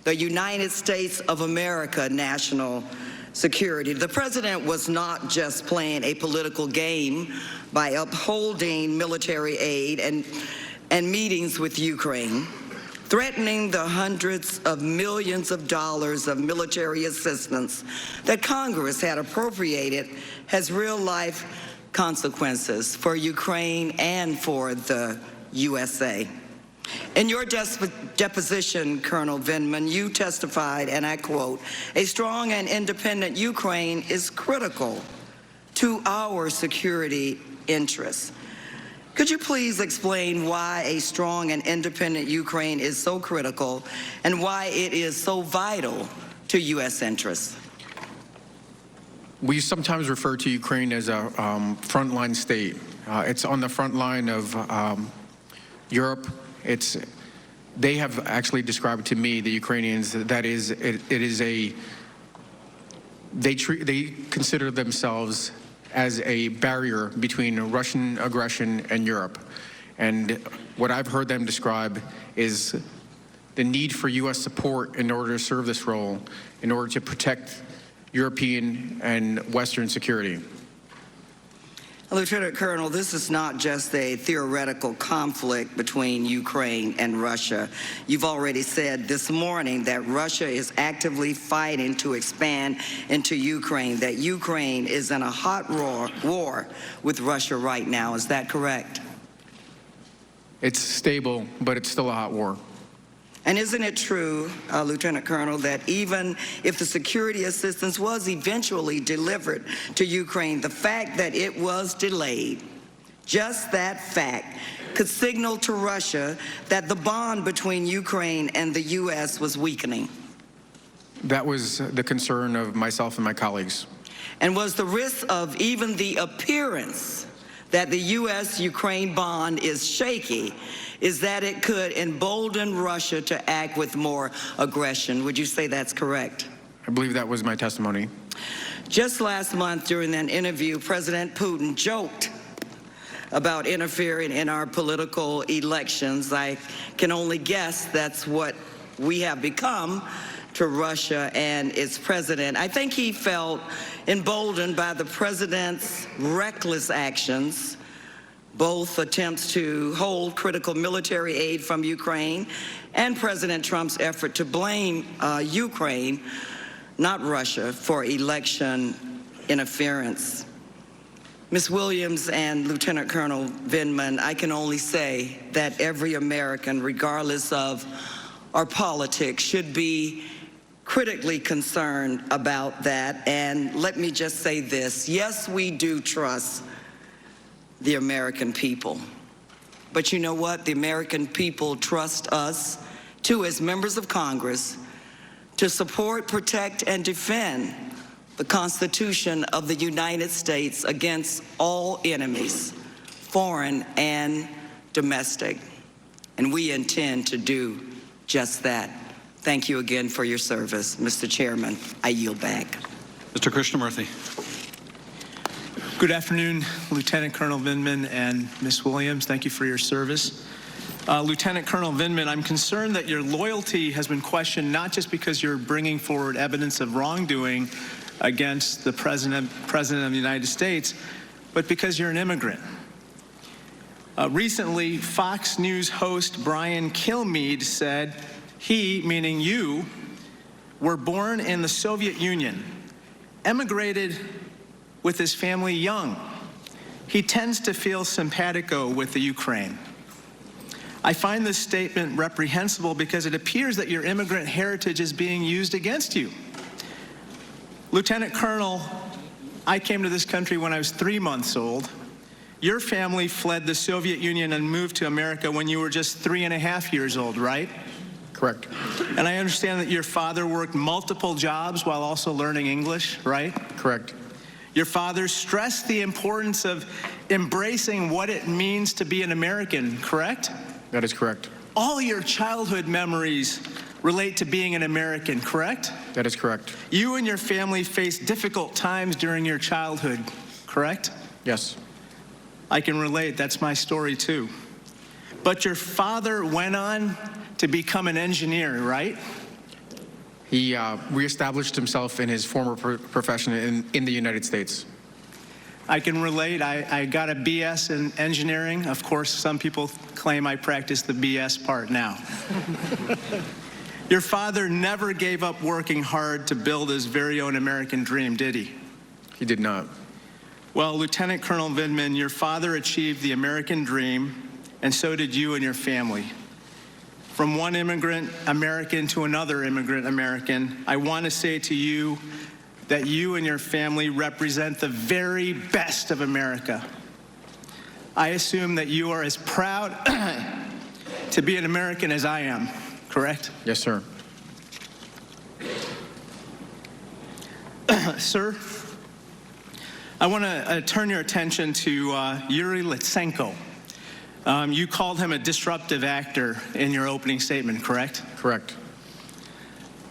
the United States of America national security. The president was not just playing a political game by upholding military aid and meetings with Ukraine, threatening the hundreds of millions of dollars of military assistance that Congress had appropriated has real-life consequences for Ukraine and for the USA. In your deposition, Colonel Vindman, you testified, and I quote, "A strong and independent Ukraine is critical to our security interests." Could you please explain why a strong and independent Ukraine is so critical and why it is so vital to U.S. interests? We sometimes refer to Ukraine as a frontline state. It's on the front line of Europe. They have actually described to me, the Ukrainians, that they consider themselves as a barrier between Russian aggression and Europe. And what I've heard them describe is the need for U.S. support in order to serve this role, in order to protect European and Western security. Lieutenant Colonel, this is not just a theoretical conflict between Ukraine and Russia. You've already said this morning that Russia is actively fighting to expand into Ukraine, that Ukraine is in a hot war with Russia right now. Is that correct? It's stable, but it's still a hot war. And isn't it true, Lieutenant Colonel, that even if the security assistance was eventually delivered to Ukraine, the fact that it was delayed, just that fact, could signal to Russia that the bond between Ukraine and the U.S. was weakening? That was the concern of myself and my colleagues. And was the risk of even the appearance that the U.S.-Ukraine bond is shaky is that it could embolden Russia to act with more aggression? Would you say that's correct? I believe that was my testimony. Just last month during an interview, President Putin joked about interfering in our political elections. I can only guess that's what we have become to Russia and its president. I think he felt emboldened by the president's reckless actions, both attempts to hold critical military aid from Ukraine and President Trump's effort to blame Ukraine, not Russia, for election interference. Ms. Williams and Lieutenant Colonel Vindman, I can only say that every American, regardless of our politics, should be critically concerned about that. And let me just say this. Yes, we do trust the American people. But you know what? The American people trust us, too, as members of Congress, to support, protect, and defend the Constitution of the United States against all enemies, foreign and domestic. And we intend to do just that. Thank you again for your service. Mr. Chairman, I yield back. Mr. Krishnamurthy. Good afternoon, Lieutenant Colonel Vindman and Ms. Williams. Thank you for your service. Lieutenant Colonel Vindman, I'm concerned that your loyalty has been questioned not just because you're bringing forward evidence of wrongdoing against the President of the United States, but because you're an immigrant. Recently, Fox News host Brian Kilmeade said he, meaning you, were born in the Soviet Union, emigrated with his family young. He tends to feel simpatico with the Ukraine. I find this statement reprehensible because it appears that your immigrant heritage is being used against you. Lieutenant Colonel, I came to this country when I was 3 months old. Your family fled the Soviet Union and moved to America when you were just 3.5 years old, right? Correct. And I understand that your father worked multiple jobs while also learning English, right? Correct. Your father stressed the importance of embracing what it means to be an American, correct? That is correct. All your childhood memories relate to being an American, correct? That is correct. You and your family faced difficult times during your childhood, correct? Yes. I can relate. That's my story too. But your father went on to become an engineer, right? He reestablished himself in his former profession in the United States. I can relate. I got a BS in engineering. Of course, some people claim I practice the BS part now. Your father never gave up working hard to build his very own American dream, did he? He did not. Well, Lieutenant Colonel Vindman, your father achieved the American dream, and so did you and your family. From one immigrant American to another immigrant American, I want to say to you that you and your family represent the very best of America. I assume that you are as proud to be an American as I am, correct? Yes, sir. Sir, I want to turn your attention to Yuri Lutsenko. You called him a disruptive actor in your opening statement, correct? Correct.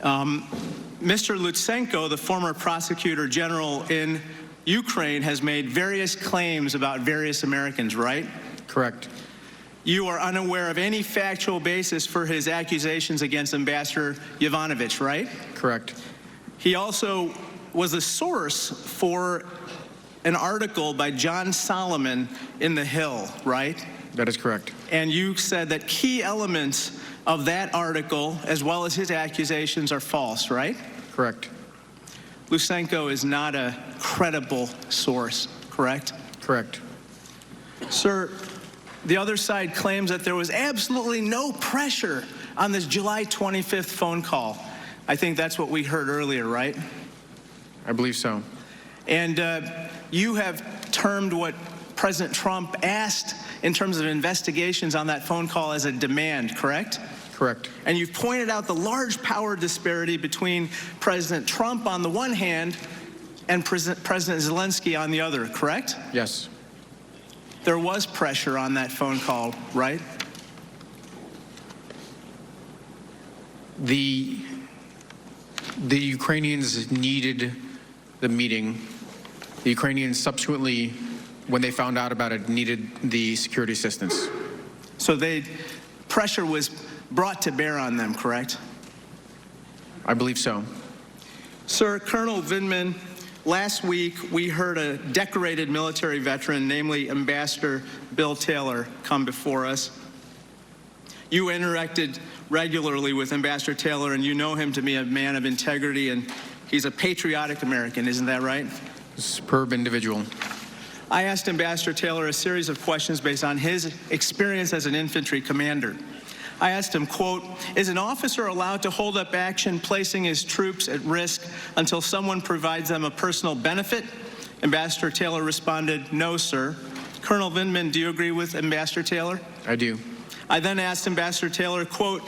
Mr. Lutsenko, the former prosecutor general in Ukraine, has made various claims about various Americans, right? Correct. You are unaware of any factual basis for his accusations against Ambassador Yovanovitch, right? Correct. He also was a source for an article by John Solomon in The Hill, right? That is correct. And you said that key elements of that article, as well as his accusations, are false, right? Correct. Lutsenko is not a credible source, correct? Correct. Sir, the other side claims that there was absolutely no pressure on this July 25th phone call. I think that's what we heard earlier, right? I believe so. And you have termed what President Trump asked in terms of investigations on that phone call as a demand, correct? Correct. And you've pointed out the large power disparity between President Trump on the one hand and President Zelensky on the other, correct? Yes. There was pressure on that phone call, right? The Ukrainians needed the meeting. The Ukrainians subsequently, when they found out about it, needed the security assistance. So pressure was brought to bear on them, correct? I believe so. Sir, Colonel Vindman, last week we heard a decorated military veteran, namely Ambassador Bill Taylor, come before us. You interacted regularly with Ambassador Taylor, and you know him to be a man of integrity, and he's a patriotic American, isn't that right? Superb individual. I asked Ambassador Taylor a series of questions based on his experience as an infantry commander. I asked him, quote, is an officer allowed to hold up action placing his troops at risk until someone provides them a personal benefit? Ambassador Taylor responded, no, sir. Colonel Vindman, do you agree with Ambassador Taylor? I do. I then asked Ambassador Taylor, quote,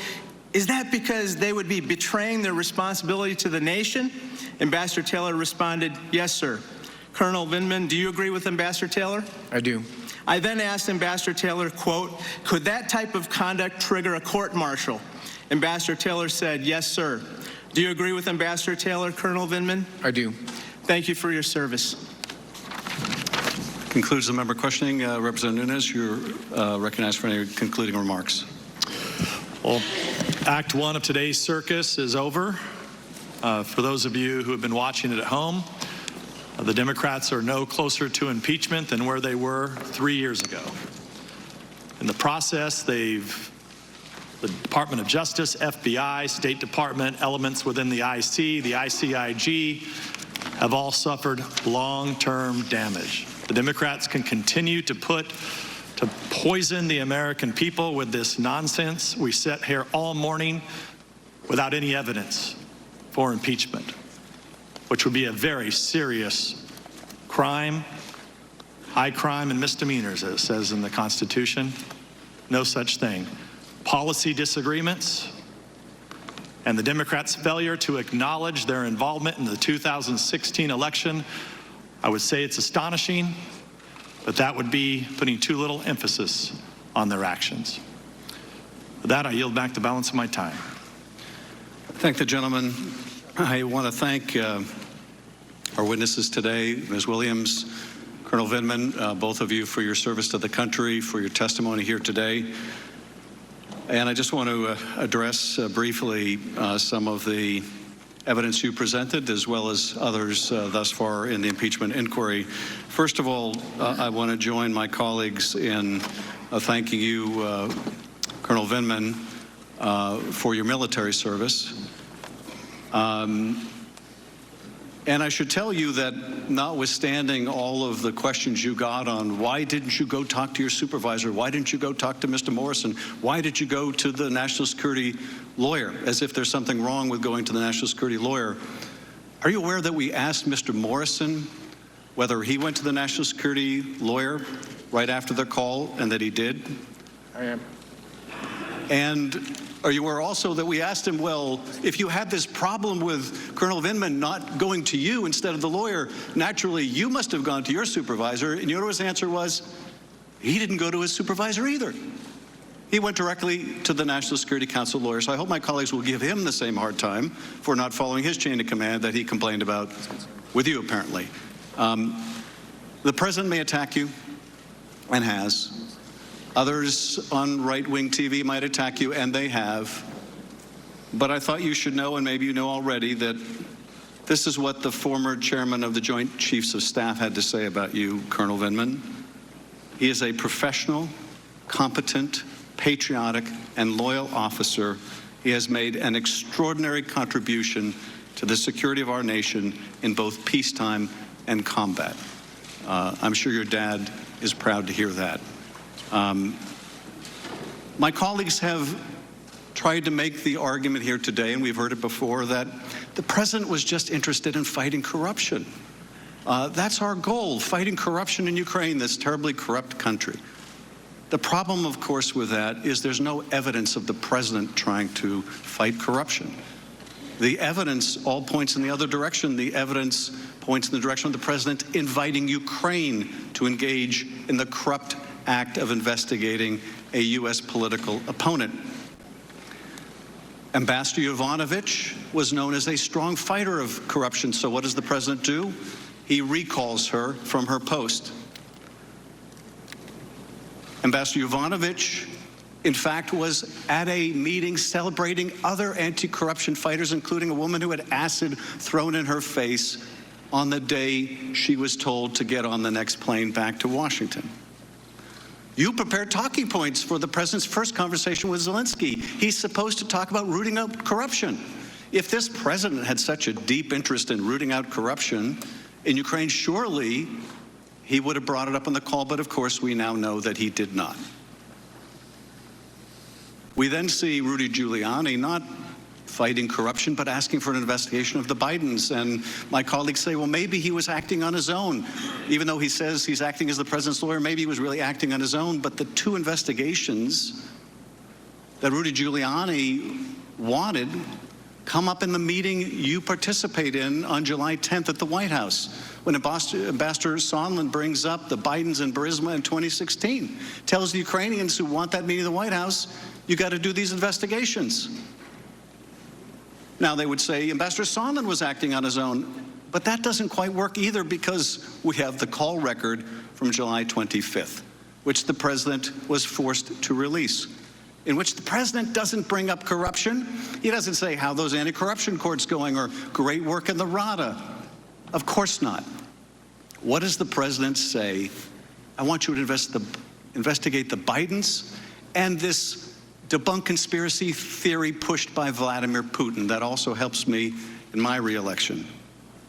is that because they would be betraying their responsibility to the nation? Ambassador Taylor responded, yes, sir. Colonel Vindman, do you agree with Ambassador Taylor? I do. I then asked Ambassador Taylor, quote, could that type of conduct trigger a court-martial? Ambassador Taylor said, yes, sir. Do you agree with Ambassador Taylor, Colonel Vindman? I do. Thank you for your service. Concludes the member questioning. Representative Nunes, you're recognized for any concluding remarks. Well, Act 1 of today's circus is over. For those of you who have been watching it at home, the Democrats are no closer to impeachment than where they were 3 years ago. In the process, the Department of Justice, FBI, State Department, elements within the IC, the ICIG, have all suffered long-term damage. The Democrats can continue to poison the American people with this nonsense. We sit here all morning without any evidence for impeachment, which would be a very serious crime, high crime and misdemeanors, as it says in the Constitution. No such thing. Policy disagreements and the Democrats' failure to acknowledge their involvement in the 2016 election, I would say it's astonishing, but that would be putting too little emphasis on their actions. With that, I yield back the balance of my time. Thank the gentleman. I want to thank our witnesses today, Ms. Williams, Colonel Vindman, both of you for your service to the country, for your testimony here today. And I just want to address briefly some of the evidence you presented, as well as others thus far in the impeachment inquiry. First of all, I want to join my colleagues in thanking you, Colonel Vindman, for your military service. And I should tell you that notwithstanding all of the questions you got on why didn't you go talk to your supervisor, why didn't you go talk to Mr. Morrison, why did you go to the national security lawyer, as if there's something wrong with going to the national security lawyer. Are you aware that we asked Mr. Morrison whether he went to the national security lawyer right after the call, and that he did? I am. And are you aware also that we asked him, well, if you had this problem with Colonel Vindman not going to you instead of the lawyer, naturally you must have gone to your supervisor, and you know what his answer was? He didn't go to his supervisor either. He went directly to the National Security Council lawyer. So I hope my colleagues will give him the same hard time for not following his chain of command that he complained about with you, apparently. The president may attack you, and has. Others on right-wing TV might attack you, and they have. But I thought you should know, and maybe you know already, that this is what the former chairman of the Joint Chiefs of Staff had to say about you, Colonel Vindman. He is a professional, competent, patriotic, and loyal officer. He has made an extraordinary contribution to the security of our nation in both peacetime and combat. I'm sure your dad is proud to hear that. My colleagues have tried to make the argument here today, and we've heard it before, that the president was just interested in fighting corruption. That's our goal, fighting corruption in Ukraine, this terribly corrupt country. The problem, of course, with that is there's no evidence of the president trying to fight corruption. The evidence all points in the other direction. The evidence points in the direction of the president inviting Ukraine to engage in the corrupt act of investigating a U.S. political opponent. Ambassador Yovanovitch was known as a strong fighter of corruption, so what does the president do? He recalls her from her post. Ambassador Yovanovitch, in fact, was at a meeting celebrating other anti-corruption fighters, including a woman who had acid thrown in her face on the day she was told to get on the next plane back to Washington. You prepared talking points for the president's first conversation with Zelensky. He's supposed to talk about rooting out corruption. If this president had such a deep interest in rooting out corruption in Ukraine, surely he would have brought it up on the call, but of course we now know that he did not. We then see Rudy Giuliani not fighting corruption, but asking for an investigation of the Bidens. And my colleagues say, well, maybe he was acting on his own. Even though he says he's acting as the president's lawyer, maybe he was really acting on his own. But the two investigations that Rudy Giuliani wanted come up in the meeting you participate in on July 10th at the White House, when Ambassador Sondland brings up the Bidens and Burisma in 2016, tells the Ukrainians who want that meeting at the White House, you got to do these investigations. Now, they would say Ambassador Sondland was acting on his own, but that doesn't quite work either, because we have the call record from July 25th, which the president was forced to release, in which the president doesn't bring up corruption. He doesn't say how those anti-corruption courts going or great work in the RADA. Of course not. What does the president say? I want you to investigate the Bidens and this debunk conspiracy theory pushed by Vladimir Putin. That also helps me in my reelection.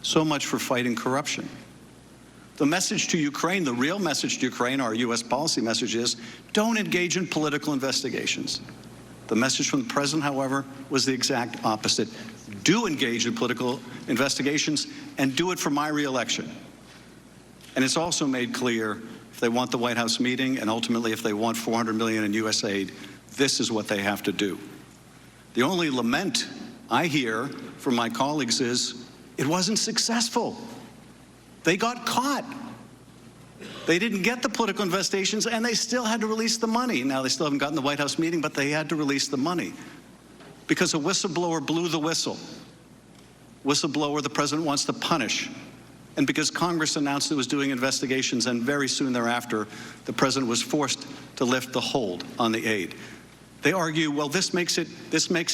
So much for fighting corruption. The message to Ukraine, the real message to Ukraine, our U.S. policy message is, don't engage in political investigations. The message from the president, however, was the exact opposite. Do engage in political investigations and do it for my reelection. And it's also made clear if they want the White House meeting and ultimately if they want $400 million in U.S. aid, this is what they have to do. The only lament I hear from my colleagues is it wasn't successful. They got caught. They didn't get the political investigations, and they still had to release the money. Now, they still haven't gotten the White House meeting, but they had to release the money because a whistleblower blew the whistle. Whistleblower the president wants to punish. And because Congress announced it was doing investigations, and very soon thereafter, the president was forced to lift the hold on the aid. They argue, well, this makes it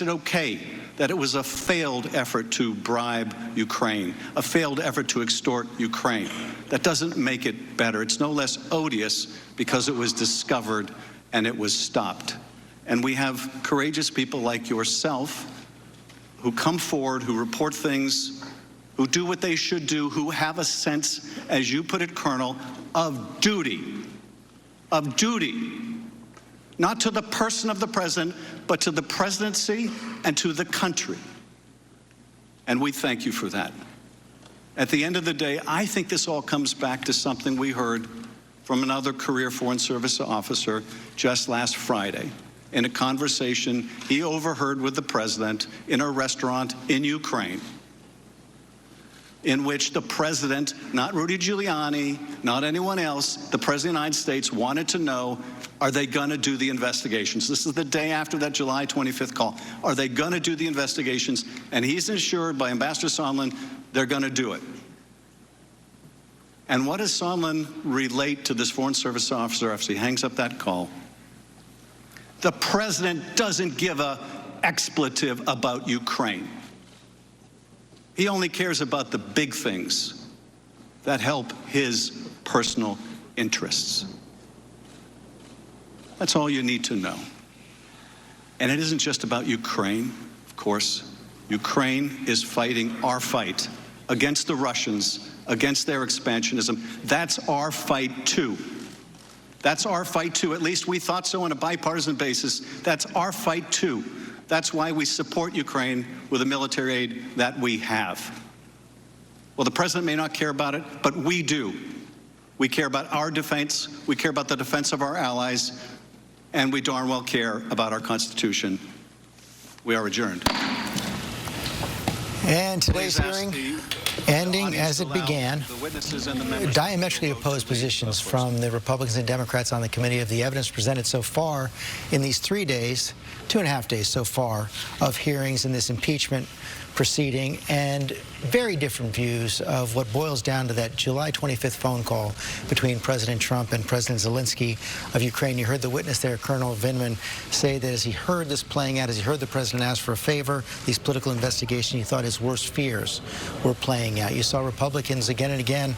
okay that it was a failed effort to bribe Ukraine, a failed effort to extort Ukraine. That doesn't make it better. It's no less odious because it was discovered and it was stopped. And we have courageous people like yourself who come forward, who report things, who do what they should do, who have a sense, as you put it, Colonel, of duty. Of duty. Not to the person of the president, but to the presidency and to the country. And we thank you for that. At the end of the day, I think this all comes back to something we heard from another career Foreign Service officer just last Friday in a conversation he overheard with the president in a restaurant in Ukraine, in which the president, not Rudy Giuliani, not anyone else, the president of the United States wanted to know, are they going to do the investigations? This is the day after that July 25th call. Are they going to do the investigations? And he's assured by Ambassador Sondland they're going to do it. And what does Sondland relate to this Foreign Service officer after he hangs up that call? The president doesn't give an expletive about Ukraine. He only cares about the big things that help his personal interests. That's all you need to know. And it isn't just about Ukraine, of course. Ukraine is fighting our fight against the Russians, against their expansionism. That's our fight too. That's our fight too. At least we thought so on a bipartisan basis. That's our fight too. That's why we support Ukraine with the military aid that we have. Well, the president may not care about it, but we do. We care about our defense, we care about the defense of our allies, and we darn well care about our Constitution. We are adjourned. And today's hearing, ending as it began, diametrically opposed positions from the Republicans and Democrats on the committee of the evidence presented so far in these 3 days, 2.5 days so far, of hearings in this impeachment proceeding, and very different views of what boils down to that July 25th phone call between President Trump and President Zelensky of Ukraine. You heard the witness there, Colonel Vindman, say that as he heard this playing out, as he heard the president ask for a favor, these political investigations, he thought his worst fears were playing out. You saw Republicans again and again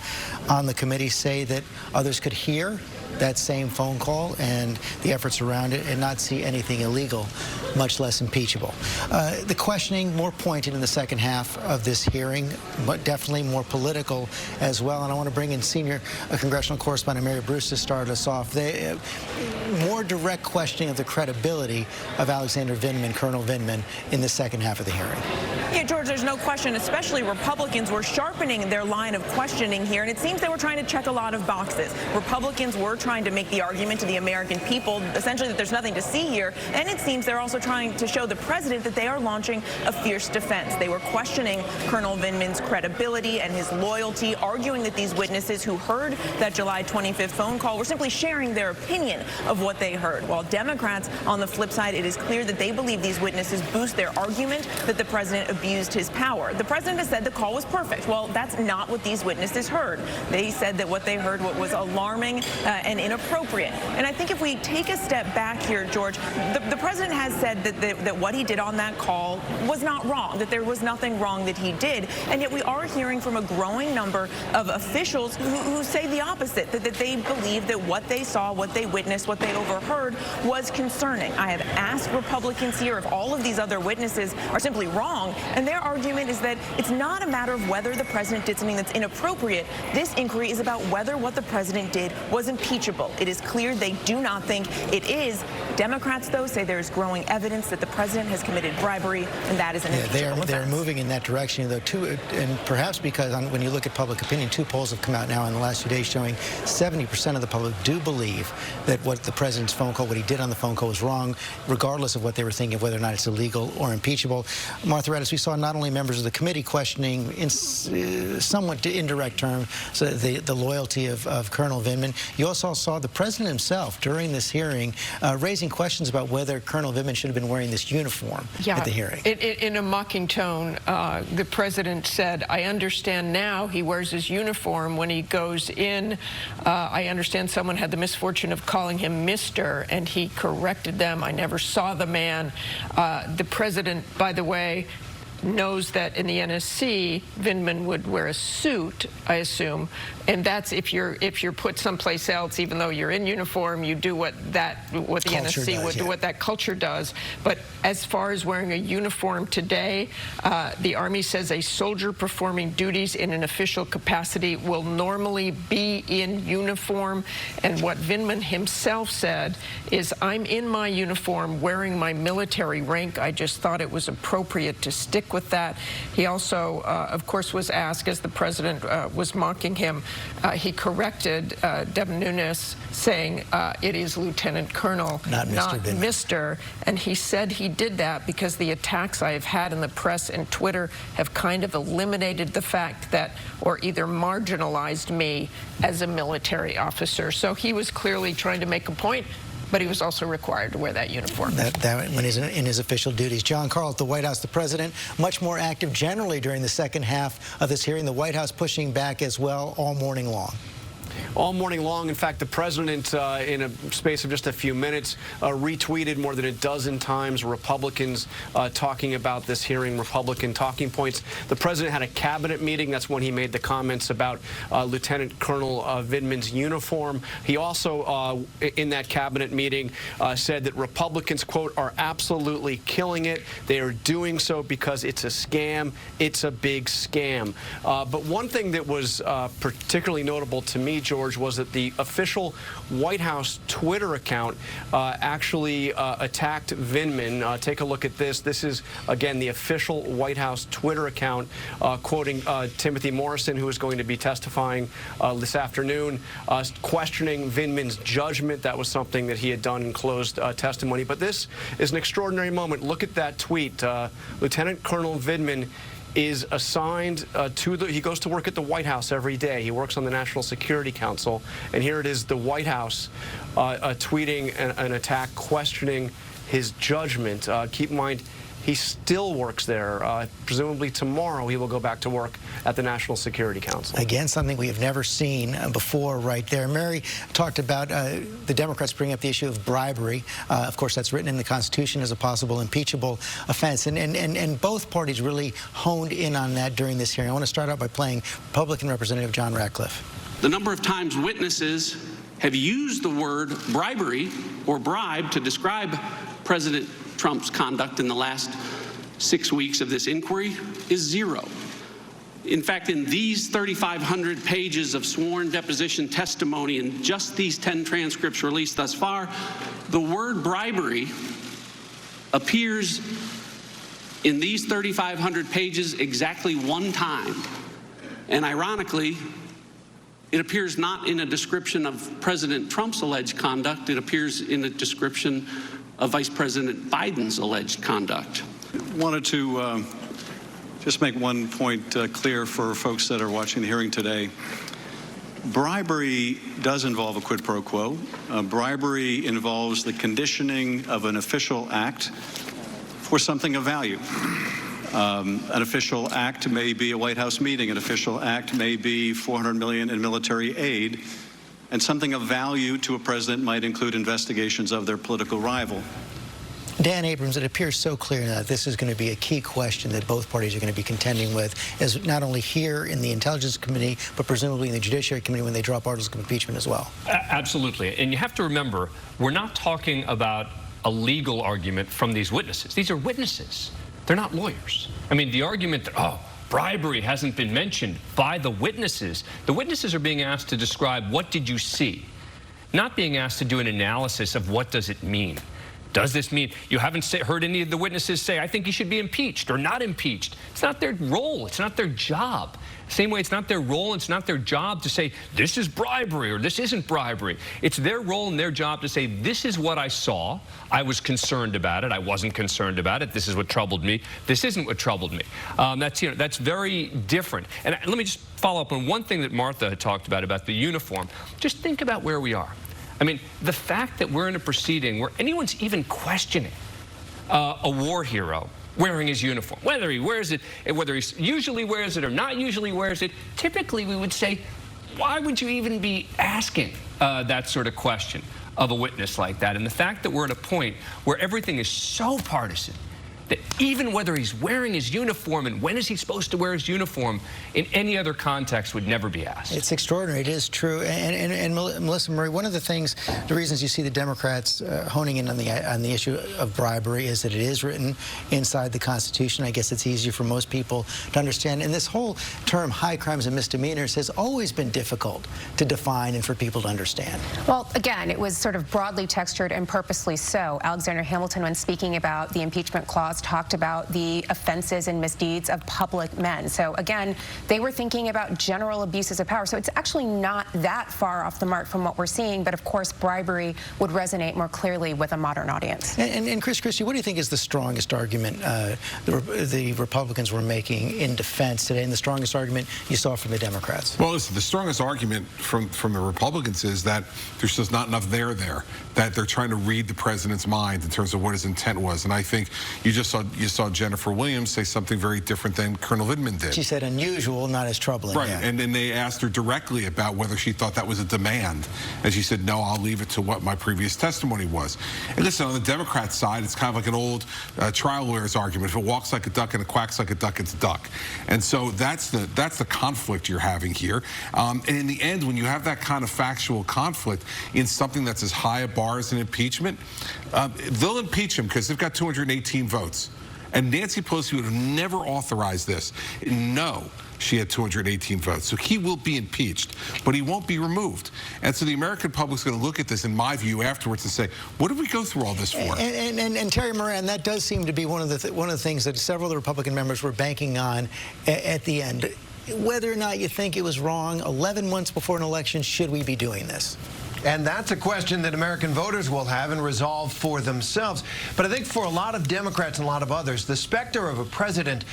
on the committee say that others could hear that same phone call and the efforts around it and not see anything illegal, much less impeachable. The questioning more pointed in the second half of this hearing, but definitely more political as well. And I want to bring in senior congressional correspondent Mary Bruce to start us off. More direct questioning of the credibility of Alexander Vindman, Colonel Vindman, in the second half of the hearing. Yeah, George, there's no question, especially Republicans were sharpening their line of questioning here, and it seems they were trying to check a lot of boxes. Republicans were trying to make the argument to the American people, essentially, that there's nothing to see here, and it seems they're also trying to show the president that they are launching a fierce defense. They were questioning Colonel Vindman's credibility and his loyalty, arguing that these witnesses who heard that July 25th phone call were simply sharing their opinion of what they heard. While Democrats, on the flip side, it is clear that they believe these witnesses boost their argument that the president abused his power. The president has said the call was perfect. Well, that's not what these witnesses heard. They said that what they heard was alarming and inappropriate. And I think if we take a step back here, George, the president has said that what he did on that call was not wrong, that there was nothing wrong that he did. And yet we are hearing from a growing number of officials who say the opposite, that they believe that what they saw, what they witnessed, what they overheard was concerning. I have asked Republicans here if all of these other witnesses are simply wrong, and their argument is that it's not a matter of whether the president did something that's inappropriate. This inquiry is about whether what the president did was impeachable. It is clear they do not think it is. Democrats, though, say there is growing evidence that the president has committed bribery, and that is an impeachable offense. They're moving in that direction, though, too, and perhaps because when you look at public opinion, 2 polls have come out now in the last few days showing 70% of the public do believe that what the president's phone call, what he did on the phone call was wrong, regardless of what they were thinking of whether or not it's illegal or impeachable. Martha Raddatz, we saw not only members of the committee questioning in somewhat indirect terms the loyalty of Colonel Vindman. You also saw the president himself during this hearing raising questions about whether Colonel Vindman should have been wearing this uniform at the hearing. In a mocking tone, the president said, "I understand now he wears his uniform when he goes in. I understand someone had the misfortune of calling him Mr., and he corrected them. I never saw the man." The president, by the way, knows that in the NSC, Vindman would wear a suit, I assume, and that's if you're put someplace else, even though you're in uniform, you do what the NSC would do, what that culture does. But as far as wearing a uniform today, the Army says a soldier performing duties in an official capacity will normally be in uniform. And what Vindman himself said is, "I'm in my uniform wearing my military rank. I just thought it was appropriate to stick with that." He also, of course, was asked, as the president was mocking him, he corrected Devin Nunes, saying it is Lieutenant Colonel, not Mr. And he said he did that because the attacks I have had in the press and Twitter have kind of eliminated the fact that, or either marginalized me as a military officer. So he was clearly trying to make a point, but he was also required to wear that uniform. That when he's in his official duties. John Carl at the White House, the president much more active generally during the second half of this hearing. The White House pushing back as well all morning long. All morning long. In fact, the president, in a space of just a few minutes, retweeted more than a dozen times Republicans talking about this hearing, Republican talking points. The president had a cabinet meeting. That's when he made the comments about Lieutenant Colonel Vindman's uniform. He also, in that cabinet meeting, said that Republicans, quote, "are absolutely killing it. They are doing so because it's a scam. It's a big scam." But one thing that was particularly notable to me, George, was that the official White House Twitter account actually attacked Vindman. Take a look at this. This is, again, the official White House Twitter account, quoting Timothy Morrison, who is going to be testifying this afternoon, questioning Vindman's judgment. That was something that he had done in closed testimony. But this is an extraordinary moment. Look at that tweet. Lieutenant Colonel Vindman is assigned he goes to work at the White House every day. He works on the National Security Council. And here it is, the White House tweeting an attack, questioning his judgment. Keep in mind, he still works there. Presumably tomorrow he will go back to work at the National Security Council. Again, something we have never seen before right there. Mary talked about the Democrats bringing up the issue of bribery. Of course, that's written in the Constitution as a possible impeachable offense. And both parties really honed in on that during this hearing. I want to start out by playing Republican Representative John Ratcliffe. The number of times witnesses have used the word bribery or bribe to describe President Trump's conduct in the last 6 weeks of this inquiry is 0. In fact, in these 3,500 pages of sworn deposition testimony and just these 10 transcripts released thus far, the word bribery appears in these 3,500 pages exactly 1 time. And ironically, it appears not in a description of President Trump's alleged conduct. It appears in a description of Vice President Biden's alleged conduct. Wanted to just make one point clear for folks that are watching the hearing today. Bribery does involve a quid pro quo. Bribery involves the conditioning of an official act for something of value. An official act may be a White House meeting. An official act may be $400 million in military aid. and something of value to a president might include investigations of their political rival. Dan Abrams, it appears so clear now that this is going to be a key question that both parties are going to be contending with, as not only here in the Intelligence Committee, but presumably in the Judiciary Committee when they drop articles of impeachment as well. Absolutely. And you have to remember, we're not talking about a legal argument from these witnesses. These are witnesses. They're not lawyers. I mean, the argument that, oh, bribery hasn't been mentioned by the witnesses are being asked to describe what did you see, not being asked to do an analysis of what does it mean. Does this mean you haven't heard any of the witnesses say, I think he should be impeached or not impeached? It's not their role. It's not their job. Same way it's not their role, it's not their job to say, this is bribery or this isn't bribery. It's their role and their job to say, this is what I saw. I was concerned about it. I wasn't concerned about it. This is what troubled me. This isn't what troubled me. That's very different. And let me just follow up on one thing that Martha had talked about the uniform. Just think about where we are. I mean, the fact that we're in a proceeding where anyone's even questioning a war hero wearing his uniform, whether he wears it, whether he usually wears it or not usually wears it, typically we would say, why would you even be asking that sort of question of a witness like that? And the fact that we're at a point where everything is so partisan, that even whether he's wearing his uniform and when is he supposed to wear his uniform in any other context would never be asked. It's extraordinary. It is true. And Melissa Marie, one of the reasons you see the Democrats honing in on the issue of bribery is that it is written inside the Constitution. I guess it's easier for most people to understand. And this whole term, high crimes and misdemeanors, has always been difficult to define and for people to understand. Well, again, it was sort of broadly textured and purposely so. Alexander Hamilton, when speaking about the impeachment clause, talked about the offenses and misdeeds of public men. So again, they were thinking about general abuses of power. So it's actually not that far off the mark from what we're seeing. But of course, bribery would resonate more clearly with a modern audience. And Chris Christie, what do you think is the strongest argument the Republicans were making in defense today, and the strongest argument you saw from the Democrats? Well, listen, the strongest argument from the Republicans is that there's just not enough there, that they're trying to read the president's mind in terms of what his intent was. And I think you saw Jennifer Williams say something very different than Colonel Vindman did. She said unusual, not as troubling. Right, yeah. and then they asked her directly about whether she thought that was a demand. And she said, no, I'll leave it to what my previous testimony was. And listen, on the Democrat side, it's kind of like an old trial lawyer's argument. If it walks like a duck and it quacks like a duck, it's a duck. And so that's the conflict you're having here. And in the end, when you have that kind of factual conflict in something that's as high a bar as an impeachment, they'll impeach him because they've got 218 votes. And Nancy Pelosi would have never authorized this. No, she had 218 votes. So he will be impeached, but he won't be removed. And so the American public's going to look at this, in my view, afterwards and say, what did we go through all this for? And Terry Moran, that does seem to be one of the things that several of the Republican members were banking on at the end. Whether or not you think it was wrong, 11 months before an election, should we be doing this? And that's a question that American voters will have and resolve for themselves. But I think for a lot of Democrats and a lot of others, the specter of a president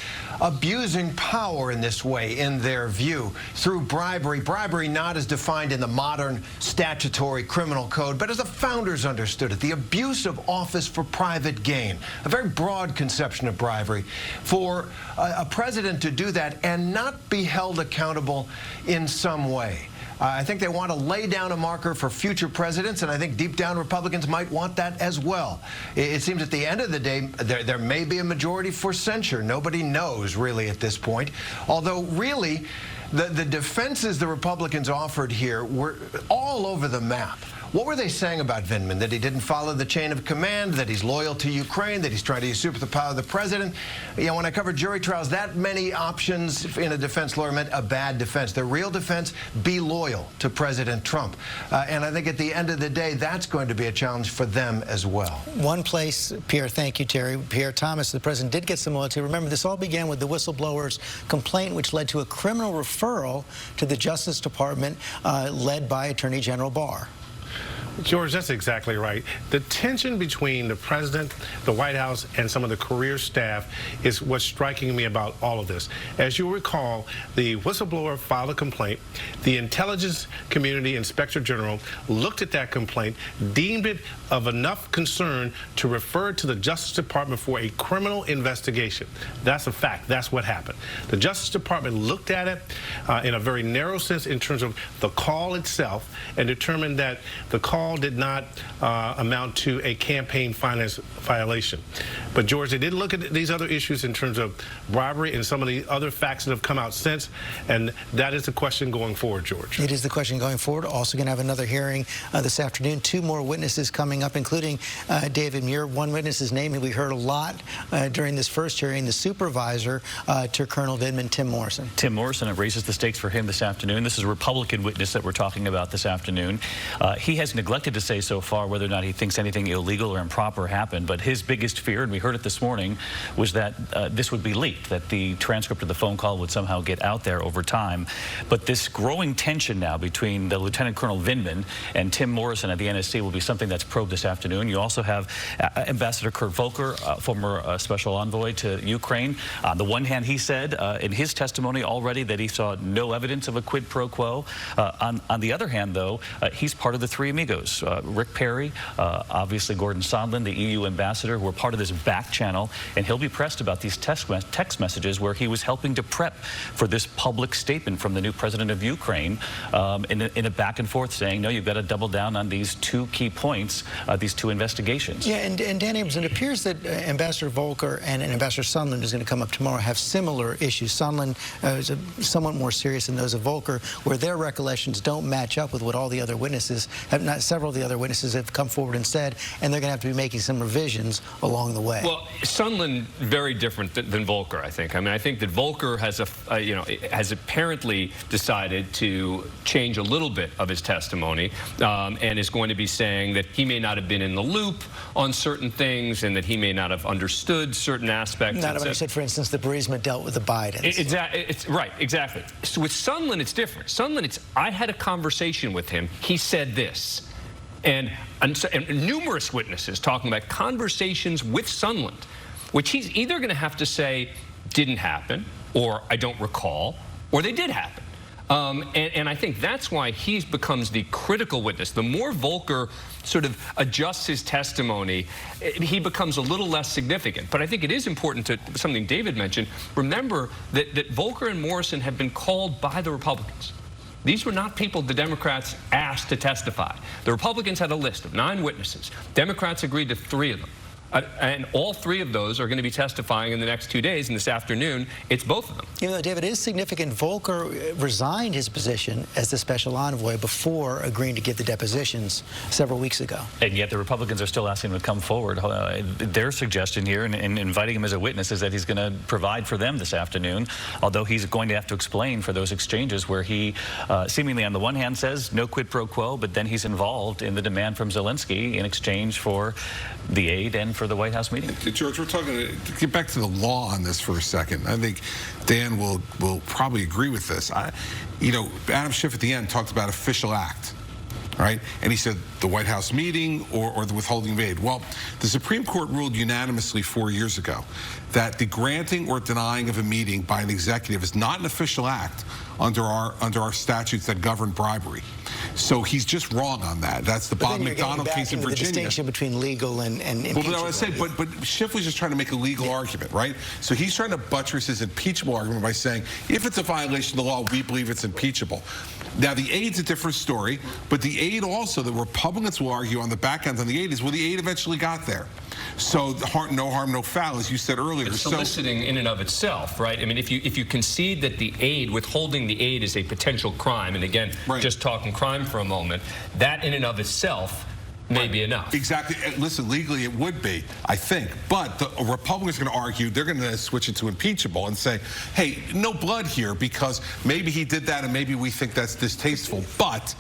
abusing power in this way, in their view, through bribery not as defined in the modern statutory criminal code, but as the founders understood it, the abuse of office for private gain, a very broad conception of bribery. For a president to do that and not be held accountable in some way. I think they want to lay down a marker for future presidents, and I think deep down Republicans might want that as well. It seems at the end of the day, there may be a majority for censure. Nobody knows really at this point. Although really, the defenses the Republicans offered here were all over the map. What were they saying about Vindman? That he didn't follow the chain of command, that he's loyal to Ukraine, that he's trying to usurp the power of the president? You know, when I covered jury trials, that many options in a defense lawyer meant a bad defense. The real defense, be loyal to President Trump. And I think at the end of the day, that's going to be a challenge for them as well. One place, Pierre, thank you, Terry. Pierre Thomas, the president, did get some loyalty. Remember, this all began with the whistleblower's complaint, which led to a criminal referral to the Justice Department led by Attorney General Barr. George, that's exactly right. The tension between the president, the White House, and some of the career staff is what's striking me about all of this. As you recall, the whistleblower filed a complaint. The intelligence community inspector general looked at that complaint, deemed it of enough concern to refer it to the Justice Department for a criminal investigation. That's a fact. That's what happened. The Justice Department looked at it in a very narrow sense in terms of the call itself and determined that the call did not amount to a campaign finance violation. But, George, they did look at these other issues in terms of bribery and some of the other facts that have come out since, and that is the question going forward, George. It is the question going forward. Also going to have another hearing this afternoon. 2 more witnesses coming up, including David Muir. One witness's name we heard a lot during this first hearing, the supervisor to Colonel Vindman, Tim Morrison. Tim Morrison, it raises the stakes for him this afternoon. This is a Republican witness that we're talking about this afternoon. He has neglected to say so far whether or not he thinks anything illegal or improper happened, but his biggest fear, and we heard it this morning, was that this would be leaked, that the transcript of the phone call would somehow get out there over time. But this growing tension now between the Lieutenant Colonel Vindman and Tim Morrison at the NSC will be something that's probed this afternoon. You also have Ambassador Kurt Volker, former special envoy to Ukraine. On the one hand, he said in his testimony already that he saw no evidence of a quid pro quo. On the other hand, though, he's part of the three amigos. Rick Perry, obviously Gordon Sondland, the EU ambassador, who are part of this back channel, and he'll be pressed about these text messages where he was helping to prep for this public statement from the new president of Ukraine in a back and forth saying, no, you've got to double down on these 2 key points, these 2 investigations. Yeah, and Dan Abrams, it appears that Ambassador Volker and Ambassador Sondland, who's going to come up tomorrow, have similar issues. Sondland is somewhat more serious than those of Volker, where their recollections don't match up with what all the other witnesses several of the other witnesses have come forward and said, and they're going to have to be making some revisions along the way. Well, Sondland, very different than Volker, I think. I mean, I think that Volker has has apparently decided to change a little bit of his testimony and is going to be saying that he may not have been in the loop on certain things and that he may not have understood certain aspects. Not when he said, for instance, the Burisma dealt with the Bidens. It's right, exactly. So with Sondland, it's different. Sondland, I had a conversation with him. He said this. And numerous witnesses talking about conversations with Sondland, which he's either going to have to say didn't happen, or I don't recall, or they did happen. And I think that's why he becomes the critical witness. The more Volker sort of adjusts his testimony, he becomes a little less significant. But I think it is important to something David mentioned. Remember that Volker and Morrison have been called by the Republicans. These were not people the Democrats asked to testify. The Republicans had a list of 9 witnesses. Democrats agreed to 3 of them. And all 3 of those are going to be testifying in the next 2 days, and this afternoon, it's both of them. Even though, David, it is significant, Volker resigned his position as the special envoy before agreeing to give the depositions several weeks ago. And yet the Republicans are still asking him to come forward. Their suggestion here, and inviting him as a witness, is that he's going to provide for them this afternoon, although he's going to have to explain for those exchanges where he seemingly on the one hand says no quid pro quo, but then he's involved in the demand from Zelensky in exchange for the aid and for the White House meeting. George, we're talking to get back to the law on this for a second. I think Dan will probably agree with this. Adam Schiff at the end talked about official act, right? And he said the White House meeting or the withholding of aid. Well, the Supreme Court ruled unanimously 4 years ago that the granting or denying of a meeting by an executive is not an official act under our statutes that govern bribery. So he's just wrong on that. That's the Bob McDonald case in Virginia. The distinction between legal and impeachable. Well, I would say, but Schiff was just trying to make a legal argument, right? So he's trying to buttress his impeachable argument by saying, if it's a violation of the law, we believe it's impeachable. Now, the aid's a different story, but the aid also, the Republicans will argue on the back end on the aid is, well, the aid eventually got there. So no harm, no foul, as you said earlier. It's soliciting in and of itself, right? I mean, if you concede that the aid, withholding the aid is a potential crime, and again, just talking crime for a moment, that in and of itself may be enough. Exactly. Listen, legally it would be, I think. But the Republicans are going to argue, they're going to switch it to impeachable and say, hey, no blood here because maybe he did that and maybe we think that's distasteful. But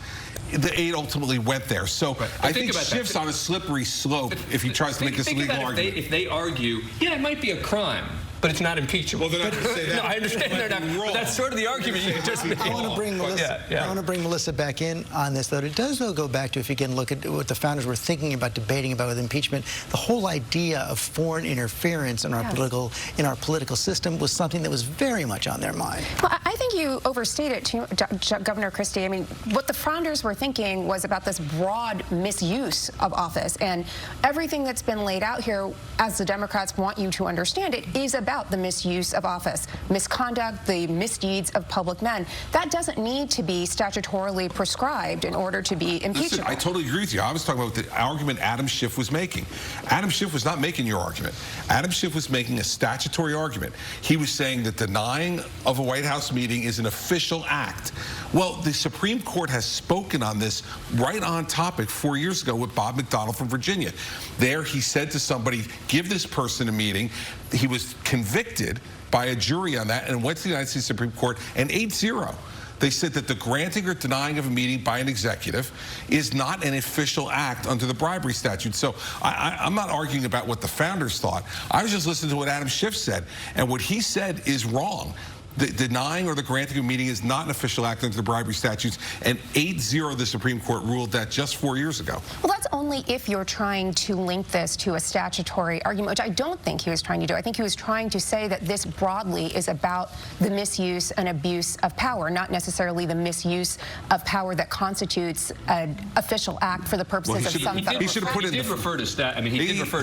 the aid ultimately went there. So I think Schiff's on a slippery slope if he tries to make this legal argument. If they argue, yeah, it might be a crime, but it's not impeachable. Well, they're not going to say that. No, I understand they're not. But that's sort of the argument you just made. I want to bring Melissa. I want to bring Melissa back in on this, though. It does though go back to, if you can look at what the founders were thinking about, debating about with impeachment. The whole idea of foreign interference in our political system was something that was very much on their mind. Well, I think you overstate it, Governor Christie. I mean, what the founders were thinking was about this broad misuse of office, and everything that's been laid out here, as the Democrats want you to understand it, is about the misuse of office, misconduct, the misdeeds of public men. That doesn't need to be statutorily prescribed in order to be impeachable. Listen, I totally agree with you. I was talking about the argument Adam Schiff was making. Adam Schiff was not making your argument. Adam Schiff was making a statutory argument. He was saying that denying of a White House meeting is an official act. Well, the Supreme Court has spoken on this right on topic 4 years ago with Bob McDonnell from Virginia. There, he said to somebody, give this person a meeting. He was convicted by a jury on that and went to the United States Supreme Court and 8-0. They said that the granting or denying of a meeting by an executive is not an official act under the bribery statute. So I'm not arguing about what the founders thought. I was just listening to what Adam Schiff said, and what he said is wrong. The denying or the granting of a meeting is not an official act under the bribery statutes, and 8-0 the Supreme Court ruled that just 4 years ago. Well, that's only if you're trying to link this to a statutory argument, which I don't think he was trying to do. I think he was trying to say that this broadly is about the misuse and abuse of power, not necessarily the misuse of power that constitutes an official act for the purposes of some federal. He should have put He did refer to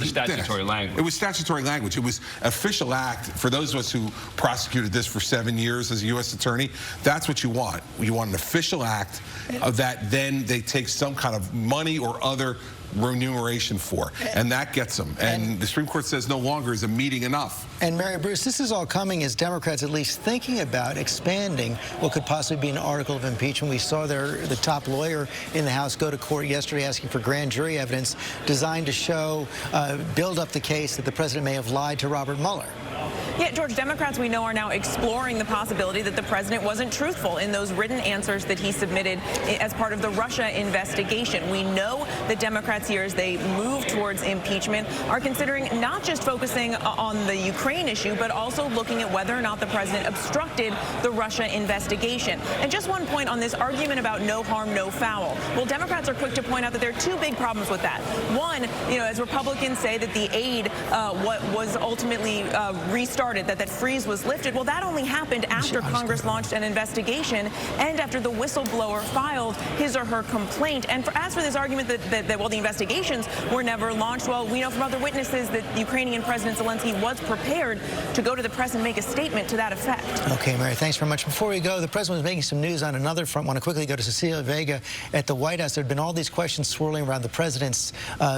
statutory language. It was statutory language. It was official act. For those of us who prosecuted this for 7 years as a U.S. attorney, that's what you want. You want an official act that then they take some kind of money or other remuneration for, and that gets them. And the Supreme Court says no longer is a meeting enough. And Mary Bruce, this is all coming as Democrats at least thinking about expanding what could possibly be an article of impeachment. We saw the top lawyer in the House go to court yesterday asking for grand jury evidence designed to show, build up the case that the president may have lied to Robert Mueller. Yeah, George, Democrats we know are now exploring the possibility that the president wasn't truthful in those written answers that he submitted as part of the Russia investigation. We know that Democrats here, as they move towards impeachment, are considering not just focusing on the Ukraine issue, but also looking at whether or not the president obstructed the Russia investigation. And just one point on this argument about no harm, no foul. Well, Democrats are quick to point out that there are two big problems with that. One, as Republicans say that the aid what was ultimately restarted, that freeze was lifted. Well, that only happened after Congress launched an investigation and after the whistleblower filed his or her complaint. And as for this argument that well, the investigations were never launched, well, we know from other witnesses that Ukrainian President Zelensky was prepared to go to the press and make a statement to that effect. Okay, Mary, thanks very much. Before we go, the president was making some news on another front. I want to quickly go to Cecilia Vega at the White House. There had been all these questions swirling around the president's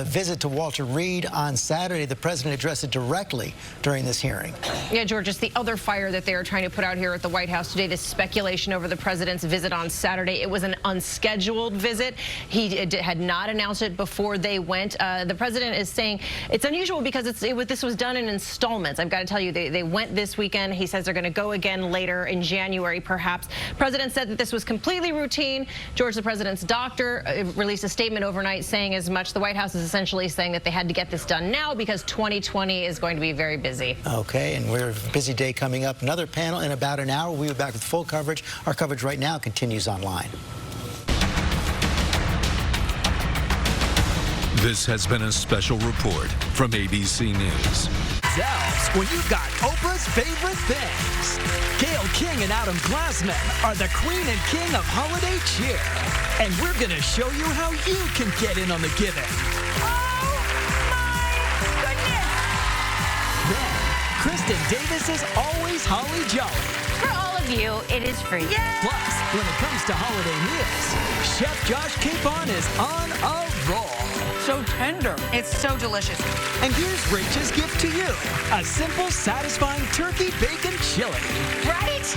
visit to Walter Reed on Saturday. The president addressed it directly during this hearing. Yeah, George, it's the other fire that they are trying to put out here at the White House today, this speculation over the president's visit on Saturday. It was an unscheduled visit. He had not announced it before they went. The president is saying it's unusual because this was done in installments. I've got to tell you, they went this weekend. He says they're going to go again later in January, perhaps. President said that this was completely routine. George, the president's doctor, released a statement overnight saying as much. The White House is essentially saying that they had to get this done now because 2020 is going to be very busy. Okay, and we're a busy day coming up. Another panel in about an hour. We'll be back with full coverage. Our coverage right now continues online. This has been a special report from ABC News. When you've got Oprah's favorite things. Gayle King and Adam Glassman are the queen and king of holiday cheer. And we're going to show you how you can get in on the giving. Then, Kristen Davis is always holly jolly. For all of you, it is free. Plus, when it comes to holiday meals, Chef Josh Capon is on a roll. So tender. It's so delicious. And here's Rachel's gift to you. A simple, satisfying turkey bacon chili. Right?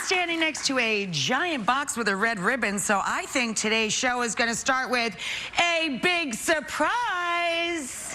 standing next to a giant box with a red ribbon, so I think today's show is going to start with a big surprise.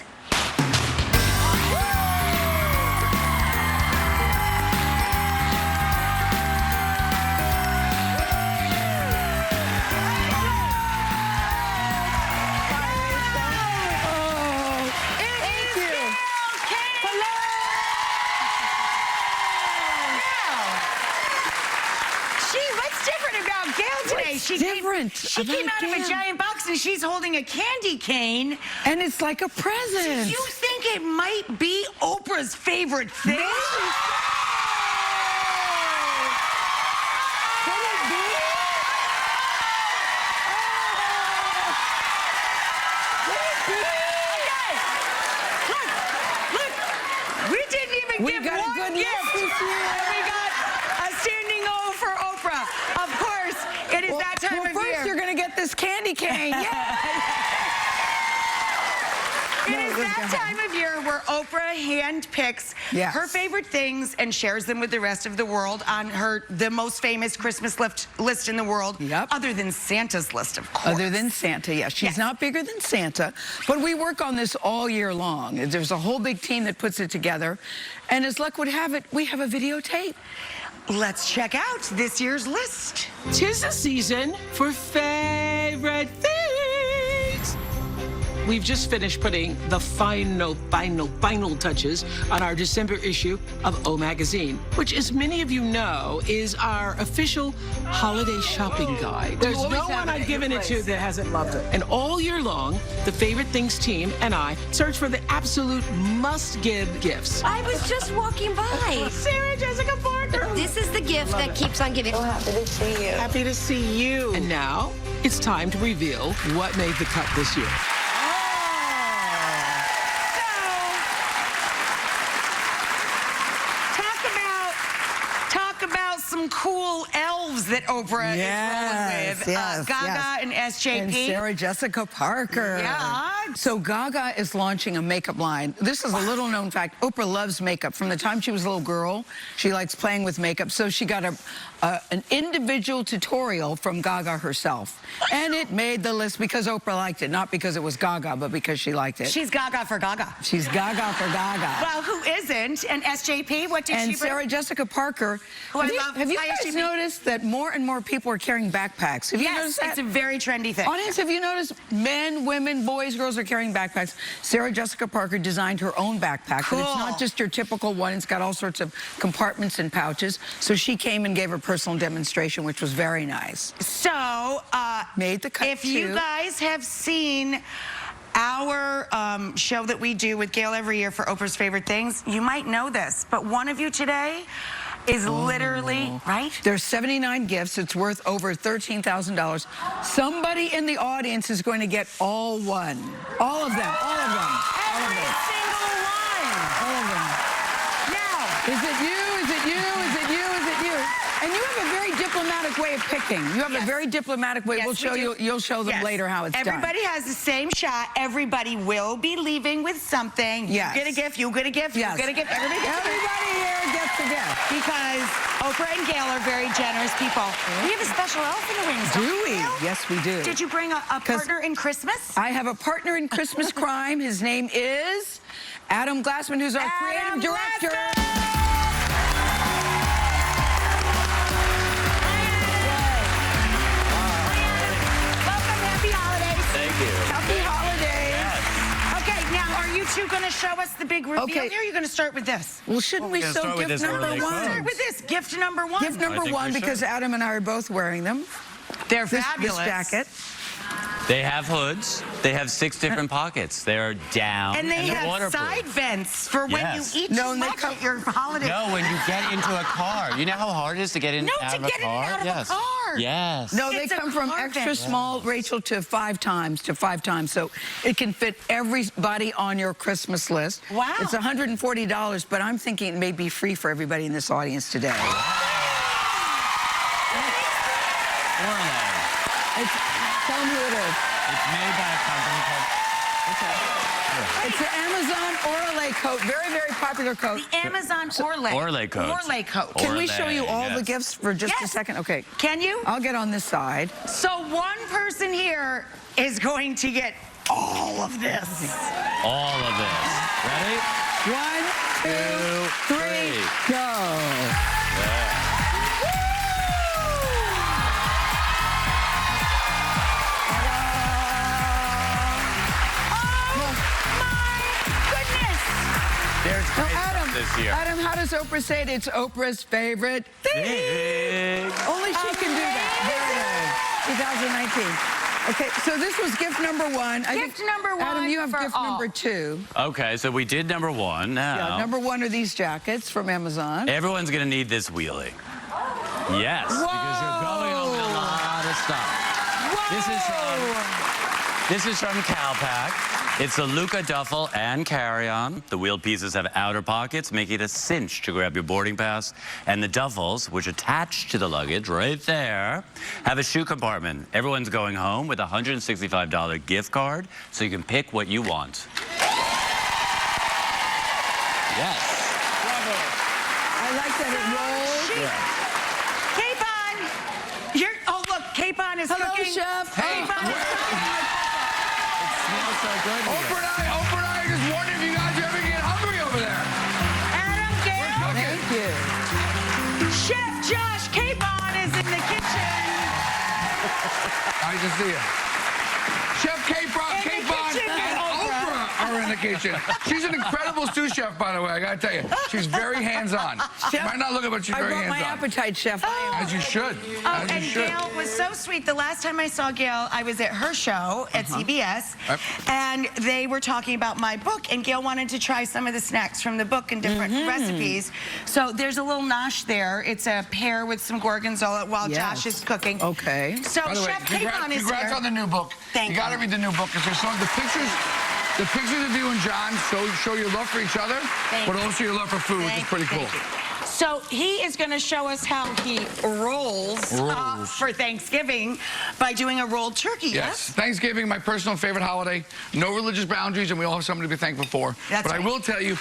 She came out of a giant box and she's holding a candy cane. And it's like a present. Do you think it might be Oprah's favorite thing? Could it be? Look, we didn't even give got a one good gift. list this year. And we got a standing O for Oprah. Of course, it is that time of year. First, you're going to get this candy cane. It is that time of year where Oprah handpicks her favorite things and shares them with the rest of the world on the most famous Christmas list in the world, other than Santa's list, of course. Other than Santa, yes. She's not bigger than Santa, but we work on this all year long. There's a whole big team that puts it together, and as luck would have it, we have a videotape. Let's check out this year's list. 'Tis the season for favorite things. We've just finished putting the final touches on our December issue of O Magazine, which, as many of you know, is our official holiday shopping guide. There's no one I've given it to that hasn't loved it. And all year long, the Favorite Things team and I search for the absolute must-give gifts. I was just walking by. Sarah Jessica Parker. This is the gift that keeps on giving. So happy to see you. Happy to see you. And now, it's time to reveal what made the cut this year. Some cool elves that Oprah is rolling with. Gaga and SJP. And Sarah Jessica Parker. Yeah. So Gaga is launching a makeup line. This is a little known fact. Oprah loves makeup. From the time she was a little girl, she likes playing with makeup. So she got an individual tutorial from Gaga herself. And it made the list because Oprah liked it. Not because it was Gaga, but because she liked it. She's Gaga for Gaga. She's Gaga for Gaga. Well, who isn't? And SJP, what did she bring? And Sarah Jessica Parker. Who I love. Have you guys noticed that more and more people are carrying backpacks? Have you noticed that? It's a very trendy thing. Audience, have you noticed men, women, boys, girls are carrying backpacks? Sarah Jessica Parker designed her own backpack. Cool. But it's not just your typical one. It's got all sorts of compartments and pouches. So she came and gave her personal demonstration, which was very nice. So, made the cut if you guys have seen our show that we do with Gail every year for Oprah's Favorite Things, you might know this, but one of you today is literally, right? There's 79 gifts. It's worth over $13,000. Somebody in the audience is going to get all one. All of them. All of them. Every single one. All of them. Now. Is it you? Is it you? Is it you? Is it you? And you have a very diplomatic way of picking. You have a very diplomatic way. We'll show you. You'll show them later how it's done. Everybody has the same shot. Everybody will be leaving with something. Yes. You get a gift. You get a gift. Yes. You get a gift. Everybody gets a gift. Everybody here gets a gift. Because Oprah and Gail are very generous people. We have a special elf in the wings. Do we? Yes, we do. Did you bring a partner in Christmas? I have a partner in Christmas crime. His name is Adam Glassman, who's our creative director. Happy holidays. Okay, now are you two going to show us the big reveal here? Or are you going to start with this? Well, shouldn't we show gift number one? Start with this, gift number one. Gift number one, because Adam and I are both wearing them. They're This fabulous. jacket. They have hoods. They have 6 different pockets. They're down. And they they're have waterproof. side vents for when you eat too much at your holiday. No, when you get into a car. You know how hard it is to get in out of a car? in and out of a car. Yes. No, they come from extra small, Rachel, to 5 times, so it can fit everybody on your Christmas list. Wow. It's $140, but I'm thinking it may be free for everybody in this audience today. Tell them who it is. It's made by a company called It's the Amazon Orlay coat. Very, very popular coat. The Amazon Orlay. Orlay coat. Orlay coat. Can we show you all yes. the gifts for just a Yes. second? Okay. Can you? I'll get on this side. So one person here is going to get all of this. All of this. Ready? 1, 2, 3, go. There's great stuff Adam, this year. Adam, how does Oprah say it? It's Oprah's favorite thing. Only she can do that. There it is. 2019. Okay, so this was gift number 1. Gift number 1. Adam, you have for gift all. number 2. Okay, so we did number 1 now. Yeah, number 1 are these jackets from Amazon. Everyone's going to need this wheelie. Yes, because you're going over a lot of stuff. This is from Calpac. It's a Luca duffel and carry-on. The wheel pieces have outer pockets, making it a cinch to grab your boarding pass. And the duffels, which attach to the luggage right there, have a shoe compartment. Everyone's going home with a $165 gift card, so you can pick what you want. Yes. I like that it rolls. Capon! Oh, look, Capon is Hello, cooking. Chef. Capon is cooking. Oprah and I just wondering if you guys ever get hungry over there. Adam, Gail. Thank you. Chef Josh Capon is in the kitchen. Nice to see you. Chef Capon and Oprah are in the kitchen. She's an incredible sous chef, by the way, I gotta tell you. She's very hands-on. She might not look it, but she's very hands-on. I brought my appetite, Chef. As you should. Oh, and Gail was so sweet. The last time I saw Gail, I was at her show at CBS, and they were talking about my book, and Gail wanted to try some of the snacks from the book and different recipes. So there's a little nosh there. It's a pear with some gorgonzola while Josh is cooking. Okay. So By the way, Chef Capon is congrats here. on the new book. Thank you. Gotta read the new book because there's some the pictures of you and John show your love for each other, but also your love for food, which is pretty cool. So he is going to show us how he rolls for Thanksgiving by doing a rolled turkey. Yes. Thanksgiving, my personal favorite holiday. No religious boundaries, and we all have something to be thankful for. That's but right. I will tell you,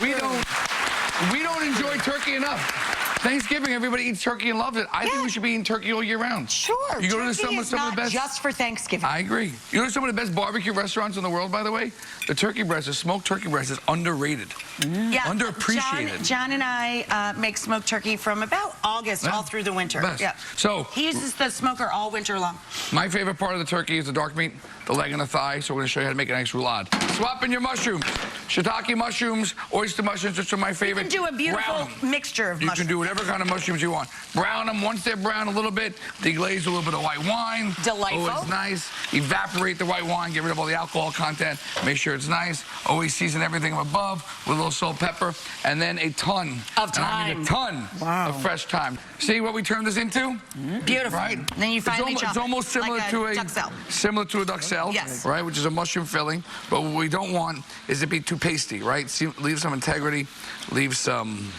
we don't enjoy turkey enough. Thanksgiving, everybody eats turkey and loves it. I think we should be eating turkey all year round. Sure. You go to some of the best. Just for Thanksgiving. I agree. You know some of the best barbecue restaurants in the world, by the way? The turkey breast, the smoked turkey breast is underrated. Yeah. Underappreciated. John and I make smoked turkey from about August all through the winter. Best. Yeah. So he uses the smoker all winter long. My favorite part of the turkey is the dark meat, the leg and the thigh, so we're going to show you how to make a nice roulade. Swap in your mushrooms. Shiitake mushrooms, oyster mushrooms, which are my favorite. You can do a beautiful mixture of mushrooms. You can do whatever kind of mushrooms you want. Brown them. Once they're brown a little bit, deglaze a little bit of white wine. Delightful. Always nice. Evaporate the white wine, get rid of all the alcohol content, make sure it's nice. Always season everything above with a little salt, pepper, and then a ton of thyme. I mean a ton of fresh thyme. See what we turned this into? Beautiful. Right? Then you finally chop it's almost similar like to a duxelle. Similar to a duxelle, Yes. right? Which is a mushroom filling. But what we don't want is it be too pasty, right? Leave some integrity, leave some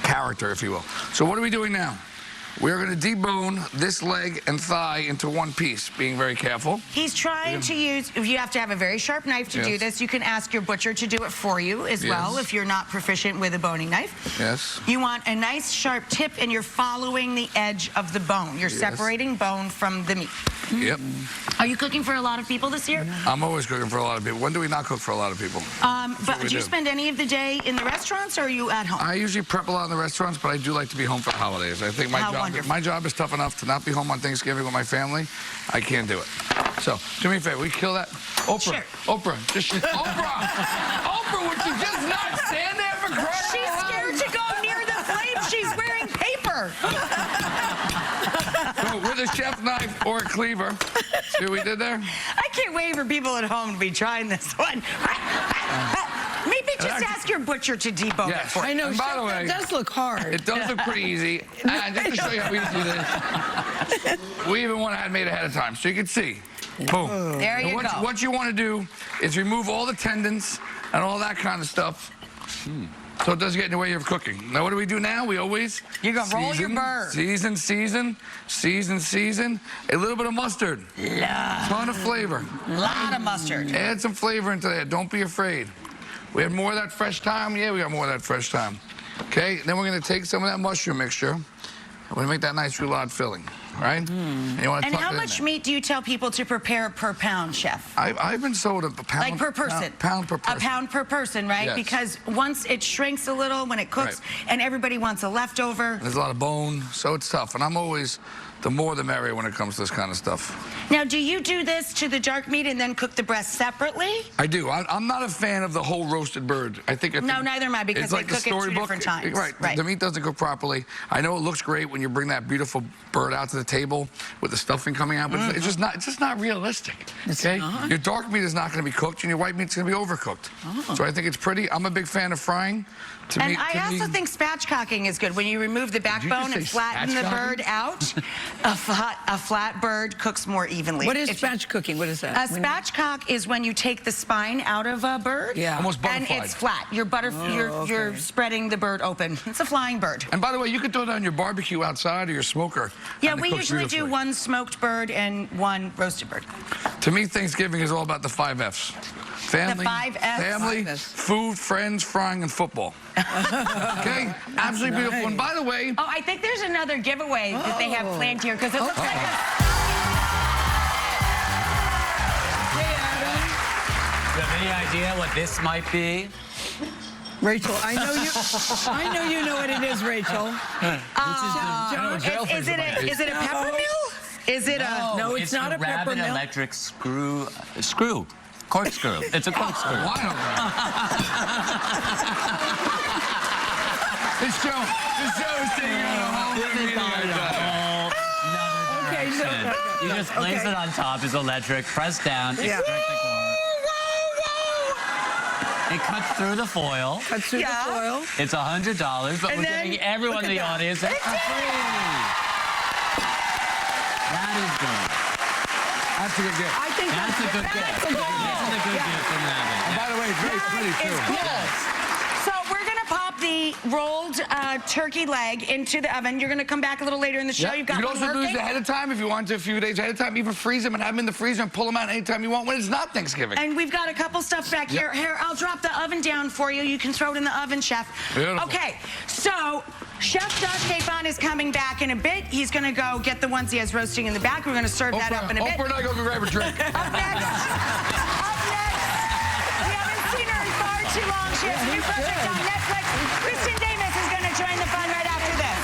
character, if you will. So what are we doing now? We're going to debone this leg and thigh into one piece, being very careful. He's trying to use, you have to have a very sharp knife to do this. You can ask your butcher to do it for you as well if you're not proficient with a boning knife. Yes. You want a nice sharp tip and you're following the edge of the bone. You're separating bone from the meat. Yep. Are you cooking for a lot of people this year? I'm always cooking for a lot of people. When do we not cook for a lot of people? But do you spend any of the day in the restaurants or are you at home? I usually prep a lot in the restaurants, but I do like to be home for holidays. I think my job is tough enough to not be home on Thanksgiving with my family. I can't do it. So, do me a favor. We kill that. Oprah. Sure. Oprah. Oprah. Oprah, would you just not stand there for crying out She's loud? scared to go near the flame. She's wearing paper. So, with a chef knife or a cleaver. See what we did there? I can't wait for people at home to be trying this one. Maybe just ask your butcher to debone it for you. I know, And by the way, that does look hard. It does look pretty easy. And just to show you how easy it is, we even went ahead and made it ahead of time, so you can see. Boom. There you go. What you want to do is remove all the tendons and all that kind of stuff. So it doesn't get in the way of cooking. Now, what do we do now? We always... You're going to roll your bird. Season. A little bit of mustard. Ton of flavor. A lot of mustard. Add some flavor into that. Don't be afraid. We have more of that fresh thyme? Yeah, we got more of that fresh thyme. Okay, then we're going to take some of that mushroom mixture. We're going to make that nice roulade filling, right? And, you want to And how much meat do you tell people to prepare per pound, chef? I've been sold a pound. Like per person? Pound per person. A pound per person, right? Yes. Because once it shrinks a little when it cooks, and everybody wants a leftover. There's a lot of bone, so it's tough. And I'm always, the more the merrier when it comes to this kind of stuff. Now, do you do this to the dark meat and then cook the breast separately? I do. I'm not a fan of the whole roasted bird. I think No, neither am I, because it's they like cook the it two storybook. different times. Right. The meat doesn't cook properly. I know it looks great when you bring that beautiful bird out to the table with the stuffing coming out, but it's just not realistic. Okay? Your dark meat is not going to be cooked, and your white meat's going to be overcooked. So I think it's pretty. I'm a big fan of frying. And I also think spatchcocking is good. When you remove the backbone and flatten the bird out, a flat bird cooks more evenly. What is spatchcooking? What is that? A spatchcock is when you take the spine out of a bird. Yeah. Almost butterflied. And it's flat. You're spreading the bird open. It's a flying bird. And by the way, you could throw that on your barbecue outside or your smoker. Yeah, we usually do one smoked bird and one roasted bird. To me, Thanksgiving is all about the 5 Fs. Family, The 5 Fs. family, food, friends, frying, and football. Okay? Absolutely beautiful. And by the way... Oh, I think there's another giveaway that they have planned here, because it looks like Do you have any idea what this might be? Rachel, I know you know what it is, Rachel. Is it a peppermill? Is it a... No, it's not a rabbit peppermill. electric screw. Corkscrew. It's a corkscrew. This show is taking You just place it on top. It's electric. Press down. Extract the core. It cuts through the foil. The foil. It's $100, but we're giving everyone in the audience it for free. That is good. That's a good gift. I think that's a good gift. This is a good gift from Rabbit. And by the way, it's very pretty, too. It's cool. So we're going to pop the rolled turkey leg into the oven. You're going to come back a little later in the show. Yep. You've got you one can also do working. this ahead of time if you want to, a few days ahead of time. Even freeze them and have them in the freezer and pull them out anytime you want when it's not Thanksgiving. And we've got a couple stuff back here. Here, I'll drop the oven down for you. You can throw it in the oven, Chef. Beautiful. Okay, so Chef Josh Capon is coming back in a bit. He's going to go get the ones he has roasting in the back. We're going to serve that up in a bit. Oprah and I go grab a drink. Up next, we haven't seen her in far too long. She has a new project on Netflix. Kristen Davis is going to join the fun right after this.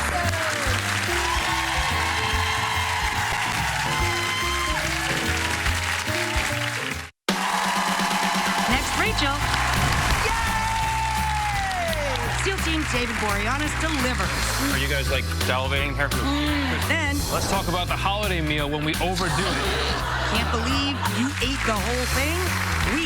Next, Rachel. Yay! SEAL Team David Boreanaz delivers. Are you guys like salivating here? Then, Let's talk about the holiday meal when we overdo it. can't believe you ate the whole thing. We